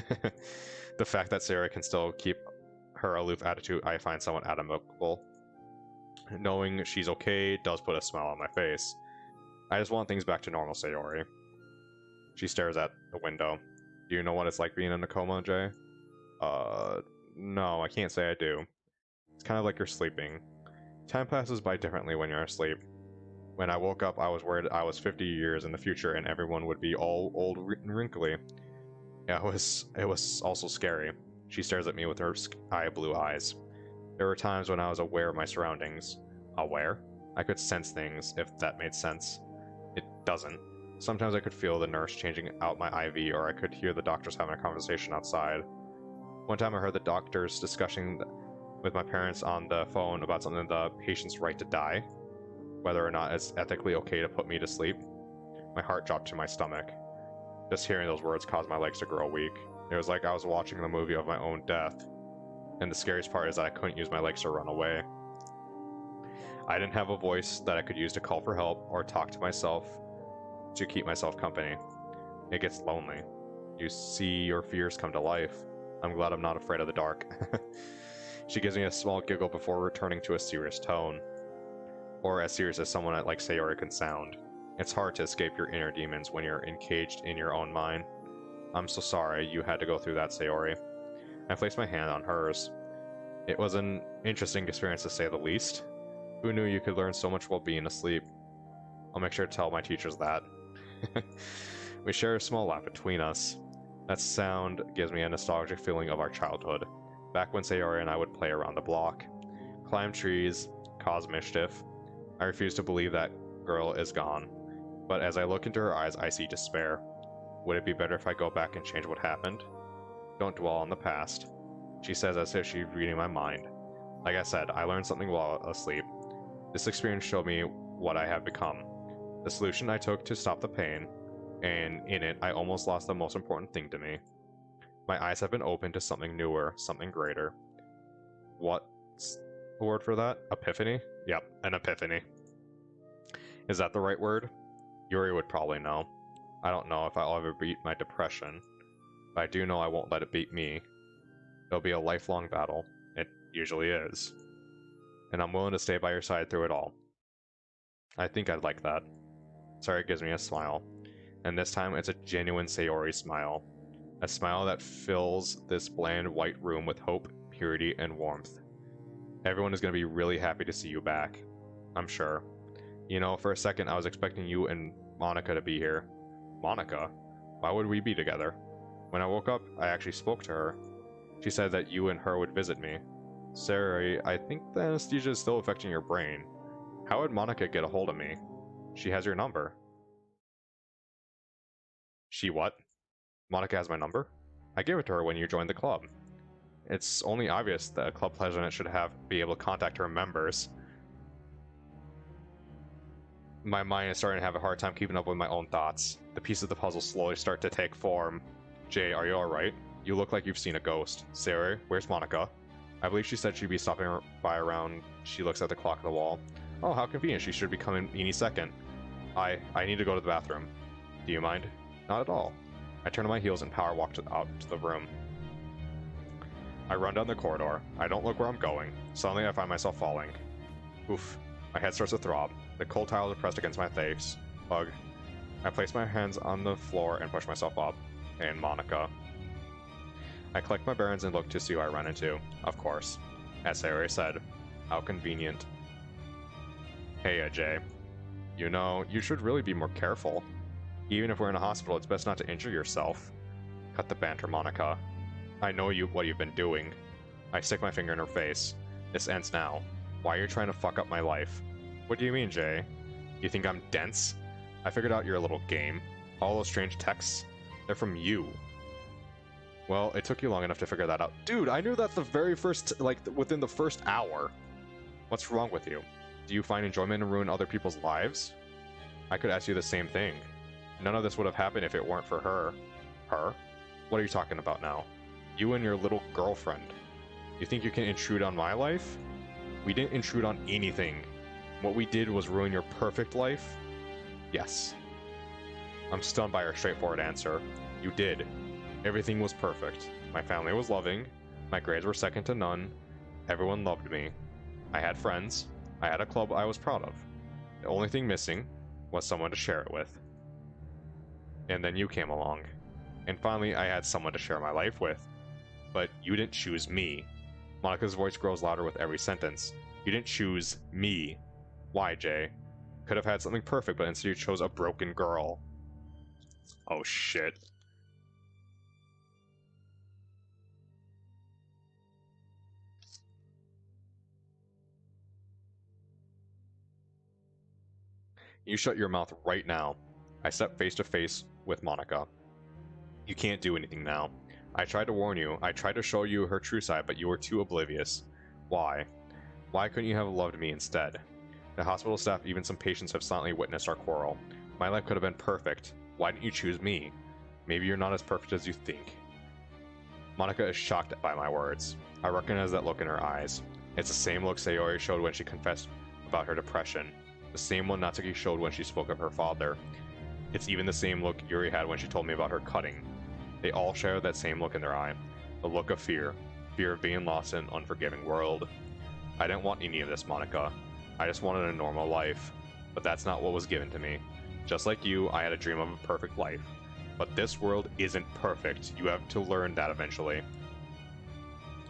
The fact that Sarah can still keep her aloof attitude, I find somewhat admirable. Knowing she's okay does put a smile on my face. I just want things back to normal, Sayori. She stares at the window. Do you know what it's like being in a coma, Jay? No, I can't say I do. It's kind of like you're sleeping. Time passes by differently when you're asleep. When I woke up, I was worried I was 50 years in the future and everyone would be all old and wrinkly. It was also scary. She stares at me with her sky blue eyes. There were times when I was aware of my surroundings. Aware? I could sense things, if that made sense. It doesn't. Sometimes I could feel the nurse changing out my IV, or I could hear the doctors having a conversation outside. One time I heard the doctors discussing with my parents on the phone about something the patient's right to die, whether or not it's ethically okay to put me to sleep. My heart dropped to my stomach. Just hearing those words caused my legs to grow weak. It was like I was watching the movie of my own death. And the scariest part is that I couldn't use my legs to run away. I didn't have a voice that I could use to call for help or talk to myself to keep myself company. It gets lonely. You see your fears come to life. I'm glad I'm not afraid of the dark. She gives me a small giggle before returning to a serious tone. Or as serious as someone like Sayori can sound. It's hard to escape your inner demons when you're encaged in your own mind. I'm so sorry you had to go through that, Sayori. I placed my hand on hers. It was an interesting experience to say the least. Who knew you could learn so much while being asleep? I'll make sure to tell my teachers that. We share a small laugh between us. That sound gives me a nostalgic feeling of our childhood, back when Sayori and I would play around the block, climb trees, cause mischief. I refuse to believe that girl is gone, but as I look into her eyes, I see despair. Would it be better if I go back and change what happened? Don't dwell on the past, she says as if she's reading my mind. Like I said, I learned something while asleep. This experience showed me what I have become. The solution I took to stop the pain, and in it, I almost lost the most important thing to me. My eyes have been opened to something newer, something greater. What's the word for that? Epiphany? Yep, an epiphany. Is that the right word? Yuri would probably know. I don't know if I'll ever beat my depression, but I do know I won't let it beat me. It'll be a lifelong battle. It usually is. And I'm willing to stay by your side through it all. I think I'd like that. Sayori gives me a smile. And this time it's a genuine Sayori smile. A smile that fills this bland white room with hope, purity, and warmth. Everyone is going to be really happy to see you back. I'm sure. You know, for a second I was expecting you and Monica to be here. Monica? Why would we be together? When I woke up, I actually spoke to her. She said that you and her would visit me. Sayori, I think the anesthesia is still affecting your brain. How would Monica get a hold of me? She has your number. She what? Monica has my number? I gave it to her when you joined the club. It's only obvious that a club president should be able to contact her members. My mind is starting to have a hard time keeping up with my own thoughts. The pieces of the puzzle slowly start to take form. Jay, are you alright? You look like you've seen a ghost. Sayori, where's Monica? I believe she said she'd be stopping by around. She looks at the clock on the wall. Oh, how convenient. She should be coming any second. I need to go to the bathroom. Do you mind? Not at all. I turn on my heels and power walk out to the room. I run down the corridor. I don't look where I'm going. Suddenly I find myself falling. Oof. My head starts to throb. The cold tiles are pressed against my face. Ugh. I place my hands on the floor and push myself up. And Monica. I collect my bearings and look to see who I run into. Of course. As Sayori said. How convenient. Hey, Jay. You know, you should really be more careful. Even if we're in a hospital, it's best not to injure yourself. Cut the banter, Monica. I know what you've been doing. I stick my finger in her face. This ends now. Why are you trying to fuck up my life? What do you mean, Jay? You think I'm dense? I figured out your little game. All those strange texts, they're from you. Well, it took you long enough to figure that out. Dude, I knew that the very first, within the first hour. What's wrong with you? Do you find enjoyment in ruining other people's lives? I could ask you the same thing. None of this would have happened if it weren't for her. Her? What are you talking about now? You and your little girlfriend. You think you can intrude on my life? We didn't intrude on anything. What we did was ruin your perfect life? Yes. I'm stunned by her straightforward answer. You did. Everything was perfect. My family was loving. My grades were second to none. Everyone loved me. I had friends. I had a club I was proud of. The only thing missing was someone to share it with. And then you came along. And finally, I had someone to share my life with. But you didn't choose me. Monica's voice grows louder with every sentence. You didn't choose me. Why, Jay? Could have had something perfect, but instead you chose a broken girl. Oh shit. You shut your mouth right now. I step face to face with Monica. You can't do anything now. I tried to warn you. I tried to show you her true side, but you were too oblivious. Why? Why couldn't you have loved me instead? The hospital staff, even some patients, have silently witnessed our quarrel. My life could have been perfect. Why didn't you choose me? Maybe you're not as perfect as you think. Monica is shocked by my words. I recognize that look in her eyes. It's the same look Sayori showed when she confessed about her depression. The same one Natsuki showed when she spoke of her father. It's even the same look Yuri had when she told me about her cutting. They all share that same look in their eye. The look of fear. Fear of being lost in an unforgiving world. I didn't want any of this, Monica. I just wanted a normal life. But that's not what was given to me. Just like you, I had a dream of a perfect life. But this world isn't perfect. You have to learn that eventually.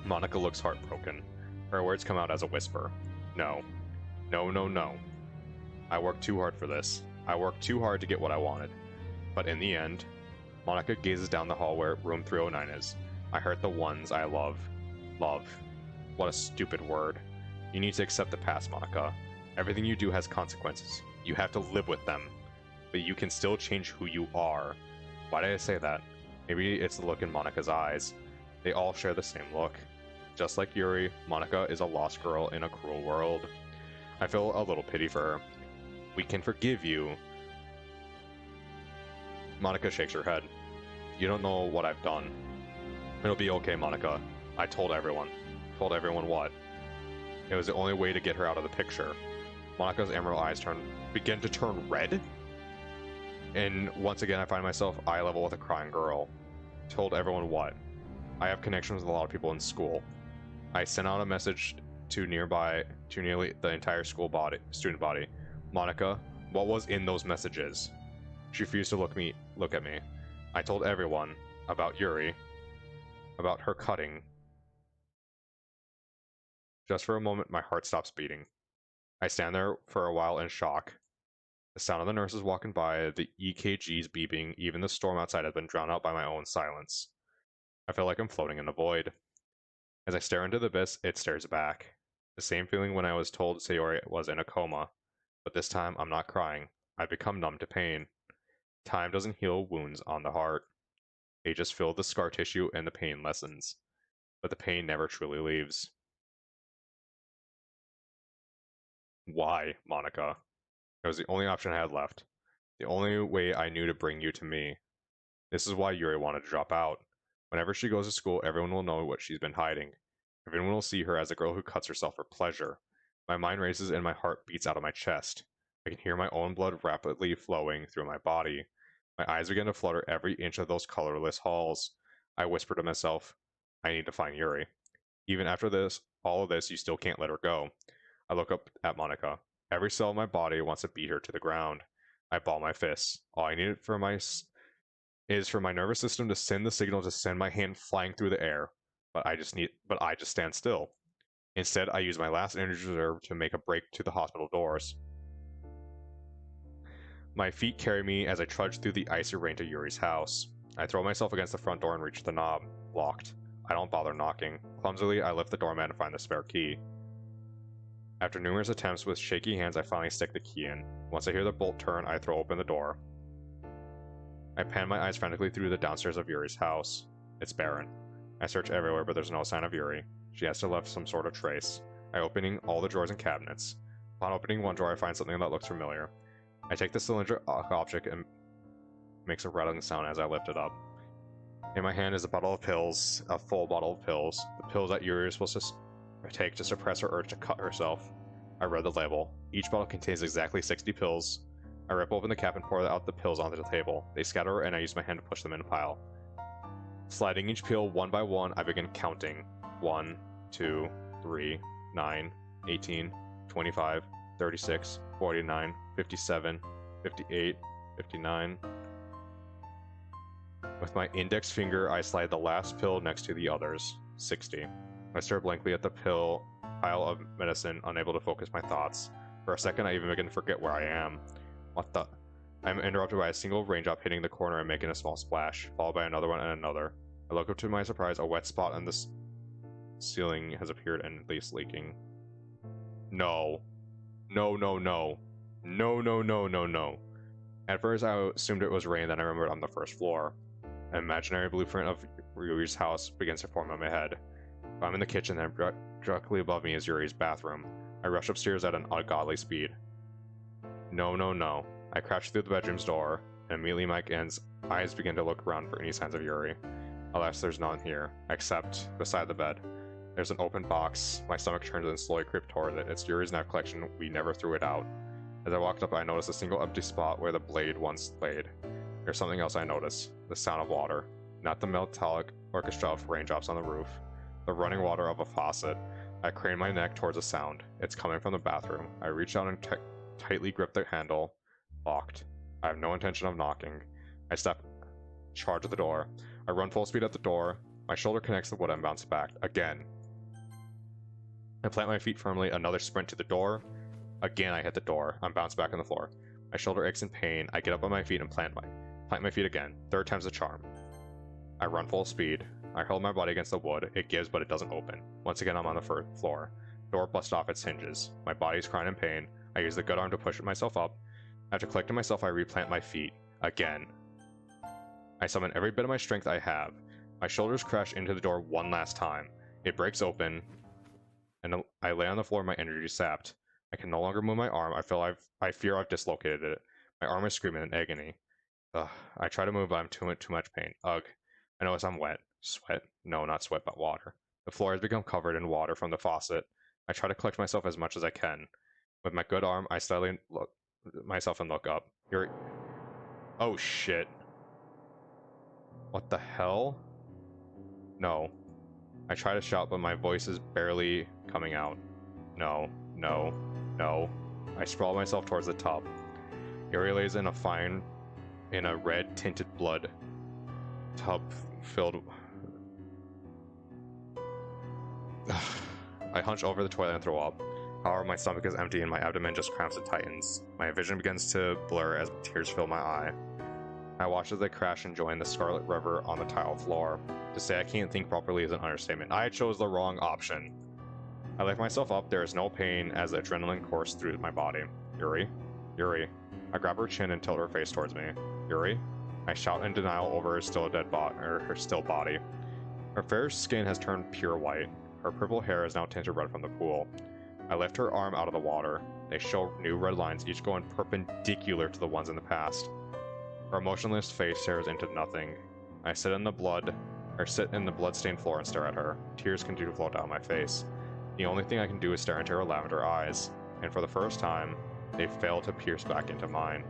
Monica looks heartbroken. Her words come out as a whisper. No. No, no, no. I worked too hard for this. I worked too hard to get what I wanted. But in the end, Monica gazes down the hall where room 309 is. I hurt the ones I love. Love. What a stupid word. You need to accept the past, Monica. Everything you do has consequences. You have to live with them. But you can still change who you are. Why did I say that? Maybe it's the look in Monica's eyes. They all share the same look. Just like Yuri, Monica is a lost girl in a cruel world. I feel a little pity for her. We can forgive you. Monica shakes her head. You don't know what I've done. It'll be okay, Monica. I told everyone. Told everyone what? It was the only way to get her out of the picture. Monica's emerald eyes begin to turn red. And once again, I find myself eye level with a crying girl. Told everyone what? I have connections with a lot of people in school. I sent out a message to nearly the entire student body. Monica, what was in those messages? She refused to look at me. I told everyone about Yuri, about her cutting. Just for a moment, my heart stops beating. I stand there for a while in shock. The sound of the nurses walking by, the EKGs beeping, even the storm outside has been drowned out by my own silence. I feel like I'm floating in the void. As I stare into the abyss, it stares back. The same feeling when I was told Sayori was in a coma. But this time, I'm not crying. I've become numb to pain. Time doesn't heal wounds on the heart. They just fill the scar tissue and the pain lessens. But the pain never truly leaves. Why, Monica? It was the only option I had left. The only way I knew to bring you to me. This is why Yuri wanted to drop out. Whenever she goes to school, everyone will know what she's been hiding. Everyone will see her as a girl who cuts herself for pleasure. My mind races and my heart beats out of my chest. I can hear my own blood rapidly flowing through my body. My eyes begin to flutter every inch of those colorless halls. I whisper to myself, I need to find Yuri. Even after all of this, you still can't let her go. I look up at Monica. Every cell of my body wants to beat her to the ground. I ball my fists. All I need is for my nervous system to send the signal to send my hand flying through the air. But I just stand still. Instead, I use my last energy reserve to make a break to the hospital doors. My feet carry me as I trudge through the icy rain to Yuri's house. I throw myself against the front door and reach the knob. Locked. I don't bother knocking. Clumsily, I lift the doormat and find the spare key. After numerous attempts with shaky hands, I finally stick the key in. Once I hear the bolt turn, I throw open the door. I pan my eyes frantically through the downstairs of Yuri's house. It's barren. I search everywhere, but there's no sign of Yuri. She has to have left some sort of trace. I open all the drawers and cabinets. Upon opening one drawer, I find something that looks familiar. I take the cylindrical object and makes a rattling sound as I lift it up. In my hand is a bottle of pills, a full bottle of pills. The pills that Yuri is supposed to take to suppress her urge to cut herself. I read the label. Each bottle contains exactly 60 pills. I rip open the cap and pour out the pills onto the table. They scatter and I use my hand to push them in a pile. Sliding each pill one by one, I begin counting. 1, 2, 3, 9, 18, 25, 36, 49, 57, 58, 59. With my index finger, I slide the last pill next to the others. 60. I stare blankly at the pile of medicine, unable to focus my thoughts. For a second, I even begin to forget where I am. What the? I'm interrupted by a single raindrop hitting the corner and making a small splash, followed by another one and another. I look up to my surprise, a wet spot on the ceiling has appeared and is leaking. No. No, no, no. No, no, no, no, no. At first, I assumed it was rain, then I remembered on the first floor. An imaginary blueprint of Yuri's house begins to form in my head. I'm in the kitchen, and directly above me is Yuri's bathroom. I rush upstairs at an ungodly speed. No, no, no. I crash through the bedroom's door, and immediately my eyes begin to look around for any signs of Yuri. Alas, there's none here, except beside the bed. There's an open box. My stomach turns and slowly creeps toward it. It's Yuri's knife collection. We never threw it out. As I walked up, I noticed a single empty spot where the blade once laid. There's something else I notice. The sound of water. Not the metallic orchestra of raindrops on the roof. The running water of a faucet. I crane my neck towards the sound. It's coming from the bathroom. I reach out and tightly grip the handle. Locked. I have no intention of knocking. I charge at the door. I run full speed at the door. My shoulder connects the wood and bounce back. Again. I plant my feet firmly. Another sprint to the door. Again, I hit the door. I'm bounced back on the floor. My shoulder aches in pain. I get up on my feet and plant my feet again. Third time's the charm. I run full speed. I hurl my body against the wood. It gives, but it doesn't open. Once again, I'm on the floor. Door busts off its hinges. My body's crying in pain. I use the good arm to push myself up. After collecting myself, I replant my feet. Again. I summon every bit of my strength I have. My shoulders crash into the door one last time. It breaks open, and I lay on the floor, my energy sapped. I can no longer move my arm. I fear I've dislocated it. My arm is screaming in agony. Ugh. I try to move, but I'm too much pain. Ugh. I notice I'm wet. Sweat? No, not sweat, but water. The floor has become covered in water from the faucet. I try to collect myself as much as I can. With my good arm, I steadily look myself and look up. Oh shit. What the hell? No. I try to shout, but my voice is barely coming out. No, no, no. I sprawl myself towards the tub. Yuri lays in a red tinted blood tub filled. I hunch over the toilet and throw up. However, my stomach is empty and my abdomen just cramps and tightens. My vision begins to blur as tears fill my eye. I watch as they crash and join the Scarlet River on the tile floor. To say I can't think properly is an understatement. I chose the wrong option. I lift myself up. There is no pain as the adrenaline coursed through my body. Yuri? Yuri. I grab her chin and tilt her face towards me. Yuri? I shout in denial over her still body. Her fair skin has turned pure white. Her purple hair is now tinted red from the pool. I lift her arm out of the water. They show new red lines, each going perpendicular to the ones in the past. Her emotionless face stares into nothing. I sit in the blood-stained floor and stare at her. Tears continue to flow down my face. The only thing I can do is stare into her lavender eyes, and for the first time, they fail to pierce back into mine.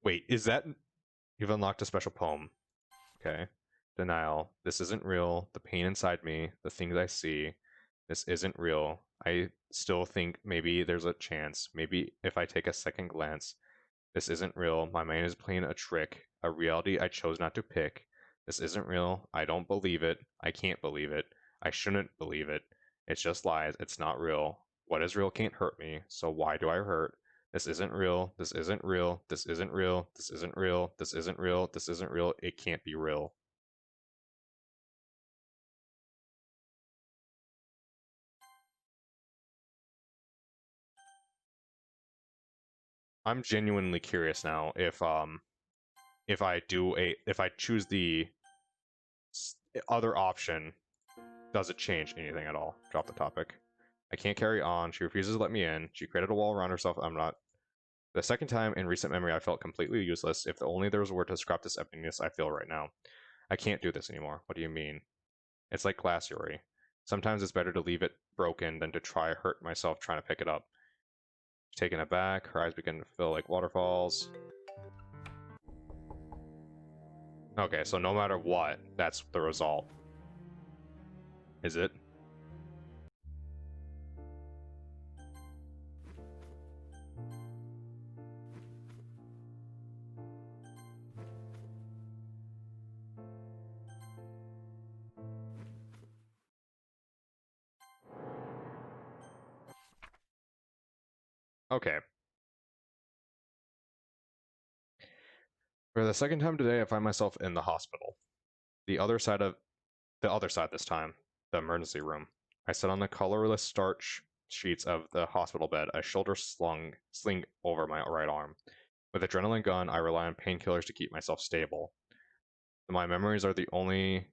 Wait, is that... You've unlocked a special poem. Okay. Denial. This isn't real. The pain inside me. The things I see. This isn't real. I still think maybe there's a chance. Maybe if I take a second glance. This isn't real. My mind is playing a trick. A reality I chose not to pick. This isn't real. I don't believe it. I can't believe it. I shouldn't believe it. It's just lies. It's not real. What is real can't hurt me. So why do I hurt? This isn't real. This isn't real. This isn't real. This isn't real. This isn't real. This isn't real. It can't be real. I'm genuinely curious now if I choose the other option, does it change anything at all? Drop the topic. I can't carry on. She refuses to let me in. She created a wall around herself. I'm not. The second time in recent memory, I felt completely useless. If only there was a word to scrap this emptiness I feel right now. I can't do this anymore. What do you mean? It's like glass, Yuri. Sometimes it's better to leave it broken than to try hurt myself trying to pick it up. Taken aback, her eyes begin to fill like waterfalls. Okay, so no matter what, that's the result. Is it? Okay. For the second time today, I find myself in the hospital. The other side this time, the emergency room. I sit on the colorless starch sheets of the hospital bed, a shoulder sling over my right arm. With adrenaline gun, I rely on painkillers to keep myself stable. My memories are only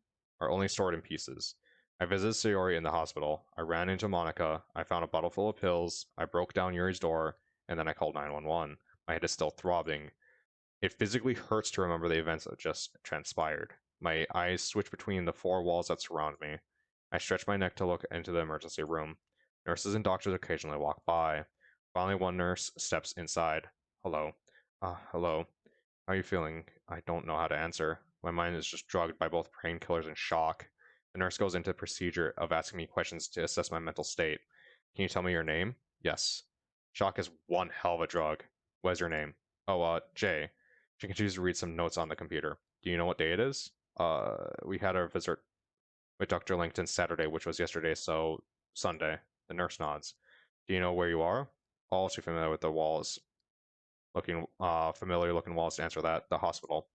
stored in pieces. I visited Sayori in the hospital. I ran into Monica. I found a bottle full of pills. I broke down Yuri's door, and then I called 911. My head is still throbbing. It physically hurts to remember the events that just transpired. My eyes switch between the four walls that surround me. I stretch my neck to look into the emergency room. Nurses and doctors occasionally walk by. Finally, one nurse steps inside. Hello. Hello. How are you feeling? I don't know how to answer. My mind is just drugged by both painkillers and shock. The nurse goes into the procedure of asking me questions to assess my mental state. Can you tell me your name? Yes. Shock is one hell of a drug. What is your name? Oh, Jay. She continues to read some notes on the computer. Do you know what day it is? We had our visit with Dr. Langton Saturday, which was yesterday, so Sunday. The nurse nods. Do you know where you are? All too familiar with the walls. Familiar looking walls to answer that. The hospital.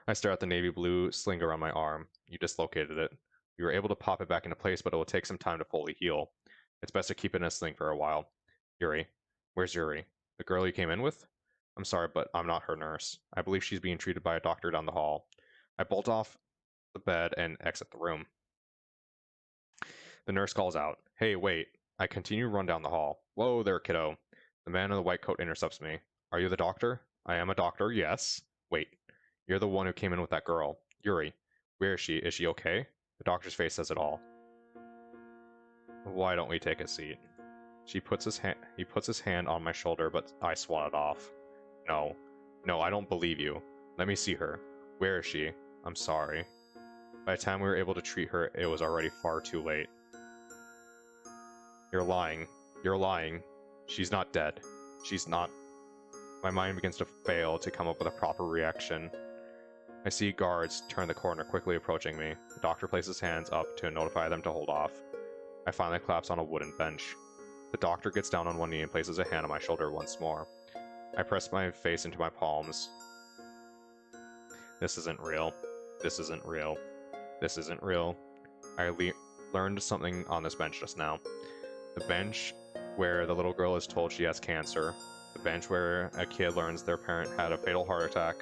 I stare at the navy blue sling around my arm. You dislocated it. You were able to pop it back into place, but it will take some time to fully heal. It's best to keep it in a sling for a while. Yuri. Where's Yuri? The girl you came in with? I'm sorry, but I'm not her nurse. I believe she's being treated by a doctor down the hall. I bolt off the bed and exit the room. The nurse calls out, Hey, wait. I continue to run down the hall. Whoa there, kiddo. The man in the white coat intercepts me. Are you the doctor? I am a doctor, yes. Wait. You're the one who came in with that girl. Yuri. Where is she? Is she okay? The doctor's face says it all. Why don't we take a seat? He puts his hand on my shoulder, but I swat it off. No. No, I don't believe you. Let me see her. Where is she? I'm sorry. By the time we were able to treat her, it was already far too late. You're lying. You're lying. She's not dead. She's not. My mind begins to fail to come up with a proper reaction. I see guards turn the corner, quickly approaching me. The doctor places hands up to notify them to hold off. I finally collapse on a wooden bench. The doctor gets down on one knee and places a hand on my shoulder once more. I press my face into my palms. This isn't real. This isn't real. This isn't real. I learned something on this bench just now. The bench where the little girl is told she has cancer. The bench where a kid learns their parent had a fatal heart attack.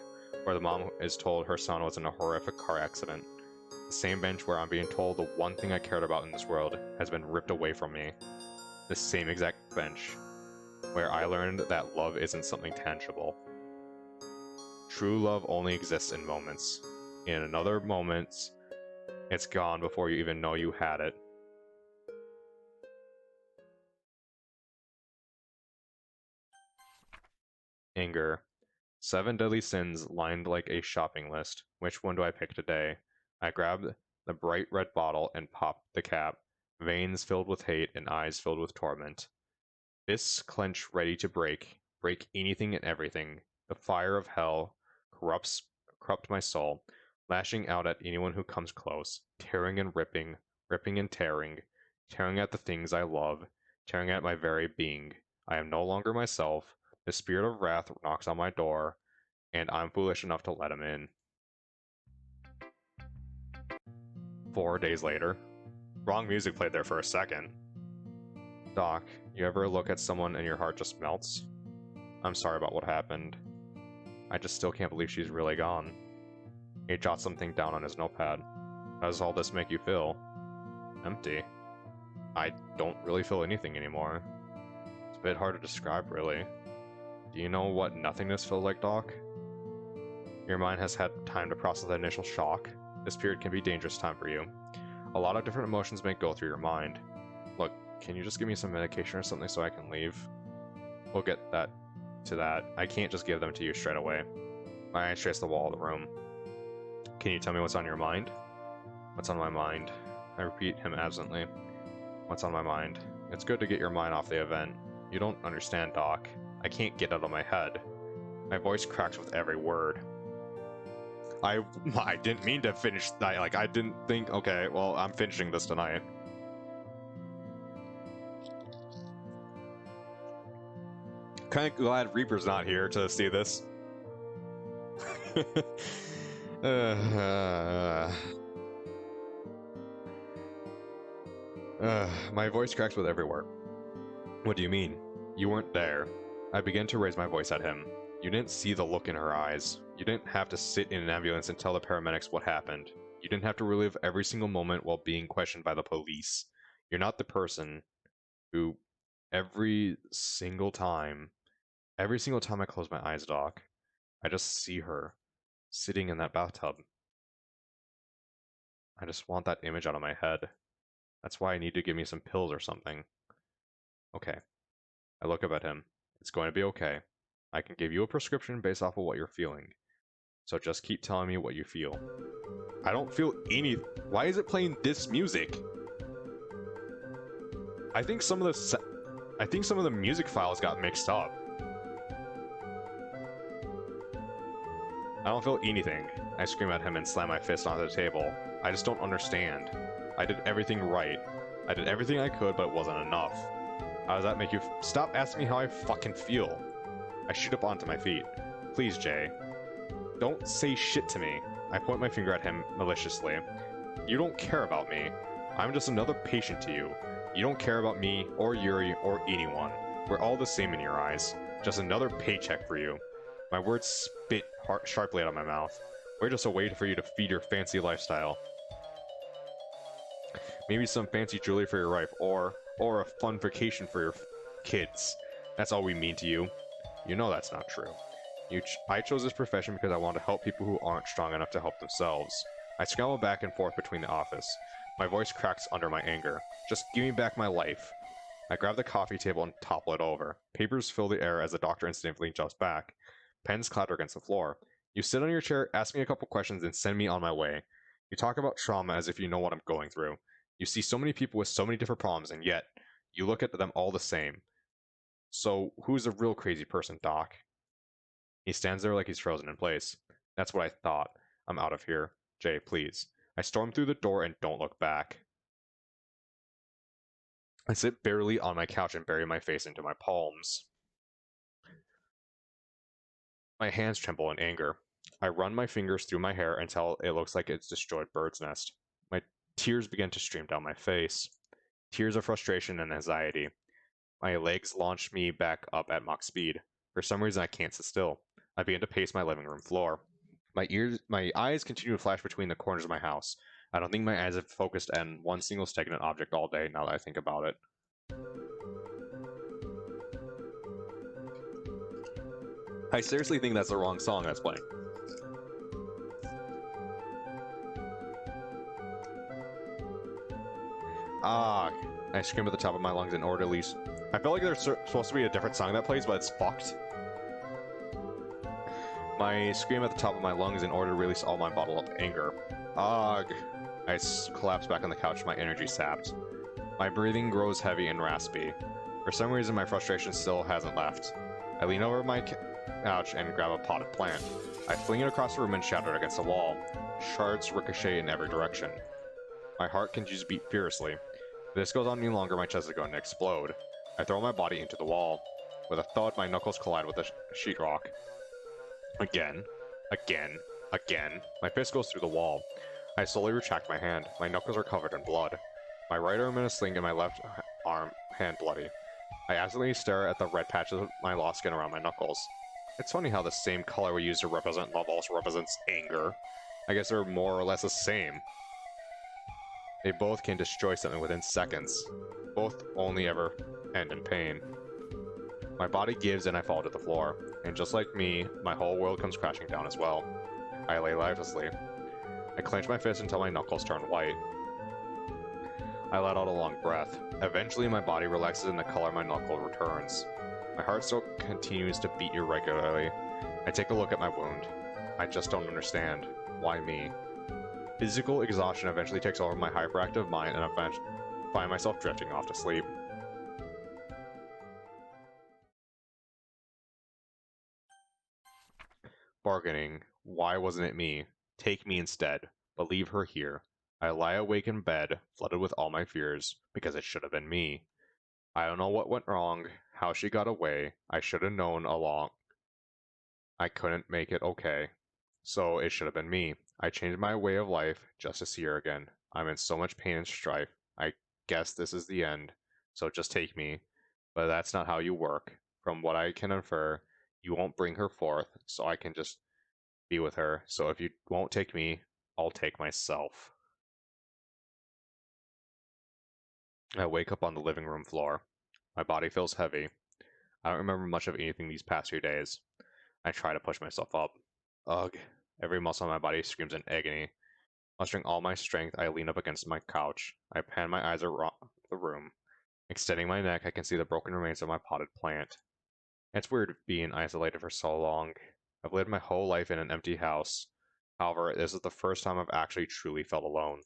Where the mom is told her son was in a horrific car accident. The same bench where I'm being told the one thing I cared about in this world has been ripped away from me. The same exact bench where I learned that love isn't something tangible. True love only exists in moments. In another moment, it's gone before you even know you had it. Anger. 7 deadly sins lined like a shopping list. Which one do I pick today? I grabbed the bright red bottle and popped the cap, veins filled with hate and eyes filled with torment. Fists clenched ready to break anything and everything. The fire of hell corrupt my soul, lashing out at anyone who comes close, tearing and ripping and tearing at the things I love, tearing at my very being. I am no longer myself. The spirit of wrath knocks on my door, and I'm foolish enough to let him in. 4 days later. Wrong music played there for a second. Doc, you ever look at someone and your heart just melts? I'm sorry about what happened. I just still can't believe she's really gone. He jots something down on his notepad. How does all this make you feel? Empty. I don't really feel anything anymore. It's a bit hard to describe, really. Do you know what nothingness feels like, Doc? Your mind has had time to process the initial shock. This period can be a dangerous time for you. A lot of different emotions may go through your mind. Look, can you just give me some medication or something so I can leave? We'll get to that. I can't just give them to you straight away. My eyes trace the wall of the room. Can you tell me what's on your mind? What's on my mind? I repeat him absently. What's on my mind? It's good to get your mind off the event. You don't understand, Doc. I can't get out of my head. My voice cracks with every word. I didn't mean to finish that. Like, I didn't think, okay, well, I'm finishing this tonight. Kind of glad Reaper's not here to see this. My voice cracks with every word. What do you mean? You weren't there. I began to raise my voice at him. You didn't see the look in her eyes. You didn't have to sit in an ambulance and tell the paramedics what happened. You didn't have to relive every single moment while being questioned by the police. You're not the person who, every single time I close my eyes, Doc, I just see her sitting in that bathtub. I just want that image out of my head. That's why I need to give me some pills or something. Okay. I look up at him. It's going to be okay. I can give you a prescription based off of what you're feeling. So just keep telling me what you feel. I don't feel any... Why is it playing this music? I think some of the music files got mixed up. I don't feel anything. I scream at him and slam my fist onto the table. I just don't understand. I did everything right. I did everything I could, but it wasn't enough. How does that make you stop asking me how I fucking feel? I shoot up onto my feet. Please, Jay. Don't say shit to me. I point my finger at him maliciously. You don't care about me. I'm just another patient to you. You don't care about me, or Yuri, or anyone. We're all the same in your eyes. Just another paycheck for you. My words spit sharply out of my mouth. We're just a way for you to feed your fancy lifestyle. Maybe some fancy jewelry for your wife, or a fun vacation for your kids. That's all we mean to you. You know that's not true. I chose this profession because I want to help people who aren't strong enough to help themselves. I scramble back and forth between the office. My voice cracks under my anger. Just give me back my life. I grab the coffee table and topple it over. Papers fill the air as the doctor instinctively jumps back. Pens clatter against the floor. You sit on your chair, ask me a couple questions, and send me on my way. You talk about trauma as if you know what I'm going through. You see so many people with so many different problems, and yet, you look at them all the same. So, who's a real crazy person, Doc? He stands there like he's frozen in place. That's what I thought. I'm out of here. Jay, please. I storm through the door and don't look back. I sit barely on my couch and bury my face into my palms. My hands tremble in anger. I run my fingers through my hair until it looks like it's destroyed bird's nest. My tears begin to stream down my face. Tears of frustration and anxiety. My legs launch me back up at Mach speed. For some reason, I can't sit still. I begin to pace my living room floor. My eyes continue to flash between the corners of my house. I don't think my eyes have focused on one single stagnant object all day now that I think about it. I seriously think that's the wrong song that's playing. Ah, I scream at the top of my lungs in order to release. I feel like there's supposed to be a different song that plays, but it's fucked. I scream at the top of my lungs in order to release all my bottled up anger. Ugh. I collapse back on the couch, my energy sapped. My breathing grows heavy and raspy. For some reason, my frustration still hasn't left. I lean over my couch and grab a potted plant. I fling it across the room and shatter it against the wall. Shards ricochet in every direction. My heart continues to beat fiercely. If this goes on any longer, my chest is going to explode. I throw my body into the wall. With a thud, my knuckles collide with the sheetrock. Again. My fist goes through the wall. I slowly retract my hand. My knuckles are covered in blood. My right arm in a sling and my left hand bloody. I absently stare at the red patches of my lost skin around my knuckles. It's funny how the same color we use to represent love also represents anger. I guess they're more or less the same. They both can destroy something within seconds. Both only ever end in pain. My body gives and I fall to the floor. And just like me, my whole world comes crashing down as well. I lay lifelessly. I clench my fist until my knuckles turn white. I let out a long breath. Eventually my body relaxes and the color of my knuckle returns. My heart still continues to beat irregularly. I take a look at my wound. I just don't understand. Why me? Physical exhaustion eventually takes over my hyperactive mind and I find myself drifting off to sleep. Bargaining. Why wasn't it me? Take me instead, but leave her here. I lie awake in bed, flooded with all my fears, because it should have been me. I don't know what went wrong, how she got away. I should have known along. I couldn't make it okay. So it should have been me. I changed my way of life just to see her again. I'm in so much pain and strife. I guess this is the end. So just take me. But that's not how you work. From what I can infer, you won't bring her forth, so I can just be with her. So if you won't take me, I'll take myself. I wake up on the living room floor. My body feels heavy. I don't remember much of anything these past few days. I try to push myself up. Ugh. Every muscle in my body screams in agony. Mustering all my strength, I lean up against my couch. I pan my eyes around the room. Extending my neck, I can see the broken remains of my potted plant. It's weird being isolated for so long. I've lived my whole life in an empty house. However, this is the first time I've actually truly felt alone.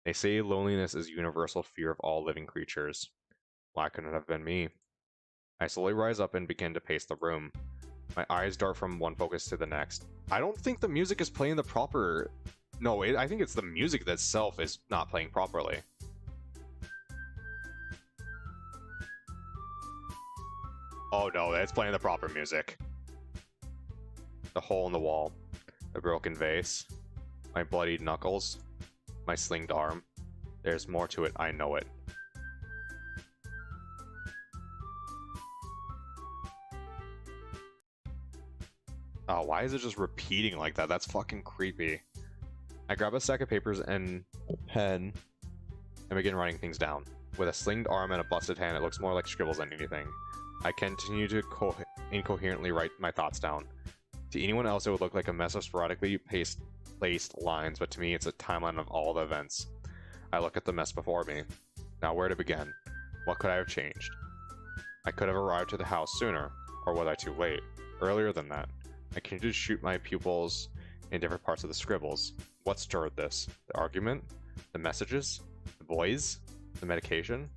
They say loneliness is a universal fear of all living creatures. Why couldn't it have been me? I slowly rise up and begin to pace the room. My eyes dart from one focus to the next. I don't think the music is playing the proper... No, I think it's the music itself is not playing properly. Oh no, it's playing the proper music. The hole in the wall. The broken vase. My bloodied knuckles. My slinged arm. There's more to it, I know it. Oh, why is it just repeating like that? That's fucking creepy. I grab a stack of papers and pen and begin writing things down. With a slinged arm and a busted hand, it looks more like scribbles than anything. I continue to incoherently write my thoughts down. To anyone else, it would look like a mess of sporadically placed lines, but to me, it's a timeline of all the events. I look at the mess before me. Now, where to begin? What could I have changed? I could have arrived to the house sooner, or was I too late? Earlier than that. I continued to shoot my pupils in different parts of the scribbles. What stirred this? The argument? The messages? The boys? The medication?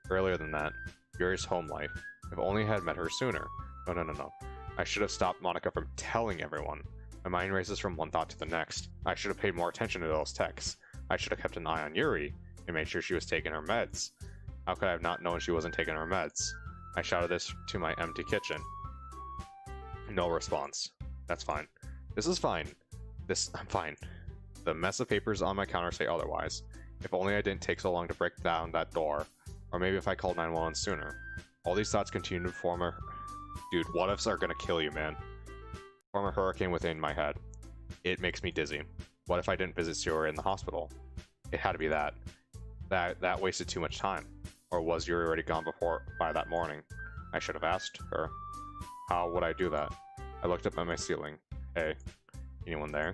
Earlier than that. Yuri's home life. If only I had met her sooner. No. I should have stopped Monica from telling everyone. My mind races from one thought to the next. I should have paid more attention to those texts. I should have kept an eye on Yuri and made sure she was taking her meds. How could I have not known she wasn't taking her meds? I shouted this to my empty kitchen. No response. That's fine. This is fine. I'm fine. The mess of papers on my counter say otherwise. If only I didn't take so long to break down that door. Or maybe if I called 911 sooner. All these thoughts continue to form a... Dude, what ifs are gonna kill you, man. Form a hurricane within my head. It makes me dizzy. What if I didn't visit Yuri in the hospital? It had to be that. That wasted too much time. Or was Yuri already gone by that morning? I should have asked her. How would I do that? I looked up at my ceiling. Hey, anyone there?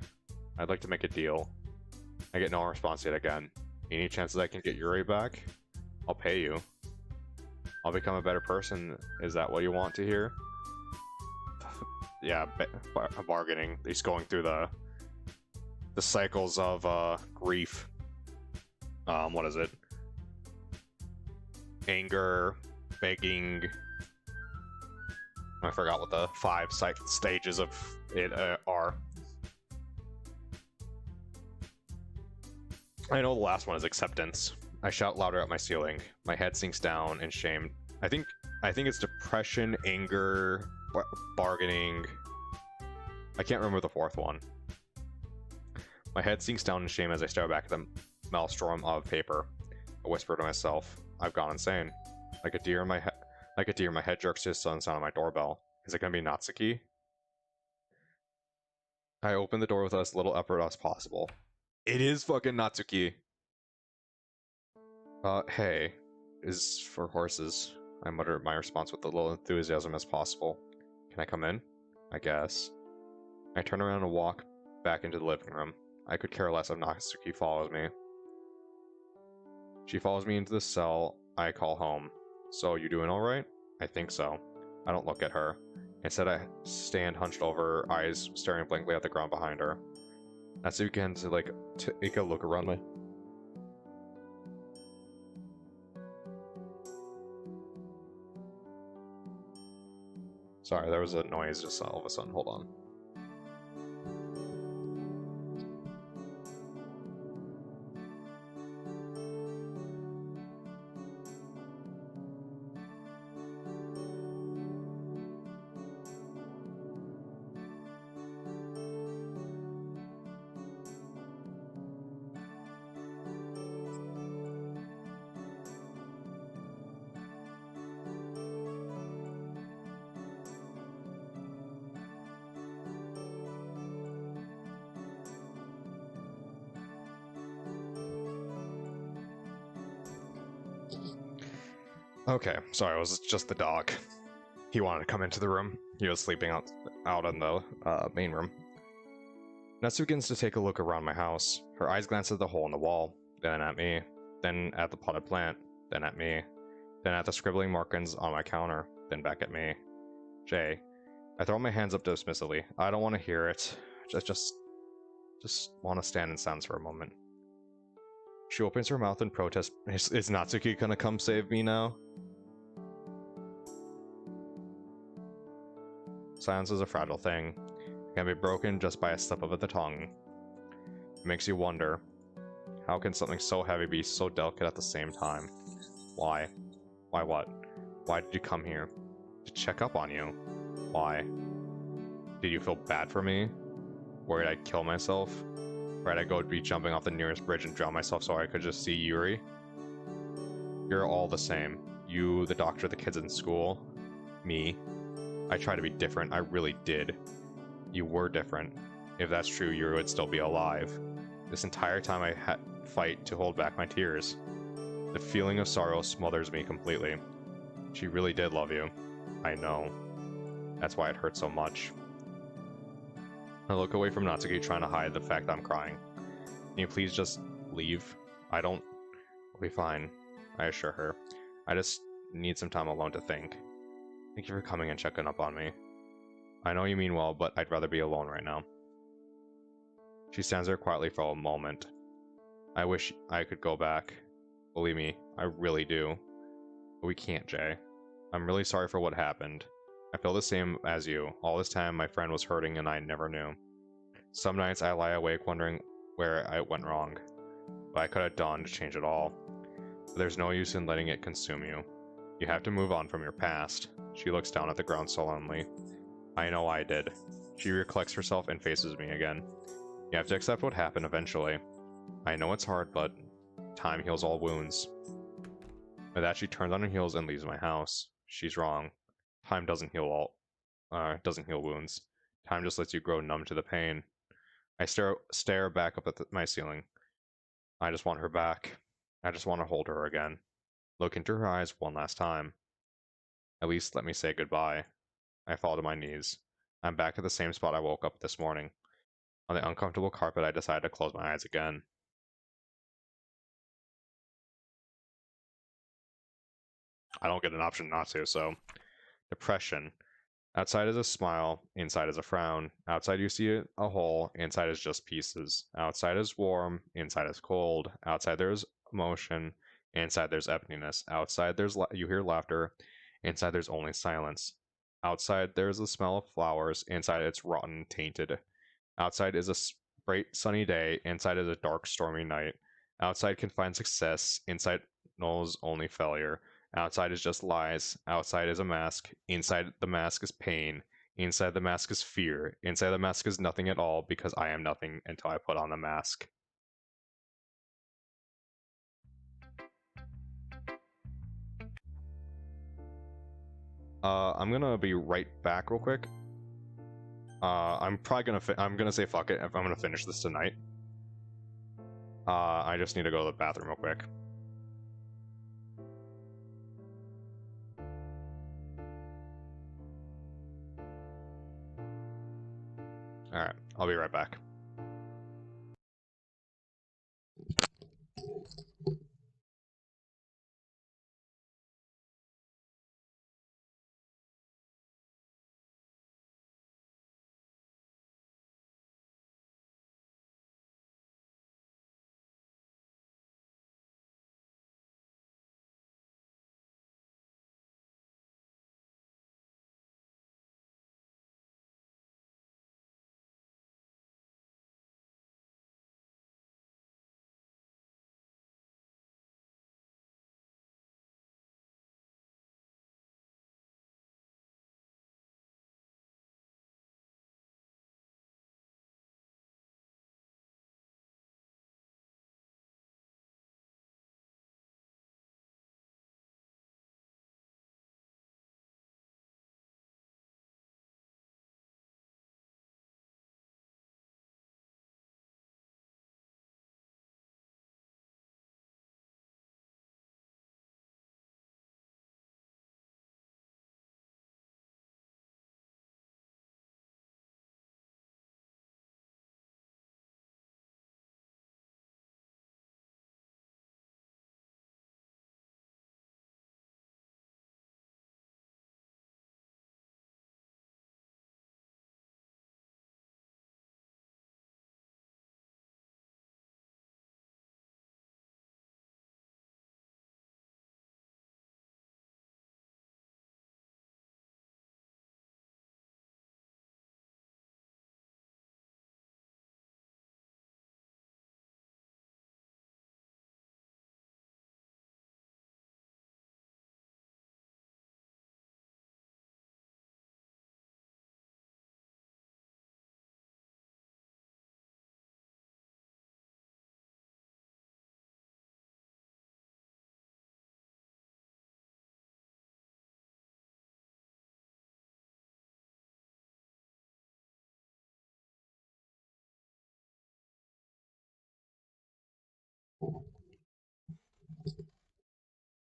I'd like to make a deal. I get no response yet again. Any chances I can get Yuri back? I'll pay you. I'll become a better person. Is that what you want to hear? Yeah, bargaining. He's going through the cycles of grief. What is it? Anger, begging. I forgot what the 5 stages of it are. I know the last one is acceptance. I shout louder at my ceiling. My head sinks down in shame. I think it's depression, anger, bargaining. I can't remember the 4th one. My head sinks down in shame as I stare back at the maelstrom of paper. I whisper to myself, I've gone insane. Like a deer, my head jerks to the sudden sound of my doorbell. Is it gonna be Natsuki? I open the door with as little effort as possible. It is fucking Natsuki. Hey. Is for horses. I mutter my response with as little enthusiasm as possible. Can I come in? I guess. I turn around and walk back into the living room. I could care less if Natsuki follows me. She follows me into the cell I call home. So, you doing alright? I think so. I don't look at her. Instead, I stand hunched over, eyes staring blankly at the ground behind her. Natsuki begins to, take a look around me. Sorry, there was a noise just all of a sudden. Hold on. Okay, sorry, it was just the dog. He wanted to come into the room. He was sleeping out in the main room. Natsu begins to take a look around my house. Her eyes glance at the hole in the wall, then at me, then at the potted plant, then at me, then at the scribbling markings on my counter, then back at me. Jay. I throw my hands up dismissively. I don't want to hear it. Just want to stand in silence for a moment. She opens her mouth in protest. Is Natsuki gonna come save me now? Silence is a fragile thing. It can be broken just by a slip of the tongue. It makes you wonder, how can something so heavy be so delicate at the same time? Why? Why what? Why did you come here? To check up on you. Why? Did you feel bad for me? Worried I'd kill myself? Worried I'd go be jumping off the nearest bridge and drown myself so I could just see Yuri? You're all the same. You, the doctor, the kids in school. Me. I tried to be different, I really did. You were different. If that's true, Yuri would still be alive. This entire time I had to fight to hold back my tears. The feeling of sorrow smothers me completely. She really did love you. I know. That's why it hurts so much. I look away from Natsuki, trying to hide the fact I'm crying. Can you please just leave? I'll be fine, I assure her. I just need some time alone to think. Thank you for coming and checking up on me. I know you mean well, but I'd rather be alone right now. She stands there quietly for a moment. I wish I could go back. Believe me, I really do. But we can't, Jay. I'm really sorry for what happened. I feel the same as you. All this time, my friend was hurting and I never knew. Some nights I lie awake wondering where I went wrong. What I could have done to change it all. But there's no use in letting it consume you. You have to move on from your past. She looks down at the ground sullenly. I know I did. She recollects herself and faces me again. You have to accept what happened eventually. I know it's hard, but time heals all wounds. With that, she turns on her heels and leaves my house. She's wrong. Time doesn't heal wounds. Time just lets you grow numb to the pain. I stare back up at my ceiling. I just want her back. I just want to hold her again. Look into her eyes one last time. At least let me say goodbye. I fall to my knees. I'm back at the same spot I woke up this morning. On the uncomfortable carpet, I decide to close my eyes again. I don't get an option not to, so. Depression. Outside is a smile, inside is a frown. Outside you see a hole, inside is just pieces. Outside is warm, inside is cold. Outside there's emotion, inside there's emptiness. Outside you hear laughter, inside there's only silence. Outside there's the smell of flowers, inside it's rotten, tainted. Outside is a bright sunny day, inside is a dark stormy night. Outside can find success, inside knows only failure. Outside is just lies. Outside is a mask. Inside the mask is pain. Inside the mask is fear. Inside the mask is nothing at all because I am nothing until I put on the mask. I'm gonna be right back real quick. I'm probably gonna say fuck it if I'm gonna finish this tonight. I just need to go to the bathroom real quick. Alright, I'll be right back.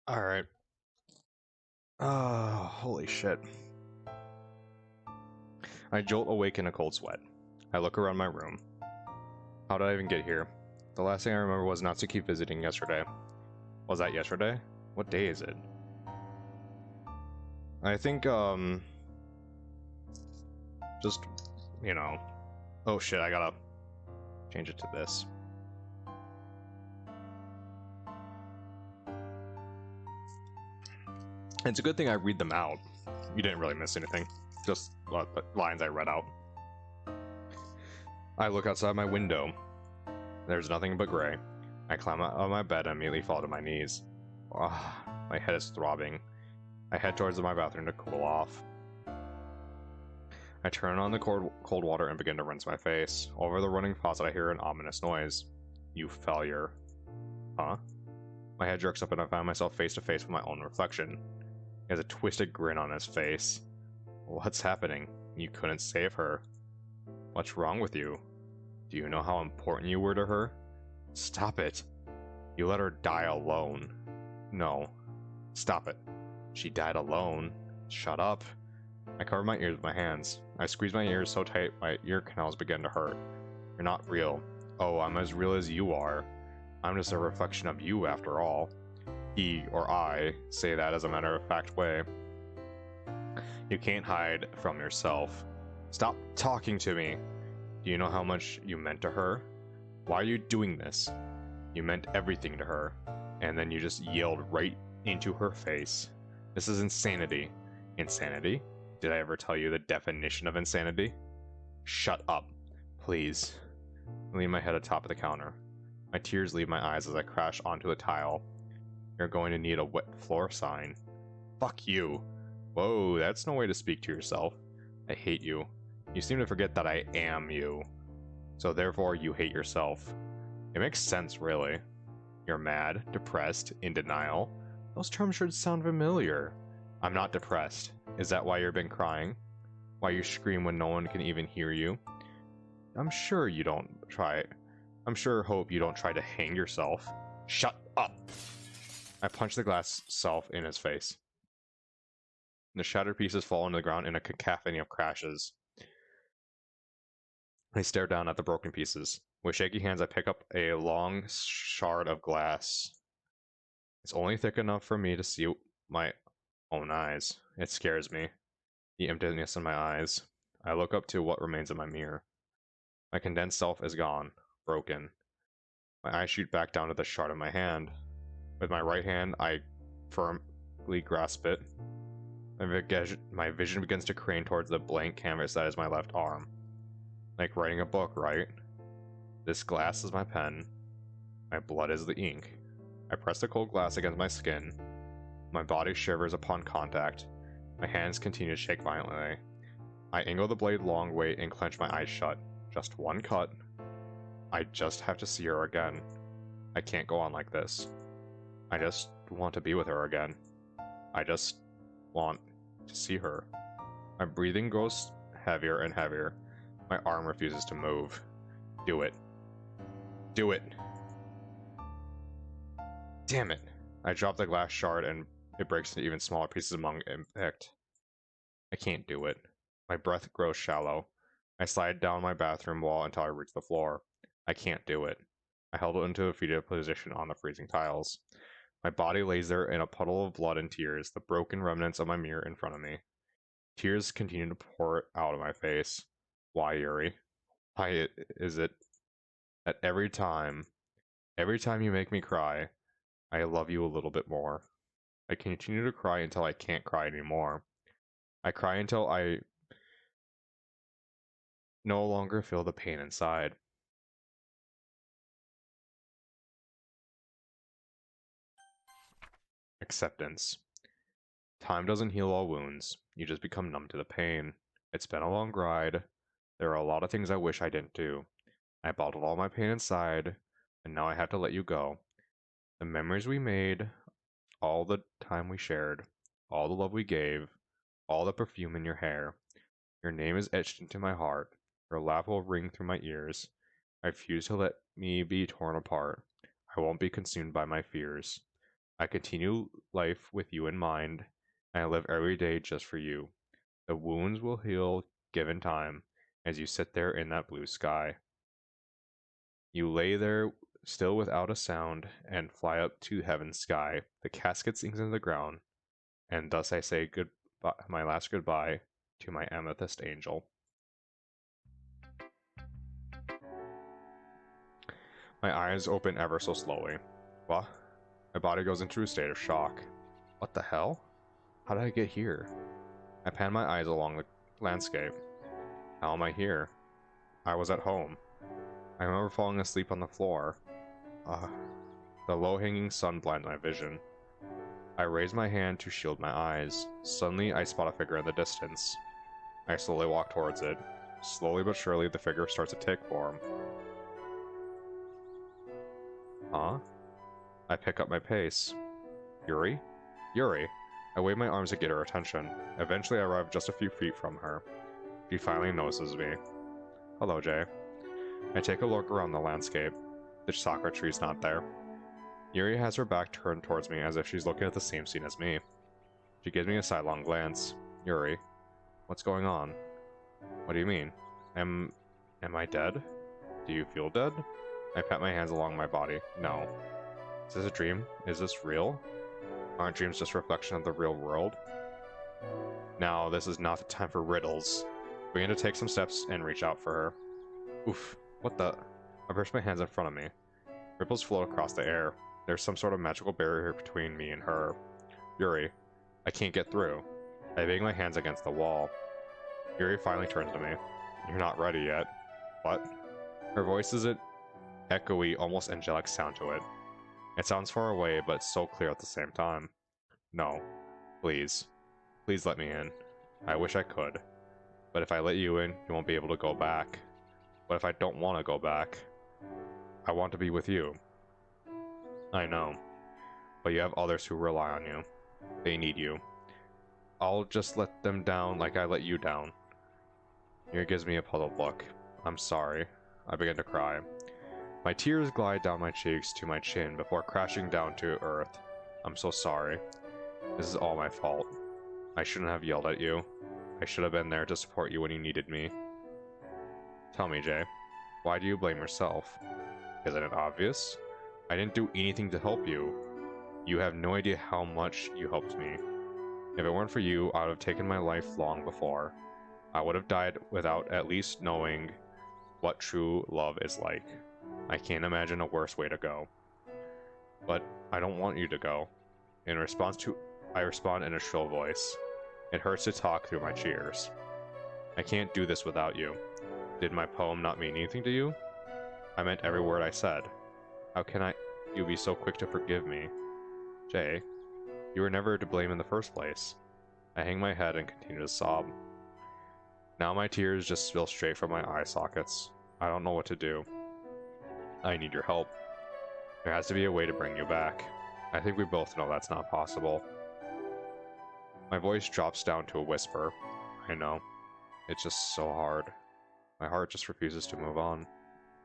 Alright. Holy shit. I jolt awake in a cold sweat. I look around my room. How did I even get here? The last thing I remember was Natsuki visiting yesterday. Was that yesterday? What day is it? I think, just, you know... Oh shit, I gotta change it to this. It's a good thing I read them out. You didn't really miss anything. Just the lines I read out. I look outside my window. There's nothing but gray. I climb out of my bed and immediately fall to my knees. My head is throbbing. I head towards my bathroom to cool off. I turn on the cold water and begin to rinse my face. Over the running faucet, I hear an ominous noise. You failure. Huh? My head jerks up and I find myself face to face with my own reflection. He has a twisted grin on his face. What's happening? You couldn't save her. What's wrong with you? Do you know how important you were to her? Stop it. You let her die alone. No. Stop it. She died alone. Shut up. I cover my ears with my hands. I squeeze my ears so tight my ear canals begin to hurt. You're not real. Oh, I'm as real as you are. I'm just a reflection of you after all. He, or I, say that as a matter-of-fact way. You can't hide from yourself. Stop talking to me. Do you know how much you meant to her? Why are you doing this? You meant everything to her, and then you just yelled right into her face. This is insanity. Insanity? Did I ever tell you the definition of insanity? Shut up, please. I lean my head atop of the counter. My tears leave my eyes as I crash onto the tile. You're going to need a wet floor sign. Fuck you. Whoa, that's no way to speak to yourself. I hate you. You seem to forget that I am you. So therefore you hate yourself. It makes sense, really. You're mad, depressed, in denial. Those terms should sound familiar. I'm not depressed. Is that why you've been crying? Why you scream when no one can even hear you? I'm sure you don't try. Hope you don't try to hang yourself. Shut up! I punch the glass self in his face. The shattered pieces fall into the ground in a cacophony of crashes. I stare down at the broken pieces. With shaky hands, I pick up a long shard of glass. It's only thick enough for me to see my own eyes. It scares me. The emptiness in my eyes. I look up to what remains of my mirror. My condensed self is gone. Broken. My eyes shoot back down to the shard in my hand. With my right hand, I firmly grasp it. My vision begins to crane towards the blank canvas that is my left arm. Like writing a book, right? This glass is my pen. My blood is the ink. I press the cold glass against my skin. My body shivers upon contact. My hands continue to shake violently. I angle the blade long way and clench my eyes shut. Just one cut. I just have to see her again. I can't go on like this. I just want to be with her again. I just want to see her. My breathing grows heavier and heavier. My arm refuses to move. Do it. Do it. Damn it. I drop the glass shard and it breaks into even smaller pieces among impact. I can't do it. My breath grows shallow. I slide down my bathroom wall until I reach the floor. I can't do it. I held it into a fetal position on the freezing tiles. My body lays there in a puddle of blood and tears, the broken remnants of my mirror in front of me. Tears continue to pour out of my face. Why, Yuri? Why is it that every time you make me cry, I love you a little bit more? I continue to cry until I can't cry anymore. I cry until I no longer feel the pain inside. Acceptance. Time doesn't heal all wounds. You just become numb to the pain. It's been a long ride. There are a lot of things I wish I didn't do. I bottled all my pain inside, and now I have to let you go. The memories we made, all the time we shared, all the love we gave, all the perfume in your hair. Your name is etched into my heart. Your laugh will ring through my ears. I refuse to let me be torn apart. I won't be consumed by my fears. I continue life with you in mind, and I live every day just for you. The wounds will heal given time, as you sit there in that blue sky. You lay there still without a sound, and fly up to heaven's sky. The casket sinks into the ground, and thus I say goodbye, my last goodbye to my amethyst angel. My eyes open ever so slowly. What? My body goes into a state of shock. What the hell? How did I get here? I pan my eyes along the landscape. How am I here? I was at home. I remember falling asleep on the floor. The low-hanging sun blinded my vision. I raise my hand to shield my eyes. Suddenly, I spot a figure in the distance. I slowly walk towards it. Slowly but surely, the figure starts to take form. Huh? I pick up my pace. Yuri? Yuri! I wave my arms to get her attention. Eventually, I arrive just a few feet from her. She finally notices me. Hello, Jay. I take a look around the landscape. The sakura tree's not there. Yuri has her back turned towards me as if she's looking at the same scene as me. She gives me a sidelong glance. Yuri, what's going on? What do you mean? Am I dead? Do you feel dead? I pat my hands along my body. No. Is this a dream? Is this real? Aren't dreams just a reflection of the real world? Now, this is not the time for riddles. We need to take some steps and reach out for her. Oof. What the? I push my hands in front of me. Ripples float across the air. There's some sort of magical barrier between me and her. Yuri, I can't get through. I bang my hands against the wall. Yuri finally turns to me. You're not ready yet. What? Her voice is an echoey, almost angelic sound to it. It sounds far away, but so clear at the same time. No. Please. Please let me in. I wish I could. But if I let you in, you won't be able to go back. But if I don't want to go back, I want to be with you. I know. But you have others who rely on you. They need you. I'll just let them down like I let you down. Yuri gives me a puzzled look. I'm sorry. I begin to cry. My tears glide down my cheeks to my chin before crashing down to earth. I'm so sorry. This is all my fault. I shouldn't have yelled at you. I should have been there to support you when you needed me. Tell me, Jay, why do you blame yourself? Isn't it obvious? I didn't do anything to help you. You have no idea how much you helped me. If it weren't for you, I would have taken my life long before. I would have died without at least knowing what true love is like. I can't imagine a worse way to go. But I don't want you to go. In response to, I respond in a shrill voice. It hurts to talk through my tears. I can't do this without you. Did my poem not mean anything to you? I meant every word I said. How can you be so quick to forgive me? Jay, you were never to blame in the first place. I hang my head and continue to sob. Now my tears just spill straight from my eye sockets. I don't know what to do. I need your help. There has to be a way to bring you back. I think we both know that's not possible. My voice drops down to a whisper. I know. It's just so hard. My heart just refuses to move on.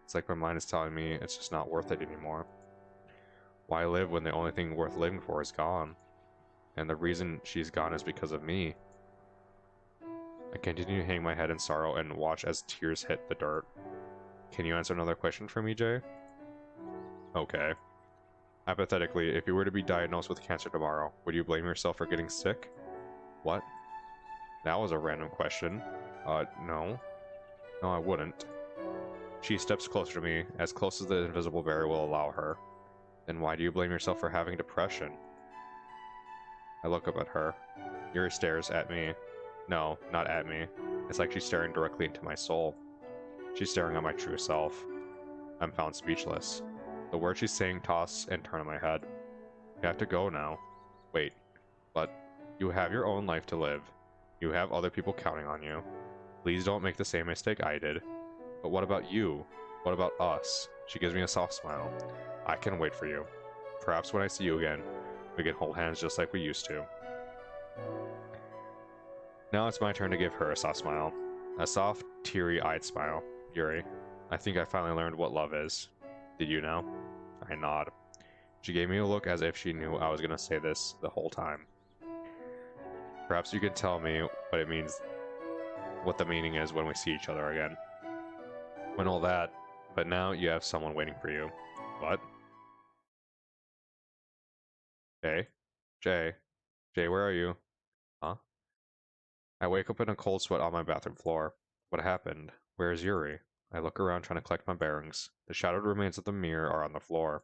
It's like my mind is telling me it's just not worth it anymore. Why live when the only thing worth living for is gone? And the reason she's gone is because of me. I continue to hang my head in sorrow and watch as tears hit the dirt. Can you answer another question for me, Jay? Okay. Hypothetically, if you were to be diagnosed with cancer tomorrow, would you blame yourself for getting sick? What? That was a random question. No. No, I wouldn't. She steps closer to me, as close as the invisible barrier will allow her. Then why do you blame yourself for having depression? I look up at her. Yuri stares at me. No, not at me. It's like she's staring directly into my soul. She's staring at my true self. I'm found speechless. The words she's saying toss and turn in my head. You have to go now. Wait, but you have your own life to live. You have other people counting on you. Please don't make the same mistake I did. But what about you? What about us? She gives me a soft smile. I can wait for you. Perhaps when I see you again, we can hold hands just like we used to. Now it's my turn to give her a soft smile. A soft, teary-eyed smile. Yuri, I think I finally learned what love is. Did you know? I nod. She gave me a look as if she knew I was gonna say this the whole time. Perhaps you could tell me what it means, what the meaning is when we see each other again. When all that, but now you have someone waiting for you. What? Jay? Jay? Jay, where are you? Huh? I wake up in a cold sweat on my bathroom floor. What happened? Where is Yuri? I look around trying to collect my bearings. The shattered remains of the mirror are on the floor.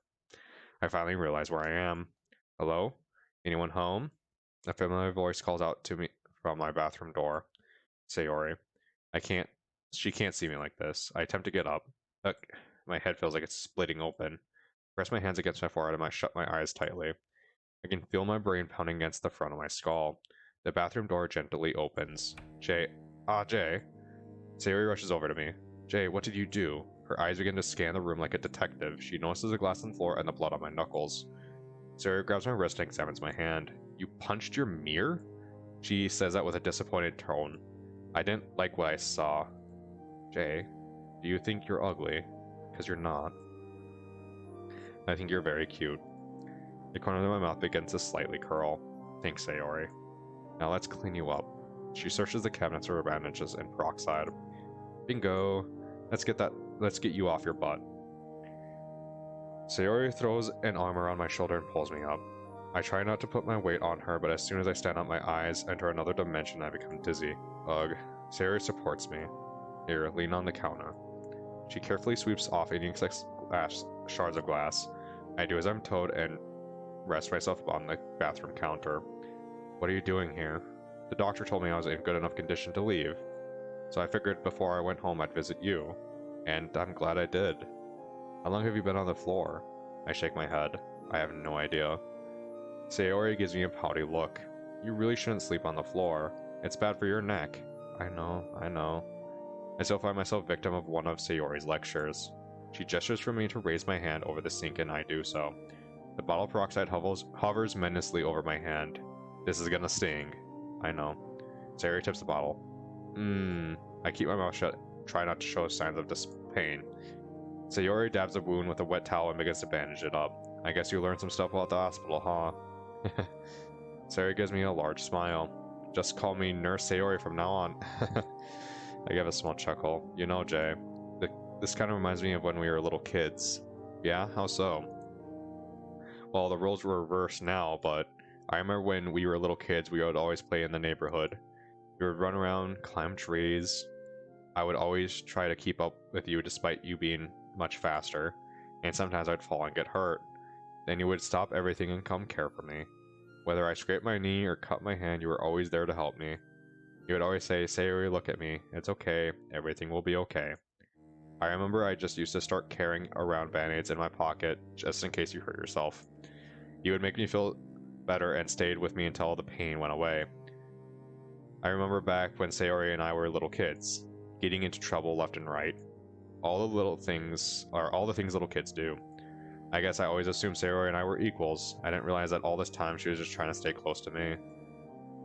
I finally realize where I am. Hello? Anyone home? A familiar voice calls out to me from my bathroom door. Sayori. I can't. She can't see me like this. I attempt to get up. Look, my head feels like it's splitting open. Press my hands against my forehead and I shut my eyes tightly. I can feel my brain pounding against the front of my skull. The bathroom door gently opens. Jay. Jay. Sayori rushes over to me. Jay, what did you do? Her eyes begin to scan the room like a detective. She notices the glass on the floor and the blood on my knuckles. Sayori grabs my wrist and examines my hand. You punched your mirror? She says that with a disappointed tone. I didn't like what I saw. Jay, do you think you're ugly? Because you're not. I think you're very cute. The corner of my mouth begins to slightly curl. Thanks, Sayori. Now let's clean you up. She searches the cabinets for bandages and peroxide. Bingo! Let's get you off your butt. Sayori throws an arm around my shoulder and pulls me up. I try not to put my weight on her, but as soon as I stand up, my eyes enter another dimension and I become dizzy. Ugh. Sayori supports me. Here, lean on the counter. She carefully sweeps off any shards of glass. I do as I'm told and rest myself on the bathroom counter. What are you doing here? The doctor told me I was in good enough condition to leave, so I figured before I went home I'd visit you, and I'm glad I did. How long have you been on the floor? I shake my head. I have no idea. Sayori gives me a pouty look. You really shouldn't sleep on the floor. It's bad for your neck. I know. I still find myself victim of one of Sayori's lectures. She gestures for me to raise my hand over the sink and I do so. The bottle of peroxide hovers menacingly over my hand. This is gonna sting. I know. Sayori tips the bottle. I keep my mouth shut, try not to show signs of pain. Sayori dabs the wound with a wet towel and begins to bandage it up. I guess you learned some stuff about the hospital, huh? Sayori gives me a large smile. Just call me Nurse Sayori from now on. I give a small chuckle. You know, Jay, this kind of reminds me of when we were little kids. Yeah? How so? Well, the roles were reversed now, but I remember when we were little kids, we would always play in the neighborhood. We would run around, climb trees. I would always try to keep up with you despite you being much faster, and sometimes I'd fall and get hurt. Then you would stop everything and come care for me. Whether I scraped my knee or cut my hand, you were always there to help me. You would always say, Sayori, look at me. It's okay. Everything will be okay. I remember I just used to start carrying around band-aids in my pocket just in case you hurt yourself. You would make me feel better and stayed with me until the pain went away. I remember back when Sayori and I were little kids, getting into trouble left and right. All the things little kids do. I guess I always assumed Sayori and I were equals. I didn't realize that all this time she was just trying to stay close to me.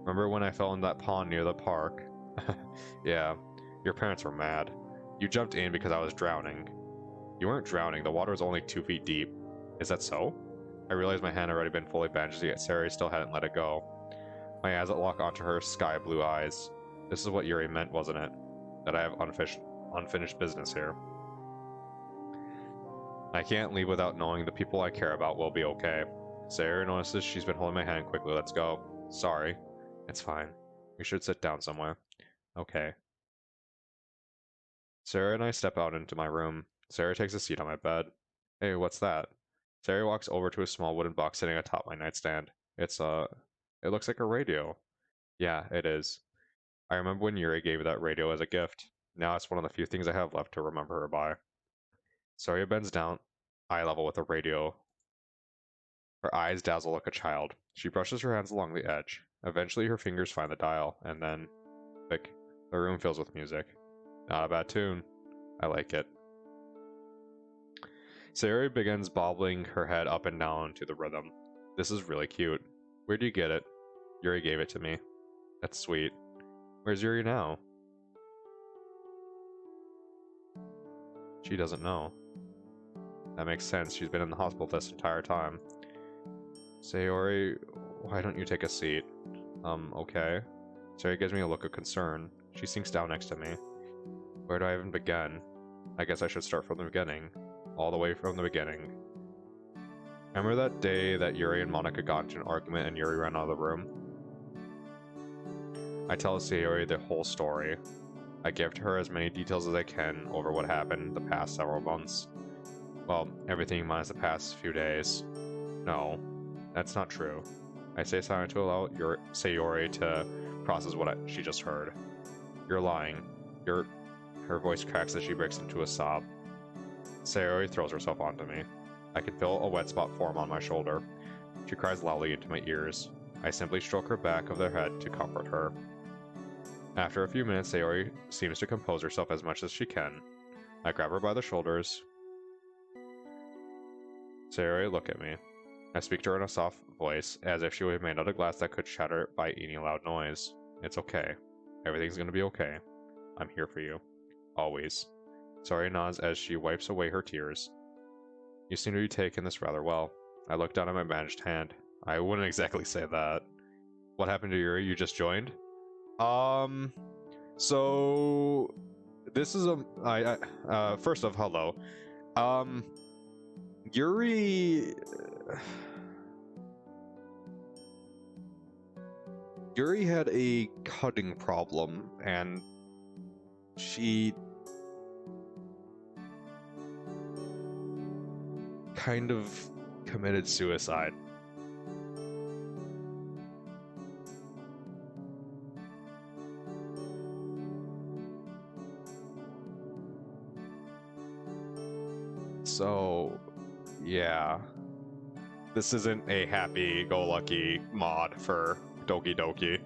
Remember when I fell in that pond near the park? Yeah, your parents were mad. You jumped in because I was drowning. You weren't drowning, the water was only 2 feet deep. Is that so? I realized my hand had already been fully bandaged, yet Sayori still hadn't let it go. My eyes lock onto her sky blue eyes. This is what Yuri meant, wasn't it? That I have unfinished business here. I can't leave without knowing the people I care about will be okay. Sayori notices she's been holding my hand quickly. Let's go. Sorry. It's fine. We should sit down somewhere. Okay. Sarah and I step out into my room. Sarah takes a seat on my bed. Hey, what's that? Sarah walks over to a small wooden box sitting atop my nightstand. It looks like a radio. Yeah, it is. I remember when Yuri gave me that radio as a gift. Now it's one of the few things I have left to remember her by. Sarah bends down, eye level with the radio. Her eyes dazzle like a child. She brushes her hands along the edge. Eventually her fingers find the dial, and then, click, the room fills with music. Not a bad tune. I like it. Sayori begins bobbling her head up and down to the rhythm. This is really cute. Where'd you get it? Yuri gave it to me. That's sweet. Where's Yuri now? She doesn't know. That makes sense. She's been in the hospital this entire time. Sayori, why don't you take a seat? Okay. Sayori gives me a look of concern. She sinks down next to me. Where do I even begin? I guess I should start from the beginning. All the way from the beginning. Remember that day that Yuri and Monica got into an argument and Yuri ran out of the room? I tell Sayori the whole story. I give to her as many details as I can over what happened the past several months. Well, everything minus the past few days. No, that's not true. I say something to allow Sayori to process what she just heard. You're lying. Her voice cracks as she breaks into a sob. Sayori throws herself onto me. I can feel a wet spot form on my shoulder. She cries loudly into my ears. I simply stroke her back of the head to comfort her. After a few minutes, Sayori seems to compose herself as much as she can. I grab her by the shoulders. Sayori, look at me. I speak to her in a soft voice, as if she were made out of glass that could shatter by any loud noise. It's okay. Everything's gonna be okay. I'm here for you. Always. Sayori nods as she wipes away her tears. You seem to be taking this rather well. I look down at my bandaged hand. I wouldn't exactly say that. What happened to Yuri? You just joined? So this is first off, hello. Yuri had a cutting problem, and she kind of committed suicide. So, yeah. This isn't a happy-go-lucky mod for Doki Doki.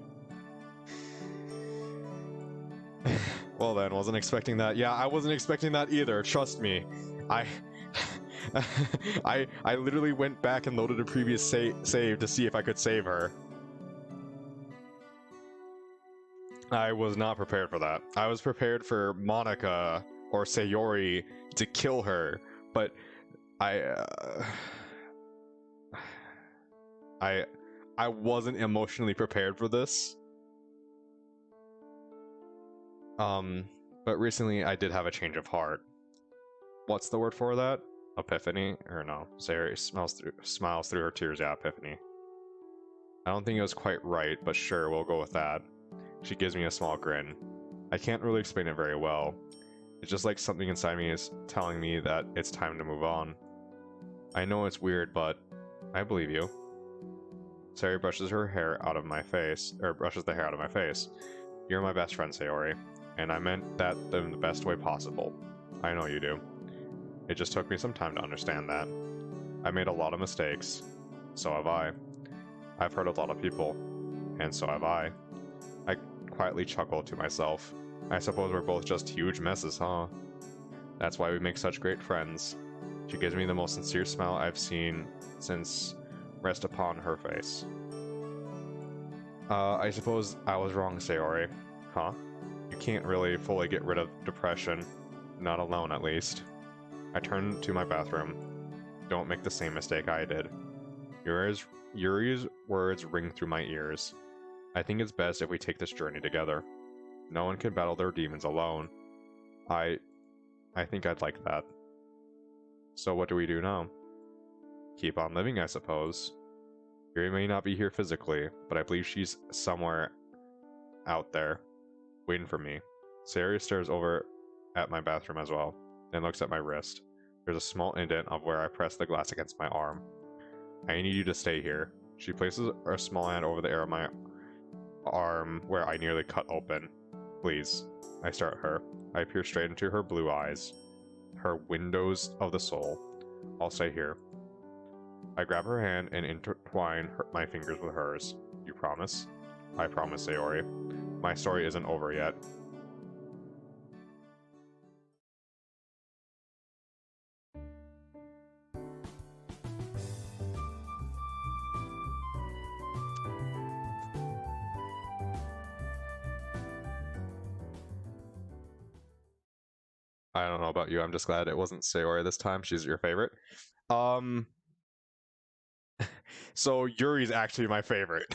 Well then, wasn't expecting that. Yeah, I wasn't expecting that either, trust me. I literally went back and loaded a previous save to see if I could save her. I was not prepared for that. I was prepared for Monica or Sayori to kill her, but I wasn't emotionally prepared for this. But recently I did have a change of heart. What's the word for that? Epiphany? Or no, Sayori smiles through her tears. Yeah, epiphany. I don't think it was quite right, but sure, we'll go with that. She gives me a small grin. I can't really explain it very well. It's just like something inside me is telling me that it's time to move on. I know it's weird, but I believe you. Sayori brushes her hair out of my face, or brushes the hair out of my face. You're my best friend, Sayori, and I meant that in the best way possible. I know you do. It just took me some time to understand that. I made a lot of mistakes. So have I. I've hurt a lot of people. And so have I. I quietly chuckle to myself. I suppose we're both just huge messes, huh? That's why we make such great friends. She gives me the most sincere smile I've seen since rest upon her face. I suppose I was wrong, Sayori. Huh? You can't really fully get rid of depression. Not alone, at least. I turn to my bathroom. Don't make the same mistake I did. Yuri's words ring through my ears. I think it's best if we take this journey together. No one can battle their demons alone. I think I'd like that. So what do we do now? Keep on living, I suppose. Yuri may not be here physically, but I believe she's somewhere out there, waiting for me. Sayori stares over at my bathroom as well, then looks at my wrist. There's a small indent of where I pressed the glass against my arm. I need you to stay here. She places a small hand over the area of my arm where I nearly cut open. Please. I stare at her. I peer straight into her blue eyes. Her windows of the soul. I'll stay here. I grab her hand and intertwine my fingers with hers. You promise? I promise, Sayori. My story isn't over yet. I don't know about you, I'm just glad it wasn't Sayori this time. She's your favorite. So Yuri's actually my favorite.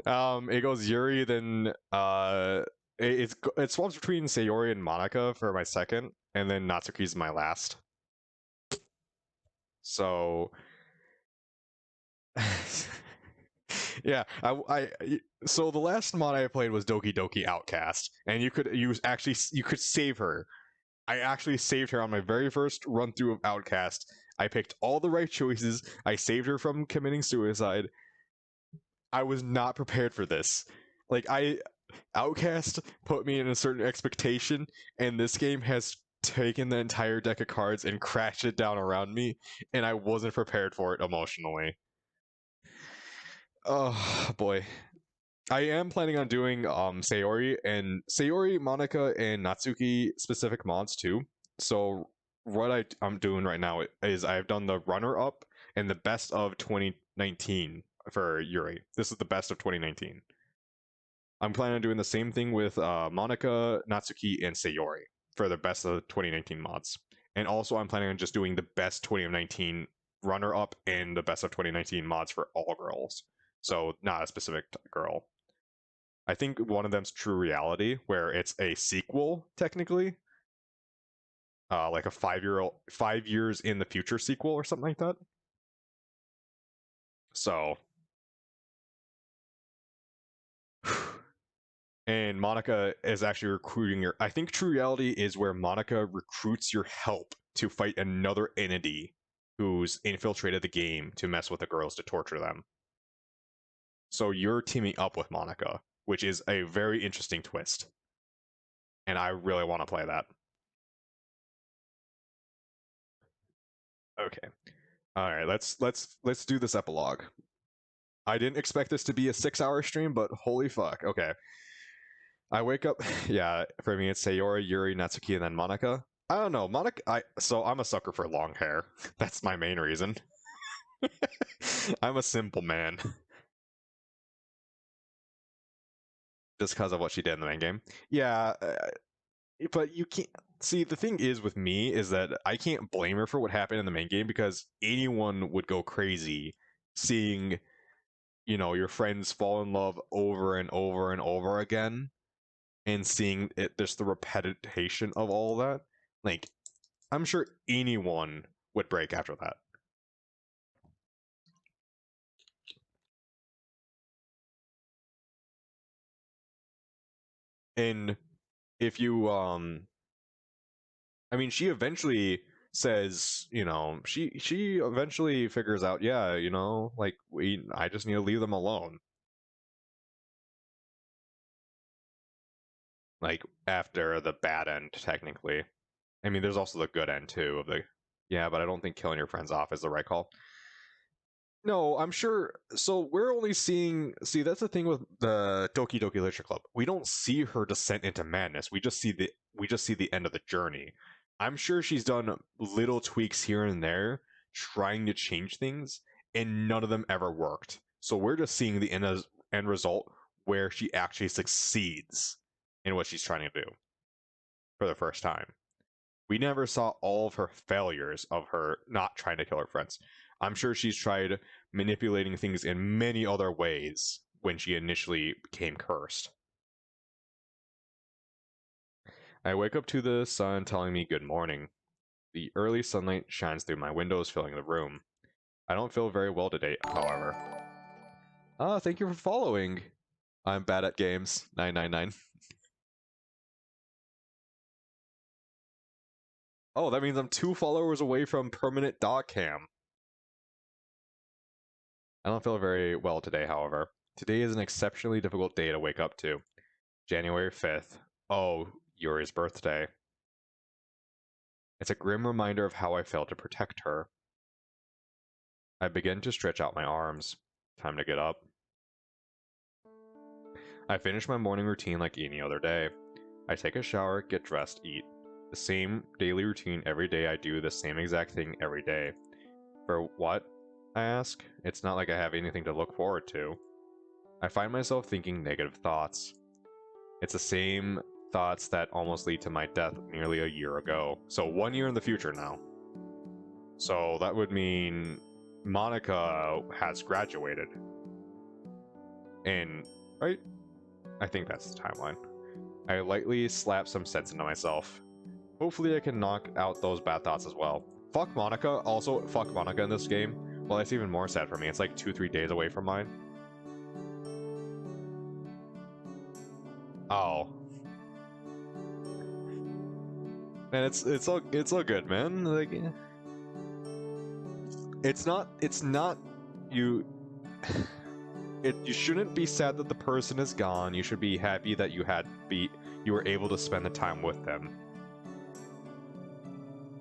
It goes Yuri, then it swaps between Sayori and Monica for my second, and then Natsuki's my last. So yeah, so the last mod I played was Doki Doki Outcast, and you could save her. I actually saved her on my very first run through of Outcast. I picked all the right choices. I saved her from committing suicide. I was not prepared for this. Like Outcast put me in a certain expectation, and this game has taken the entire deck of cards and crashed it down around me, and I wasn't prepared for it emotionally. Oh boy. I am planning on doing Sayori, Monica, and Natsuki specific mods too. So what I'm doing right now is I've done the runner up and the best of 2019 for Yuri. This is the best of 2019. I'm planning on doing the same thing with Monica, Natsuki, and Sayori for the best of the 2019 mods. And also I'm planning on just doing the best 2019 runner up and the best of 2019 mods for all girls. So not a specific girl. I think one of them's True Reality, where it's a sequel technically, like a 5 years in the future sequel or something like that. So, and Monica is actually recruiting your. I think True Reality is where Monica recruits your help to fight another entity who's infiltrated the game to mess with the girls to torture them. So you're teaming up with Monica, which is a very interesting twist, and I really want to play that. Okay. All right, let's do this epilogue. I didn't expect this to be a 6-hour stream, but holy fuck. Okay. I wake up. Yeah, for me, it's Sayori, Yuri, Natsuki, and then Monica. I don't know. So I'm a sucker for long hair. That's my main reason. I'm a simple man. Just because of what she did in the main game. Yeah, but you can't. See, the thing is with me is that I can't blame her for what happened in the main game because anyone would go crazy seeing, your friends fall in love over and over and over again and seeing it, there's the repetition of all that. Like, I'm sure anyone would break after that. And if you I mean, she eventually says, she eventually figures out, yeah, like I just need to leave them alone. Like after the bad end, technically. I mean, there's also the good end too of the. Yeah, but I don't think killing your friends off is the right call. No, I'm sure. So we're only seeing. See, that's the thing with the Doki Doki Literature Club. We don't see her descent into madness. We just see the end of the journey. I'm sure she's done little tweaks here and there, trying to change things, and none of them ever worked. So we're just seeing the end result where she actually succeeds in what she's trying to do for the first time. We never saw all of her failures of her not trying to kill her friends. I'm sure she's tried manipulating things in many other ways when she initially became cursed. I wake up to the sun telling me good morning. The early sunlight shines through my windows, filling the room. I don't feel very well today, however. Thank you for following. I'm bad at games. 999. Oh, that means I'm 2 followers away from permanent dog cam. I don't feel very well today, however. Today is an exceptionally difficult day to wake up to. January 5th. Oh, Yuri's birthday. It's a grim reminder of how I failed to protect her. I begin to stretch out my arms. Time to get up. I finish my morning routine like any other day. I take a shower, get dressed, eat. The same daily routine every day. I do the same exact thing every day. For what? I ask. It's not like I have anything to look forward to. I find myself thinking negative thoughts. It's the same thoughts that almost lead to my death nearly a year ago. So 1 year in the future now. So that would mean Monica has graduated. And, right? I think that's the timeline. I lightly slap some sense into myself. Hopefully I can knock out those bad thoughts as well. Fuck Monica. Also, fuck Monica in this game. Well, that's even more sad for me. It's like 2-3 days away from mine. Oh. Man, it's all good, man. Like, it's not you. You shouldn't be sad that the person is gone. You should be happy that you were able to spend the time with them.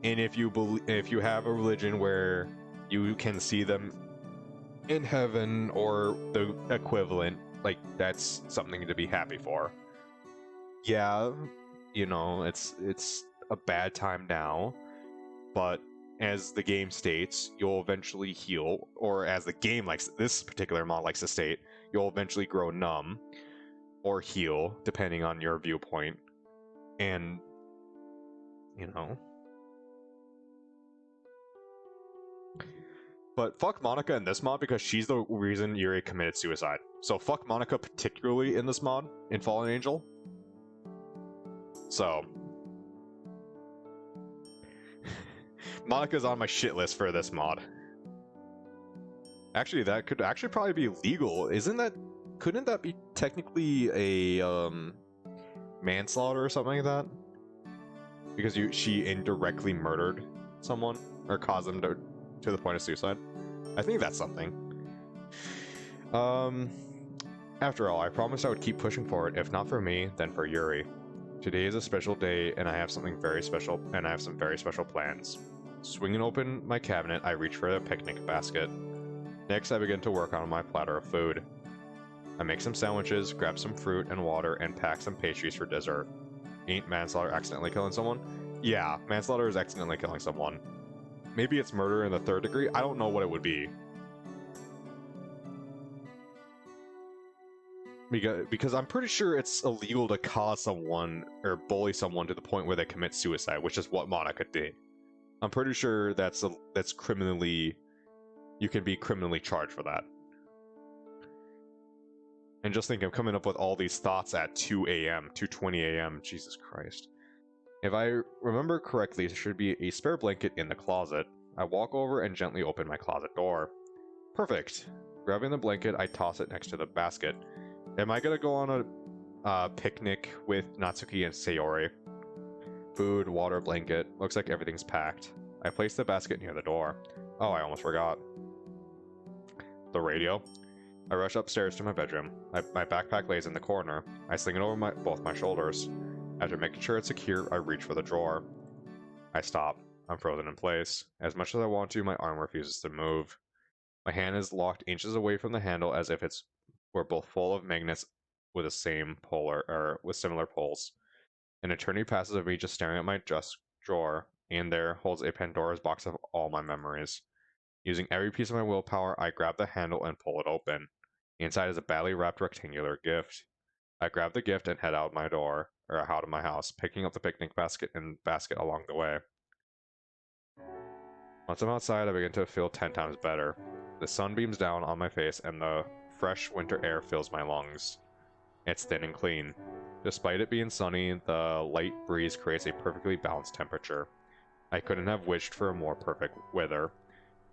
And if you have a religion where you can see them in heaven or the equivalent, like, that's something to be happy for. Yeah, you know, it's a bad time now, but as the game states, you'll eventually heal, or as the game likes, this particular mod likes to state, you'll eventually grow numb or heal, depending on your viewpoint. And, you know. But fuck Monica in this mod because she's the reason Yuri committed suicide. So fuck Monica particularly in this mod, in Fallen Angel. So Monica's on my shit list for this mod. Actually, that could actually probably be legal. Couldn't that be technically a manslaughter or something like that? Because she indirectly murdered someone or caused them to the point of suicide. I think that's something. After all, I promised I would keep pushing forward, if not for me, then for Yuri. Today is a special day, and I have some very special plans. Swinging open my cabinet, I reach for a picnic basket. Next, I begin to work on my platter of food. I make some sandwiches, grab some fruit and water, and pack some pastries for dessert. Ain't manslaughter accidentally killing someone? Yeah, manslaughter is accidentally killing someone. Maybe it's murder in the 3rd degree? I don't know what it would be. Because I'm pretty sure it's illegal to cause someone or bully someone to the point where they commit suicide, which is what Monica did. I'm pretty sure that's criminally... You can be criminally charged for that. And just think, I'm coming up with all these thoughts at 2 a.m., 2:20 a.m. Jesus Christ. If I remember correctly, there should be a spare blanket in the closet. I walk over and gently open my closet door. Perfect. Grabbing the blanket, I toss it next to the basket. Am I gonna go on a picnic with Natsuki and Sayori? Food, water, blanket. Looks like everything's packed. I place the basket near the door. Oh, I almost forgot. The radio. I rush upstairs to my bedroom. My backpack lays in the corner. I sling it over both my shoulders. After making sure it's secure, I reach for the drawer. I stop. I'm frozen in place. As much as I want to, my arm refuses to move. My hand is locked inches away from the handle as if we're both full of magnets with the same with similar poles. An eternity passes of me just staring at my desk drawer, and there holds a Pandora's box of all my memories. Using every piece of my willpower, I grab the handle and pull it open. Inside is a badly wrapped rectangular gift. I grab the gift and head out of my house, picking up the picnic basket along the way. Once I'm outside, I begin to feel 10 times better. The sun beams down on my face, and the fresh winter air fills my lungs. It's thin and clean. Despite it being sunny, the light breeze creates a perfectly balanced temperature. I couldn't have wished for a more perfect weather.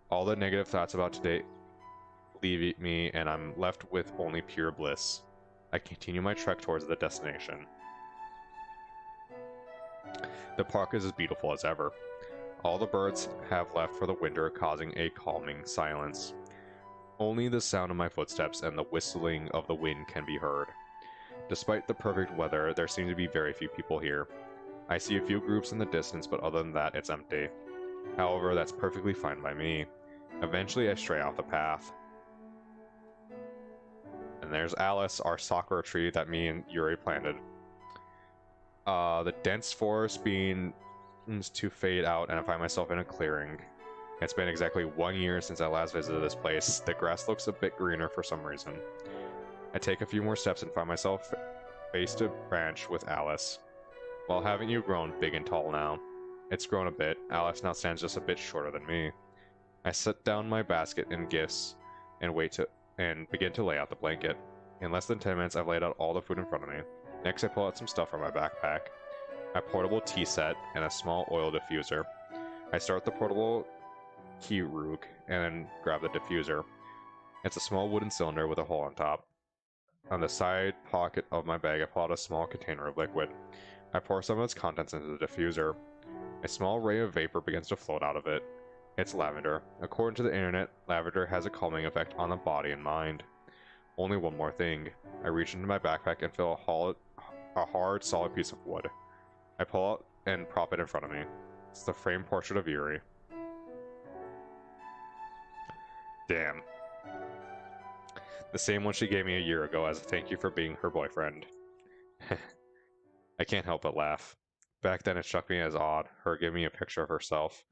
All the negative thoughts about today leave me, and I'm left with only pure bliss. I continue my trek towards the destination. The park is as beautiful as ever. All the birds have left for the winter, causing a calming silence. Only the sound of my footsteps and the whistling of the wind can be heard. Despite the perfect weather, there seem to be very few people here. I see a few groups in the distance, but other than that, it's empty. However, that's perfectly fine by me. Eventually, I stray off the path. And there's Alice, our sakura tree that me and Yuri planted. The dense forest begins to fade out, and I find myself in a clearing. It's been exactly 1 year since I last visited this place. The grass looks a bit greener for some reason. I take a few more steps and find myself face to branch with Alice. Well, haven't you grown big and tall now? It's grown a bit. Alice now stands just a bit shorter than me. I set down my basket and gifts and begin to lay out the blanket. In less than 10 minutes, I've laid out all the food in front of me. Next, I pull out some stuff from my backpack, a portable tea set, and a small oil diffuser. I start with the portable key rook and then grab the diffuser. It's a small wooden cylinder with a hole on top. On the side pocket of my bag, I pull out a small container of liquid. I pour some of its contents into the diffuser. A small ray of vapor begins to float out of it. It's lavender. According to the internet, lavender has a calming effect on the body and mind. Only one more thing. I reach into my backpack and fill a hard, solid piece of wood. I pull out and prop it in front of me. It's the framed portrait of Yuri. Damn. The same one she gave me a year ago as a thank you for being her boyfriend. I can't help but laugh. Back then it struck me as odd, her giving me a picture of herself.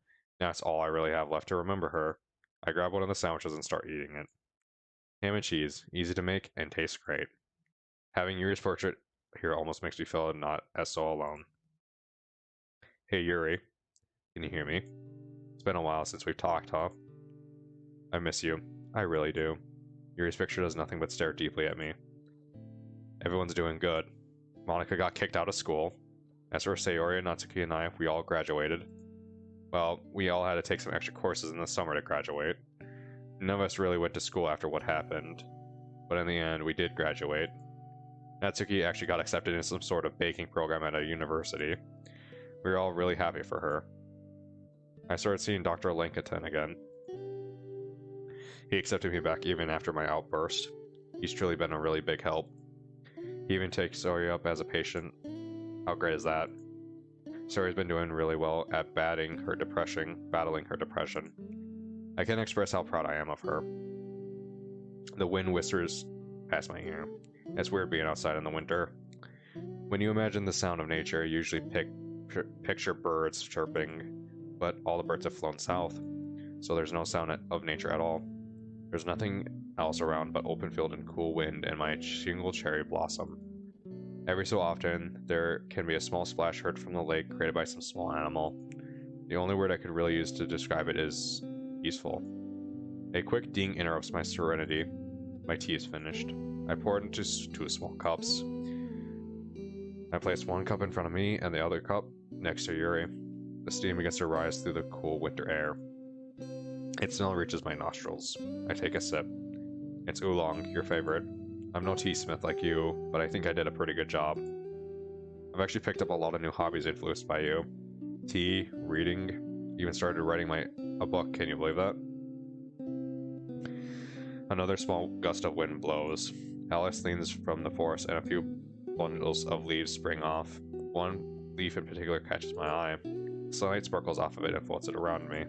Now it's all I really have left to remember her. I grab one of the sandwiches and start eating it. Ham and cheese, easy to make and tastes great. Having Yuri's portrait here almost makes me feel not as so alone. Hey Yuri, can you hear me? It's been a while since we've talked, huh? I miss you. I really do. Yuri's picture does nothing but stare deeply at me. Everyone's doing good. Monica got kicked out of school. As for Sayori, Natsuki, and I, we all graduated. Well, we all had to take some extra courses in the summer to graduate. None of us really went to school after what happened, but in the end, we did graduate. Natsuki actually got accepted in some sort of baking program at a university. We were all really happy for her. I started seeing Dr. Lankaten again. He accepted me back even after my outburst. He's truly been a really big help. He even takes Sayori up as a patient. How great is that? Sayori's been doing really well at battling her depression. I can't express how proud I am of her. The wind whistles past my ear. It's weird being outside in the winter. When you imagine the sound of nature, you usually picture birds chirping, but all the birds have flown south, so there's no sound of nature at all. There's nothing else around but open field and cool wind and my single cherry blossom. Every so often, there can be a small splash heard from the lake created by some small animal. The only word I could really use to describe it is peaceful. A quick ding interrupts my serenity. My tea is finished. I pour it into 2 small cups. I place one cup in front of me and the other cup next to Yuri. The steam begins to rise through the cool winter air. Its smell reaches my nostrils. I take a sip. It's oolong, your favorite. I'm no tea smith like you, but I think I did a pretty good job. I've actually picked up a lot of new hobbies influenced by you. Tea, reading, even started writing a book, can you believe that? Another small gust of wind blows. Alice leans from the forest and a few bundles of leaves spring off. One leaf in particular catches my eye. Sunlight sparkles off of it and floats it around me.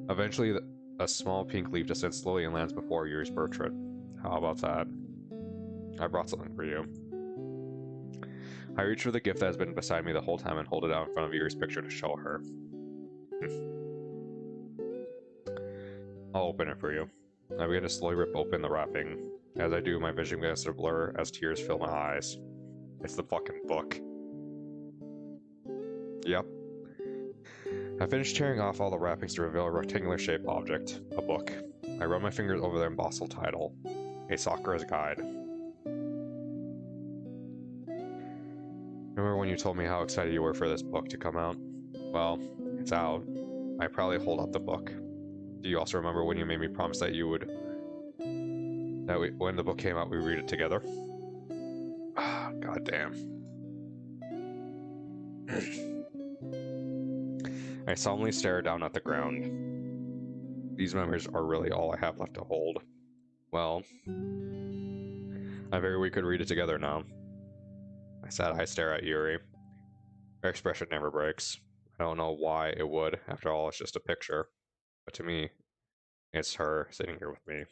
Eventually, a small pink leaf descends slowly and lands before Yuri's portrait. How about that? I brought something for you. I reach for the gift that has been beside me the whole time and hold it out in front of Yuri's picture to show her. I'll open it for you. I begin to slowly rip open the wrapping. As I do, my vision begins to blur as tears fill my eyes. It's the fucking book. Yep. I finish tearing off all the wrappings to reveal a rectangular-shaped object, a book. I run my fingers over the embossed title, A Sakura's Guide. Remember when you told me how excited you were for this book to come out? Well, it's out. I probably hold up the book. Do you also remember when you made me promise that when the book came out, we read it together? Ah, goddamn. I solemnly stare down at the ground. These memories are really all I have left to hold. Well, I figured we could read it together now. I sad-eyed stare at Yuri. Her expression never breaks. I don't know why it would. After all, it's just a picture. But to me, it's her sitting here with me.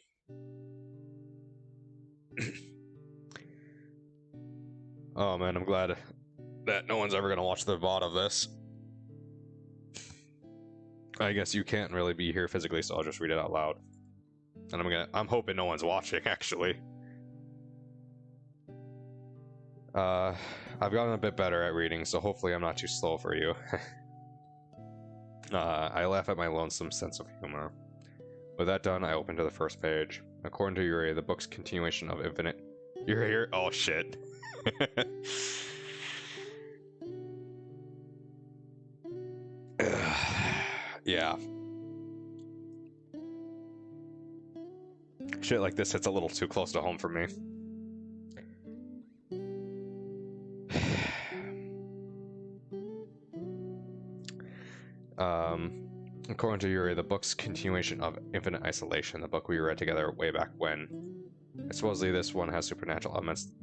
Oh man, I'm glad that no one's ever gonna watch the VOD of this. I guess you can't really be here physically, so I'll just read it out loud. And I'm hoping no one's watching, actually. I've gotten a bit better at reading, so hopefully I'm not too slow for you. I laugh at my lonesome sense of humor. With that done, I open to the first page. According to Yuri, the book's continuation of infinite... You're here? Oh, shit. Yeah. Shit like this hits a little too close to home for me. According to Yuri, the book's continuation of Infinite Isolation, the book we read together way back when. Supposedly this one has supernatural elements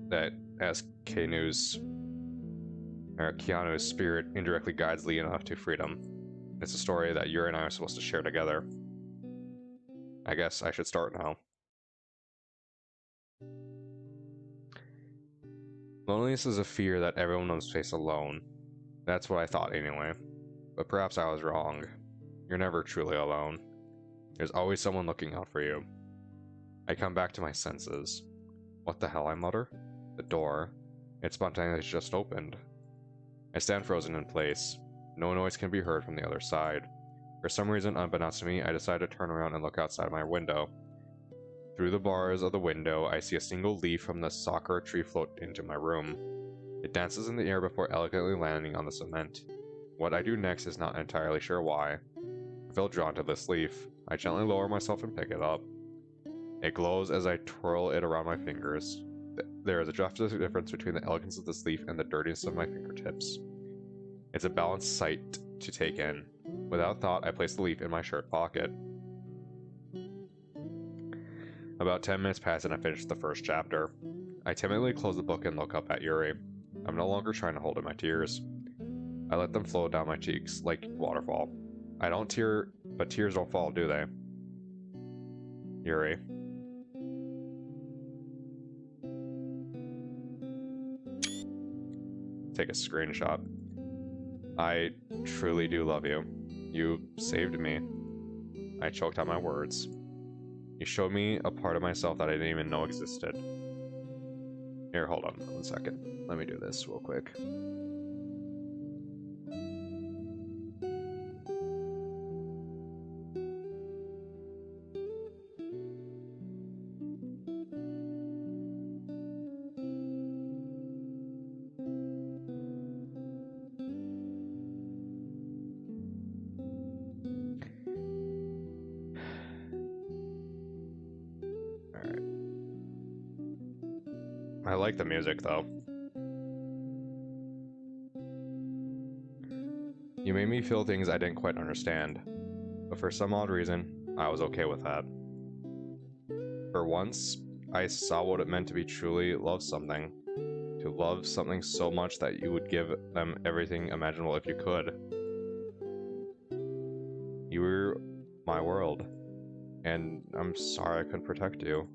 that, as Keanu's spirit indirectly guides Leona to freedom. It's a story that Yuri and I are supposed to share together. I guess I should start now. Loneliness is a fear that everyone must face alone. That's what I thought anyway. But perhaps I was wrong. You're never truly alone. There's always someone looking out for you. I come back to my senses. What the hell, I mutter? The door. It spontaneously just opened. I stand frozen in place. No noise can be heard from the other side. For some reason, unbeknownst to me, I decide to turn around and look outside my window. Through the bars of the window, I see a single leaf from the sakura tree float into my room. It dances in the air before elegantly landing on the cement. What I do next is not entirely sure why. I feel drawn to this leaf. I gently lower myself and pick it up. It glows as I twirl it around my fingers. There is a drastic difference between the elegance of this leaf and the dirtiness of my fingertips. It's a balanced sight to take in. Without thought, I place the leaf in my shirt pocket. About 10 minutes pass and I finish the first chapter. I timidly close the book and look up at Yuri. I'm no longer trying to hold in my tears. I let them flow down my cheeks like waterfall. I don't tear, but tears don't fall, do they? Yuri. Take a screenshot. I truly do love you. You saved me. I choked on my words. You showed me a part of myself that I didn't even know existed. Here, hold on 1 second. Let me do this real quick. I like the music, though. You made me feel things I didn't quite understand, but for some odd reason, I was okay with that. For once, I saw what it meant to be truly love something. To love something so much that you would give them everything imaginable if you could. You were my world, and I'm sorry I couldn't protect you.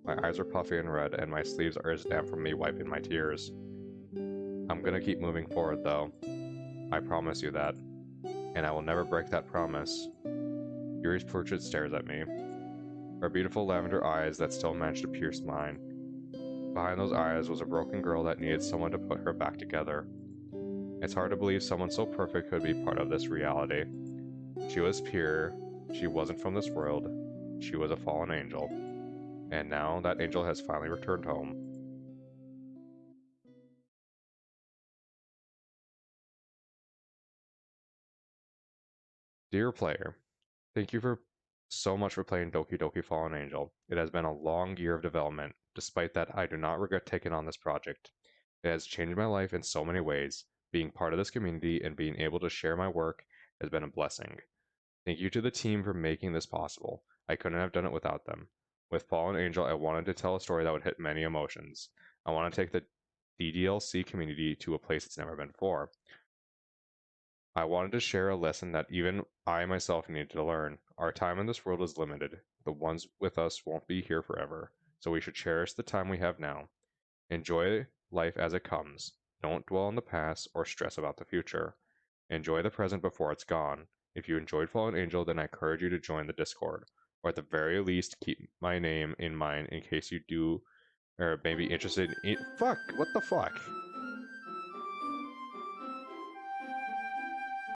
My eyes are puffy and red, and my sleeves are as damp from me wiping my tears. I'm gonna keep moving forward, though. I promise you that. And I will never break that promise. Yuri's portrait stares at me. Her beautiful lavender eyes that still managed to pierce mine. Behind those eyes was a broken girl that needed someone to put her back together. It's hard to believe someone so perfect could be part of this reality. She was pure. She wasn't from this world. She was a fallen angel. And now that angel has finally returned home. Dear player, thank you for so much for playing Doki Doki Fallen Angel. It has been a long year of development. Despite that, I do not regret taking on this project. It has changed my life in so many ways. Being part of this community and being able to share my work has been a blessing. Thank you to the team for making this possible. I couldn't have done it without them. With Fallen Angel, I wanted to tell a story that would hit many emotions. I want to take the DDLC community to a place it's never been before. I wanted to share a lesson that even I myself needed to learn. Our time in this world is limited. The ones with us won't be here forever, so we should cherish the time we have now. Enjoy life as it comes. Don't dwell on the past or stress about the future. Enjoy the present before it's gone. If you enjoyed Fallen Angel, then I encourage you to join the Discord, or at the very least, keep my name in mind in case you do, or may be interested in. Fuck! What the fuck?